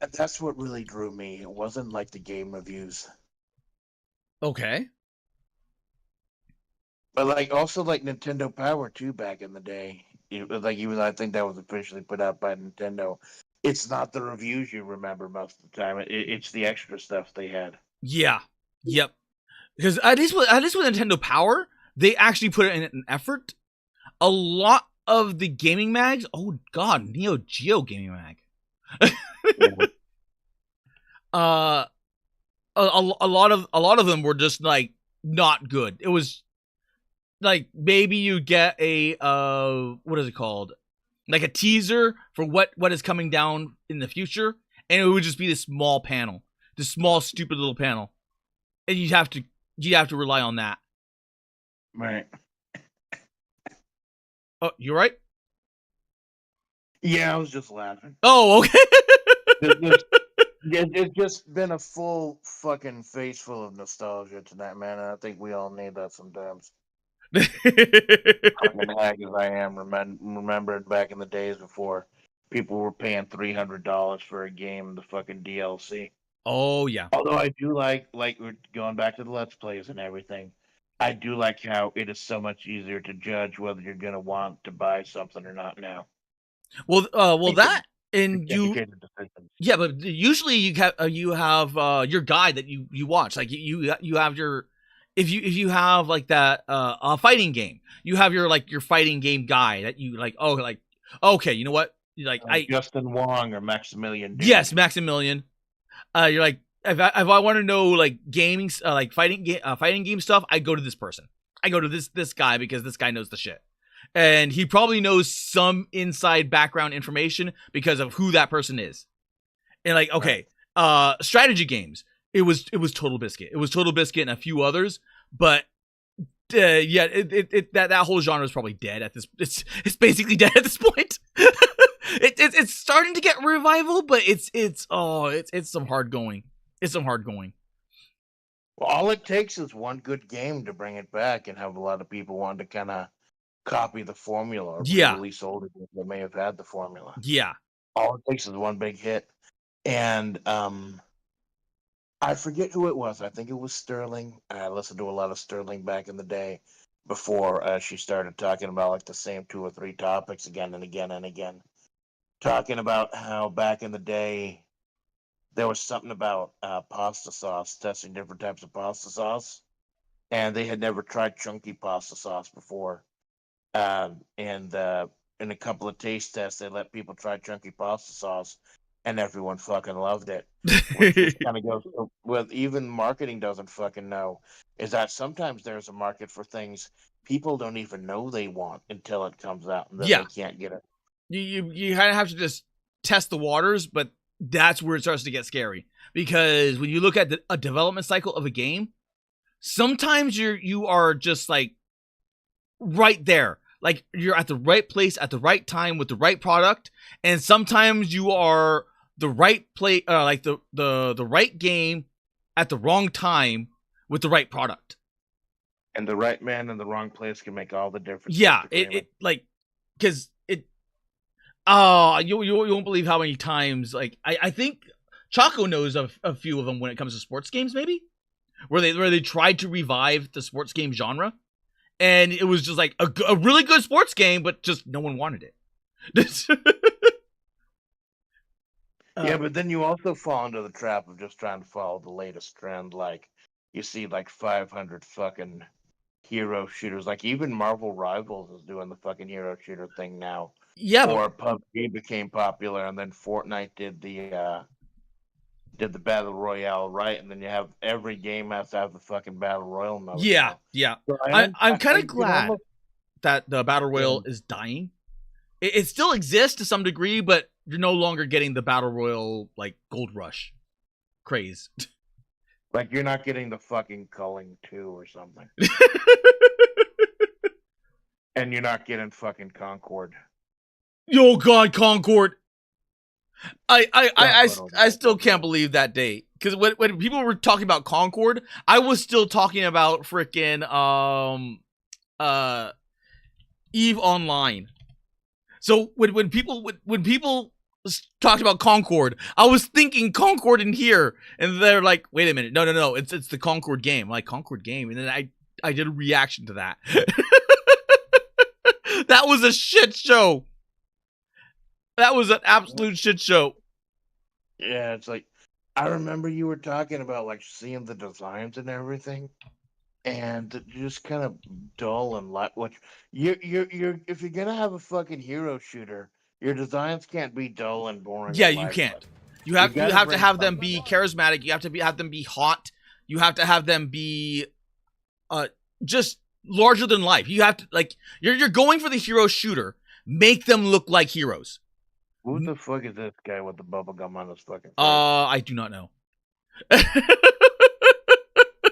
and that's what really drew me. It wasn't like the game reviews. Okay. But like also like Nintendo Power too back in the day. Even though I think that was officially put out by Nintendo, it's not the reviews you remember most of the time. It's the extra stuff they had. Yeah. Yep. Because at least with Nintendo Power, they actually put in an effort. A lot of the gaming mags, oh god, Neo Geo gaming mag. A lot of them were just like not good. It was like maybe you get a what is it called? Like a teaser for what is coming down in the future, and it would just be this small panel, this small stupid little panel, and you'd have to rely on that. Right. Oh, you right? Yeah, I was just laughing. Oh, okay. It's just been a full fucking face full of nostalgia tonight, man. And I think we all need that sometimes. Fucking hack as I am, remembered back in the days before people were paying $300 for a game, the fucking DLC. Oh yeah. Although I do like we're going back to the Let's Plays and everything. I do like how it is so much easier to judge whether you're gonna want to buy something or not now. Well, that and you. Yeah, but usually you have your guide that you watch. Like you have your if you have like that a fighting game, you have your fighting game guide that you like. Oh, like okay, you know what? Like Justin Wong or Maximilian. Dude. Yes, Maximilian. You're like if I want to know like gaming like fighting game stuff, I go to this person. I go to this guy because this guy knows the shit. And he probably knows some inside background information because of who that person is. And like, okay, strategy games. It was Total Biscuit. It was Total Biscuit and a few others, but yeah, that whole genre is probably dead at this. It's basically dead at this point. It's starting to get revival, but it's some hard going. It's some hard going. Well, all it takes is one good game to bring it back and have a lot of people want to kind of copy the formula or release older games that may have had the formula. Yeah. All it takes is one big hit. And I forget who it was. I think it was Sterling. I listened to a lot of Sterling back in the day before she started talking about like the same 2 or 3 topics again and again and again. Talking about how back in the day there was something about pasta sauce, testing different types of pasta sauce. And they had never tried chunky pasta sauce before. And in a couple of taste tests, they let people try chunky pasta sauce. and everyone fucking loved it. Which kind of goes with even marketing doesn't fucking know is that sometimes there's a market for things people don't even know they want until it comes out and then Yeah. they can't get it. You kind of have to just test the waters, but that's where it starts to get scary because when you look at a development cycle of a game, sometimes you are just like right there, like you're at the right place at the right time with the right product, and sometimes you are the right play, like the right game at the wrong time with the right product. And the right man in the wrong place can make all the difference. Yeah, it like because it. You won't believe how many times like I think Chaco knows of a few of them when it comes to sports games, maybe where they tried to revive the sports game genre, and it was just like a really good sports game, but just no one wanted it. Yeah, but then you also fall into the trap of just trying to follow the latest trend. Like you see, like 500 fucking hero shooters. Like even Marvel Rivals is doing the fucking hero shooter thing now. Yeah, or PUBG became popular, and then Fortnite did the battle royale, right? And then you have every game has to have the fucking battle royale mode. Yeah, now. yeah. So I'm kind of glad almost, that the battle royale is dying. It still exists to some degree, but you're no longer getting the battle royale like gold rush craze. Like you're not getting the fucking culling 2 or something. And you're not getting fucking Concord. Yo, God, Concord. I still can't believe that day. Because when people were talking about Concord, I was still talking about freaking EVE Online. So when people talked about Concord, I was thinking Concord in here, and they're like, "Wait a minute, no, it's the Concord game." I'm like, Concord game, and then I did a reaction to that. That was a shit show. That was an absolute shit show. Yeah, it's like I remember you were talking about like seeing the designs and everything, and just kind of dull and light. Which you're if you're gonna have a fucking hero shooter, your designs can't be dull and boring. Yeah, you can't. You have to have them be charismatic. You have to have them be hot. You have to have them be just larger than life. You have to like you're going for the hero shooter. Make them look like heroes. Who the fuck is this guy with the bubble gum on his fucking face? I do not know.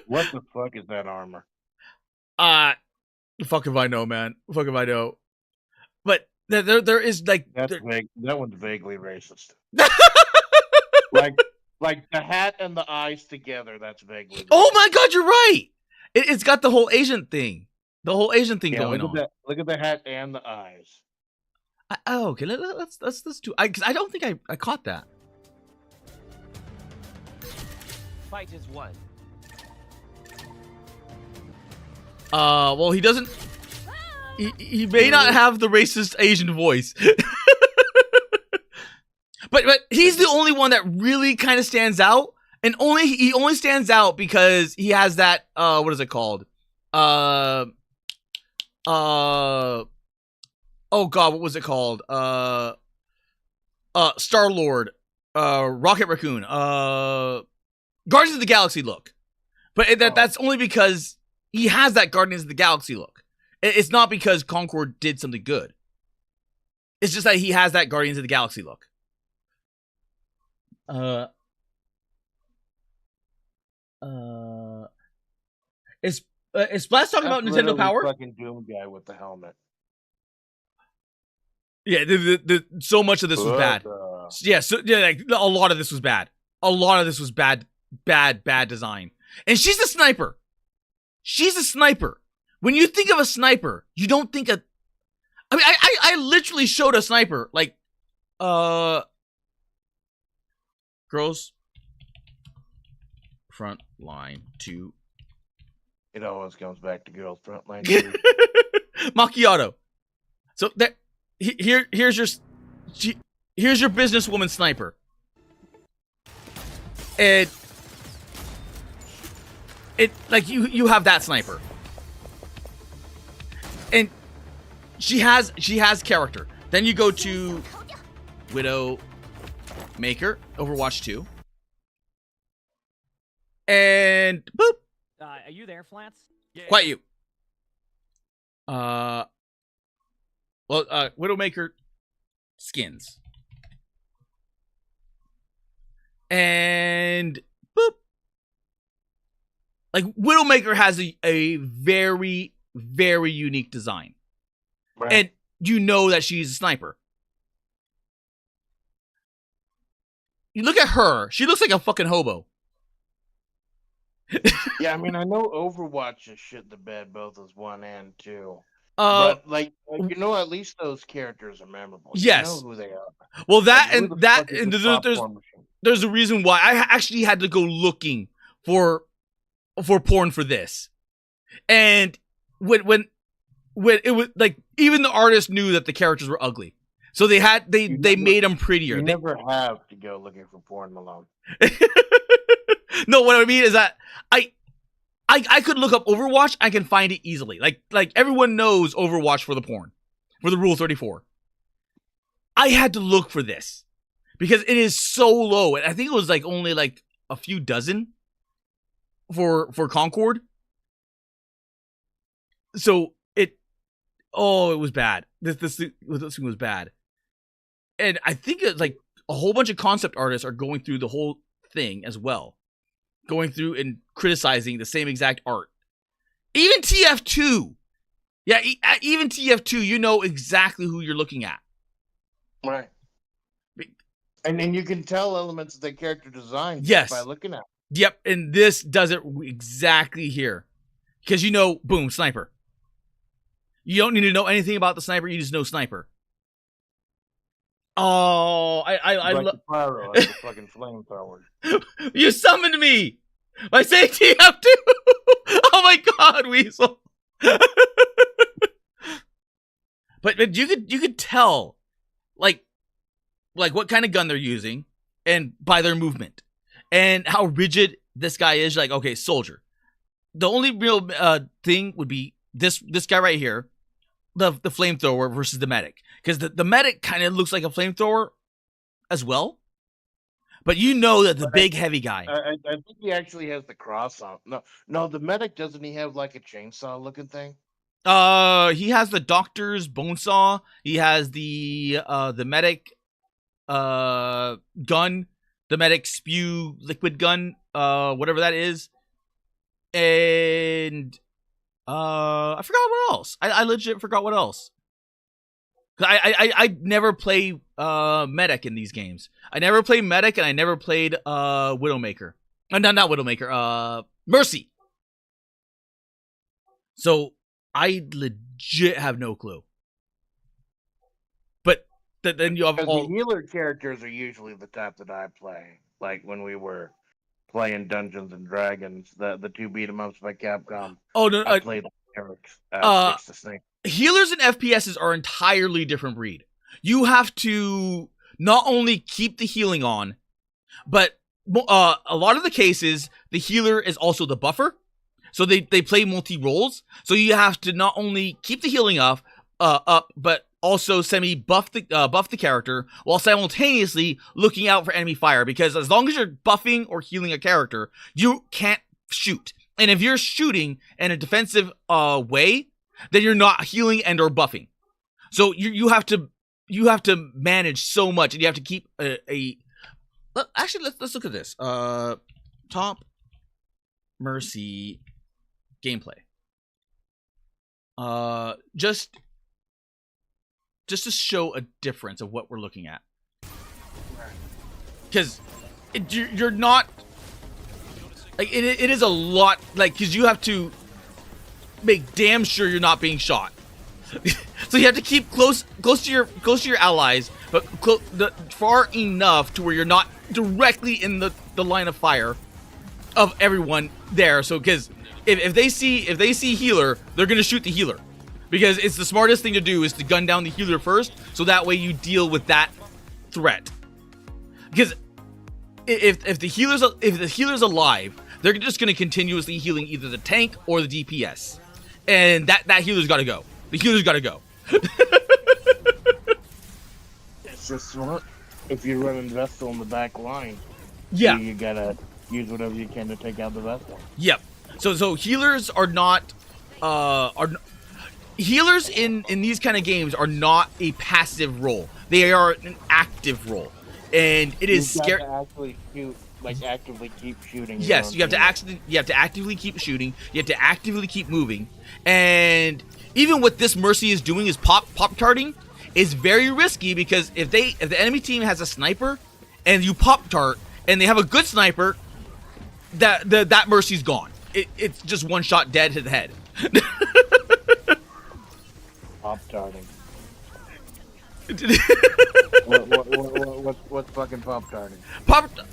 What the fuck is that armor? Fuck if I know, man. Fuck if I know. But there is like that one's vaguely racist. like the hat and the eyes together. That's vaguely racist. Oh my god, you're right. It's got the whole Asian thing. The whole Asian thing going on. Look at the hat and the eyes. Okay. Let's do. Because I don't think I caught that. Fight is won. Well, he doesn't. He may not have the racist Asian voice, but he's the only one that really kind of stands out, and he only stands out because he has that what is it called? Oh god, what was it called? Star-Lord, Rocket Raccoon, Guardians of the Galaxy look. But that's only because he has that Guardians of the Galaxy look. It's not because Concord did something good. It's just that he has that Guardians of the Galaxy look. Is Splash talking about Nintendo Power? Fucking Doom guy with the helmet. Yeah, so much of this was bad. Yeah, like, a lot of this was bad. A lot of this was bad design. And she's a sniper. She's a sniper. When you think of a sniper, you don't think of... I mean, I literally showed a sniper. Like, girls, front line 2. It always comes back to girls front line 2. Macchiato. So that... Here's your businesswoman sniper, and it like you have that sniper, and she has character. Then you go to Widow, Maker, Overwatch 2. And boop. Are you there, Flats? Yeah. Quiet you. Widowmaker skins. And boop. Like, Widowmaker has a very, very unique design. Right. And you know that she's a sniper. You look at her. She looks like a fucking hobo. Yeah, I mean, I know Overwatch is shit the bed both as 1 and 2. But like, you know, at least those characters are memorable. Yes. You know who they are. Well, that like, and there's a reason why I actually had to go looking for porn for this, and when it was like, even the artist knew that the characters were ugly, so they made them prettier. You never have to go looking for porn, Malone. No, what I mean is that I could look up Overwatch. I can find it easily. Like everyone knows Overwatch for the porn, for the Rule 34. I had to look for this because it is so low, and I think it was like only like a few dozen for Concord. So it was bad. This thing was bad, and I think it's like a whole bunch of concept artists are going through the whole thing as well. Going through and criticizing the same exact art. Even TF2. Yeah, even TF2, you know exactly who you're looking at. Right. And then you can tell elements of the character design yes. by looking at it. Yep, and this does it exactly here. Because you know, boom, sniper. You don't need to know anything about the sniper, you just know sniper. Oh, I love the pyro, like the fucking flamethrower. You summoned me by saying TF2. Oh my god, Weasel. But you could tell, like what kind of gun they're using, and by their movement, and how rigid this guy is. Like, okay, soldier. The only real thing would be this guy right here, the flamethrower versus the medic. Because the medic kind of looks like a flamethrower as well. But you know that the big heavy guy. I think he actually has the cross on. No, the medic, doesn't he have like a chainsaw looking thing? He has the doctor's bone saw. He has the medic gun, the medic spew liquid gun, whatever that is. And I forgot what else. I legit forgot what else. I never play medic in these games. I never played medic, and I never played Widowmaker. Not Widowmaker. Mercy. So I legit have no clue. But then you have all the healer characters are usually the type that I play. Like when we were playing Dungeons and Dragons, the 2 beat 'em ups by Capcom. Oh no, I played Eric's healers and FPSs are entirely different breed. You have to not only keep the healing on, but a lot of the cases, the healer is also the buffer. So they play multi-roles. So you have to not only keep the healing up, but also buff the character while simultaneously looking out for enemy fire. Because as long as you're buffing or healing a character, you can't shoot. And if you're shooting in a defensive way, then you're not healing and or buffing. So you have to manage so much, and you have to keep actually let's look at this. Top Mercy gameplay. Just to show a difference of what we're looking at. Because you're not like it is a lot, like, because you have to make damn sure you're not being shot. So you have to keep close to your allies, but far enough to where you're not directly in the line of fire of everyone there. So because if they see healer, they're gonna shoot the healer, because it's the smartest thing to do is to gun down the healer first, so that way you deal with that threat. Because if the healer's alive, they're just gonna continuously healing either the tank or the DPS, and that healer's got to go. The healer's got to go. It's just smart. if you're running Vestal in the back line, Yeah. you gotta use whatever you can to take out the Vestal. Yep. So healers are not healers in these kind of games are not a passive role. They are an active role, and it is scary. Actually shoot, like actively keep shooting. Yes, you have to actively keep shooting. You have to actively keep moving, and even what this Mercy is doing is pop tarting is very risky, because if the enemy team has a sniper and you pop tart and they have a good sniper, that Mercy's gone. It's just one shot dead to the head. Pop tarting. What's fucking pop tarting? Pop tart.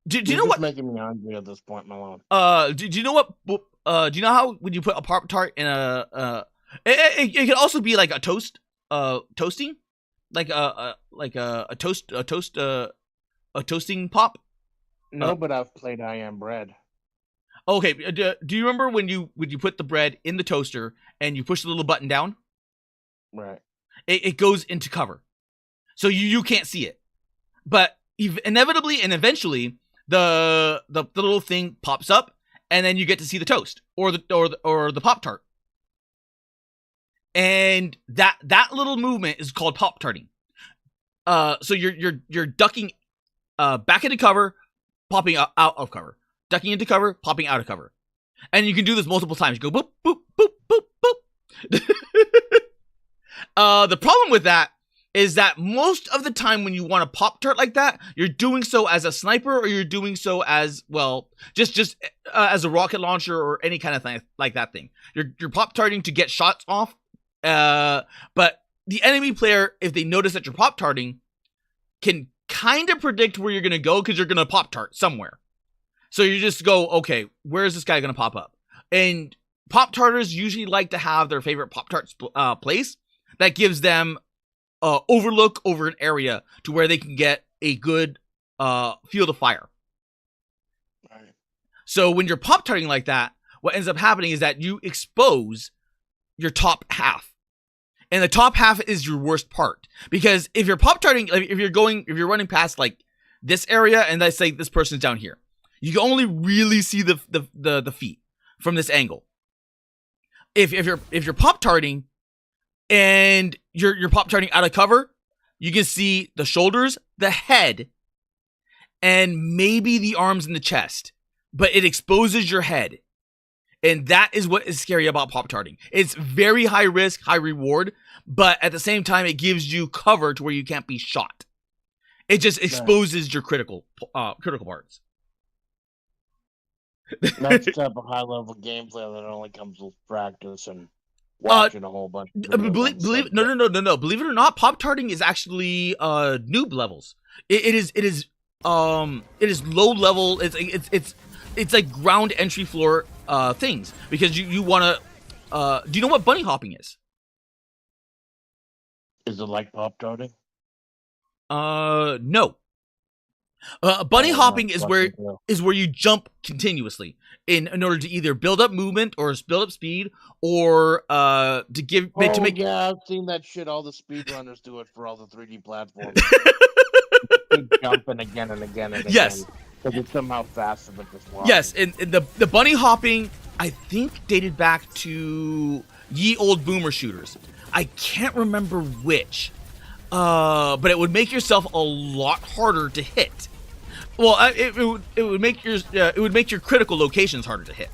Do you know what? Making me hungry at this point, Malone. Do you know what? Do you know how when you put a pop tart in it can also be like a toast, toasting, like a toasting pop. No, but I've played I Am Bread. Okay, do you remember when you put the bread in the toaster and you push the little button down? Right. It goes into cover, so you can't see it, but inevitably and eventually the little thing pops up, and then you get to see the toast or the Pop Tart, and that little movement is called pop tarting. So you're ducking back into cover, popping out of cover, ducking into cover, popping out of cover, and you can do this multiple times. You go boop boop boop boop boop. The problem with that is that most of the time when you want to pop tart like that, you're doing so as a sniper, or you're doing so as, well, just as a rocket launcher or any kind of thing like that thing. You're pop tarting to get shots off, but the enemy player, if they notice that you're pop tarting, can kind of predict where you're gonna go, because you're gonna pop tart somewhere. So you just go, okay, where is this guy gonna pop up? And pop tarters usually like to have their favorite pop tart place that gives them overlook over an area to where they can get a good field of fire. Right. So when you're pop tarting like that, what ends up happening is that you expose your top half, and the top half is your worst part, because if you're pop tarting, like if you're running past like this area, and let's say this person's down here, you can only really see the feet from this angle. If you're pop tarting and you're pop tarting out of cover, you can see the shoulders, the head, and maybe the arms and the chest, but it exposes your head. And that is what is scary about pop tarting. It's very high risk, high reward, but at the same time, it gives you cover to where you can't be shot. It just exposes your critical parts. That's the type of high level gameplay that only comes with practice and watching a whole bunch of believe it or not, pop tarting is actually noob levels. It is low level. It's like ground entry floor things, because you want to do you know what bunny hopping is? Is it like pop tarting? No. Bunny hopping is where you jump continuously in order to either build up movement or build up speed, or to make. Yeah, I've seen that shit. All the speedrunners do it for all the 3D platforms. Keep jumping again and again and again. Yes. Because it's somehow faster than just walking. Yes, and the bunny hopping, I think, dated back to ye old boomer shooters. I can't remember which, but it would make yourself a lot harder to hit. Well, it would make your critical locations harder to hit.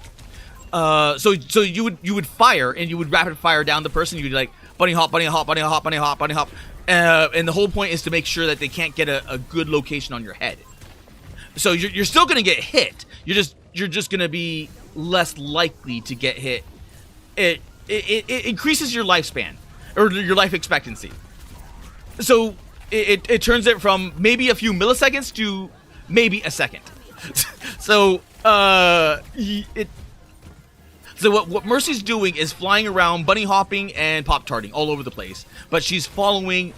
So you would fire, and you would rapid fire down the person. You'd like bunny hop, bunny hop, bunny hop, bunny hop, bunny hop, and the whole point is to make sure that they can't get a good location on your head. So you're still gonna get hit. You're just gonna be less likely to get hit. It increases your lifespan, or your life expectancy. So it turns it from maybe a few milliseconds to maybe a second. So what Mercy's doing is flying around, bunny hopping and pop tarting all over the place, but she's following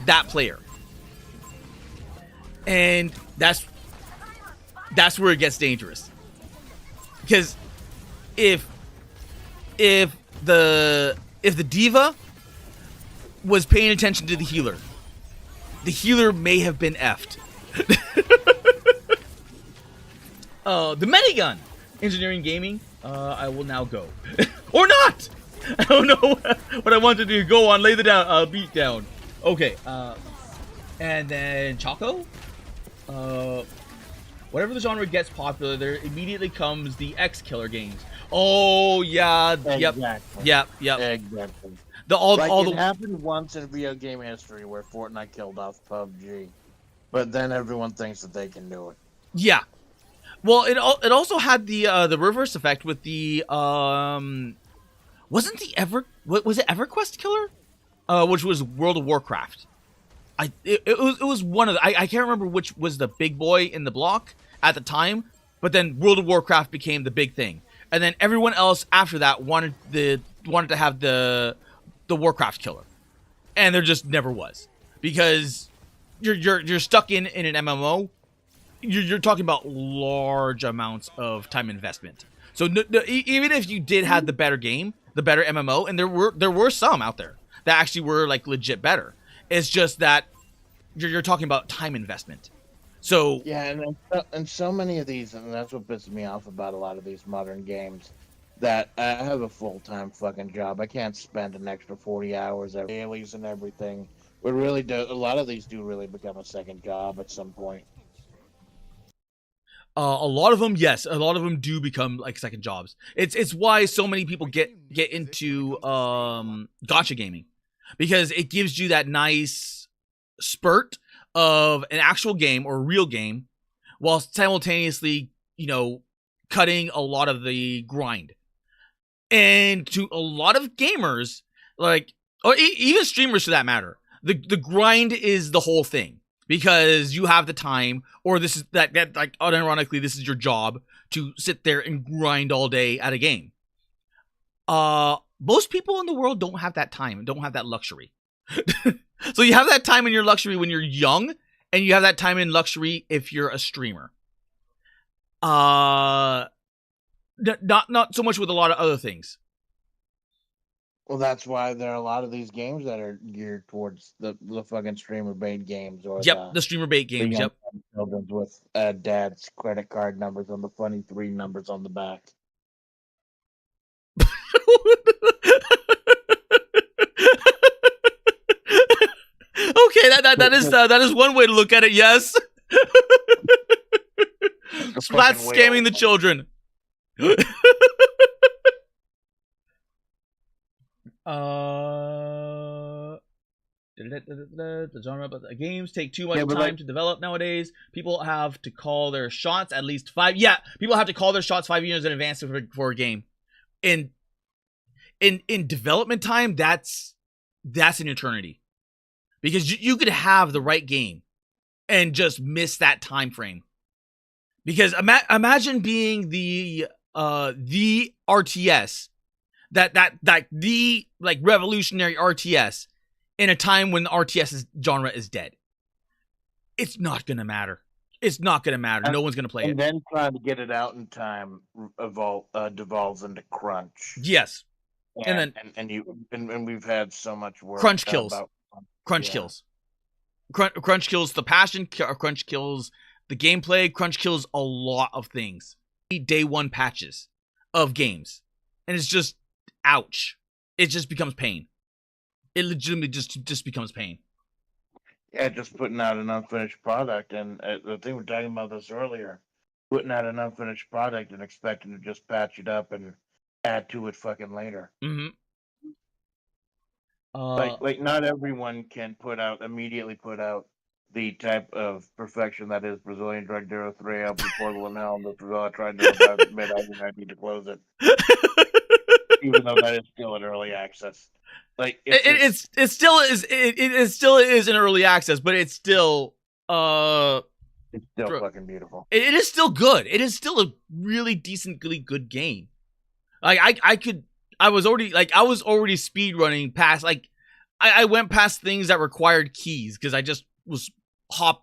that player, and that's where it gets dangerous. Because if the diva was paying attention to the healer. The healer may have been effed. The minigun. Engineering gaming. I will now go. Or not! I don't know what I want to do. Go on, lay the beat down. Okay, and then Choco. Whatever the genre gets popular, there immediately comes the X-Killer games. Oh, yeah, Exactly. yep. Exactly. It happened once in video game history where Fortnite killed off PUBG, but then everyone thinks that they can do it. Yeah. Well, it also had the reverse effect with the wasn't was it EverQuest Killer, which was World of Warcraft. It was one of the, I can't remember which was the big boy in the block at the time, but then World of Warcraft became the big thing, and then everyone else after that wanted to have the Warcraft Killer, and there just never was, because you're stuck in an MMO. You're talking about large amounts of time investment. So even if you did have the better game, the better MMO, and there were some out there that actually were like legit better. It's just that you're talking about time investment. So yeah, and so many of these, and that's what pisses me off about a lot of these modern games. That I have a full-time fucking job. I can't spend an extra 40 hours every dailies and everything. But really, a lot of these do really become a second job at some point. A lot of them, yes, a lot of them do become like second jobs. It's why so many people get into gacha gaming, because it gives you that nice spurt of an actual game or a real game, while simultaneously, cutting a lot of the grind. And to a lot of gamers, or even streamers for that matter, the grind is the whole thing. Because you have the time, or this is that like unironically, this is your job to sit there and grind all day at a game. Most people in the world don't have that time and don't have that luxury. So you have that time in your luxury when you're young, and you have that time in luxury if you're a streamer. Not so much with a lot of other things. Well, that's why there are a lot of these games that are geared towards the fucking streamer bait games, or the streamer bait games. Yep, children with dad's credit card numbers on the funny 3 numbers on the back. Okay, that is one way to look at it. Yes, Splat scamming the children. The genre, but the games take too much time to develop nowadays. People have to call their shots at least 5. Yeah, people have to call their shots 5 years in advance for a game. In development time, that's an eternity, because you could have the right game and just miss that time frame. Because imagine being the RTS. The like revolutionary RTS in a time when the RTS genre is dead. It's not gonna matter. It's not gonna matter. No one's gonna play it. And then trying to get it out in time devolves into crunch. Yes, and we've had so much work. Crunch kills. Crunch kills. Crunch kills the passion. Crunch kills the gameplay. Crunch kills a lot of things. Day one patches of games, and it's just. Ouch. It just becomes pain. It legitimately just becomes pain. Yeah, just putting out an unfinished product, and I think we were talking about this earlier. Putting out an unfinished product and expecting to just patch it up and add to it fucking later. Mm-hmm. Like not everyone can immediately put out the type of perfection that is Brazilian Drug Dealer 3 up with Portal and Hell, and I tried to admit I need to close it. Even though that is still in early access, like it still is in early access, but it's still fucking beautiful. It is still good. It is still a really decently good game. Like I was already speed running past, like I went past things that required keys because I just was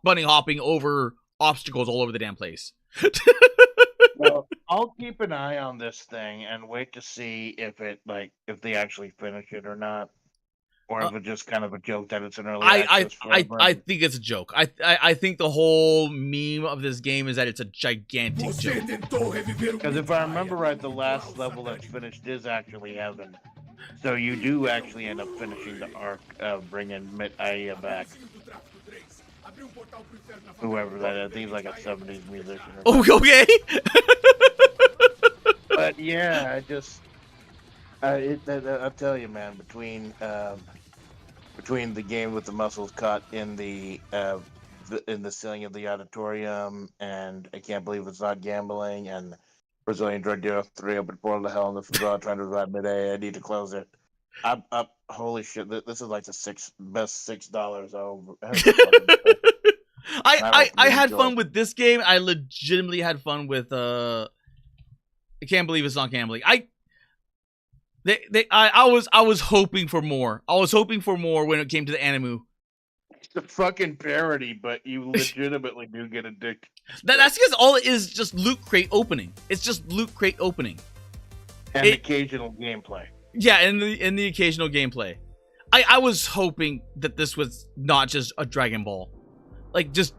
bunny hopping over obstacles all over the damn place. Well, I'll keep an eye on this thing and wait to see if they actually finish it or not. Or is it just kind of a joke that it's an early I access forever? I think it's a joke. I think the whole meme of this game is that it's a gigantic joke. Because if I remember right, the last level that's finished is actually heaven. So you do actually end up finishing the arc of bringing Aya back. Whoever that is, I think he's like a 70s musician. Oh, okay. But yeah, I'll tell you, man, between the game with the muscles caught in the ceiling of the auditorium, and I can't believe it's not gambling, and Brazilian drug dealer 3 open portal to hell in the FlaVR trying to revive mid-A. I need to close it. Up, holy shit! This is like the best $6 over. I had fun with this game. I legitimately had fun with I can't believe it's not gambling. I was hoping for more. I was hoping for more when it came to the Animu. It's a fucking parody, but you legitimately do get addicted. That's because all it is just loot crate opening. It's just loot crate opening. And occasional gameplay. Yeah, and the occasional gameplay. I was hoping that this was not just a Dragon Ball, like just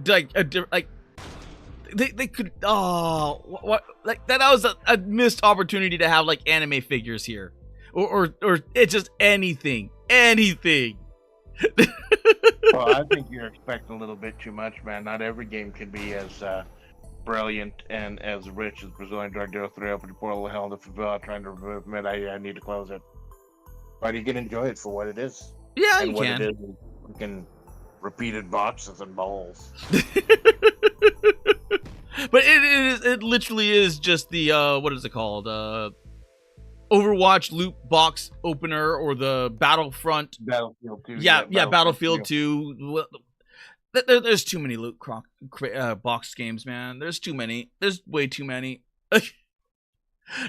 like they could what like that was a missed opportunity to have like anime figures here, or it's just anything. Well, I think you're expecting a little bit too much, man. Not every game can be as brilliant and as rich as Brazilian Drug Dealer 3 open portal to hell in the FlaVR trying to admit I need to close it. But you can enjoy it for what it is. Yeah, and you what can. It is, you can repeated boxes and bowls. But it literally is just the what is it called? Overwatch loot box opener, or the Battlefield 2. Yeah, Battlefield 2. There's too many loot box games, man. There's too many. There's way too many.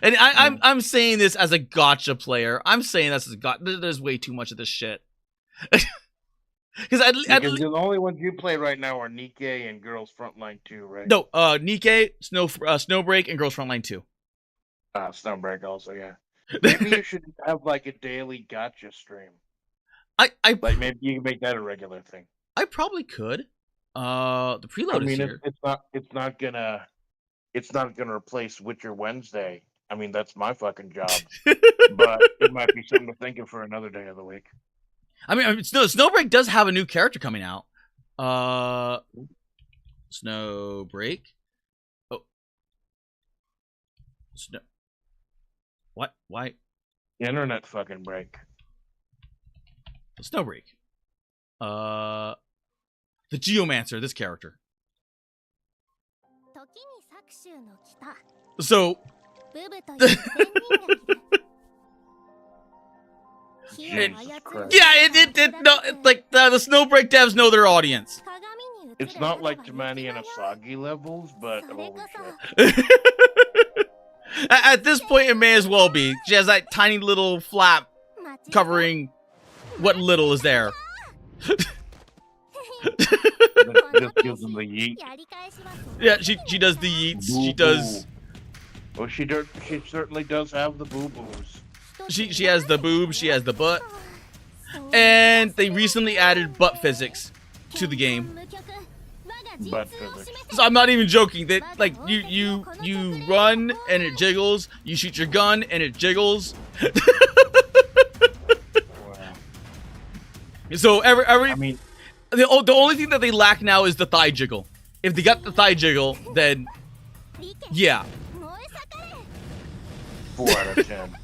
And I'm saying this as a gotcha player. I'm saying this as there's way too much of this shit. Because the only ones you play right now are Nikkei and Girls Frontline 2, right? No, Nikkei, Snowbreak, and Girls Frontline 2. Snowbreak also, yeah. Maybe you should have like a daily gotcha stream. Like maybe you can make that a regular thing. I probably could. The preload is here. It's not gonna replace Witcher Wednesday. I mean, that's my fucking job. But it might be something to think of for another day of the week. I mean, Snowbreak does have a new character coming out. Snowbreak. Oh. What? Why? Internet fucking break. Snowbreak. The Geomancer, this character. So. Yeah, no, like the Snowbreak devs know their audience. It's not like Tamani and Asagi levels, but holy shit. At this point, it may as well be. She has that tiny little flap covering what little is there. Just gives them the yeet. Yeah, she does the yeets. She does. Well, she certainly does have the boo-boos. She has the boobs. She has the butt. And they recently added butt physics to the game. Butt physics. So I'm not even joking. That like you run and it jiggles. You shoot your gun and it jiggles. Wow. So I mean, the only thing that they lack now is the thigh jiggle. If they got the thigh jiggle, then yeah. 4 out of 10.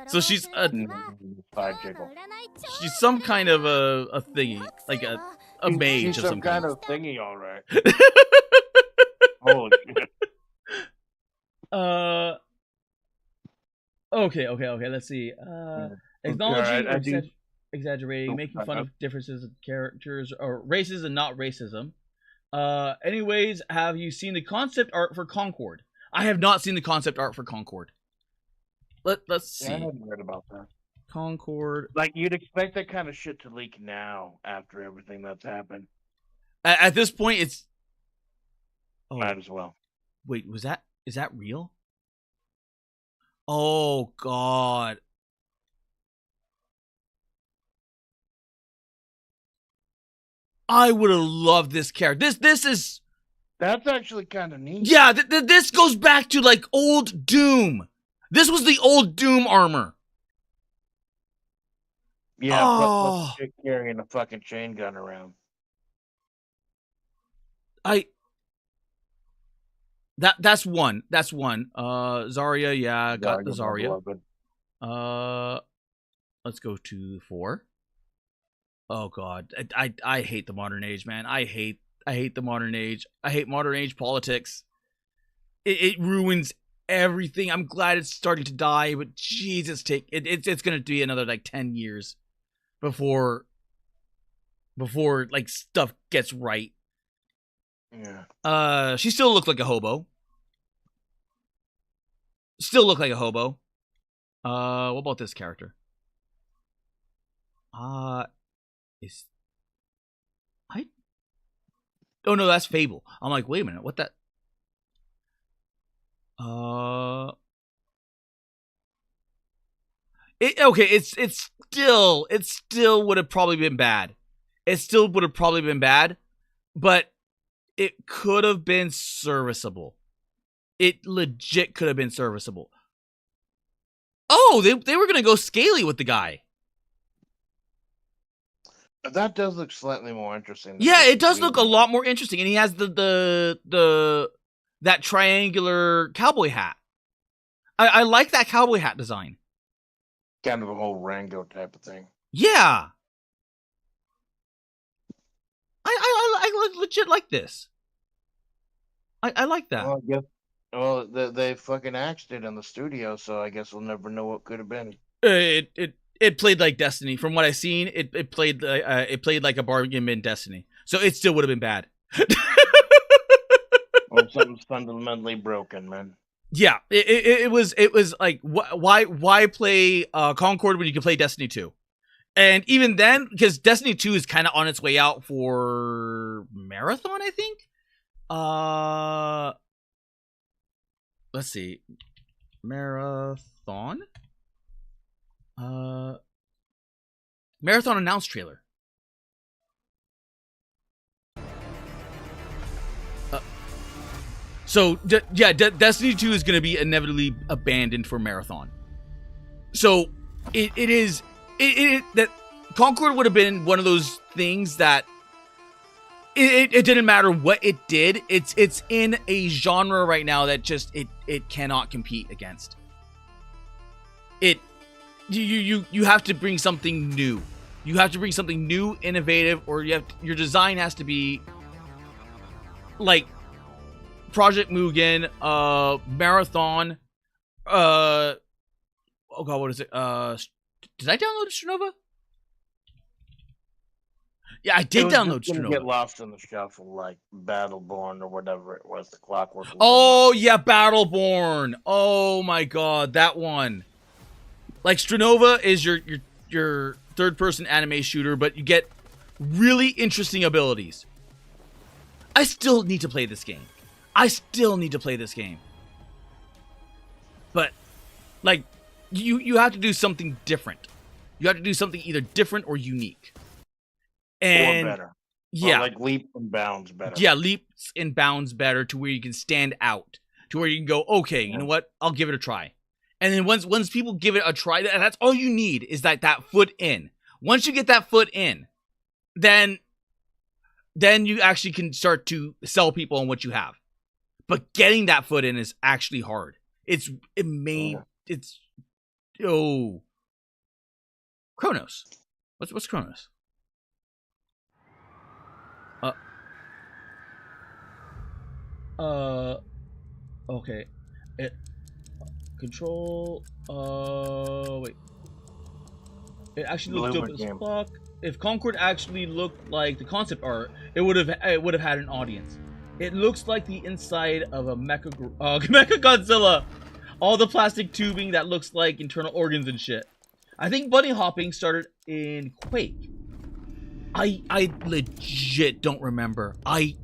So she's thigh jiggle. She's some kind of a thingy, like a mage she's of some some kind kind. of thingy, all right. Holy shit. Okay. Let's see. Acknowledging right, or exaggerating, making fun of differences of characters or races and not racism. Anyways, have you seen the concept art for Concord? I have not seen the concept art for Concord. Let's see. Yeah, I hadn't read about that. Concord. Like, you'd expect that kind of shit to leak now after everything that's happened. At this point, it's... Oh. Might as well. Wait, is that real? Oh, God. I would have loved this character. This is... That's actually kind of neat. Yeah, this goes back to, like, old Doom. This was the old Doom armor. Yeah, plus chick carrying a fucking chain gun around. That's one. That's one. Zarya, yeah, got the Zarya. Let's go to 4. Oh god. I hate the modern age, man. I hate the modern age. I hate modern age politics. It ruins everything. I'm glad it's starting to die, but Jesus, it's gonna be another like 10 years before like stuff gets right. Yeah. She still looked like a hobo. Still look like a hobo. What about this character? Oh no, that's Fable. I'm like, wait a minute, what that? It's still would have probably been bad. It still would have probably been bad, but it could have been serviceable. It legit could have been serviceable. Oh, they were gonna go scaly with the guy. That does look slightly more interesting. Yeah, it does look a lot more interesting, and he has that triangular cowboy hat. I like that cowboy hat design. Kind of a whole Rango type of thing. Yeah. I legit like this. I like that. Well, I guess, well, they fucking axed it in the studio, so I guess we'll never know what could have been. It played like Destiny. From what I've seen, it played like a bargain bin Destiny. So it still would have been bad. Well, something's fundamentally broken, man. Yeah, it was like why play Concord when you can play Destiny 2? And even then, because Destiny 2 is kind of on its way out for Marathon, I think. Let's see, Marathon. Marathon announced trailer. Destiny 2 is going to be inevitably abandoned for Marathon. So that Concord would have been one of those things that it didn't matter what it did. It's in a genre right now that just it cannot compete against. You have to bring something new. You have to bring something new, innovative, or your design has to be like Project Mugen, Marathon, oh god, what is it? Did I download Stronova? Yeah, I did download Stronova. Get lost in the shuffle like Battleborn or whatever it was, the Clockwork. Oh yeah, Battleborn. Oh my god, that one. Like Stronova is your third-person anime shooter, but you get really interesting abilities. I still need to play this game. But like you have to do something different. You have to do something either different or unique. And or better. Yeah. Or like leaps and bounds better. Yeah, leaps and bounds better to where you can stand out. To where you can go, okay, you know what? I'll give it a try. And then once people give it a try, that's all you need is that foot in. Once you get that foot in, then you actually can start to sell people on what you have. But getting that foot in is actually hard. Chronos. What's Chronos? Okay. Control. Wait. It actually looks dope as fuck. If Concord actually looked like the concept art, it would have had an audience. It looks like the inside of a Mecha Godzilla. All the plastic tubing that looks like internal organs and shit. I think bunny hopping started in Quake. I legit don't remember. I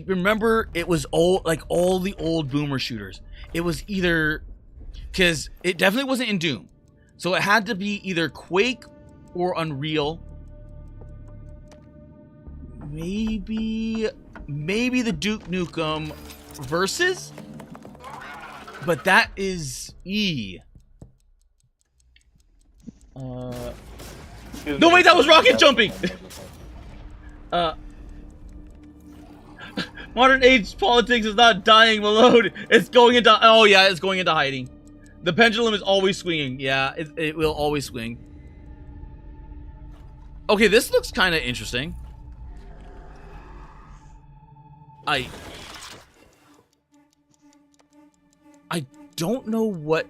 remember it was all the old boomer shooters. It was either, because it definitely wasn't in Doom, so it had to be either Quake or Unreal. maybe the Duke Nukem versus, but that is E. No, wait, that was rocket jumping. Modern age politics is not dying, Malone. It's going into, oh yeah, it's going into hiding. The pendulum is always swinging. Yeah, it will always swing. Okay, this looks kind of interesting. I don't know what...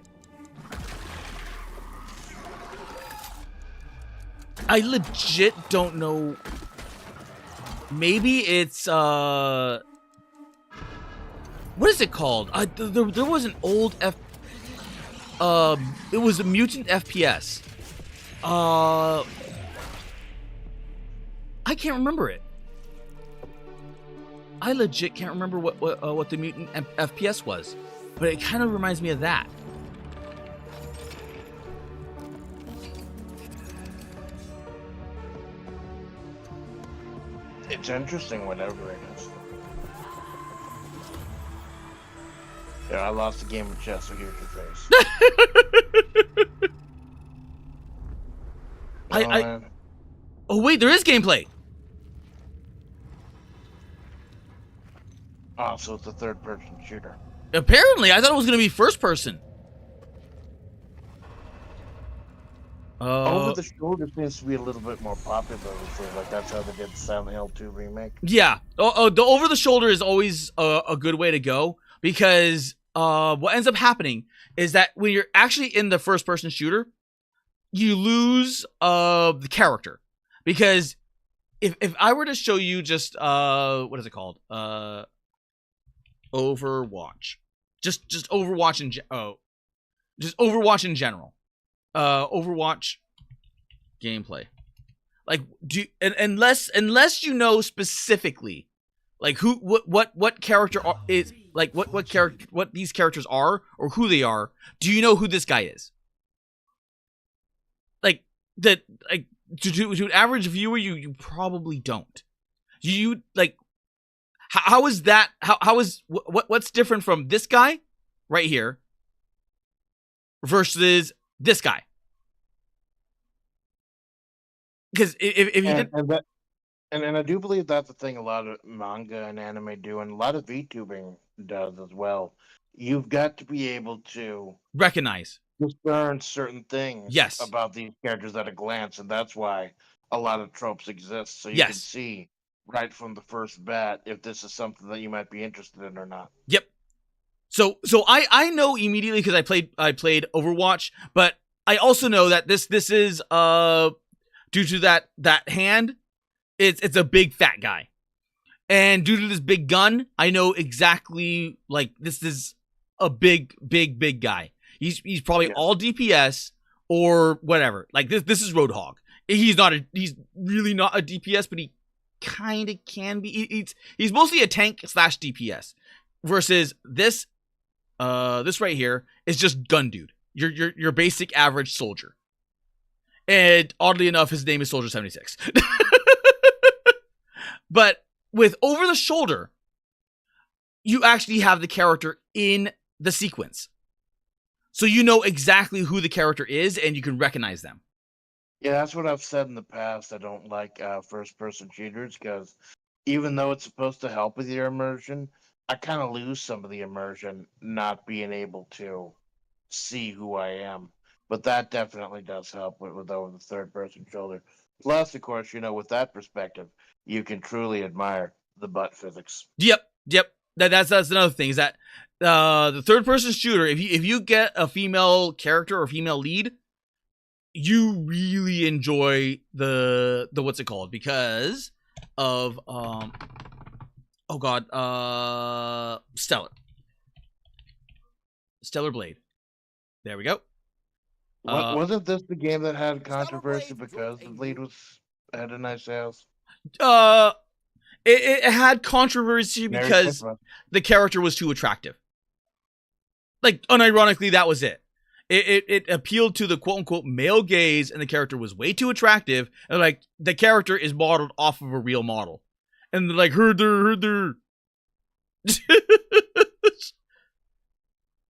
I legit don't know. Maybe it's, what is it called? There was an old it was a mutant FPS. I can't remember it. I legit can't remember what the mutant FPS was, but it kind of reminds me of that. It's interesting, whatever it is. Yeah, I lost the game of chess, so here's your face. Oh wait, there is gameplay. Oh, so it's a third-person shooter. Apparently, I thought it was going to be first person. Over the shoulder seems to be a little bit more popular. Like that's how they did the Silent Hill 2 remake. Yeah, the over the shoulder is always a good way to go, because what ends up happening is that when you're actually in the first person shooter, you lose the character. Because if I were to show you just what is it called? Overwatch. Just Overwatch in just Overwatch in general. Overwatch gameplay. Like unless you know specifically like who what character is, like what character, what these characters are or who they are, do you know who this guy is? Like that, like to an average viewer, you probably don't. You like how is that, how is what's different from this guy right here versus this guy? Because if you did, and I do believe that's the thing a lot of manga and anime do, and a lot of VTubing does as well. You've got to be able to recognize, discern certain things yes, about these characters at a glance, and that's why a lot of tropes exist. So you yes, can see right from the first bat if this is something that you might be interested in or not. Yep. So I know immediately because I played Overwatch, but I also know that this is due to that hand, it's a big fat guy. And due to this big gun, I know exactly, like, this is a big guy. He's probably all DPS or whatever. Like this is Roadhog. He's really not a DPS, but he kind of can be. He's mostly a tank / DPS. Versus this right here is just gun dude. Your basic average soldier. And oddly enough, his name is Soldier 76. But with over the shoulder, you actually have the character in the sequence. So you know exactly who the character is and you can recognize them. Yeah, that's what I've said in the past. I don't like first-person shooters because even though it's supposed to help with your immersion, I kind of lose some of the immersion not being able to see who I am. But that definitely does help with over the third-person shoulder. Plus, of course, with that perspective, you can truly admire the butt physics. Yep. That's another thing, is that the third-person shooter, if you get a female character or female lead, you really enjoy the what's it called, because of Stellar Blade. There we go. Wasn't this the game that had controversy because the lead had a nice house? It had controversy because the character was too attractive. Like, unironically, that was it. It appealed to the quote-unquote male gaze, and the character was way too attractive, and like, the character is modeled off of a real model. and they're like herder.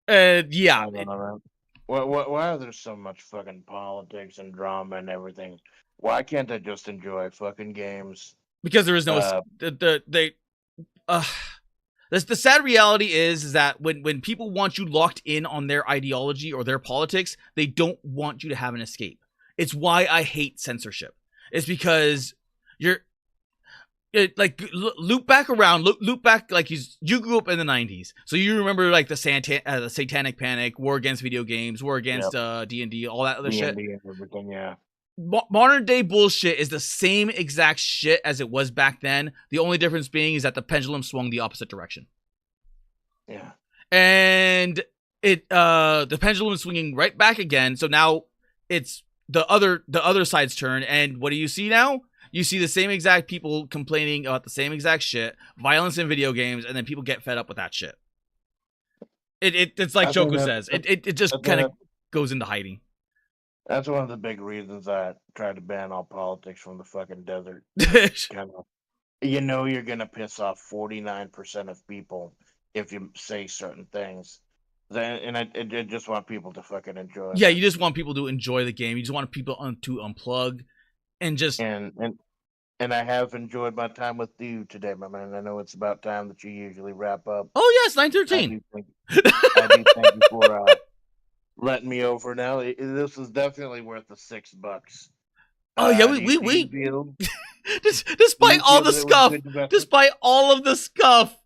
And yeah, I don't know, man. Why are there so much fucking politics and drama and everything? Why can't I just enjoy fucking games? because there is no the sad reality is that when people want you locked in on their ideology or their politics, they don't want you to have an escape. It's why I hate censorship. It's because loop back around, loop back, like you grew up in the 90s, so you remember like the satanic panic, war against video games, war against D&D, all that other shit. And everything, yeah. Modern day bullshit is the same exact shit as it was back then. The only difference being is that the pendulum swung the opposite direction. Yeah. And the pendulum is swinging right back again. So now it's the other side's turn. And what do you see now? You see the same exact people complaining about the same exact shit, violence in video games, and then people get fed up with that shit. It's like Joku says. It just kind of goes into hiding. That's one of the big reasons I tried to ban all politics from the fucking desert. You know you're gonna piss off 49% of people if you say certain things. And I just want people to fucking enjoy. Yeah, you just want people to enjoy the game. You just want people to unplug and just and I have enjoyed my time with you today, my man. I know it's about time that you usually wrap up. Oh yes, 9:13. I do thank you for letting me over. Now this is definitely worth the $6. Oh yeah, we despite all the scuff, despite all of the scuff.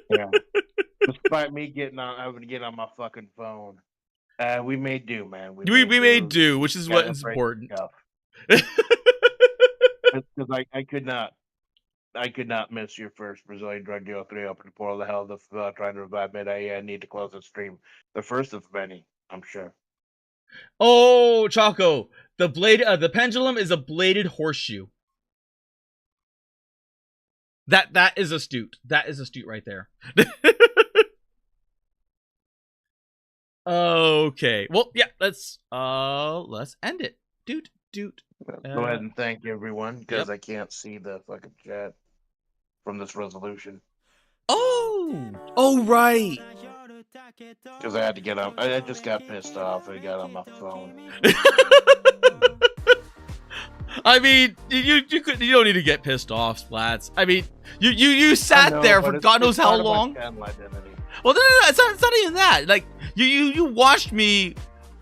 Yeah. Despite me having to get on my fucking phone, we made do, man. We made do, which is what is important. Because I could not miss your first Brazilian drug deal 3 open the portal. The hell of trying to revive me. I need to close the stream. The first of many, I'm sure. Oh, Choco, the pendulum is a bladed horseshoe. That is astute. That is astute right there. Okay. Well, yeah, let's end it. Doot. Go ahead and thank everyone, because I can't see the fucking chat from this resolution. Oh, right. Because I had to get up. I just got pissed off. I got on my phone. I mean, you don't need to get pissed off, Splats. I mean, you sat there for God knows how long. Well, no, it's not even that. Like you watched me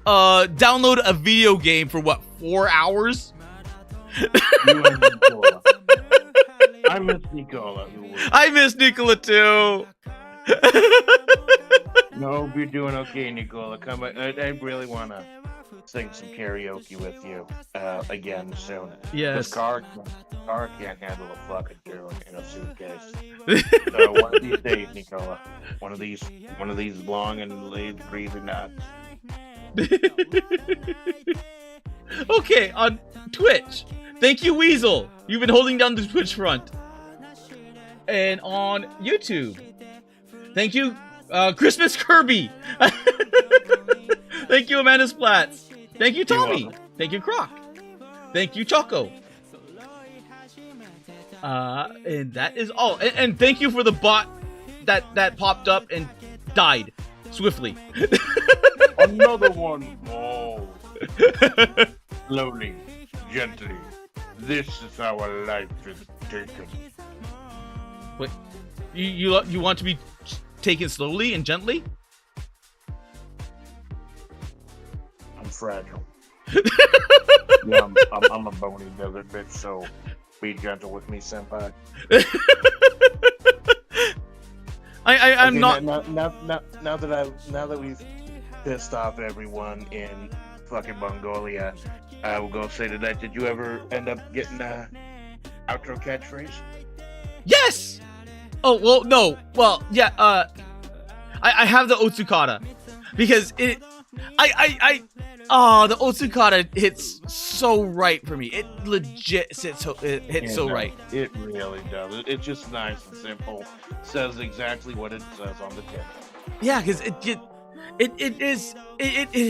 download a video game for what, 4 hours? I miss Nicola. I miss Nicola too. No, you're doing okay, Nicola. Come, I really want to sing some karaoke with you again soon. Yes. Car can't handle a fucking girl in a suitcase. So one of these days, Nicola. One of these long and laid breathing nuts. Okay, on Twitch, thank you, Weasel. You've been holding down the Twitch front. And on YouTube, thank you, Christmas Kirby. Thank you, Amanda Splats. Thank you, Tommy. Thank you, Croc. Thank you, Choco. And that is all. And thank you for the bot that popped up and died swiftly. Another one. Oh. Slowly, gently. This is how a life is taken. Wait, you want to be taken slowly and gently? I'm fragile. Yeah, I'm a bony desert bitch, so be gentle with me, senpai. I'm okay, not. Now that we've pissed off everyone in fucking Mongolia, we'll go say tonight. Did you ever end up getting a outro catchphrase? Yes. Oh well, no. Well, yeah. I have the Otsukata because it. The Otsukata hits so right for me. It legit hits so right. It really does. It's just nice and simple. Says exactly what it says on the tin. Yeah, because it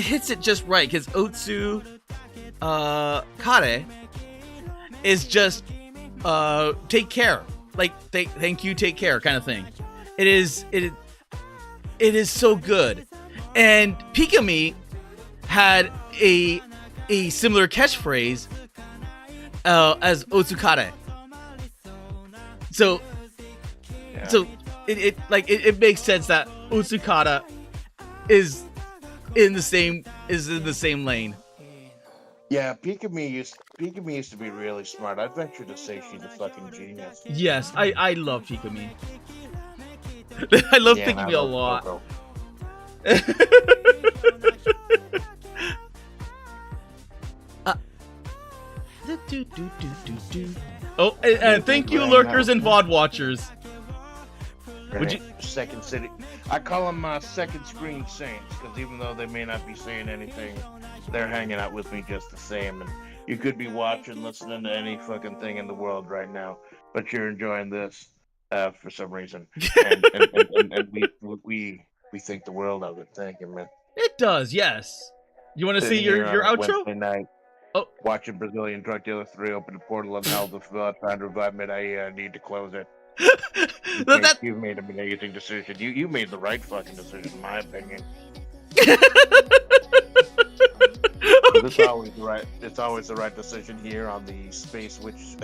hits it just right. Because Otsu Kare is just take care. Like, thank you, take care kind of thing. It is so good. And Pikami had a similar catchphrase as Otsukare. So it makes sense that Otsukara is in the same lane. Yeah, Pikami used to be really smart. I'd venture to say she's a fucking genius. Yes, I love Pikami. I love Pikami a lot. Oh, and thank you, lurkers and VOD watchers. Would you second city? I call them second screen saints because even though they may not be saying anything, they're hanging out with me just the same. And you could be watching, listening to any fucking thing in the world right now, but you're enjoying this for some reason, and we think the world of it. Thank you, man. It does, yes. You want to see your outro? Wednesday night, watching Brazilian Drug Dealer 3 open the portal of hell to trying to revive me. I need to close it. You've made an amazing decision. You made the right fucking decision, in my opinion. It's always right. It's always the right decision here on the Space Witch.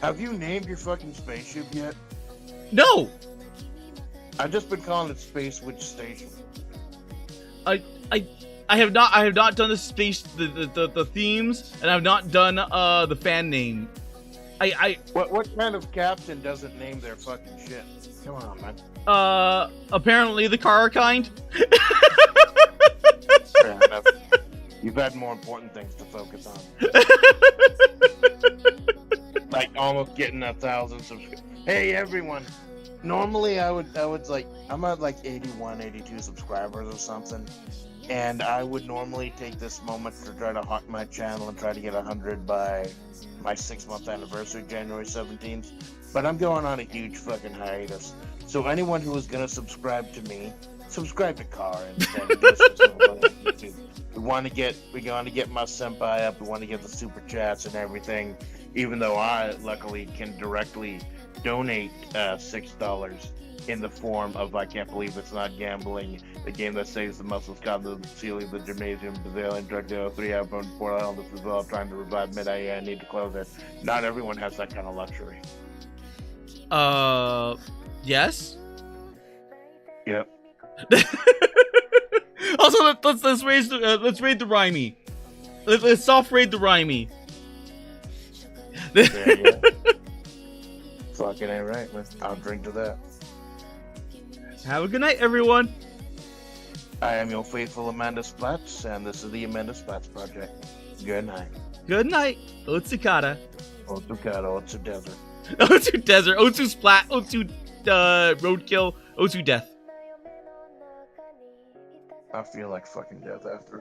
Have you named your fucking spaceship yet? No. I've just been calling it Space Witch Station. I have not done the space the themes, and I've not done the fan name. What kind of captain doesn't name their fucking shit? Come on, man. Apparently the car kind. Fair enough. You've had more important things to focus on. Like almost getting 1,000 subscribers. Hey everyone. Normally I would like, I'm at like 81, 82 subscribers or something. And I would normally take this moment to try to hawk my channel and try to get 100 by my 6-month anniversary, January 17th. But I'm going on a huge fucking hiatus. So anyone who is going to subscribe to me, subscribe to Car instead. We want to get my senpai up. We want to get the super chats and everything. Even though I luckily can directly donate $6 in the form of I Can't Believe It's Not Gambling, the game that saves the muscles, caught the ceiling, the gymnasium, Brazilian Drug Dealer 3 outbound for illness as well, trying to revive mid-IA. I need to close it. Not everyone has that kind of luxury. Yes. Yep. Also, let's raid the Rhymy. Let's soft raid the Rhymy. Yeah. Fucking ain't right, man. I'll drink to that. Have a good night, everyone. I am your faithful Amanda Splats, and this is the Amanda Splats Project. Good night. Good night. Otsukara. Otsukara, Otsu Desert. Otsu Desert. Otsu Splat. Otsu Roadkill. Otsu Death. I feel like fucking death after